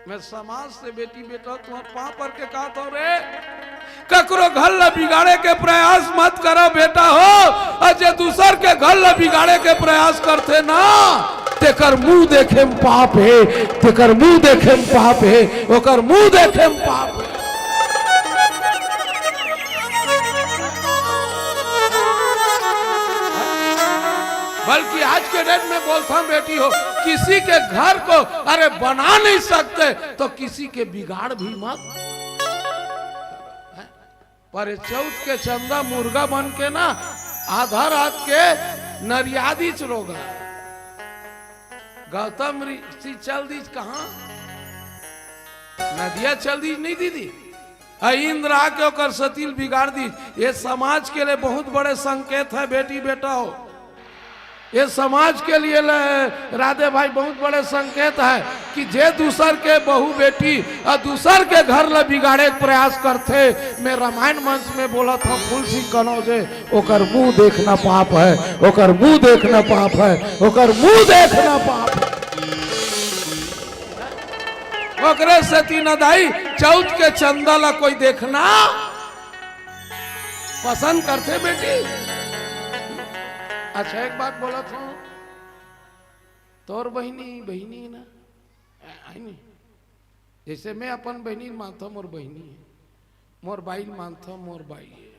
मैं समाज से बेटी बेटा तुम्हारे पांव पर के कहा तो रे, ककरो घर ला बिगाड़े के प्रयास मत करो बेटा हो, और जे दूसर के घर ला बिगाड़े के प्रयास करते ना, तेकर मुंह देखे में पाप है, तेकर मुंह देखे में पाप है, ओकर मुंह देखे में पाप है। बल्कि आज के डेट में बोलता हूं बेटी हो, किसी के घर को अरे बना नहीं सकते तो किसी के बिगाड़ भी मत। पर चौथ के चंदा मुर्गा बन के ना आधा रात के नरियादी चलोगा। गौतम ऋषि चल दी कहा? नदिया चल दी नहीं दीदी, इंद्र आके ओकर सतील बिगाड़ दी। ये समाज के लिए बहुत बड़े संकेत है बेटी बेटा हो, ये समाज के लिए राधे भाई बहुत बड़े संकेत है कि जे दूसर के बहू बेटी और दूसर के घर ला बिगाड़े के प्रयास करते। मैं रामायण मंच में बोला था फूल सिंह कनौजे, ओकर मुंह देखना पाप है, ओकर मुंह देखना पाप है, ओकर मुंह देखना पाप है। ओकरे से तीन दाई चौथ के चंदा ला कोई देखना पसंद करते बेटी। अच्छा एक बात बोला था, तोर बहनी ना आई नहीं, जैसे मैं अपन बहनी मानता मोर बहनी है, मोर बाई मानता मोर बाई है,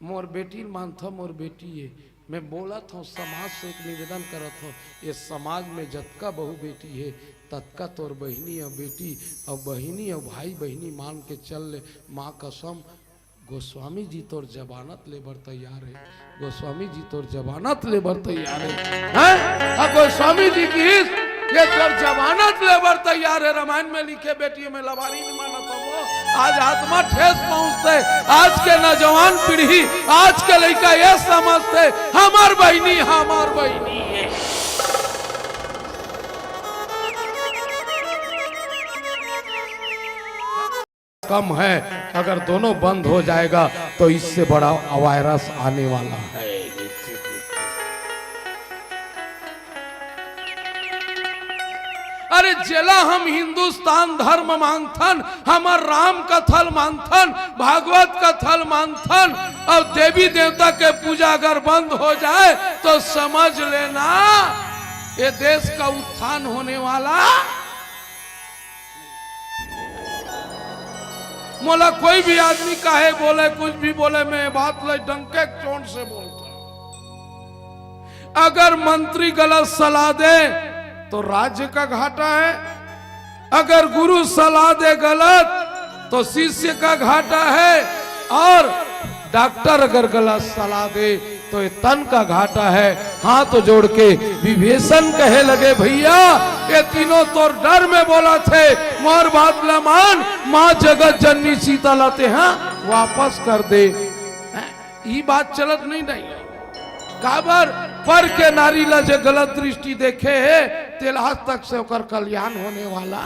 मोर बेटी मानता मोर बेटी है। मैं बोला था समाज से एक निवेदन करत हूँ, ये समाज में जतका बहू बेटी है ततका तोर बहनी और बेटी और बहनी और भाई बहनी मान के चल ले। माँ कसम गोस्वामी जी तोर जमानत लेबर तैयार है, गोस्वामी जी तोर जमानत लेबर तैयार है। गोस्वामी जी की ये तोर जमानत लेबर तैयार है। रामायण में लिखे बेटी में लवारी नहीं माना तो वो आज आत्मा ठेस पहुंचते। आज के नौजवान पीढ़ी, आज के लड़का ये समझते हमार बहनी हमार बहनी है। कम है, अगर दोनों बंद हो जाएगा तो इससे बड़ा वायरस आने वाला है। अरे जेला हम हिंदुस्तान धर्म मानथन, हमार राम कथल मानथन, भागवत कथल मानथन, और देवी देवता के पूजा अगर बंद हो जाए तो समझ लेना ये देश का उत्थान होने वाला। मोला कोई भी आदमी काहे बोले कुछ भी बोले, मैं बात ले डंके चोट से बोलता हूं। अगर मंत्री गलत सलाह दे तो राज्य का घाटा है, अगर गुरु सलाह दे गलत तो शिष्य का घाटा है, और डॉक्टर अगर गलत सलाह दे तो ये तन का घाटा है। हाथ जोड़ के विभीषण कहे लगे भैया ये तीनों तो डर में बोला थे, मोर बात न मान, माँ जगत जननी सीता लाते हैं वापस कर दे। ई बात चलत नहीं काबर पर के नारी ला जो गलत दृष्टि देखे तेलाज तक से ओकर कल्याण होने वाला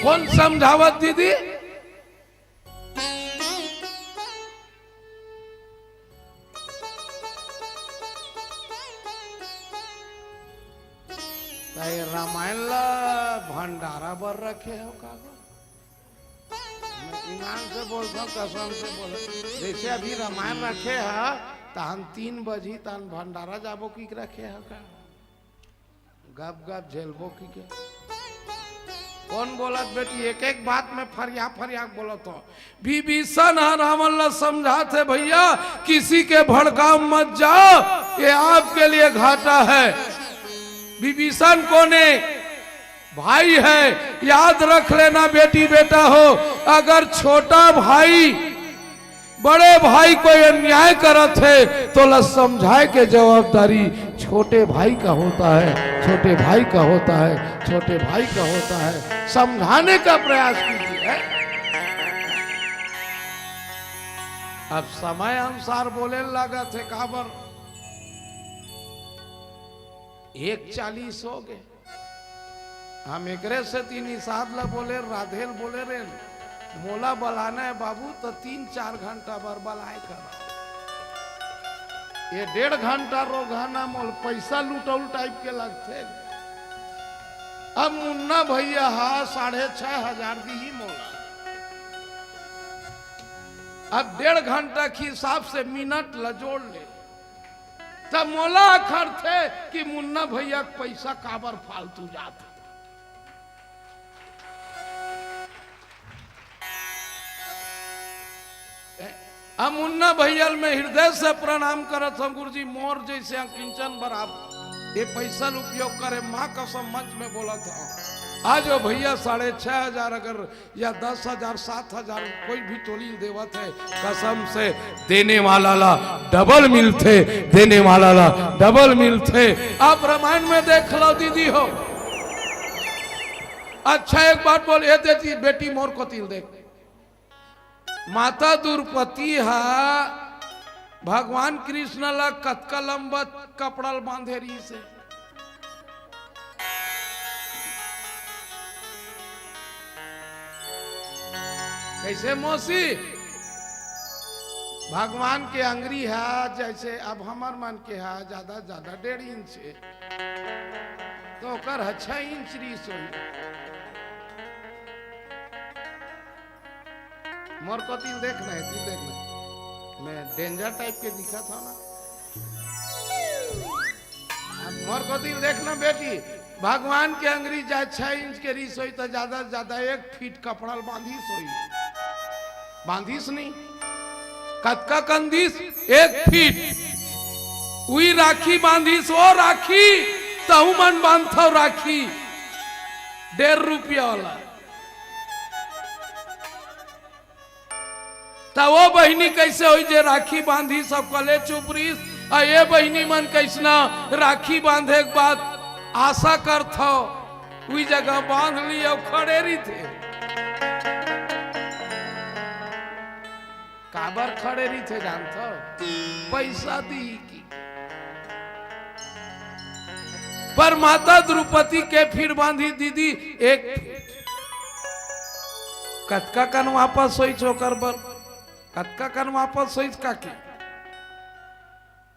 कौन समझावत दीदी? रामायण ला भंडारा बर रखे हो का? ईमान से बोलता हूँ, कसम से बोल, जैसे अभी रामायण रखे है तो हम 3 बजी तन भंडारा जाबो की रखे है का? गप गप झेलबो की के? कौन बोलत बेटी? एक एक बात में फरिया फरिया बोलत हो। विभीषण रावण ला समझाते भैया किसी के भड़काव मत जाओ, ये आपके लिए घाटा है। विभीषण कोने भाई है, याद रख लेना बेटी बेटा हो, अगर छोटा भाई बड़े भाई कोई अन्याय करत है तो ला समझाए के जवाबदारी छोटे भाई का होता है, छोटे भाई का होता है, छोटे भाई का होता है। समझाने का प्रयास कीजिए। अब समय अनुसार बोले लगा थे काबर 1:40 हो गए। हम एकरे से 3 साथ ला बोले राधेल बोले रे मोला बलाना है बाबू तो 3-4 घंटा बरबलाए कर ये 1.5 घंटा रोगाना मोल पैसा लुटौल टाइप के लगते। अब मुन्ना भैया हा 6,500 दी ही मोला। अब 1.5 घंटा के हिसाब से मिनट ला जोड़ ले तब मोला अखर थे कि मुन्ना भैया पैसा काबर फालतू जाता। अब मुन्ना भैया में हृदय से प्रणाम करत हम गुरुजी मोर जैसे किंचन बराबर ये पैसा उपयोग करे माँ कसम मंच में बोला था। आज वो भैया 6,500 अगर या 10,000 7,000 कोई भी टोली देवत है कसम से देने वाला ला डबल मिलते, देने वाला ला डबल मिलते। आप रामायण में देख लो दीदी हो। अच्छा एक बात बोल ये देती बेटी मोर को तिल देख माता द्रौपदी हा भगवान कृष्ण ला कतका लंबा कपड़ा बांधे रही से कैसे मौसी भगवान के अंगरी है जैसे अब हमार मन के है ज्यादा ज्यादा 1.5 इंच तो कर 6 इंच रीस हो मोर को तिल देखना है तिल देखना मैं डेंजर टाइप के दिखा था ना। अब मोर को तिल देखना बेटी भगवान के अंगरी जाए 6 इंच के रीस हुई तो ज्यादा से ज्यादा 1 फीट कपड़ा बांधिस हुई बांधिस नहीं कतका कंदिस 1 फीट हुई राखी बांधिस वो राखी तहु मन बांधो राखी 1.5 रुपया वाला तो वो बहनी कैसे हुई जे राखी बांधी सब कले चुपरीस और ये बहनी मन कैसना राखी बांधे के बाद आशा कर थो वही जगह बांध ली और खड़े रही थे काबर खड़े रही थे जानते पैसा दी की पर माता द्रौपदी के फिर बांधी दीदी 1 फीट कतका कन वापस सोई चोकर बर कतका कन वापस सोई का की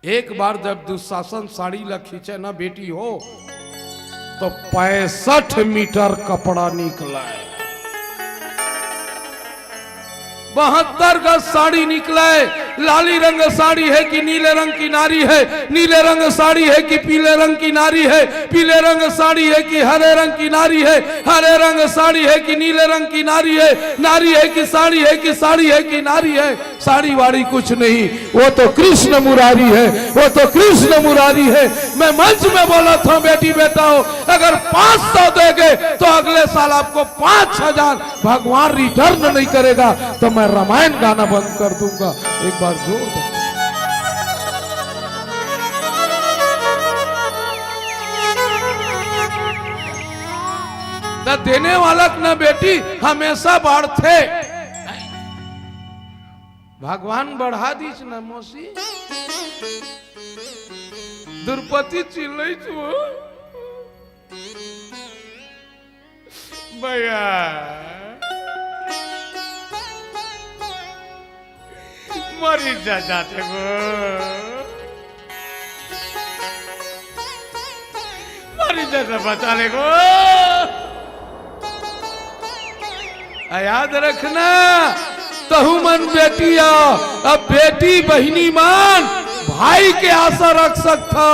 एक बार जब दुशासन साड़ी ला खींचे ना बेटी हो तो 65 मीटर कपड़ा निकला है 72 गज साड़ी निकला है। लाली रंग साड़ी है कि नीले रंग की नारी है, नीले रंग साड़ी है कि पीले रंग की नारी है, पीले रंग साड़ी है कि हरे रंग की नारी है, हरे रंग साड़ी है कि नीले रंग की नारी है, नारी है कि साड़ी है कि साड़ी है कि नारी है, साड़ी वाड़ी कुछ नहीं वो तो कृष्ण मुरारी है, वो तो कृष्ण मुरारी है। मैं मंच में बोला था बेटी बेटा हो अगर 500 देंगे तो अगले साल आपको 5,000 भगवान रिटर्न नहीं करेगा तो मैं रामायण गाना बंद कर दूंगा। एक बार जोर दो न देने वाला न बेटी हमेशा बढ़ते भगवान बढ़ा दीच ना मौसी द्रौपदी चिल्लै छो भैया मरी जाते गो मरी जाते बचा ले गो याद रखना तहु मन बेटिया अब बेटी बहिनी मान भाई के आशा रख सकता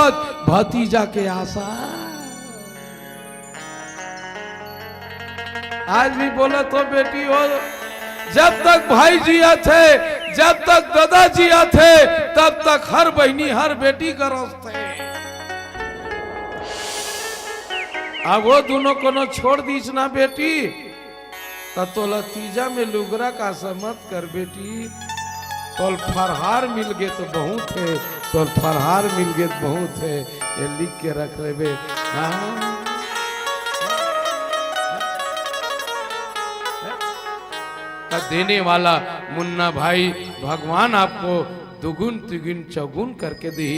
भतीजा के आशा आज भी बोला तो बेटी हो जब तक भाई जिया थे जब तक दादा जिया थे तब तक हर बहिनी हर बेटी का रास्ते अब वो दोनों को छोड़ दीच ना बेटी तो लतीजा में लुगरा का समत कर बेटी तोल फरहार मिल गए तो बहुत है तोल फरहार मिल गए तो बहुत है ये लिख के रख ले बे देने वाला मुन्ना भाई भगवान आपको दुगुन तिगुन चौगुन करके दी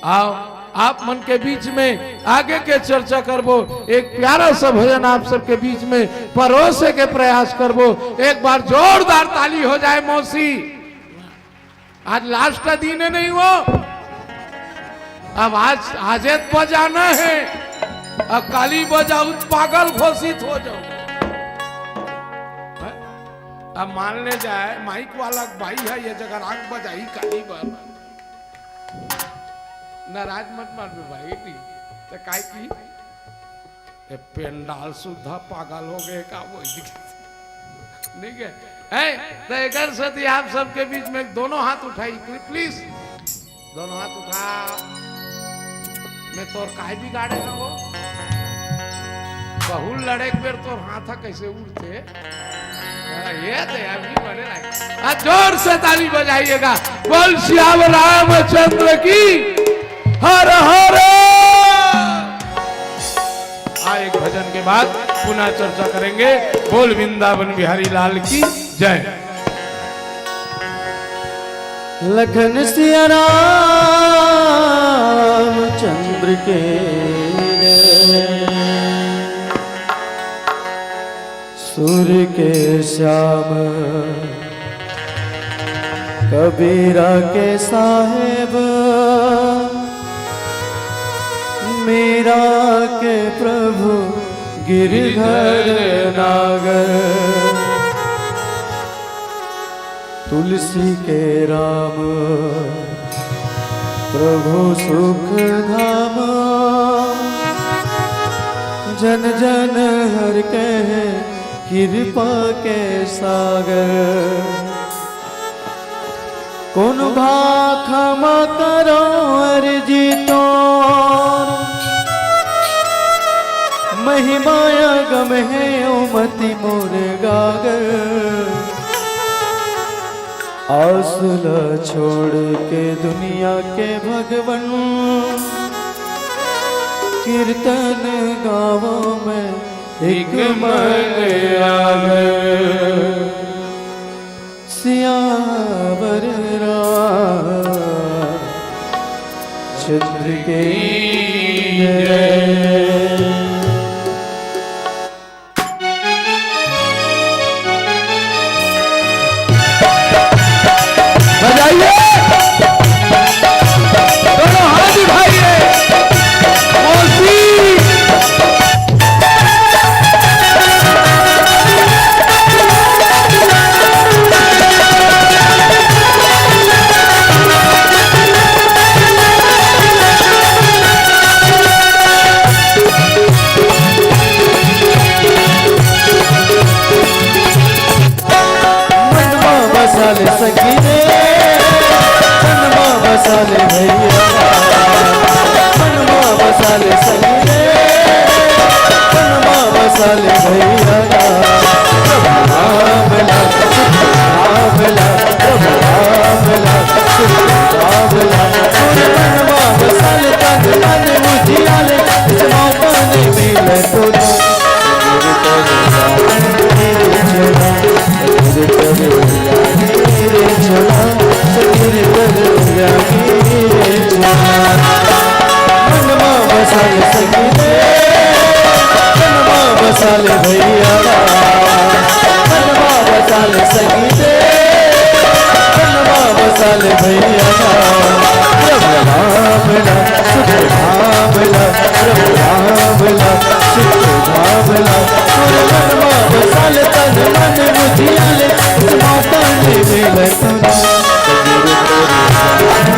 आओ आप मन के बीच में आगे के चर्चा करबो एक प्यारा सा भजन आप सबके बीच में परोसे के प्रयास करबो एक बार जोरदार ताली हो जाए मौसी आज लास्ट का दिन है नहीं वो अब आज बजाना है अब काली बजाऊ पागल घोषित हो जाओ अब मान ले जाए माइक वाला भाई है ये जगह राग बजाई काली बार नाराज मत मार भाई तो काय की पेंडाल सुधा पागल हो गए का वो ठीक है तो एक सती आप सबके बीच में दोनों हाथ उठाई प्लीज दोनों हाथ उठा मैं तोर काय बिगाड़ेगा वो बहुल लड़े बेर तोर हाथ कैसे उड़ते ये तो अभी बने जोर से ताली बजाइएगा बोल श्याम रामचंद्र की हर हर एक भजन के बाद पुनः चर्चा करेंगे बोल वृंदावन बिहारी लाल की जय लखन सिया रामचंद्र के सूर्य के श्याम कबीरा के साहेब मीरा के प्रभु गिरधर नागर तुलसी के राम प्रभु सुख धाम जन जन हर के कृपा के सागर कौन भाखम करो अर्जी तो महिमाया गम है उमति मोर गागर आसुला छोड़ के दुनिया के भगवन कीर्तन गावों में एक मन आगर सियावर चंद्र के बजाइए दोनों हाथ उठाइए मौसी सखी मनवा बसाले भैया मनवा बसाले सखी मनवा बसाले भैया आमला आमला आमला आमला मनवा बसाले तन तन मुझियाले जमा पानी मिले तो चला लगाल भैया प्रभु भावला सुख भावला प्रभु भावला सुख भावला तोर मनवा बसाल तन मन बुझियाले इस मौका ने मिले तुना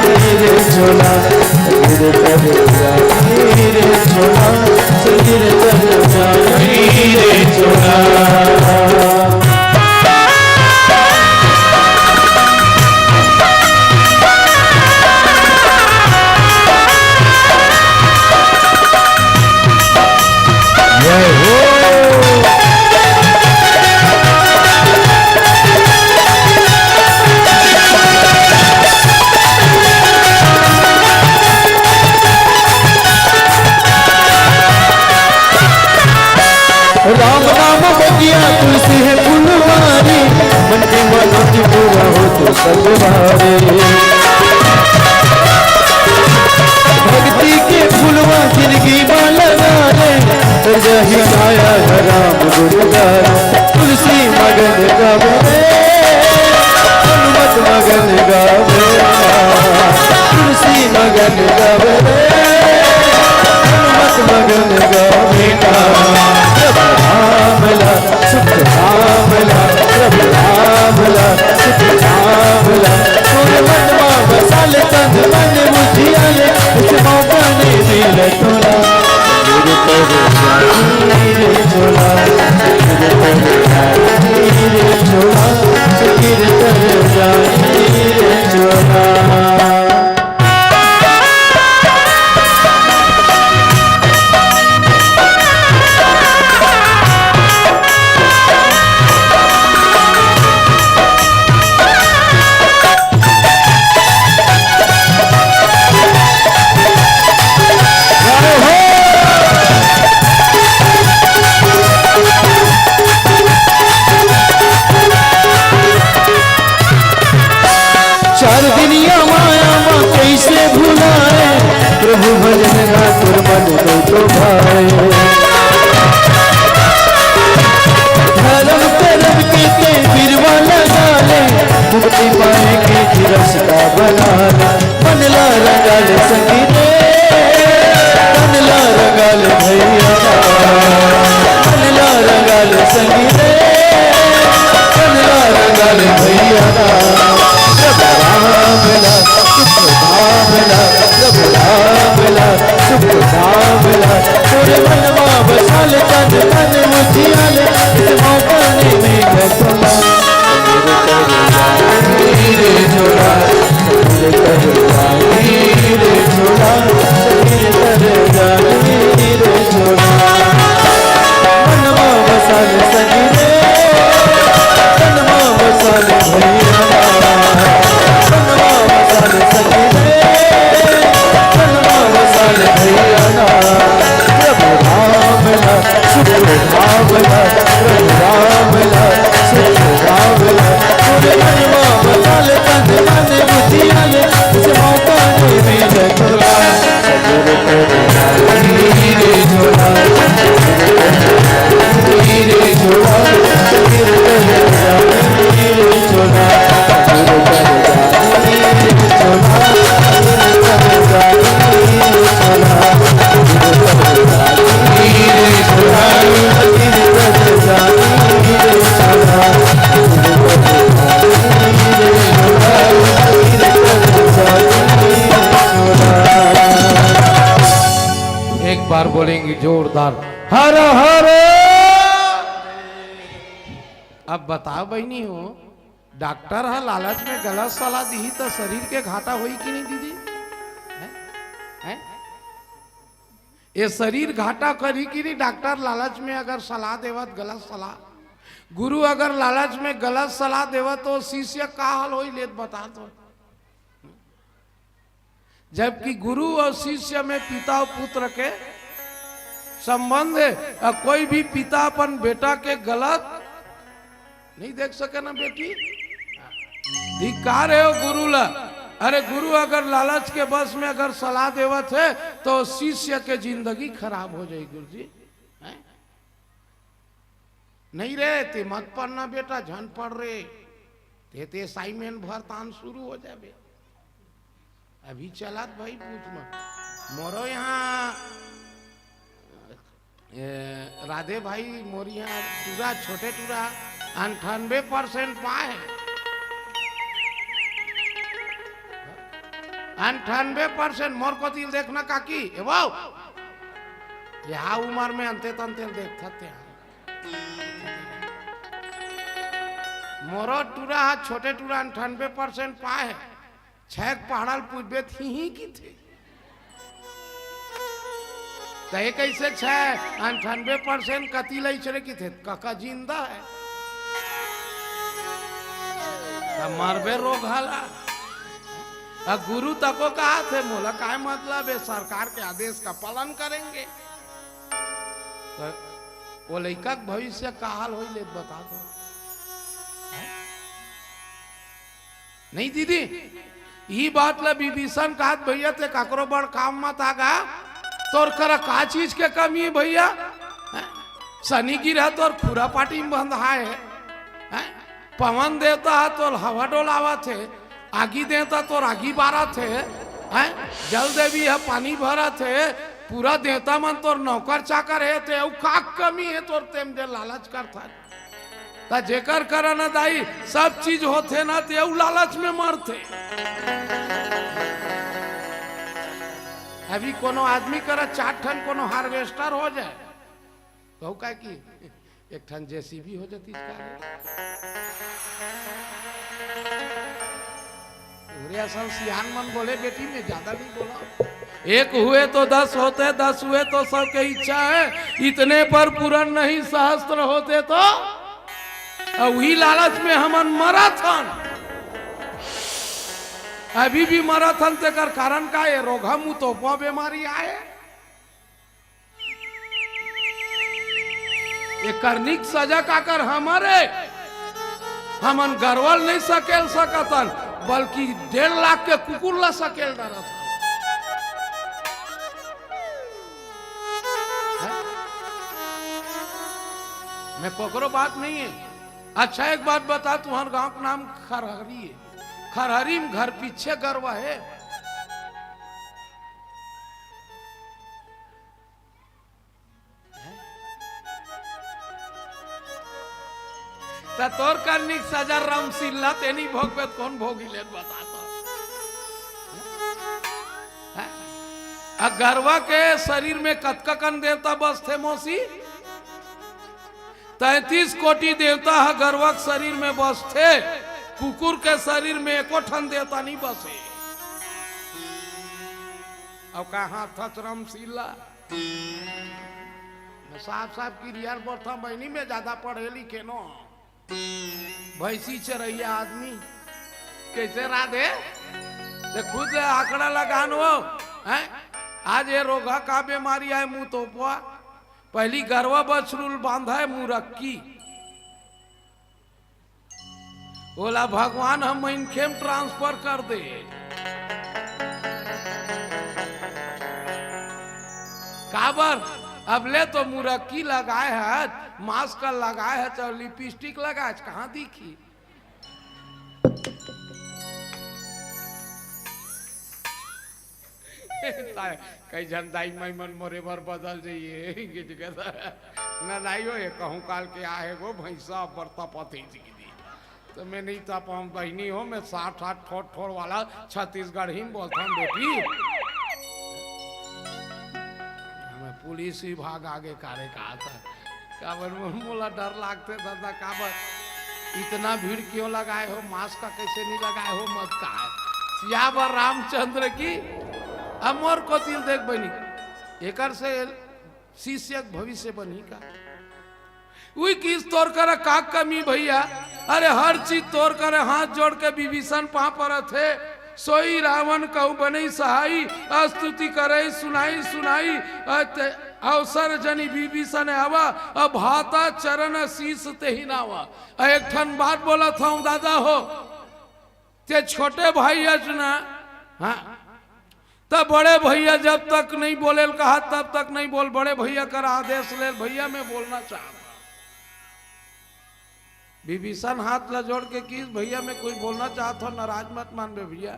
रे झोला रे झोला रे झोला राम नाम बगिया तुलसी है फुलवारी मन के मनोती पूरा हो तो सलवारे भक्ति के फुलवा जिंदगी में लगा रे जही आया राम गुरुदार तुलसी मगन गावे हनुमत मगन गावे तुलसी मगन गावे हनुमत मगन गावे भावला सुख भावला प्रभु भावला सुख भावला तोर मनवा बसाल तन मन बुझियाले इस मौका ने मिले तोला रे झोला रे झोला गिर कर जाए रे झोला चार दुनिया माया माँ कैसे भुलाए प्रभु भजन ना तुर मन को भाए धर्म कर्म के बिरवा लगा ले मुक्ति पाए के रास्ता बना ले मन ला रंगाल संगीत मन ला रंगाल भैया मन ला रंगाल संगीत मन ला रंगाल भैया भावला सुख भावला प्रभु भावला सुख भावला तोरे मनवा बसाल तन मन बुझियाले इस मौका ने मिले तोला रे झोला रे झोला रे झोला मनवा बसाल सगी मनवा बसाल भैया प्रभु भावला सुख भावला प्रभु भावला सुख भावला तोरे मनवा बसाल तन मन बुझियाले इस मौका ने मिले तोला रे झोला रे झोला रे झोला एक बार बोलेंगे जोरदार हर हर। अब बताओ बहनी हो, डॉक्टर है लालच में गलत सलाह दी तो शरीर के घाटा हुई कि नहीं दीदी? है? ये शरीर घाटा करी कि नहीं? डॉक्टर लालच में अगर सलाह देवत गलत सलाह, गुरु अगर लालच में गलत सलाह देवत तो शिष्य का हाल हो लेत बता दो। जबकि गुरु और शिष्य में पिता और पुत्र के संबंध है, और कोई भी पिता अपन बेटा के गलत नहीं देख सके ना बेटी, धिक्कार है गुरु ला। अरे गुरु अगर लालच के बस में अगर सलाह देवत है तो शिष्य के जिंदगी खराब हो जाएगी। गुरु जी है? नहीं रे ती मत पढ़ना बेटा, झन पढ़ रे, ते असाइनमेंट भर तान शुरू हो जाबे। अभी चलात भाई पूछ मत मोरो यहाँ राधे भाई मोरी यहाँ टूरा छोटे टूरा 98% पाए 98% मोर को दिल देखना काकी वो यहाँ उम्र में अंते तंते देखते हैं मोरो टूरा छोटे टूरा 98% पाए छह पहाड़ल पूछबे थी की थे तय कैसे 98% कति लई चले की थे काका जिंदा है मरबे रोग हाला गुरु तको कहा थे मोला काय मतलब है सरकार के आदेश का पालन करेंगे तो वो लड़का भविष्य का हाल हो ले बता दो नहीं दीदी ये बात ला विभीषण कहा भैया ते काकरो बड़ काम मत आगा तोर कर का चीज के कमी है भैया शनि गिरा तोर खुरा पाटी में बंधा है पवन देवता है तो हवा डोलावा थे आगी देवता तो आगी बारा थे जल देवी है पानी भरा थे पूरा देवता मन तोर नौकर चाकर है ते का कमी है तोर तेम जे लालच करता ता जेकर करा ना दाई सब चीज होते ना ते लालच में मरते। अभी कोनो आदमी करा 4 ठन कोनो हार्वेस्टर हो जाए तो का की 1 ठन जेसीबी हो जाती सियान मन बोले बेटी में ज्यादा नहीं बोला 1 हुए तो 10 होते 10 हुए तो सबके इच्छा है इतने पर पूर्ण नहीं सहस्त्र होते तो वही लालच में हमन मराथन अभी भी मराथन ते कर कारण का ये रोगा मुंह तो बीमारी आए ये करनिक सजा का कर हमारे हमन गरवल नहीं सकेल सकतन बल्कि 1.5 लाख के कुकुर ला सकेल डरा था मैं कोकरो बात नहीं है। अच्छा एक बात बता तुम्हारे गांव का नाम खरहरी है खरहरी में घर पीछे गरवा है तोर करनिक सजा रामसिल्ला तेनी भोगवे कौन भोगी ले बता तो गरवा के शरीर में कतकन देवता बस थे मौसी 33 कोटि देवता है गरवा के शरीर में बस थे कुकुर के शरीर में एको ठन देवता नहीं बसे अब कहा था रामसिल्ला साहब साहब की रियल बोलता बहनी में ज्यादा पढ़े लिखे नो भैंसी चरैया आदमी कैसे राधे ते खुद आंकड़ा लगान हो हैं आज ये रोगा का बीमारी है मुंह तो पहली गरवा बछरूल बांधा है मुरक्की बोला भगवान हम इनके ट्रांसफर कर दे काबर अब ले तो मुरक्की लगाए है मास्क लगाए है तो लिपस्टिक लगाए कहाँ दिखी कई जनदाई मैं मन मोरे भर बदल जाइए न लाई हो ये कहूँ काल के आए वो भैंसा बरता पति दी तो मैं नहीं था हम बहनी हो मैं 60 ठोड़ वाला छत्तीसगढ़ ही बोलता हूँ बेटी मैं पुलिस विभाग आगे कार्य कहा था काबर मोला डर लागते दादा काबर इतना भीड़ क्यों लगाए हो मास्क का कैसे नहीं लगाए हो मत कहा सियावर रामचंद्र की अमर को तिल देख बनी एकर से शिष्य भविष्य बनी का वही किस तोड़ कर का कमी भैया अरे हर चीज तोड़ कर हाथ जोड़ के विभीषण पा पर थे सोई रावण कहू बनी सहाई स्तुति करे सुनाई सुनाई अवसर जनी विभीषण आवा अब भाता चरण शीस ते ही नावा एक ठन बात बोला था दादा हो ते छोटे भाई अजना हाँ तब बड़े भैया जब तक नहीं बोले कहा तब तक नहीं बोल बड़े भैया कर आदेश ले भैया मैं बोलना चाहता विभीषण हाथ ला जोड़ के किस भैया मैं कुछ बोलना चाहता हूं, नाराज मत मान बे भैया।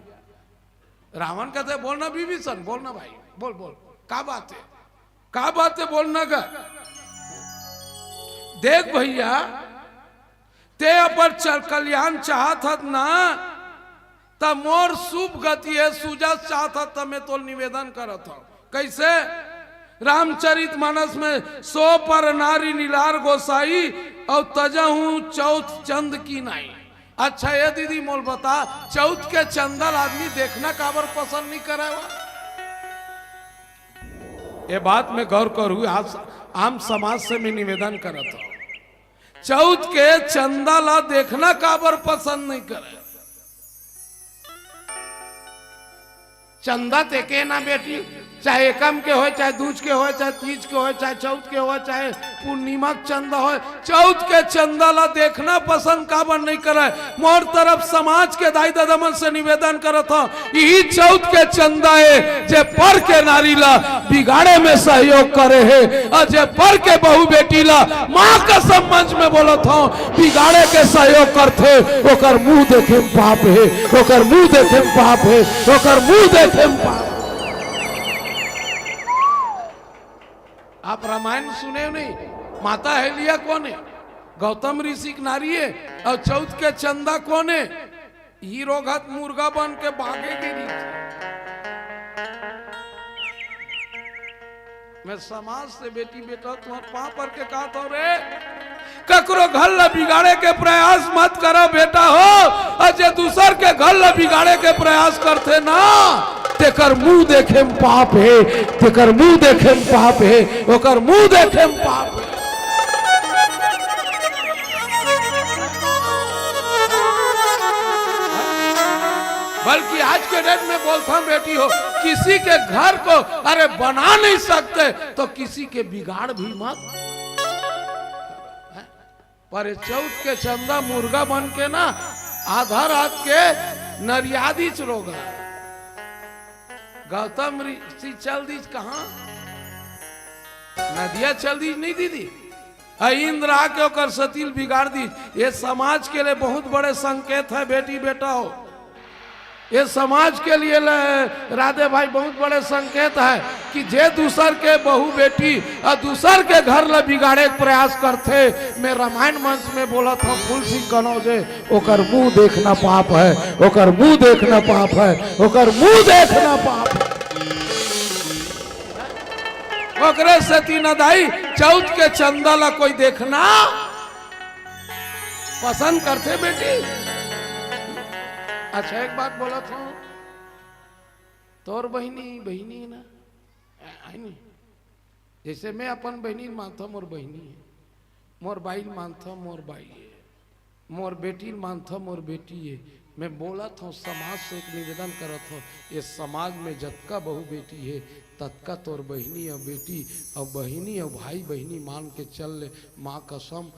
रावण कहते बोलना विभीषण, बोलना भाई, बोल बोल का बात है, का बात है बोलना का। देख भैया ते अपर कल्याण चाहत हत ना, तब मोर शुभ गति है सुजस चाहत हत, तब मैं तो निवेदन करत हूं। कैसे? रामचरित मानस में 100 पर नारी नीलार गोसाई और तजहू चौथ चंद की नाई। अच्छा ये दीदी मोल बता, चौथ के चंदल आदमी देखना काबर पसंद नहीं करे? ये बात में गौर करूँ, आम समाज से मैं निवेदन करता हूं, चौथ के चंदला देखना काबर पसंद नहीं करे? चंदा ते के ना बेटी, चाहे एकम के हो, चाहे दूज के हो, चाहे तीज के हो, चाहे चौथ के हो, चाहे पूर्णिमा चंदा हो, चौथ के चंदा ला देखना पसंद काबर नहीं करे? मोर तरफ समाज के दाई दादामन से निवेदन करत हूं, यही चौथ के चंदा है जे पर के नारी ला बिगाड़े में सहयोग करे है, और जे पर के बहू बेटी ला माँ कसम मंच में बोलत हूं बिगाड़े के सहयोग करते, ओकर मुंह देखे पाप है, ओकर मुंह देखे पाप है, ओकर मुंह देखे पाप। आप रामायण सुने नहीं? माता हेलिया कौन है? गौतम ऋषि की नारी है। और चौथ के चंदा कौन है? हीरो घत मुर्गा बन के भागे गिरी। मैं समाज से बेटी बेटा तुम्हारे पांव पर के कहा तो रे, ककरो घर ला बिगाड़े के प्रयास मत करो बेटा हो, और जे दूसर के घर ला बिगाड़े के प्रयास करते ना, तेकर मुंह देखे में पाप है, तेकर मुंह देखे में पाप है, ओकर मुंह देखे में पाप है। बल्कि आज के डेट में बोलता हूं बेटी हो, किसी के घर को अरे बना नहीं सकते तो किसी के बिगाड़ भी मत। पर चौथ के चंदा मुर्गा बन के ना आधा रात के नरियादी चरोगा। गौतम ऋषि चल दी कहा? नदिया चल दी नहीं दीदी, इंद्र आके ओकर सतील बिगाड़ दी। ये समाज के लिए बहुत बड़े संकेत है बेटी बेटा हो, ये समाज के लिए राधे भाई बहुत बड़े संकेत है कि जे दूसर के बहू बेटी और दूसर के घर ला बिगाड़े के प्रयास करते। मैं रामायण मंच में बोला था फूल सिंह कनौजे, ओकर मुंह देखना पाप है, ओकर मुंह देखना पाप है, ओकर मुंह देखना पाप है। ओकरे से तीन दाई चौथ के चंदा ला कोई देखना पसंद करते बेटी। अच्छा एक बात बोला था, तोर बहनी ना आई नहीं, जैसे मैं अपन बहनी मानता मोर बहनी है, मोर बाई मानता मोर बाई है, मोर बेटी मानता मोर बेटी है। मैं बोला था समाज से एक निवेदन करत हो, ये समाज में जतका बहू बेटी है ततका तोर बहनी और बेटी और बहनी और भाई बहनी मान के चल ले। माँ कसम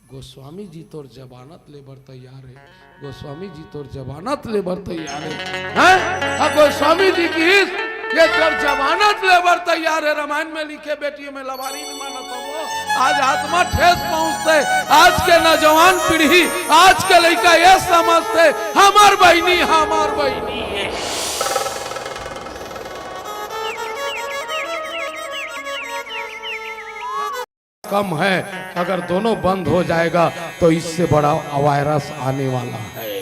गोस्वामी जी तोर जमानत लेबर तैयार है, गोस्वामी जी तोर जमानत लेबर तैयार है, गोस्वामी जी की ये तोर जमानत लेबर तैयार है। रामायण में लिखे बेटी में लवारी नहीं मानता वो आज आत्मा ठेस पहुंचते। आज के नौजवान पीढ़ी आज के लड़का ये समझते हमार बहनी हमार बहनी है। कम है, अगर दोनों बंद हो जाएगा तो इससे बड़ा वायरस आने वाला है।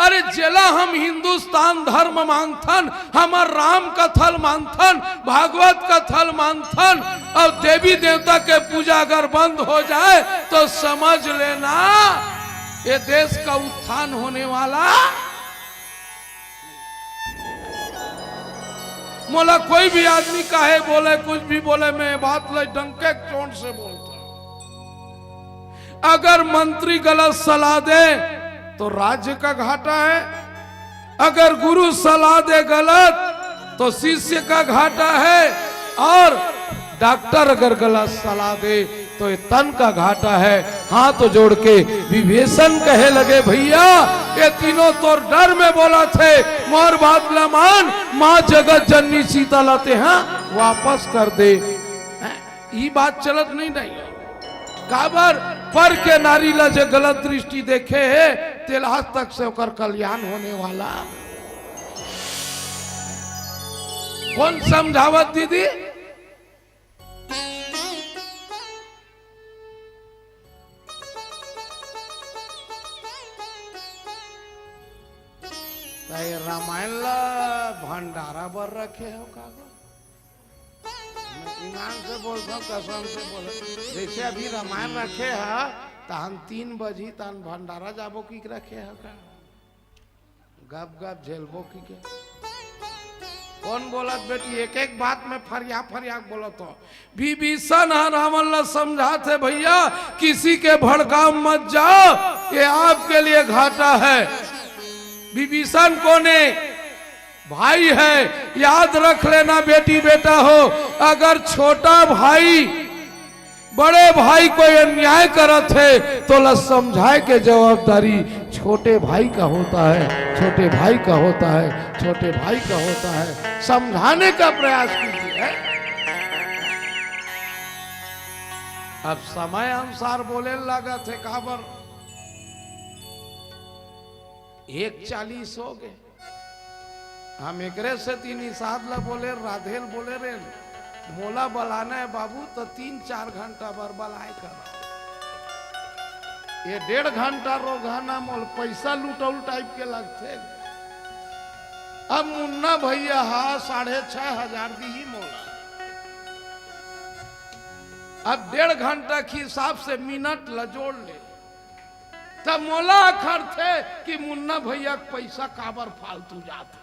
अरे जेला हम हिंदुस्तान धर्म मानथन, हमार राम का थल मानथन, भागवत का थल मानथन, और देवी देवता के पूजा अगर बंद हो जाए तो समझ लेना ये देश का उत्थान होने वाला। मोला कोई भी आदमी काहे बोले कुछ भी बोले, मैं बात ले डंके चोट से बोलता हूं। अगर मंत्री गलत सलाह दे तो राज्य का घाटा है, अगर गुरु सलाह दे गलत तो शिष्य का घाटा है, और डॉक्टर अगर गलत सलाह दे तो ये तन का घाटा है। हाथ जोड़ के विभीषण कहे लगे भैया ये तीनों तो डर में बोला थे, मोर बात न मान, माँ जगत जननी सीता लाते हैं वापस कर दे। ई बात चलत नहीं नहीं काबर पर के नारी ला जो गलत दृष्टि देखे है तेल आज तक से ओकर कल्याण होने वाला कौन समझावत दीदी? रामायण ला भंडारा बर रखे हो का? ईमान से बोलता हूँ कसम से बोल जैसे अभी रामायण रखे है तो हम 3 बजी तन भंडारा जाबो की रखे है का? गप गप झेलबो की के? कौन बोलत बेटी? एक एक बात में फरिया फरिया बोलत हो। विभीषण रावण ला समझाते भैया किसी के भड़काव मत जाओ, ये आपके लिए घाटा है। विभीषण कोने भाई है, याद रख लेना बेटी बेटा हो, अगर छोटा भाई बड़े भाई कोई अन्याय करत है तो ला समझाए के जवाबदारी छोटे भाई का होता है, छोटे भाई का होता है, छोटे भाई का होता है। समझाने का प्रयास कीजिए। अब समय अनुसार बोले लगा थे काबर 1:40 हो गए। हम एकरे से 3 साथ ला बोले राधेल बोले रे मोला बलाना है बाबू तो 3-4 घंटा बर बलाए कर ये 1.5 घंटा रोगाना मोल पैसा लुटौल टाइप के लगते। अब मुन्ना भैया हा 6,500 दी ही मोला। अब 1.5 घंटा के हिसाब से मिनट ला जोड़ ले तब मोला अखर थे कि मुन्ना भैया पैसा काबर फालतू जाता।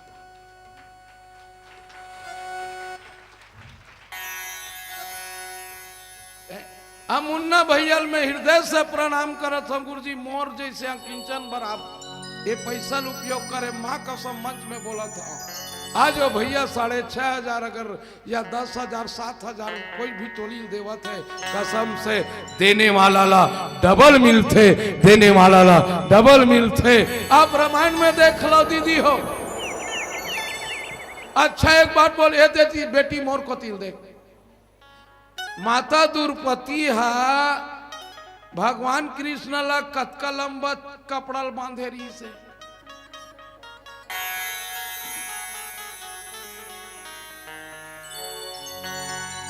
अब मुन्ना भैया में हृदय से प्रणाम करत हम गुरुजी मोर जैसे किंचन बराबर ये पैसा उपयोग करे माँ कसम मंच में बोला था। आज वो भैया 6,500 अगर या 10,000 7,000 कोई भी टोली देवत है कसम से देने वाला ला डबल मिलते, देने वाला ला डबल मिलते। आप रामायण में देख लो दीदी हो। अच्छा एक बात बोल ये देती बेटी मोर को तिल देख माता द्रौपदी हा भगवान कृष्ण ला कतका लंबा कपड़ा बांधे रही से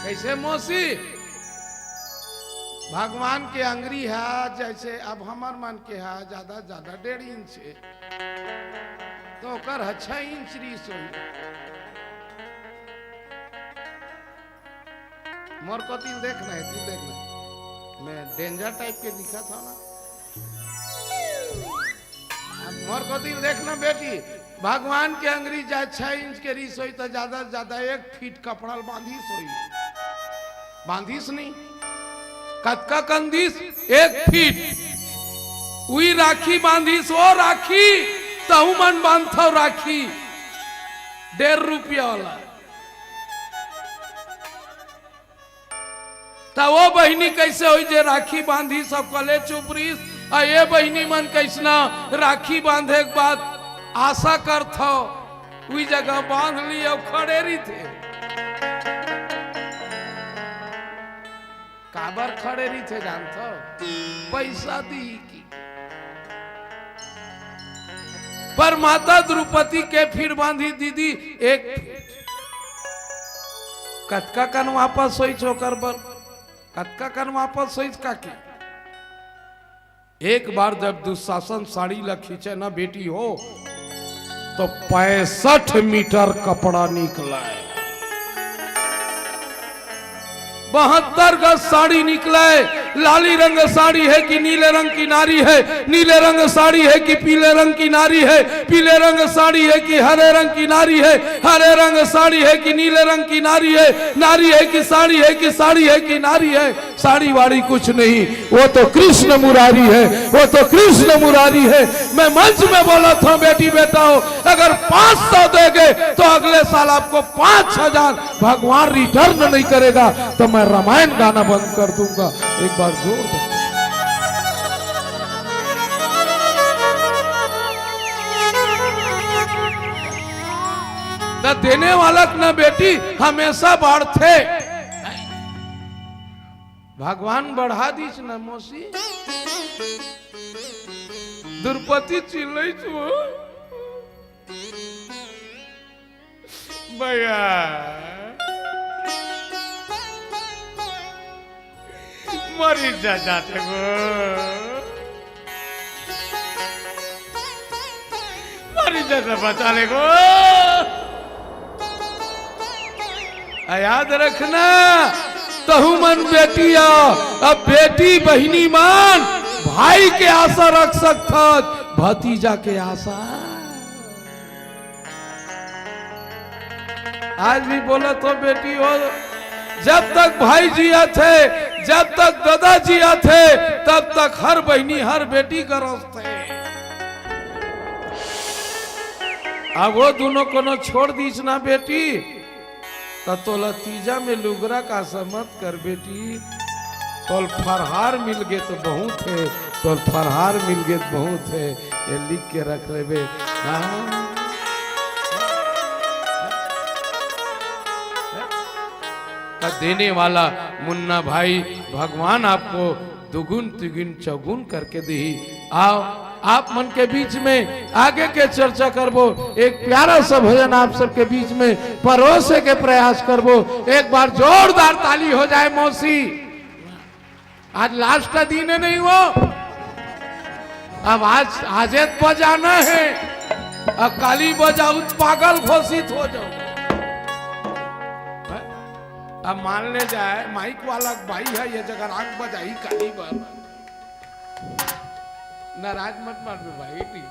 कैसे मौसी भगवान के अंगरी है जैसे अब हमार मन के है ज्यादा ज्यादा 1.5 इंच तो कर 6 इंच रीस हुई। मोर को तिल देखना है तू देखना मैं डेंजर टाइप के दिखा था ना। अब मोर को तिल देखना बेटी भगवान के अंगरी जाए 6 इंच के रीस हुई तो ज्यादा से ज्यादा 1 फीट कपड़ा बांधिस हुई। बांधिस नहीं कतका कंदिस 1 फीट उई राखी बांधिस वो राखी तहु मन बांधो राखी 1.5 रुपया वाला तो वो बहनी कैसे हुई जे राखी बांधी सब कले चुपरीस और ये बहनी मन कैसना राखी बांधे के बाद आशा कर थो वही जगह बांध ली और खड़े रही थे काबर खड़े रही थे जानते पैसा दी की पर माता द्रौपदी के फिर बांधी दीदी 1 फीट कतका कन वापस सोई चोकर बर कतका कन वापस सोई का की एक बार जब दुशासन साड़ी ला खींचे ना बेटी हो तो 65 मीटर कपड़ा निकला है। 72 गज साड़ी निकला है। लाली रंग साड़ी है कि नीले रंग की नारी है, नीले रंग साड़ी है कि पीले रंग की नारी है, पीले रंग साड़ी है कि हरे रंग की नारी है, हरे रंग साड़ी है कि नीले रंग की नारी है, नारी है कि साड़ी है कि साड़ी है कि नारी है। साड़ी वाड़ी कुछ नहीं, वो तो कृष्ण मुरारी है, वो तो कृष्ण मुरारी है। मैं मंच में बोला था बेटी बेटाओ अगर 500 देंगे तो अगले साल आपको 5,000 भगवान रिटर्न नहीं करेगा तो मैं रामायण गाना बंद कर दूंगा। एक बार जोर दो। देने वाला न बेटी हमेशा बढ़ते भगवान बढ़ा दीस ना मौसी द्रौपदी चिल्लै छो भैया मरी जाते गो मरी जाते बचा ले गो याद रखना तहु मन बेटिया अब बेटी बहिनी मान भाई के आशा रख सकता भतीजा के आशा आज भी बोला तो बेटी हो जब तक भाई जिया थे जब तक दादा जिया थे तब तक हर बहनी हर बेटी का रोते अब वो दोनों को छोड़ दीस ना बेटी तो लतीजा में लुगरा का समत कर बेटी तोल फरहार मिल गए तो बहुत है तोल फरहार मिल गए तो बहुत है ये लिख के रख ले बे देने वाला मुन्ना भाई भगवान आपको दुगुन तिगुन चौगुन करके दी आओ आप मन के बीच में आगे के चर्चा करबो एक प्यारा सा भजन आप सबके बीच में परोसे के प्रयास करबो एक बार जोरदार ताली हो जाए मौसी आज लास्ट का दिन है नहीं वो अब आज बजाना है अब काली बजाऊ पागल घोषित हो जाओ अब मान ले जाए माइक वाला भाई है ये जगह आग बजाई काली बार नाराज मत मार भाई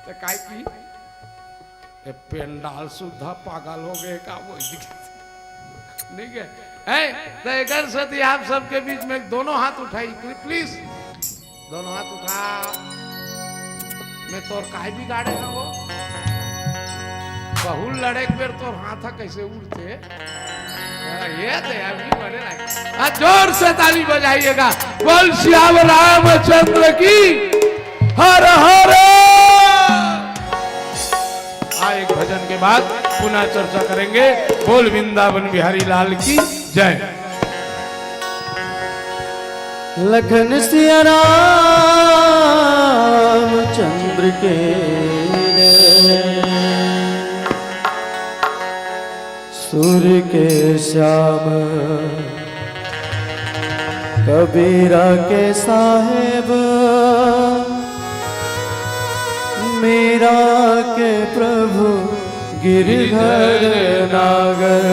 तो काय की पेंडाल सुधा पागल हो गए का वो ठीक है तो एक सती आप सबके बीच में दोनों हाथ उठाई प्लीज दोनों हाथ उठा मैं तोर काय भी गाड़ेगा वो बहुल लड़े बेर तोर हाथ कैसे उड़ते ये तो अभी बड़े लगे जोर से ताली बजाइएगा बोल श्याम रामचंद्र की हर हर एक भजन के बाद पुनः चर्चा करेंगे बोल वृंदावन बिहारी लाल की जय लखन सिया रामचंद्र के सूर्य के श्याम कबीरा के साहेब मीरा के प्रभु गिरधर नागर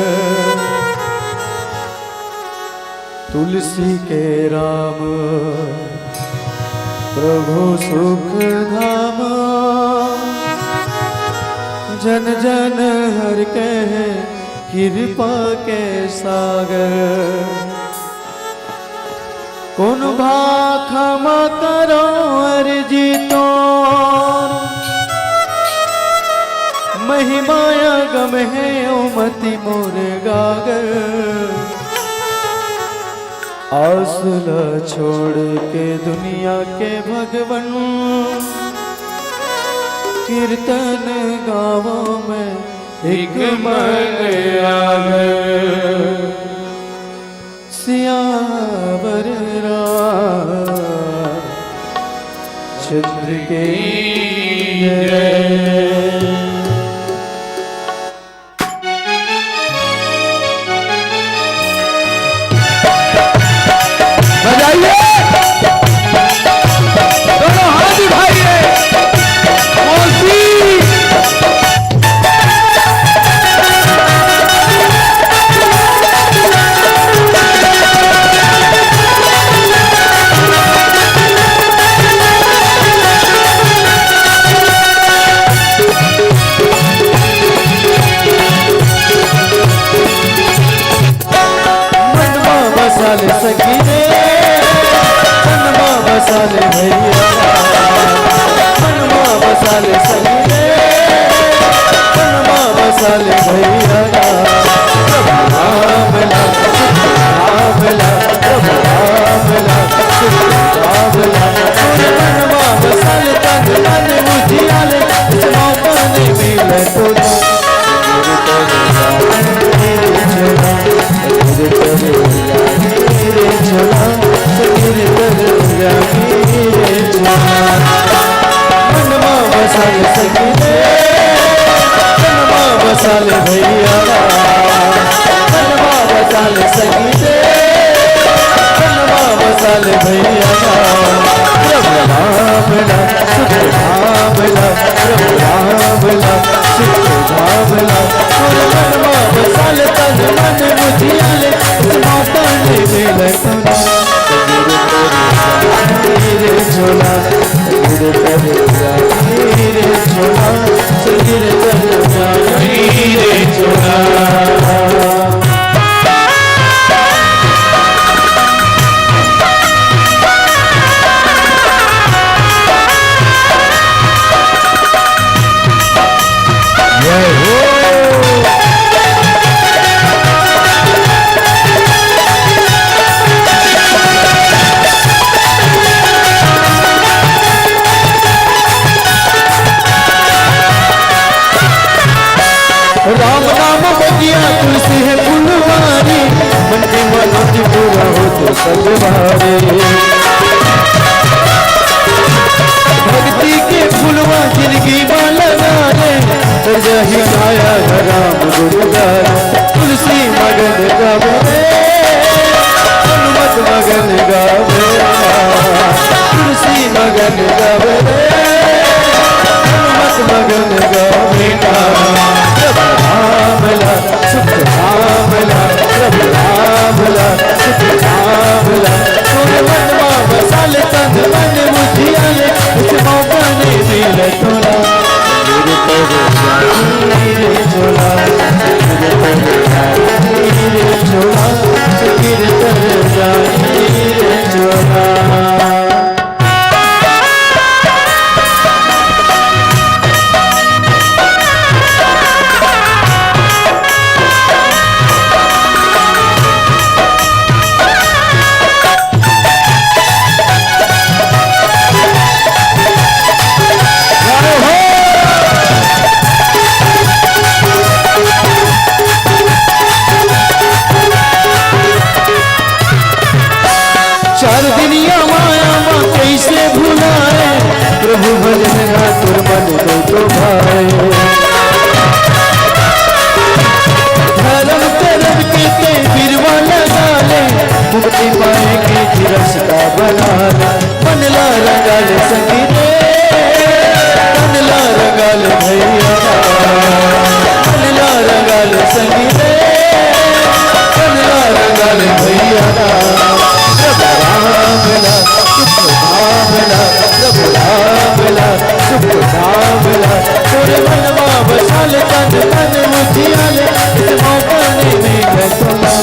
तुलसी के राम प्रभु सुख धाम जन जन हर के कृपा के सागर कौन भाखमा करो अर्जी तो महिमाया गम है ओमति मोर गागर आसुला छोड़ के दुनिया के भगवन कीर्तन गावों में एक मन आगर सियावर चंद्र के बजाइए दोनों हाथ उठाइए मौसी बसाले सखी रे मनवा बसाले भैया मनवा बसाले सखी रे मनवा बसाले भैया रामला मनवा बसाले तन तन मुझियाले इसमां पानी मिले तो मेरे बसाले सखी रे मनवा बसाले भैया मनवा बसाले सखी रे मनवा बसाले भैया प्रभु राम ला सुख धाम ला प्रभु राम ला सुख धाम ला मनवा बसाले तन मन मुझियाले माता ने मिले सुना रे झोला रे झोला रे झोला राम नाम बगिया तुलसी है फुलवारी मन की मनोज पूरा हो तो सजवारे भक्ति के फुलवा जिंदगी में लगा रे जही गाया राम गुरुगार तुलसी मगन गावे हनुमत मगन गावे तुलसी मगन गावे हनुमत मगन गावे रामला सुख रामला प्रभु रामला सुख रामला तोरे मनवा बसाले तन मन मुझियाले इस मौका ने मिले तोला रे झोला रे झोला गिर तर जाई रे झोला चार दुनिया माया माँ कैसे भुलाए प्रभु भजन रातुर मन को तो भाए धर्म करम के बिरवा लगा ले मुक्ति पाएंगे रास्ता बना ले मन ला रंगा ले सखी रे मन ला रंगा ले भैया मन ला रंगा ले सखी रे मन ला रंगा ले भैया रामला सुख धामला प्रभु रामला सुख धामला तोरे मनवा बसाले तन मन मुझियाले इस मौका ने मिले तोला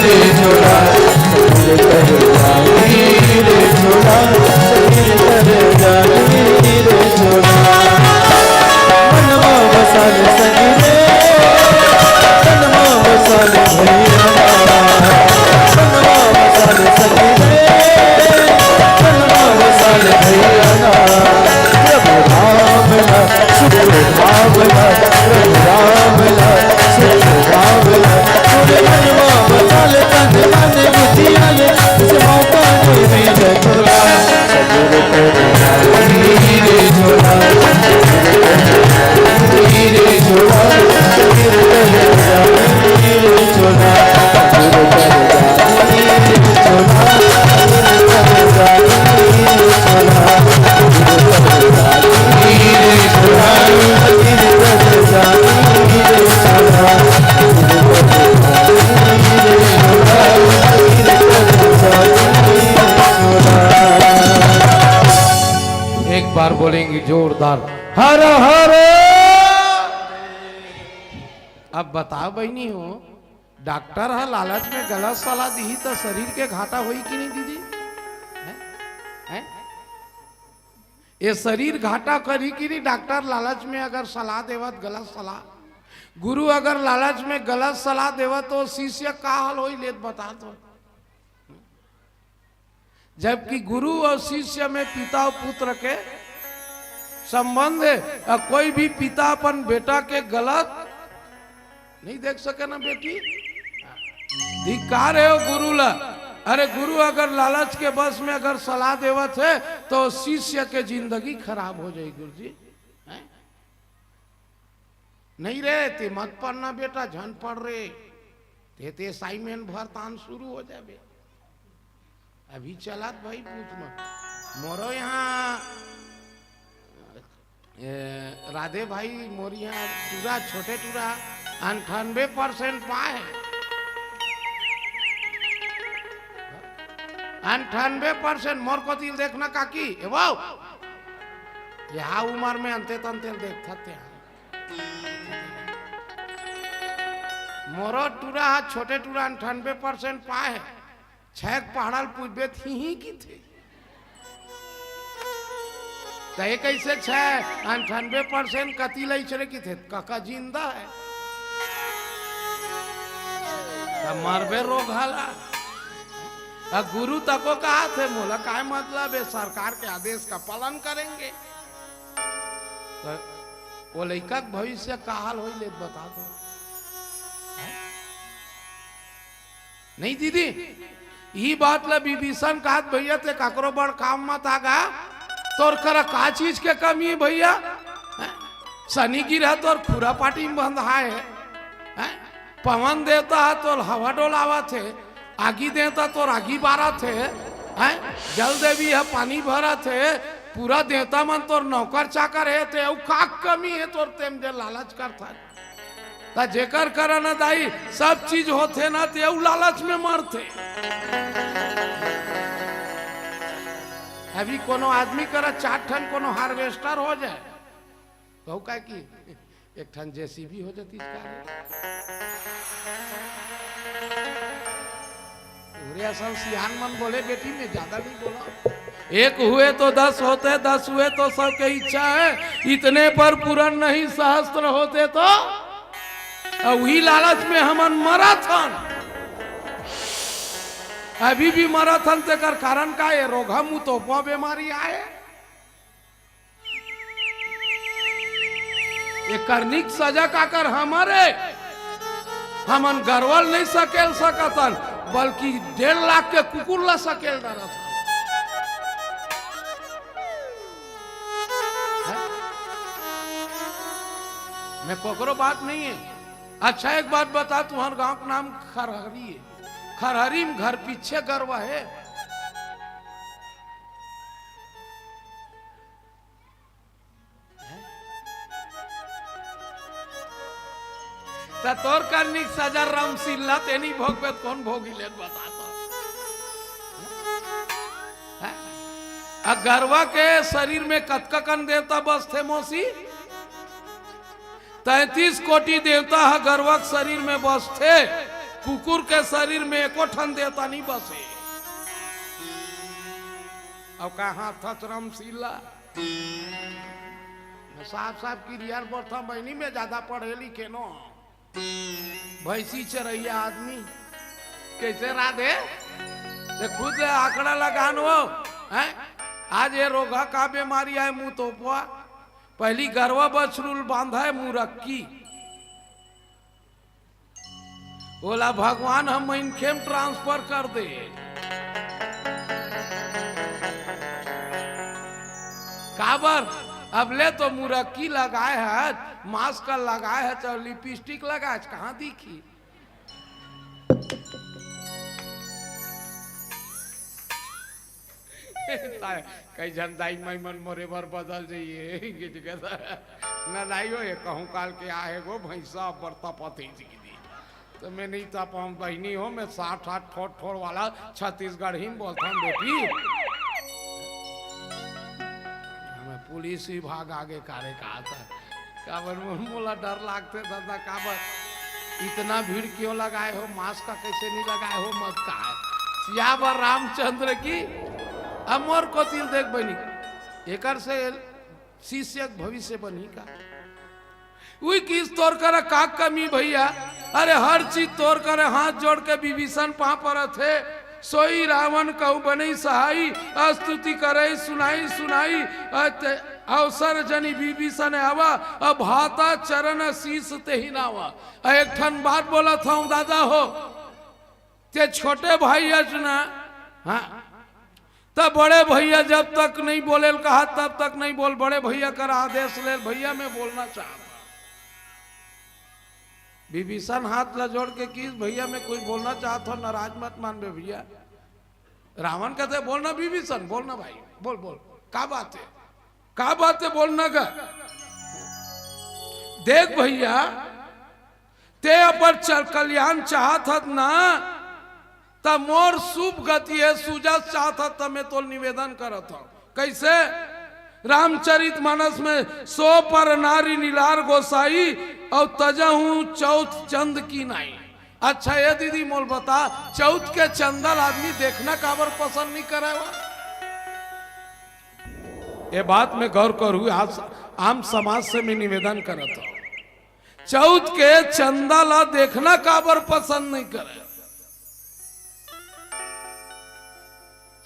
रे झोला रे झोला रे झोला मनवा बसाले सखी रे मनवा बसाले भैया बार बोलेंगे जोरदार हर हर। अब बताओ बहनी हो, डॉक्टर है लालच में गलत सलाह दी तो शरीर के घाटा हुई कि नहीं दीदी? है? ये शरीर घाटा करी कि नहीं? डॉक्टर लालच में अगर सलाह देवत गलत सलाह, गुरु अगर लालच में गलत सलाह देवत तो शिष्य का हाल हो लेत बता दो। जबकि गुरु और शिष्य में पिता और पुत्र के संबंध है, और कोई भी पिता अपन बेटा के गलत नहीं देख सके ना बेटी, धिक्कार है वो गुरु ला। अरे गुरु अगर लालच के बस में अगर सलाह देवत है तो शिष्य के जिंदगी खराब हो जाएगी गुरु जी। हैं? नहीं रे ते मत पढ़ना बेटा, झन पढ़ रे ते असाइनमेंट भर तान शुरू हो जाए। अभी चला भाई पूछ मत मोरो यहाँ राधे भाई मोरी यहाँ टूरा छोटे टूरा 98% पाए, 98% मोर को दिल देखना काकी वो यहाँ उम्र में अंते तंते देखता थे मोरो टूरा छोटे टूरा 98% पाए, छह पहाड़ल पूछबे थी की थे तय कैसे 98% कति लई चले की थे काका जिंदा है मरबे रोग हाला। गुरु तको कहा थे मोला काय मतलब है सरकार के आदेश का पालन करेंगे तो वो लड़का भविष्य का हाल हो ले बता दो। नहीं दीदी ये बात ला विभीषण कहा भैया ते काकरो बड़ काम मत आगा तोर कर का चीज के कमी है भैया, शनि गिरा तोर खुरा पाटी में बंधा है, पवन देता है तो हवा डोलावा थे, आगी देता तो आगी बारा थे, जल देवी है पानी भरा थे, पूरा देवता मन तोर नौकर चाकर है ते का कमी है तोर तेम जे लालच करता ता जेकर करना दाई सब चीज होते ना ते लालच में मरते। अभी कोनो आदमी करा 4 ठन कोनो हार्वेस्टर हो जाए तो का की 1 ठन जेसीबी हो जाती सियान मन बोले बेटी में ज्यादा नहीं बोला, 1 हुए तो 10 होते, 10 हुए तो सबके इच्छा है, इतने पर पूर्ण नहीं सहस्त्र होते तो वही लालच में हमन मराथन अभी भी मराथन ते कर कारण का है रोगा मुंह तो बीमारी आए ये करनिक सजा का कर हमारे हमन गरवल नहीं सकेल सकतन बल्कि 1.5 लाख के कुकुर ला सकेल डरा था। मैं कोकरो बात नहीं है। अच्छा एक बात बता तुम्हारे गांव का नाम खरहरी है, खरहरी में घर पीछे गरवा है तोर करनी सजा रामसिल्ला तेनी भोग पे कौन भोगी ले बताता। गरवा के शरीर में कतकन देवता बस थे मौसी 33 कोटि देवता है गरवा के शरीर में बस थे, कुकुर के शरीर में एको ठन देवता नहीं बसे। अब कहा था रामसिल्ला साफ साफ क्लियर बोलता बहनी में ज्यादा पढ़े लिखे नो भैंसी चरैया आदमी कैसे राधे ते खुद आंकड़ा लगान हो हैं? आज ये रोगा का बीमारी है मुंह तो पहली गरवा बछरूल बांधा है मुरक्की बोला भगवान हम इनके ट्रांसफर कर दे। काबर अब ले तो मुरक्की लगाए है, मास्क लगाए है, तो लिपस्टिक लगाए कहाँ दिखी। कई जनदाई मैं मन मोरे भर बदल जाइए न लाइयो ये कहूँ काल के आए गो भैंसा बरता पति तो मैं नहीं था हम बहनी हो मैं 60-60 ठोड़ वाला छत्तीसगढ़ ही बोलता हूँ बेटी पुलिस विभाग आगे कार्य कहा था काबर मोला डर लागते दादा काबर इतना भीड़ क्यों लगाए हो, मास्क का कैसे नहीं लगाए हो मत कहा सियावर रामचंद्र की अमर को तिल देख बनी एकर से शिष्य भविष्य बनी का वही किस तोड़ कर का कमी भैया। अरे हर चीज तोड़ कर हाथ जोड़ के विभीषण पा पर थे सोई रावण कहू बनी सहाई स्तुति करे सुनाई सुनाई अवसर जनी विभीषण आवा अब हाथा चरण शीस ते ही नावा। एक ठन बात बोला था दादा हो ते छोटे भाई ना, हाँ, तब बड़े भैया जब तक नहीं बोले कहा तब तक नहीं बोल, बड़े भैया कर आदेश ले, भैया मैं बोलना चाहता। विभीषण हाथ ला जोड़ के किस भैया मैं कुछ बोलना चाहता हूं, नाराज मत मान बे भैया। रावण कहते बोलना विभीषण, बोलना भाई, बोल बोल, क्या बात है, क्या बात है, बोलना का। देख भैया ते अपर कल्याण चाहत ना, तब मोर शुभ गति है सुजस चाहता, तब मैं तो निवेदन करत हूं। कैसे? रामचरित मानस में 100 पर नारी नीलार गोसाई और तजहू चौथ चंद की नाई। अच्छा ये दीदी मोल बता, चौथ के चंदल आदमी देखना काबर पसंद नहीं करे? ये बात में गौर करूँ, आज आम समाज से मैं निवेदन करता हूं, चौथ के चंदल देखना काबर पसंद नहीं करे?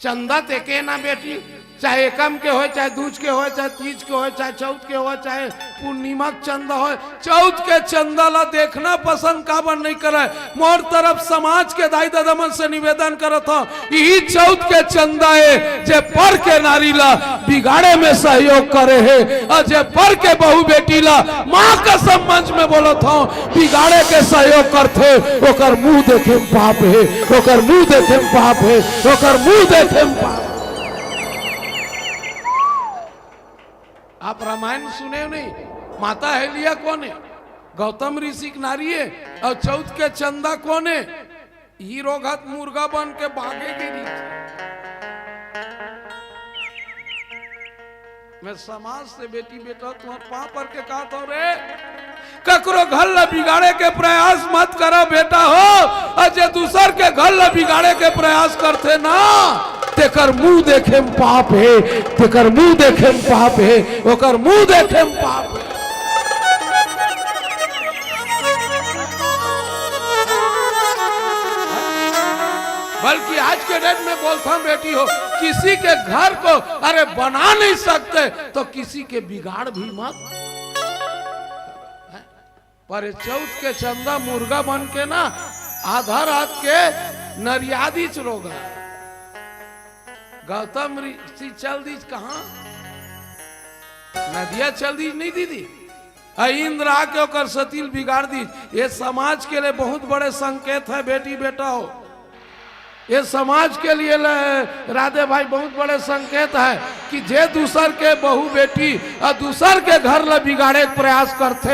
चंदा तेके ना बेटी, चाहे एकम के हो, चाहे दूज के हो, चाहे तीज के हो, चाहे चौथ के हो, चाहे पूर्णिमा चंदा हो, चौथ के चंदा ला देखना पसंद काबर नहीं करे? मोर तरफ समाज के दाई दादामन से निवेदन करत हूं, यही चौथ के चंदा है जे पर के नारी ला बिगाड़े में सहयोग करे है, और जे पर के बहू बेटी ला माँ का मंच में बोलत हूं बिगाड़े के सहयोग करते, ओकर मुंह देखे पाप है, ओकर मुंह देखे पाप है, ओकर मुंह देखे पाप। आप रामायण सुने नहीं? माता हेलिया कौन है? गौतम ऋषि की नारी है। और चौथ के चंदा कौन है? हीरो घात मुर्गा बन के भागे गिरी। मैं समाज से बेटी बेटा तुम्हारे पाँव पर के कहा तो रे, ककरो घर ला बिगाड़े के प्रयास मत करो बेटा हो, और जे दूसर के घर ला बिगाड़े के प्रयास करते ना, तेकर मुंह देखे में पाप है, तेकर मुंह देखे में पाप है, ओकर मुंह देखे में पाप है। बल्कि आज के डेट में बोलता हूं बेटी हो, किसी के घर को अरे बना नहीं सकते तो किसी के बिगाड़ भी मत। पर चौथ के चंदा मुर्गा बन के ना आधा रात के नरियादी चरोगा। गौतम ऋषि चल दी कहा? नदिया चल दी नहीं दीदी, इंद्र आके ओकर सतील बिगाड़ दी। ये समाज के लिए बहुत बड़े संकेत है बेटी बेटा हो, ये समाज के लिए राधे भाई बहुत बड़े संकेत है कि जे दूसर के बहू बेटी और दूसर के घर ला बिगाड़े के प्रयास करते।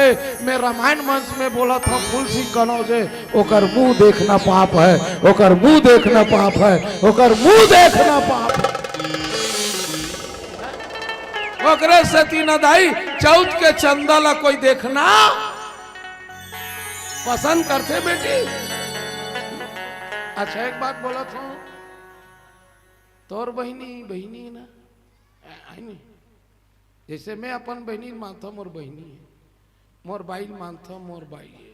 मैं रामायण मंच में बोला था फूल सिंह कनौजे, ओकर मुंह देखना पाप है, ओकर मुंह देखना पाप है, ओकर मुंह देखना पाप है। ओकरे से तीन दाई चौथ के चंदा ला कोई देखना पसंद करते बेटी। अच्छा एक बात बोला था, तोर बहनी है ना, आई नहीं, जैसे मैं अपन बहनी मानता मोर बहनी है, मोर बाई मानता मोर बाई है,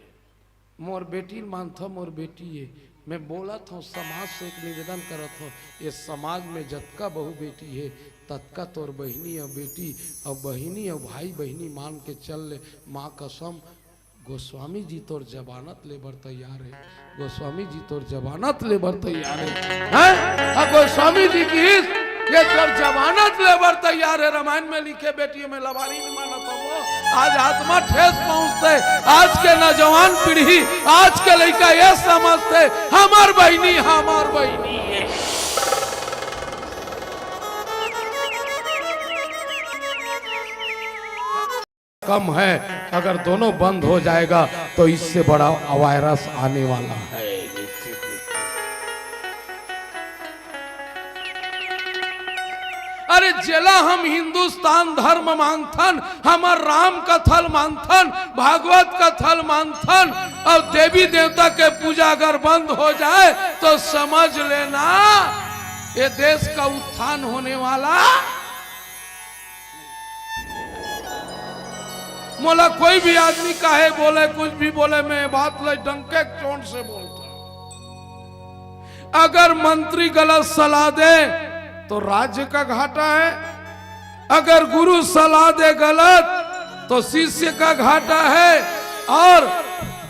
मोर बेटी मानता मोर बेटी है। मैं बोला था समाज से एक निवेदन करा था, ये समाज में जतका बहू बेटी है ततका तोर बहनी और बेटी और बहनी और भाई बहनी मान के चल ले। माँ कसम गोस्वामी जी तोर जमानत लेबर तैयार है, गोस्वामी जी तोर जमानत लेबर तैयार है, गोस्वामी जी की ये तोर जमानत लेबर तैयार है। रामायण में लिखे बेटियों में लवारी नहीं माना तो वो आज आत्मा ठेस पहुंचते। आज के नौजवान पीढ़ी, आज के लड़का ये समझते हमार बहनी हमार बहनी है। कम है, अगर दोनों बंद हो जाएगा तो इससे बड़ा वायरस आने वाला है। अरे जेला हम हिंदुस्तान धर्म मानथन, हमार राम कथल मानथन, भागवत कथल मानथन, और देवी देवता के पूजा अगर बंद हो जाए तो समझ लेना ये देश का उत्थान होने वाला। मोला कोई भी आदमी काहे बोले कुछ भी बोले, मैं बात ले डंके चोट से बोलता। अगर मंत्री गलत सलाह दे तो राज्य का घाटा है, अगर गुरु सलाह दे गलत तो शिष्य का घाटा है, और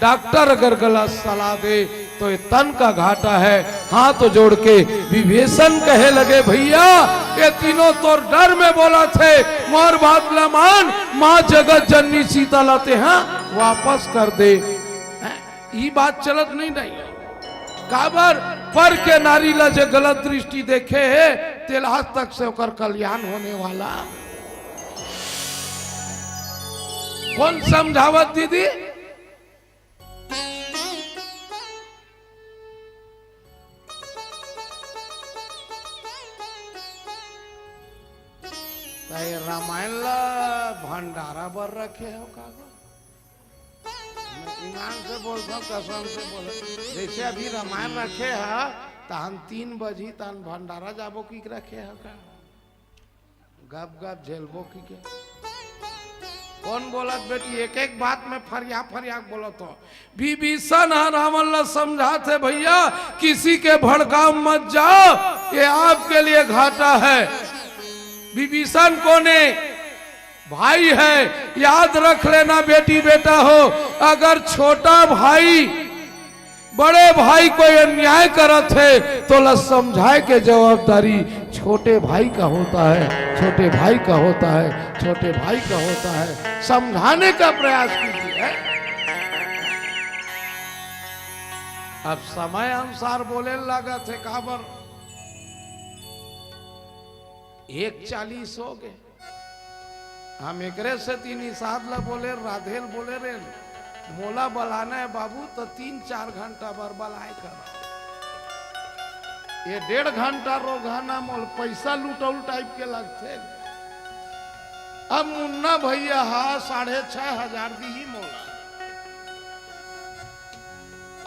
डॉक्टर अगर गलत सलाह दे तो ये तन का घाटा है। हाथ जोड़ के विभीषण कहे लगे भैया ये तीनों तो डर में बोला थे मोर बात न मान, माँ जगत जननी सीता लाते हैं वापस कर दे। ये बात चलत नहीं काबर पर के नारी ला जो गलत दृष्टि देखे है तेल आज तक से ओकर कल्याण होने वाला कौन समझावत दीदी? रामायण ला भंडारा बर रखे हो कागज ईमान से बोलता हूँ कसम से बोल जैसे अभी रामायण रखे है तो हम 3 बजी तन भंडारा जाबो की रखे है का गप गप झेलबो की के कौन बोलत बेटी एक एक बात में फरिया फरिया बोलत हो। विभीषण रावण ला समझाते भैया किसी के भड़काव मत जाओ ये आपके लिए घाटा है। विभीषण कोने भाई है याद रख लेना बेटी बेटा हो अगर छोटा भाई बड़े भाई कोई अन्याय करत है तो ला समझाए के जवाबदारी छोटे भाई का होता है, छोटे भाई का होता है, छोटे भाई का होता है। समझाने का प्रयास कीजिए। अब समय अनुसार बोले लगा थे काबर 1:40 हो गए हम एकरे से 3 साथ ला बोले राधेल बोले रे मोला बलाना है बाबू तो 3-4 घंटा बर बलाए कर ये 1.5 घंटा रोगाना मोल पैसा लूटौल टाइप के लगते। अब मुन्ना भैया हा 6,500 दी ही मोला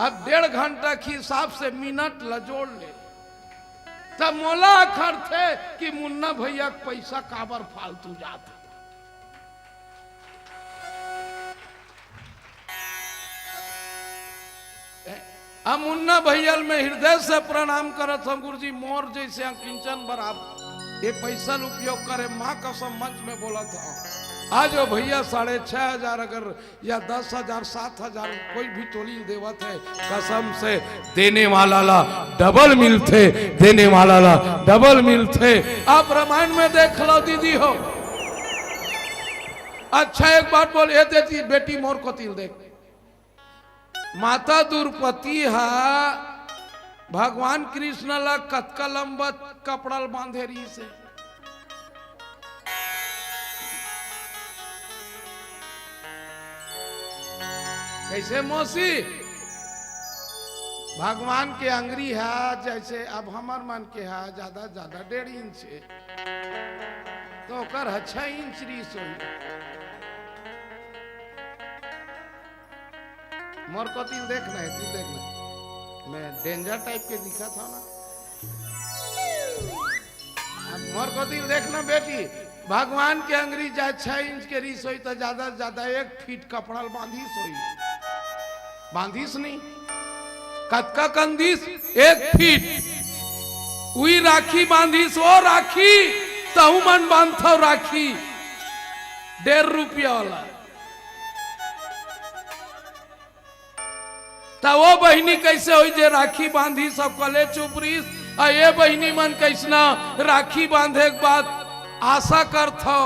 अब 1.5 घंटा के हिसाब से मिनट ला जोड़ ले तब मोला अखर थे कि मुन्ना भैया पैसा काबर फालतू जाता। हम मुन्ना भैया में हृदय से प्रणाम करत हम गुरुजी मोर जैसे किंचन बराबर ये पैसा उपयोग करे माँ कसम मंच में बोला था आज वो भैया 6,500 अगर या 10,000 7,000 कोई भी टोली देवत है कसम से देने वाला ला डबल मिलते, देने वाला ला डबल मिलते। आप रामायण में देख लो दीदी हो। अच्छा एक बात बोल ये देती बेटी मोर को तिल देख माता द्रौपदी हा भगवान कृष्ण ला कतका लंबा कपड़ल बांधे रही से कैसे मौसी भगवान के अंगरी है जैसे अब हमार मन के है ज्यादा 1.5 इंच है तो कर 6 इंच रीस हुई मोर को तिल देखना है तिल देखना मैं डेंजर टाइप के दिखा था ना अब मोर को तिल देखना बेटी भगवान के अंगरी जाए 6 इंच के रीस हुई तो ज्यादा से ज्यादा 1 फीट कपड़ा बांधिस हुई बांधिस नहीं कतका कंदिस 1 फीट उई राखी बांधिस वो राखी तहु मन बांधो राखी 1.5 रुपया वाला तो वो बहनी कैसे हुई जे राखी बांधी सब कले चुपरीस और ये बहनी मन कैसना राखी बांधे के बाद आशा कर थो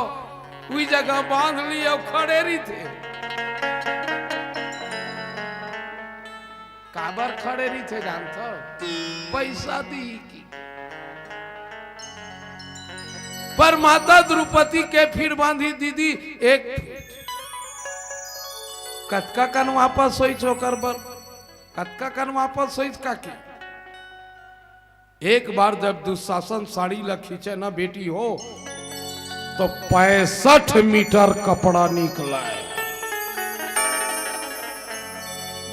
उई जगह बांध ली और खड़े रही थे काबर खड़े रही थे जानते पैसा दी की पर माता द्रौपदी के फिर बांधी दीदी 1 कतका कन वापस सोई चोकर बर कतका कन वापस सोई का की एक बार जब दुशासन साड़ी ला खींचे ना बेटी हो तो 65 मीटर कपड़ा निकला है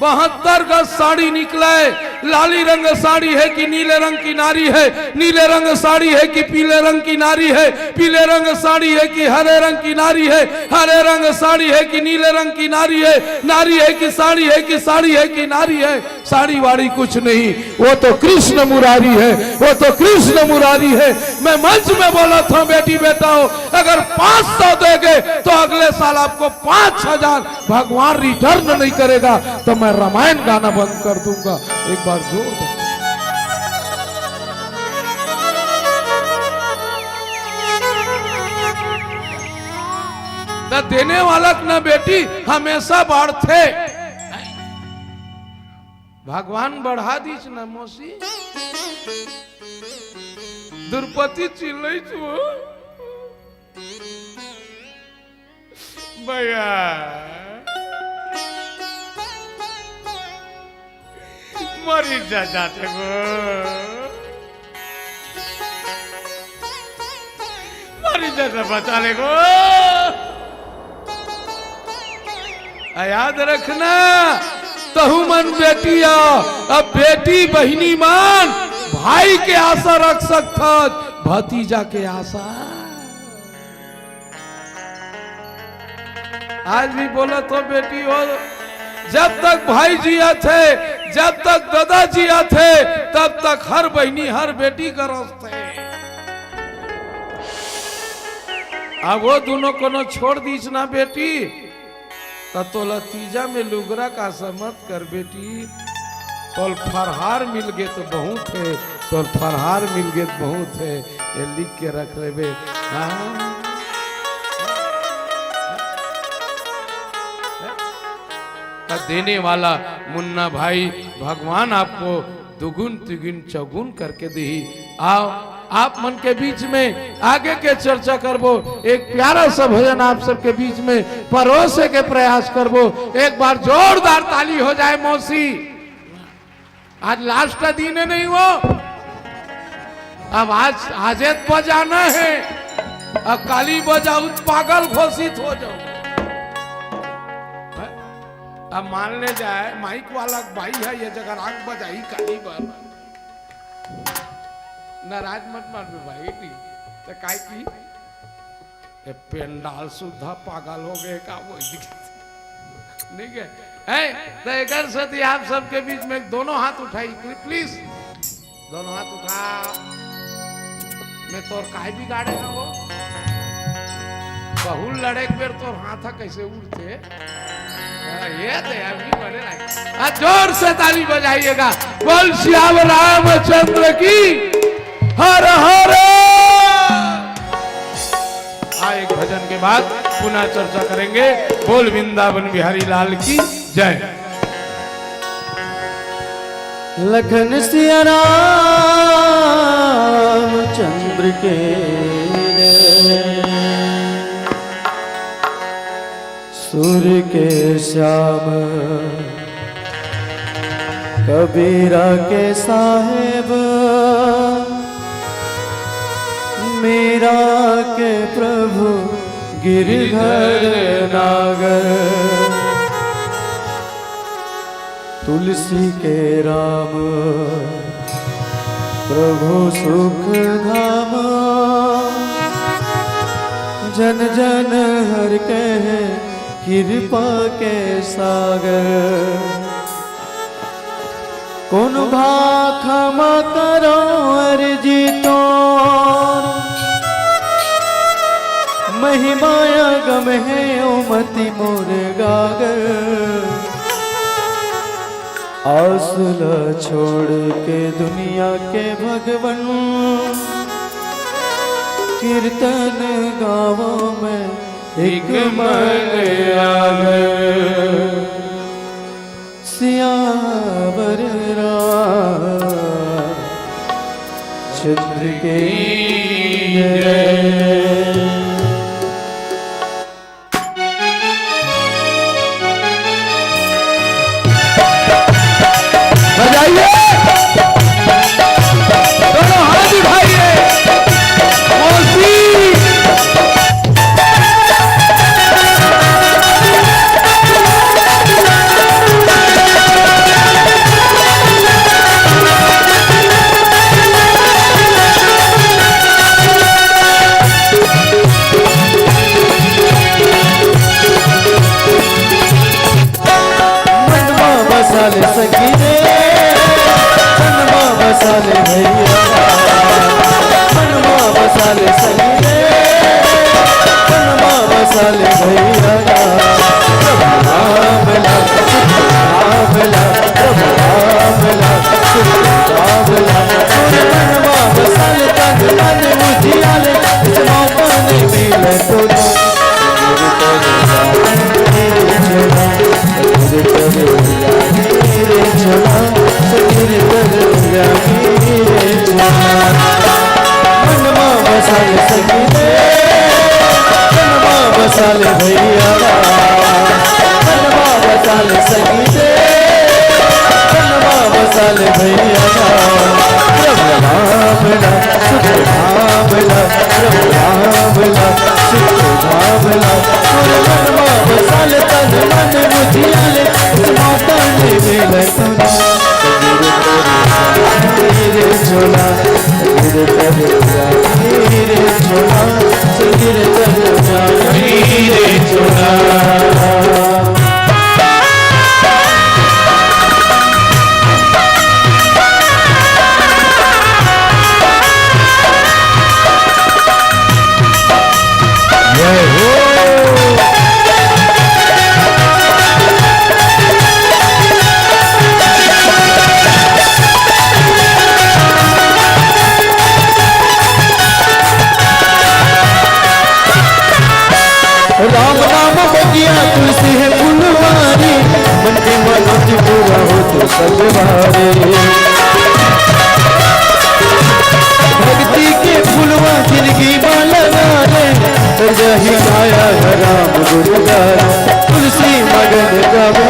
72 गज साड़ी निकला है लाली रंग साड़ी है कि नीले रंग की नारी है नीले रंग साड़ी है कि पीले रंग की नारी है पीले रंग साड़ी है कि हरे रंग की नारी है हरे रंग साड़ी है कि नीले रंग की नारी है नारी है कि साड़ी है कि साड़ी है कि नारी है साड़ी वाड़ी कुछ नहीं वो तो कृष्ण मुरारी है वो तो कृष्ण मुरारी है। मैं मंच में बोला था बेटी बेटा हो अगर 500 देंगे तो अगले साल आपको 5,000 भगवान रिटर्न नहीं करेगा तो मैं रामायण गाना बंद कर दूंगा। एक बार जोर दो। न देने वाला न बेटी हमेशा बढ़ते। भगवान बढ़ा दीच न मौसी द्रौपदी चिल्लाई छो भैया मरी जाते गो मरी जाते बचा ले गो। याद रखना तहु मन बेटिया अब बेटी बहिनी मान भाई के आशा रख सकता भतीजा के आशा। आज भी बोला तो बेटी हो जब तक भाई जिया थे जब तक दादा जिया थे तब तक हर बहिनी हर बेटी का रास्ते। अब वो दोनों को छोड़ दीस ना बेटी तो लतीजा में लुगरा का समत कर बेटी। तोल फरहार मिल गए तो बहुत है तोल फरहार मिल गए तो बहुत है ये लिख के रख ले बे। देने वाला मुन्ना भाई भगवान आपको दुगुन तिगुन चौगुन करके दी। आओ आप मन के बीच में आगे के चर्चा करबो एक प्यारा सा भजन आप सबके बीच में परोसे के प्रयास करबो। एक बार जोरदार ताली हो जाए मौसी। आज लास्ट का दिन है नहीं वो अब आज बजाना है अब काली बजाऊ पागल घोषित हो जाओ। अब मान ले जाए माइक वाला भाई है ये जगह आग बजाई काली बार नाराज मत मार भाई तो काय की पेंडाल सुधा पागल हो गए का वो नहीं है तो एक साथी आप सबके बीच में दोनों हाथ उठाई प्लीज दोनों हाथ उठा। मैं तोर काय बिगाड़े है वो बहुल लड़े बेर तोर हाथ कैसे उड़ते ये तो अभी बड़े लागे। जोर से ताली बजाइएगा बोल श्याम रामचंद्र की हर हर। एक भजन के बाद पुनः चर्चा करेंगे। बोल वृंदावन बिहारी लाल की जय। लखन सिया रामचंद्र के सूर्य के श्याम कबीरा के साहेब मेरा के प्रभु गिरधर नागर तुलसी के राम प्रभु सुख धाम जन जन हर कहे कृपा के सागर। कौन भाखमा करो अर्जी तो महिमाया गम है ओमति मोर गागर। आसुला छोड़ के दुनिया के भगवन कीर्तन गावो में एक मन आगर। सियावर चंद्र के बजाइए दोनों हाथ उठाइए मौसी। बसाले सखी रे मनमा बसाले भैया मनमा बसाले सखी रे मनमा बसाले भैया। प्रभु राम ला प्रभु राम ला बाबला तोरे मनवा बसल तन मन बुझियाले इस मौका ने मिले तोरा मेरे छोड़ा मेरे छोड़ा मेरे छोड़ा मनवा बसल सकीने मनवा बसल भैया मनवा बसल सकीने मनवा बसल भैया प्रभु भावला सुख भावला प्रभु भावला सुख भावला तोरे मनवा बसल तन मन बुझियाले इस मौका ने मिले तोरा मेरे छोड़ा मेरे छोड़ा मेरे छोड़ा राम नाम बगिया तुलसी है फुलवारी मन के मनोज पूरा हो तो सजवारे भक्ति के फुलवा जिंदगी में लगा रे जही आया राम गुरुदार तुलसी मगन गावे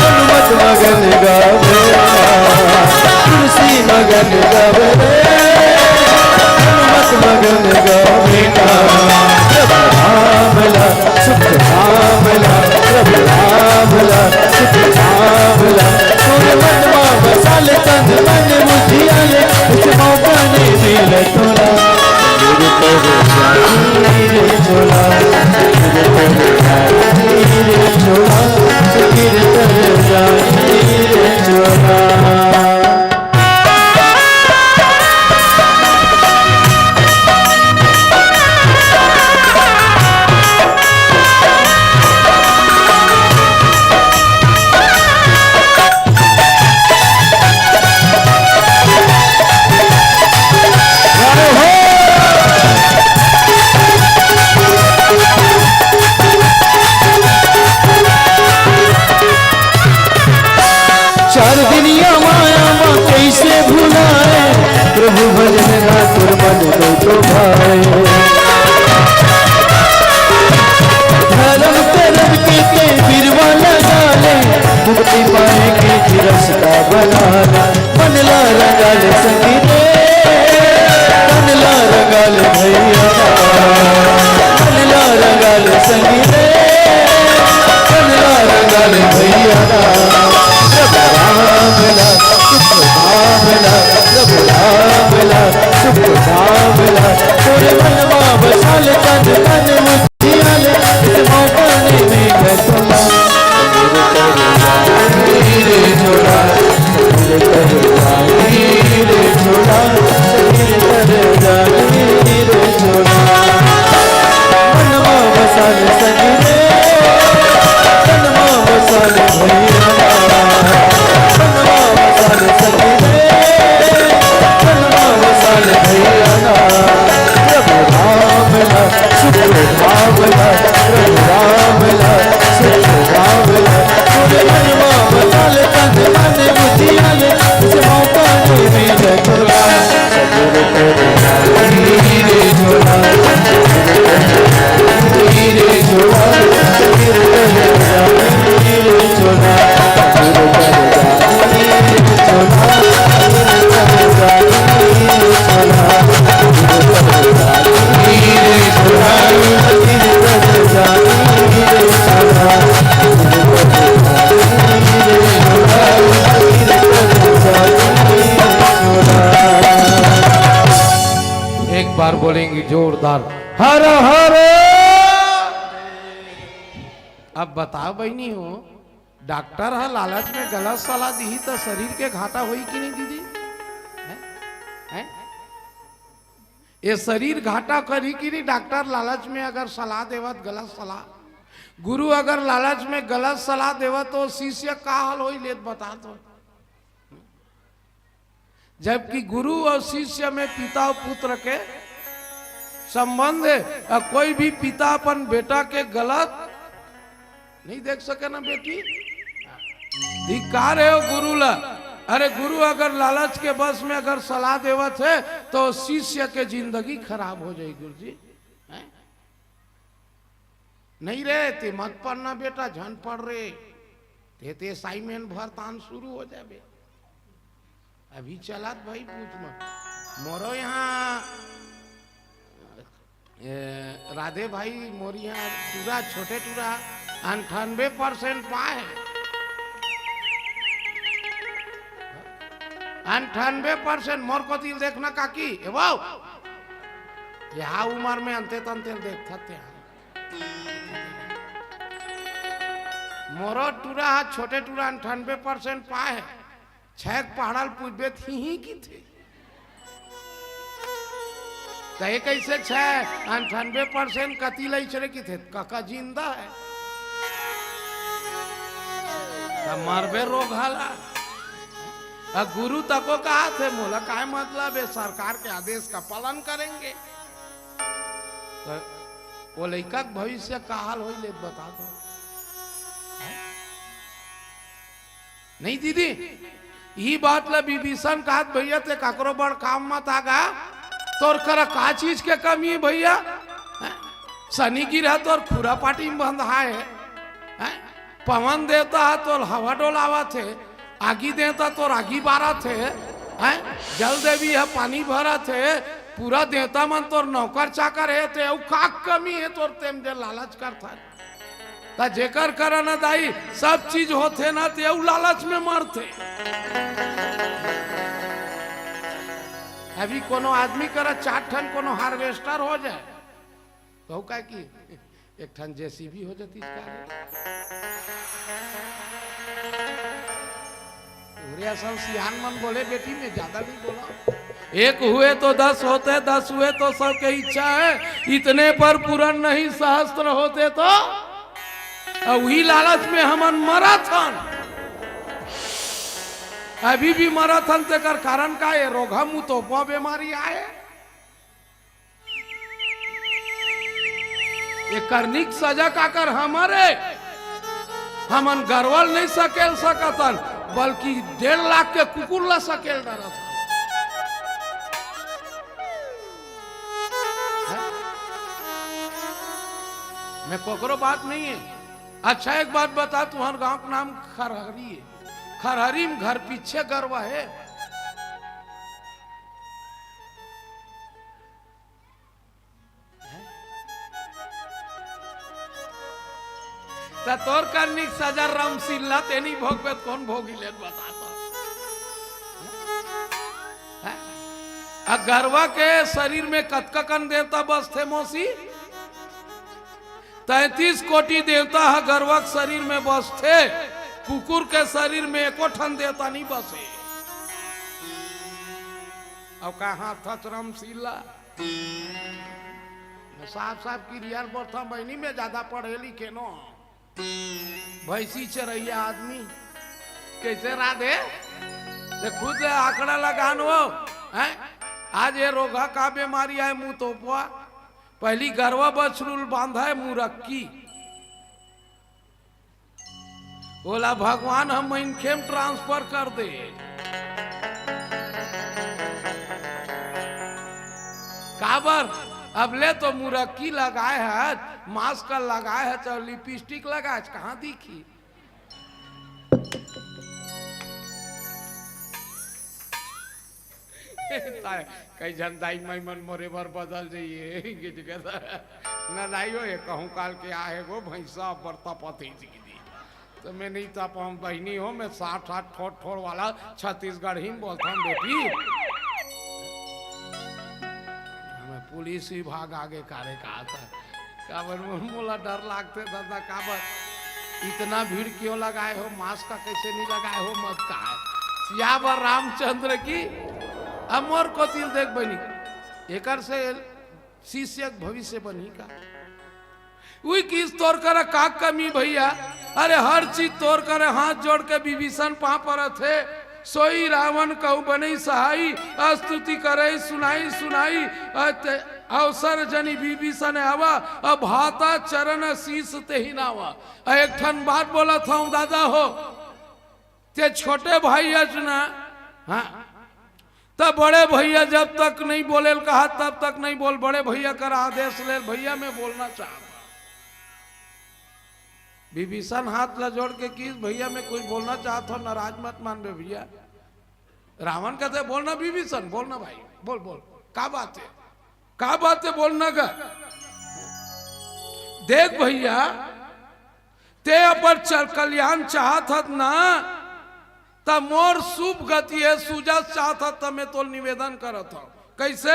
हनुमत मगन गावे तुलसी मगन गावे हनुमत मगन गावे भावला सुख भावला प्रभु भावला सुख भावला तोरे मनवा बसल तन मन बुझियाले इस मौका ने मिले तोरा मेरे छोड़ा मेरे छोड़ा मेरे छोड़ा चार दिनिया माया माँ कैसे भुलाए प्रभु भजन रातुर मन को तो भाए धर्म करम के बिरवा लगा ले मुक्ति पाएंगे रास्ता बना ले मनला रंगा ले संगीने मनला रंगा ले भैया मनला रंगा ले संगीने मनला रंगा ले भैया भावला सुख भावला प्रभु भावला सुख भावला तोरे मनवा बसल तन मन बुझियाले इस मौका ने मिले तोरा मेरे छोड़ा मेरे छोड़ा मेरे छोड़ा मनवा बसल सकीने मनवा बसल भैया प्रभु भावला सुख भावला प्रभु भावला सुख भावला तोरे मनवा बसल तन मन बुझियाले इस मौका ने मिले तोरा मेरे छोड़ा मेरे छोड़ा मेरे छोड़ा एक बार बोलेंगे जोरदार हर हर। अब बताओ बहनी हो, डॉक्टर है लालच में गलत सलाह दी तो शरीर के घाटा हुई कि नहीं दीदी? है? ये शरीर घाटा करी कि नहीं? डॉक्टर लालच में अगर सलाह देवत गलत सलाह, गुरु अगर लालच में गलत सलाह देवत तो शिष्य का हाल हो लेत बता दो। जबकि गुरु और शिष्य में पिता और पुत्र के संबंध है। और कोई भी पिता अपन बेटा के गलत नहीं देख सके ना बेटी, धिक्कार है वो गुरु ला। अरे गुरु अगर लालच के बस में अगर सलाह देवत है तो शिष्य के जिंदगी खराब हो जाएगी। गुरु जी नहीं रे ते मत पढ़ना बेटा, झन पढ़ रे ते असाइनमेंट भर तान शुरू हो जाए। अभी चलात भाई पूछ मत मोरो यहाँ राधे भाई मोरी यहाँ टूरा छोटे टूरा 98% पाए, 98% मोर को दिल देखना काकी वो यहाँ उम्र में अंते तंते देखता थे मोरो टूरा छोटे टूरा 98% पाए। छेक पहाड़ल पूछबे थी की थे कहे कैसे 98% कति लई चले की थे काका जिंदा है मरबे रोग हाला। गुरु तको कहा थे मोला काय मतलब है, सरकार के आदेश का पालन करेंगे। तो वो लड़का भविष्य का हाल हो ले बता दो। नहीं दीदी ये बात ला विभीषण कहा भैया ते काकरो बड़ काम मत आगा तोर कर का चीज के कमी है भैया। शनि गिरा तोर खुरा पाटी में बंधा है, पवन देवता है तो हवा डोलावा थे, आगी देवता तो आगी बारा थे, जल देवी है पानी भरा थे, पूरा देवता मन तोर नौकर चाकर है ते का कमी है तोर तेम जे लालच करता है। ता जेकर करना दाई सब चीज होते ना ते लालच में मरते। अभी कोनो आदमी कर 4 ठन कोनो हार्वेस्टर हो जाए तो का की 1 ठन जेसीबी हो जाती सियान मन बोले बेटी में ज्यादा नहीं बोला। 1 हुए तो 10 होते, 10 हुए तो सबके इच्छा है, इतने पर पूर्ण नहीं सहस्त्र होते तो वही लालच में हमन मराथन अभी भी मराथन ते कर कारण का ये रोगा मुंह तो बीमारी आए। ये करनिक सजा का कर हमारे हमन गरवल नहीं सकेल सकतन बल्कि 1.5 लाख के कुकुर ला सकेल डरा था। मैं कोकरो बात नहीं है। अच्छा एक बात बता, तुम्हारे गांव का नाम खरहरी है, खरहरी में घर पीछे गरवा है। तोर करनिक सजा रामसिल्ला तेनी भोगवे कौन भोगी ले बता तो। गरवा के शरीर में कतकन देवता बस थे मौसी 33 कोटि देवता है गरवा के शरीर में बस थे, कुकुर के शरीर में 1 ठन देवता नहीं बसे। अब कहा था रामसिल्ला साहब साहब की रियल बोलता बहनी में ज्यादा पढ़े लिखे नो भैंसी चरैया आदमी कैसे राधे ते खुद आंकड़ा लगान हो है। आज ये रोगा का बीमारी है मुंह तो पहली गरवा बछरूल बांधा है मुरक्की बोला भगवान हम इनखेम ट्रांसफर कर दे। काबर अब ले तो मुरक्की लगाए है, मास्क लगाए है, तो लिपस्टिक लगाए कहाँ दिखी। कई जन दाई मई मन मोरे भर बदल जाइए न दाई हो ये कहूँ काल के आए वो भैंसा बरता पति तो मैं नहीं था हम बहनी हो मैं 60 ठोड़ वाला छत्तीसगढ़ ही बोलता हूँ बेटी। हमें पुलिस विभाग आगे कार्य कहा था काबर मोला डर लागते दादा काबर इतना भीड़ क्यों लगाए हो, मास्क का कैसे नहीं लगाए हो मत कहा सियावर रामचंद्र की अमर को तिल देख बनी एकर से शिष्य भविष्य बनी का वही किस तोड़ कर का कमी भैया। अरे हर चीज तोड़ कर हाथ जोड़ के विभीषण पा पर थे सोई रावण कहु बनी सहाई, स्तुति करे सुनाई सुनाई, अवसर जनी विभीषण आवा, अब भाता चरण शीस ते ही नावा। एक ठन बात बोला था दादा हो, ते छोटे भाई ना, हाँ तब बड़े भैया जब तक नहीं बोले कहा तब तक नहीं बोल, बड़े भैया कर आदेश ले, भैया मैं बोलना चाहता। विभीषण हाथ ला जोड़ के किस भैया मैं कुछ बोलना चाहता हूं, नाराज मत मान बे भैया। रावण कहते बोलना विभीषण, बोलना भाई, बोल बोल का बात है, का बात है बोलना का। देख भैया ते अपर कल्याण चाहत ना, तब मोर शुभ गति है सुजा चाहता, तब मैं तो निवेदन करत हूं। कैसे?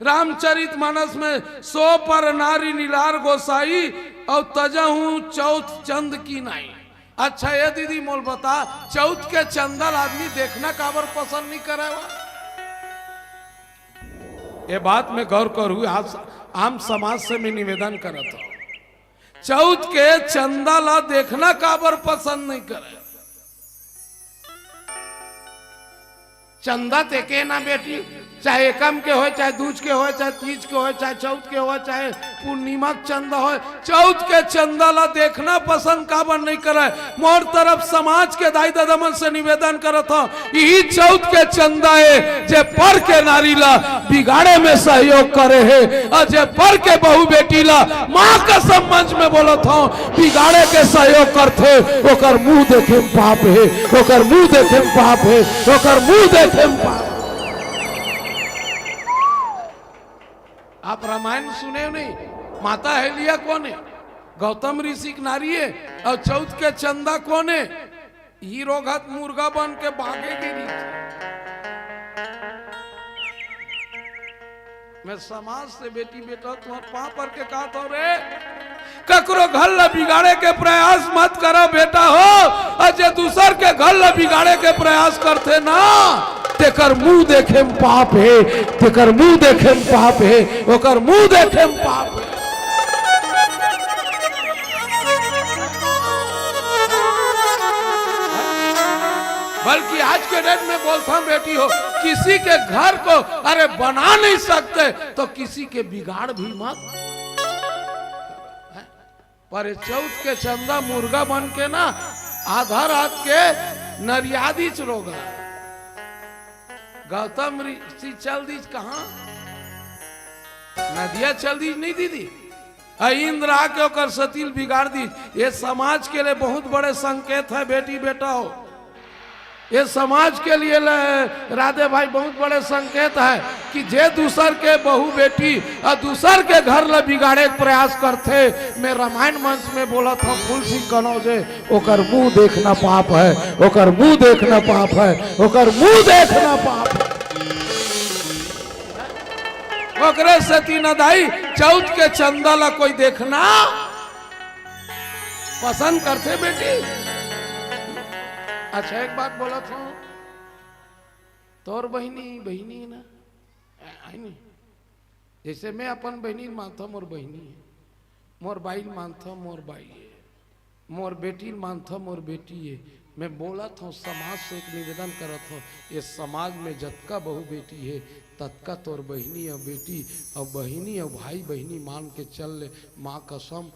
रामचरित मानस में 100 पर नारी नीलार गोसाई, और तजहू चौथ चंद की नाई। अच्छा ये दीदी मोल बता, चौथ के चंदल आदमी देखना काबर पसंद नहीं करे? ये बात में गौर करूँ, आम समाज से मैं निवेदन करता हूं, चौथ के चंदला देखना काबर पसंद नहीं करे? चंदा ते के ना बेटी, चाहे एकम के हो, चाहे दूज के हो, चाहे तीज के हो, चाहे चौथ के हो, चाहे पूर्णिमा चंदा हो, चौथ के चंदा ला देखना पसंद काबर नहीं करे? मोर तरफ समाज के दाई दादामन से निवेदन करत हूं, यही चौथ के चंदा है जे पर के नारी ला बिगाड़े में सहयोग करे है, और जे पर के बहू बेटी ला माँ का मंच में बोलत हूं बिगाड़े के सहयोग करते, ओकर मुंह देखे पाप है, ओकर मुंह देखे पाप है, ओकर मुंह देखे पाप। आप रामायण सुने नहीं? माता हेलिया कौन है? गौतम ऋषि की नारी है। और चौथ के चंदा कौन है? हीरो घात मुर्गा बन के भागे गिरी। मैं समाज से बेटी बेटा तुम्हारे पां पर के कहा तो रे, ककरो घर ला बिगाड़े के प्रयास मत करो बेटा हो, और जे दूसर के घर ला बिगाड़े के प्रयास करते ना, तेकर मुंह देखे में पाप है, तेकर मुंह देखे में पाप है, ओकर मुंह देखे में पाप है। बल्कि आज के डेट में बोलता हूं बेटी हो, किसी के घर को अरे बना नहीं सकते तो किसी के बिगाड़ भी मत। पर चौथ के चंदा मुर्गा बन के ना आधा रात के नरियादी चलोगा। गौतम ऋषि चल दी कहा? नदिया चल दी नहीं दीदी, इंद्र आके ओकर सतील बिगाड़ दी। ये समाज के लिए बहुत बड़े संकेत है बेटी बेटा हो, ये समाज के लिए राधे भाई बहुत बड़े संकेत है कि जे दूसर के बहू बेटी और दूसर के घर ला बिगाड़े के प्रयास करते। मैं रामायण मंच में बोला था फूल सिंह कनौजे, ओकर मुंह देखना पाप है, ओकर मुंह देखना पाप है, ओकर मुंह देखना पाप है। ओकरे से तीन दाई चौथ के चंदा ला कोई देखना पसंद करते बेटी। अच्छा एक बात बोला था, तोर बहनी ना आई नहीं, जैसे मैं अपन बहनी मानता मोर बहनी है, मोर बाई मानता मोर बाई है, मोर बेटी मानता मोर बेटी है। मैं बोला था समाज से एक निवेदन करा था, ये समाज में जतका बहू बेटी है ततका तोर बहनी और बेटी और बहनी और भाई बहनी मान के चल ले। माँ कसम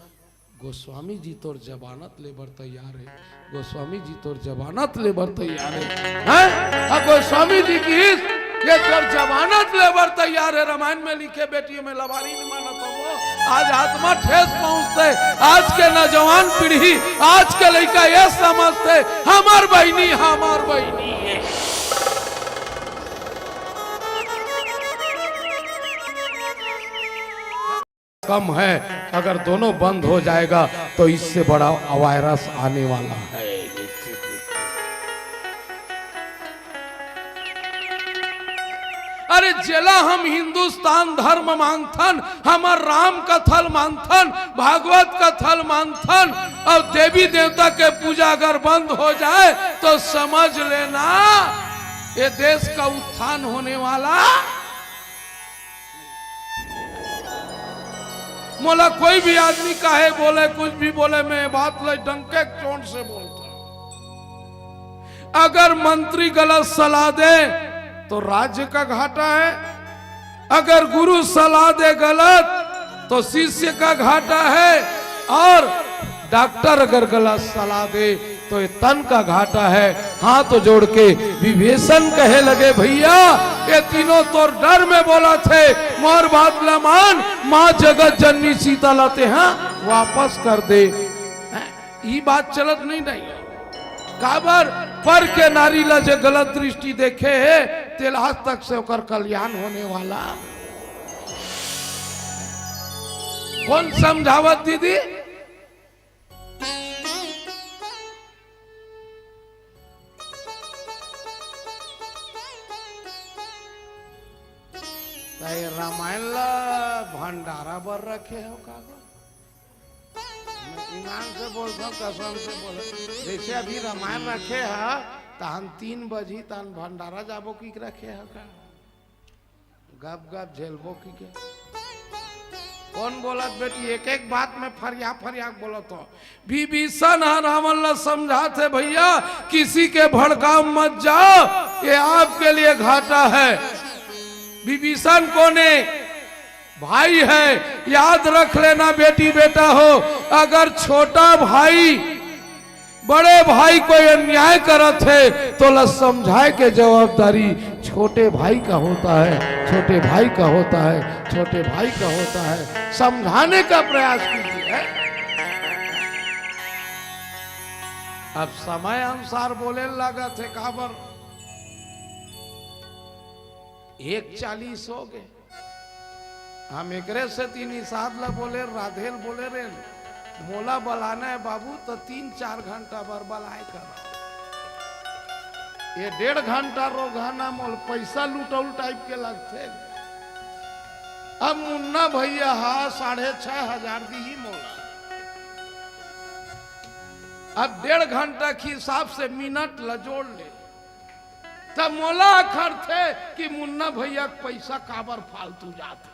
गोस्वामी जी तोर जमानत लेबर तैयार है, गोस्वामी जी तोर जमानत लेबर तैयार है, गोस्वामी जी की ये तोर जमानत लेबर तैयार है। रामायण में लिखे बेटियों में लवारी नहीं माना था वो, आज आत्मा ठेस पहुंचते। आज के नौजवान पीढ़ी, आज के लड़का ये समझते हमार बहनी हमार बहनी है। कम है, अगर दोनों बंद हो जाएगा तो इससे बड़ा वायरस आने वाला है। अरे जेला हम हिंदुस्तान धर्म मानथन, हमार राम का थल मानथन, भागवत का थल मानथन, और देवी देवता के पूजा अगर बंद हो जाए तो समझ लेना ये देश का उत्थान होने वाला। मोला कोई भी आदमी काहे बोले कुछ भी बोले, मैं बात ले डंके चोट से बोलता। अगर मंत्री गलत सलाह दे तो राज्य का घाटा है, अगर गुरु सलाह दे गलत तो शिष्य का घाटा है, और डॉक्टर अगर गलत सलाह दे तो ये तन का घाटा है। हाथ जोड़ के विभीषण कहे लगे, भैया ये तीनों तो डर में बोला थे, मोर बात न मान, माँ जगत जननी सीता लाते हैं वापस कर दे। ये बात चलत नहीं काबर पर के नारी ला जो गलत दृष्टि देखे है तेल आज तक से ओकर कल्याण होने वाला। कौन समझावत दीदी? रामायण ला भंडारा बर रखे हो का? ईमान से बोलता हूँ, कसम से बोल, जैसे अभी रामायण रखे है तहन 3 बजी तहन भंडारा जाबो की रखे है का? गप गप झेलबो की के? कौन बोलत बेटी? एक एक बात में फरिया फरिया बोलत हो। विभीषण रावण ला समझाते, भैया किसी के भड़काव मत जाओ, ये आपके लिए घाटा है। विभीषण कोने भाई है, याद रख लेना बेटी बेटा हो, अगर छोटा भाई बड़े भाई कोई अन्याय करत है तो ला समझाए के जवाबदारी छोटे भाई का होता है, छोटे भाई का होता है, छोटे भाई का होता है। समझाने का प्रयास कीजिए। अब समय अनुसार बोले लगा थे काबर 1:40 हो गए। हम एकरे से 3 साथ ला बोले, राधेल बोले रे मोला बलाना है बाबू तो 3-4 घंटा बर बलाए कर, ये 1.5 घंटा रोगाना मोल पैसा लुटौल टाइप के लगते। अब मुन्ना भैया हा 6,500 दी ही मोला। अब 1.5 घंटा के हिसाब से मिनट ला जोड़ ले, तब मोला अखर थे कि मुन्ना भैया पैसा काबर फालतू जाता।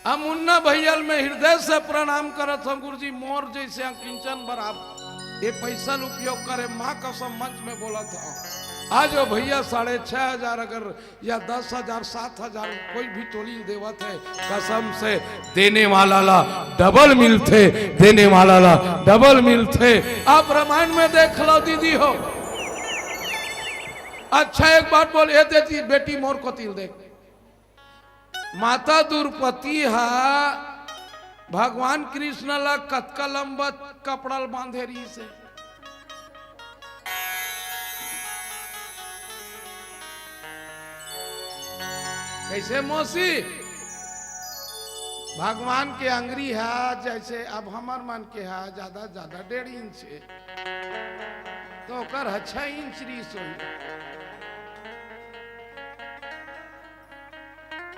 हम मुन्ना भैया में हृदय से प्रणाम करत हम, गुरुजी मोर जैसे किंचन बराबर ये पैसा उपयोग करे, माँ कसम मंच में बोला था। आज वो भैया 6,500 अगर या 10,000 7,000 कोई भी टोली देवत है, कसम से देने वाला ला डबल मिलते, देने वाला ला डबल मिलते। आप रामायण में देख लो दीदी हो। अच्छा एक बात बोल, ये देती बेटी मोर को तिल देख, माता द्रौपदी हा भगवान कृष्ण ला कतका लंबा कपड़ा बांधे रही से। कैसे मौसी? भगवान के अंगरी है जैसे अब हमार मन के है ज्यादा 1.5 इंच है, तो कर 6 इंच रीस हो।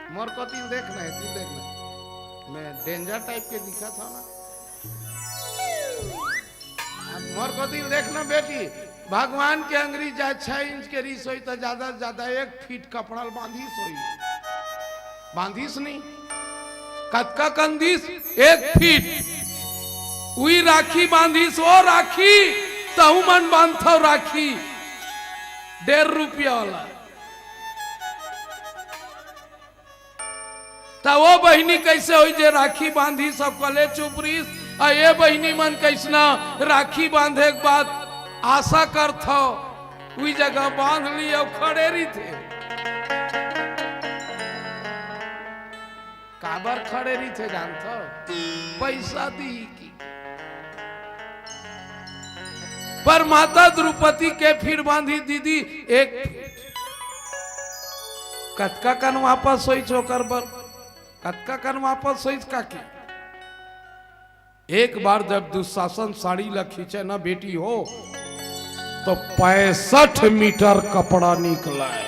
मोर को तिल देखना है, तिल देखना, मैं डेंजर टाइप के दिखा था ना। मोर को तिल देखना बेटी, भगवान के अंगरी जाए 6 इंच के रीस हुई तो ज्यादा से ज्यादा 1 फीट कपड़ा बांधिस हुई, बांधिस नहीं कतका कंदिस 1 फीट उई राखी बांधिस। वो राखी तहु मन बांधता राखी 1.5 रुपया वाला। तो वो बहनी कैसे हुई जे राखी बांधी सब कले चुपरीस, और ये बहनी मन कैसना राखी बांधे के बाद आशा कर थो उई जगह बांध ली और खड़े रही थे। काबर खड़े रही थे जानते हो? पैसा दी की। पर माता द्रौपदी के फिर बांधी दीदी 1 कतका कन वापस सोई चोकर बर, कतका कन वापस सोई काकी। एक बार जब दुशासन साड़ी ला खींचे ना बेटी हो तो 65 मीटर कपड़ा निकला है,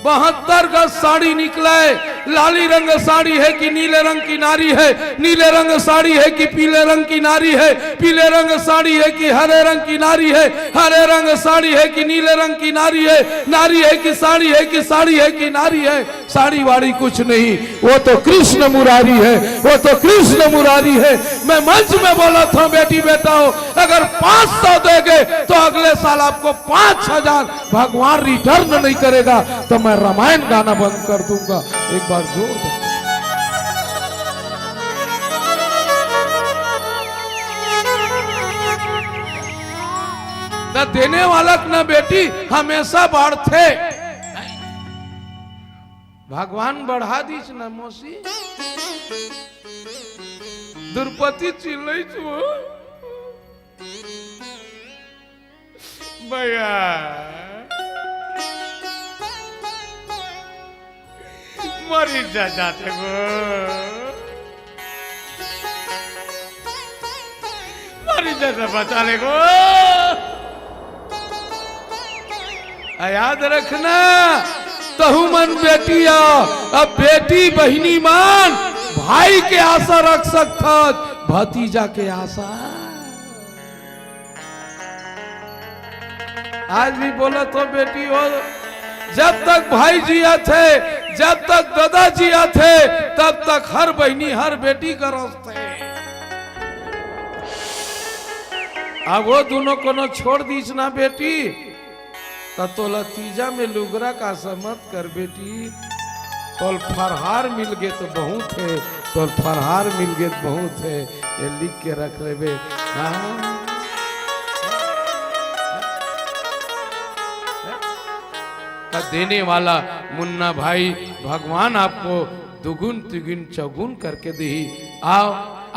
72 गज साड़ी निकला है, लाली रंग साड़ी है कि नीले रंग की नारी है, नीले रंग साड़ी है कि पीले रंग की नारी है, पीले रंग साड़ी है कि हरे रंग की नारी है, हरे रंग साड़ी है कि नीले रंग की नारी है, नारी है कि साड़ी है कि साड़ी है कि नारी है, साड़ी वाड़ी कुछ नहीं, वो तो कृष्ण मुरारी है, वो तो कृष्ण मुरारी है। मैं मंच में बोला था बेटी बेटा हो, अगर 500 देंगे तो अगले साल आपको 5000 भगवान रिटर्न नहीं करेगा तो मैं रामायण गाना बंद कर दूंगा। एक बार जोर दो। न देने वाला न बेटी हमेशा बढ़ते, भगवान बढ़ा दीच न मोसी द्रौपदी चिल्लाई छो भैया मरी जाते गो, मरी जाते बचाने को। याद रखना तहु मन बेटिया, अब बेटी बहिनी मान भाई के आशा रख सकता, भतीजा के आशा। आज भी बोला तो बेटी हो, जब तक भाई जिया थे, जब तक दादा जिया थे, तब तक हर बहनी हर बेटी का रास्ते। अब वो दोनों को छोड़ दीच ना बेटी, तो लतीजा में लुगरा का समत कर बेटी। तोल फरहार मिल गए तो बहुत है, तोल फरहार मिल गए तो बहुत है, ये लिख के रख ले बे। देने वाला मुन्ना भाई भगवान आपको दुगुन तिगुन चौगुन करके दी। आओ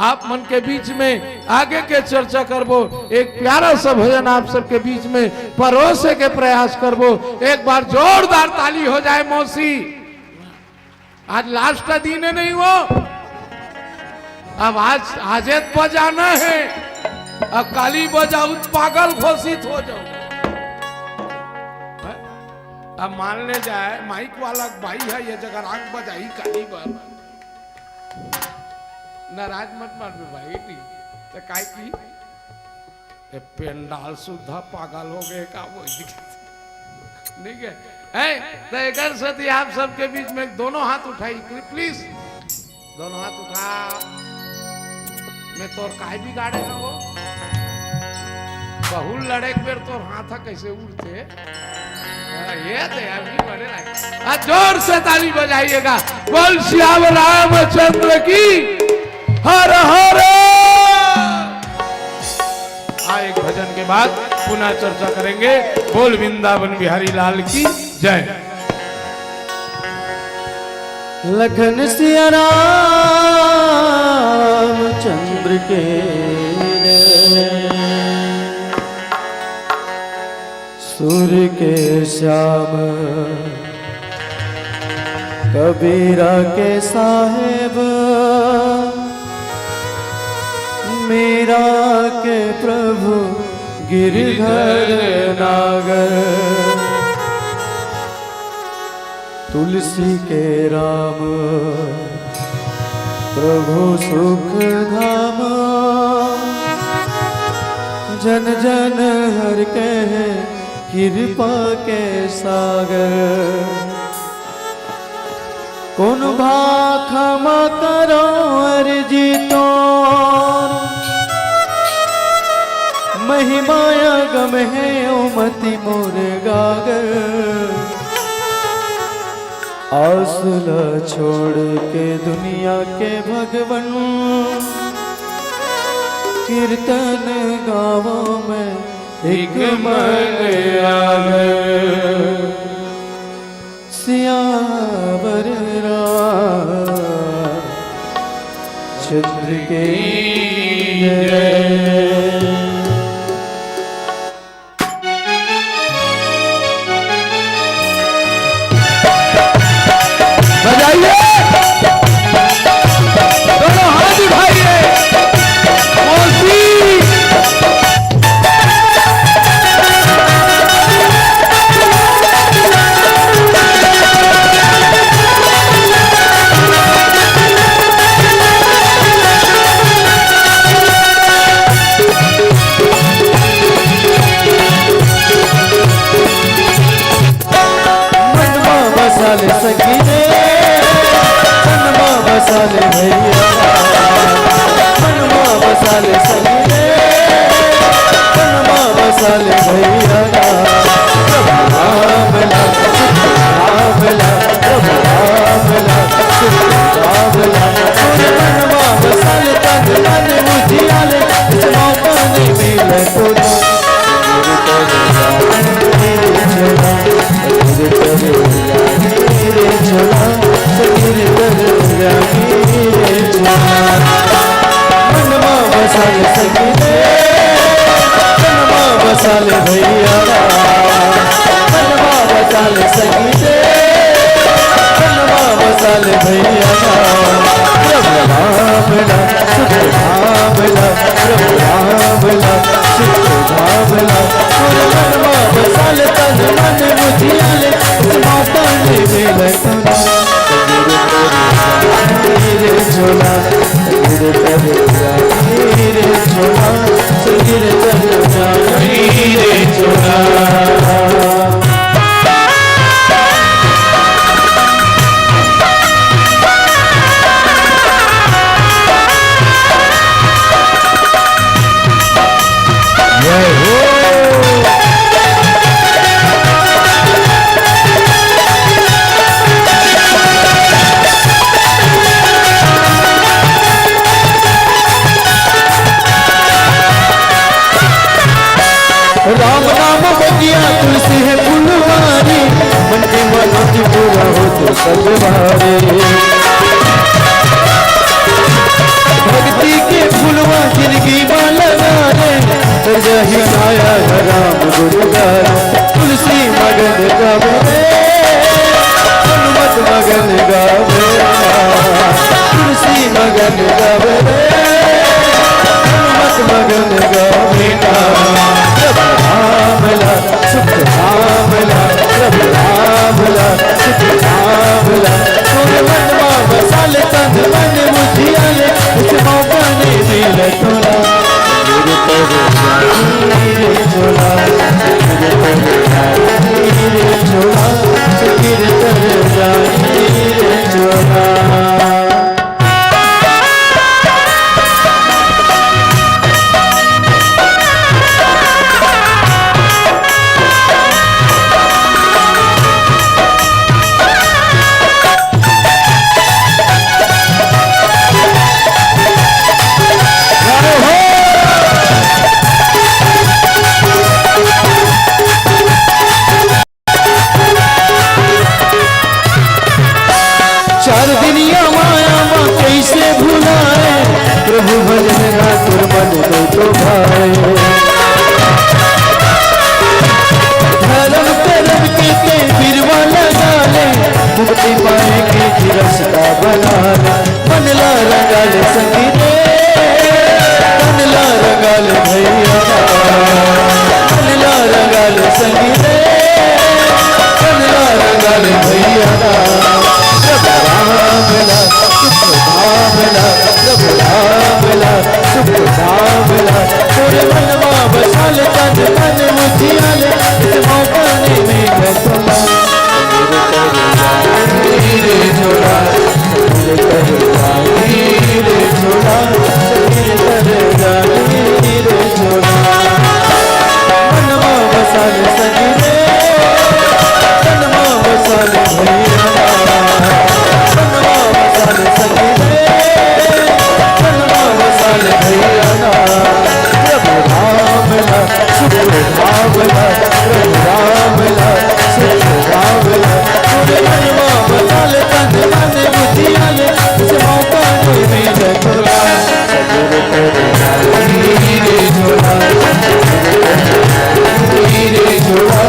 आप मन के बीच में आगे के चर्चा करबो, एक प्यारा सा भजन आप सबके बीच में परोसे के प्रयास करबो। एक बार जोरदार ताली हो जाए मौसी। आज लास्ट का दिन है नहीं वो, अब आज बजाना है, अब काली बजाऊ पागल घोषित हो जाओ। अब मान ले जाए माइक वाला भाई है ये जगह आंख बजाई काली बार नाराज मत मार भाई नहीं तो काय की पेंडाल सुधा पागल हो गए का वो नहीं है। तो एक सती आप सबके बीच में दोनों हाथ उठाई प्लीज, दोनों हाथ उठा। मैं तोर काय बिगाड़े है वो बहुल लड़े बेर तोर हाथ कैसे उड़ते ये अभी बड़े लाए। जोर से ताली बजाइएगा। बोल श्याम रामचंद्र की हर हर। एक भजन के बाद पुनः चर्चा करेंगे। बोल वृंदावन बिहारी लाल की जय। लखन सिया रामचंद्र के सूर्य के श्याम कबीरा के साहेब मीरा के प्रभु गिरधर नागर तुलसी के राम प्रभु सुख धाम जन जन हर कहे कृपा के सागर। कौन भाखमा करो अर्जी तो महिमाया गम है ओमति मोर गागर। आसुला छोड़ के दुनिया के भगवन कीर्तन गावों में एक मन सियावर चंद्र के बजाइए दोनों हाथ उठाइए। मौसी भैया प्रभु राम लाल राम लाल प्रभु राम लाल राम लाल तोरे मनवा बसल तन मन मुझियाले इस मौका नहीं मिले तो मनवा बसल सके मनवा बसल भैया मनवा बसल सके मनवा बसल भैया प्रभु राम लाल सुख राम लाल प्रभु राम लाल सुख राम लाल तोरे मनवा बसल तन मन मुझियाले इस मौका नहीं मिले तुना रे झोला रे झोला रे झोला राम नाम बगिया तुलसी है फुलवारी मन के मनोज पूरा हो तो सब भारे भक्ति के फुलवा जिंदगी में लगा रे रही आया राम गुरुगार तुलसी मगन गावे हनुमत मगन गावे तुलसी मगन गावे हनुमत मगन गावे प्रभु राम लाल सुख राम लाल प्रभु राम लाल सुख राम लाल तोरे मनवा बसल तन मन मुझियाले इस मौका नहीं मिले तोरा रे झोला रे झोला गिर तर जाई रे झोला चार दुनिया माया माँ कैसे भुलाए प्रभु भजन ना तुर मन को तो भाए धर्म कर्म के बिरवा लगा ले मुक्ति पाएंगे कि रास्ता बना ले मन ला रंगा ले संगीत मन ला रंगा ले भैया मन ला रंगा ले संगीत मन ला रंगा ले भैया राम लाल सुख राम लाल प्रभु राम लाल सुख राम लाल तोरे मनवा बसल तन मन मुझियाले इस मौका नहीं मिले तुला रे झोला रे झोला रे झोला मनवा बसल सके मनवा बसल भैया प्रभु राम लाल सुख राम लाल प्रभु राम लाल सुख राम लाल तोरे मनवा बसल तन मन मुझियाले इस मौका नहीं मिले तोरा रे झोला रे झोला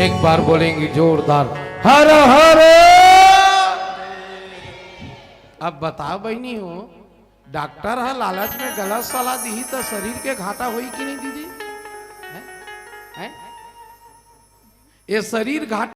एक बार बोलेंगे जोरदार हर हर। अब बताओ बहनी हो, डॉक्टर है लालच में गलत सलाह दी तो शरीर के घाटा होई कि नहीं दीदी? है? ये शरीर घाटा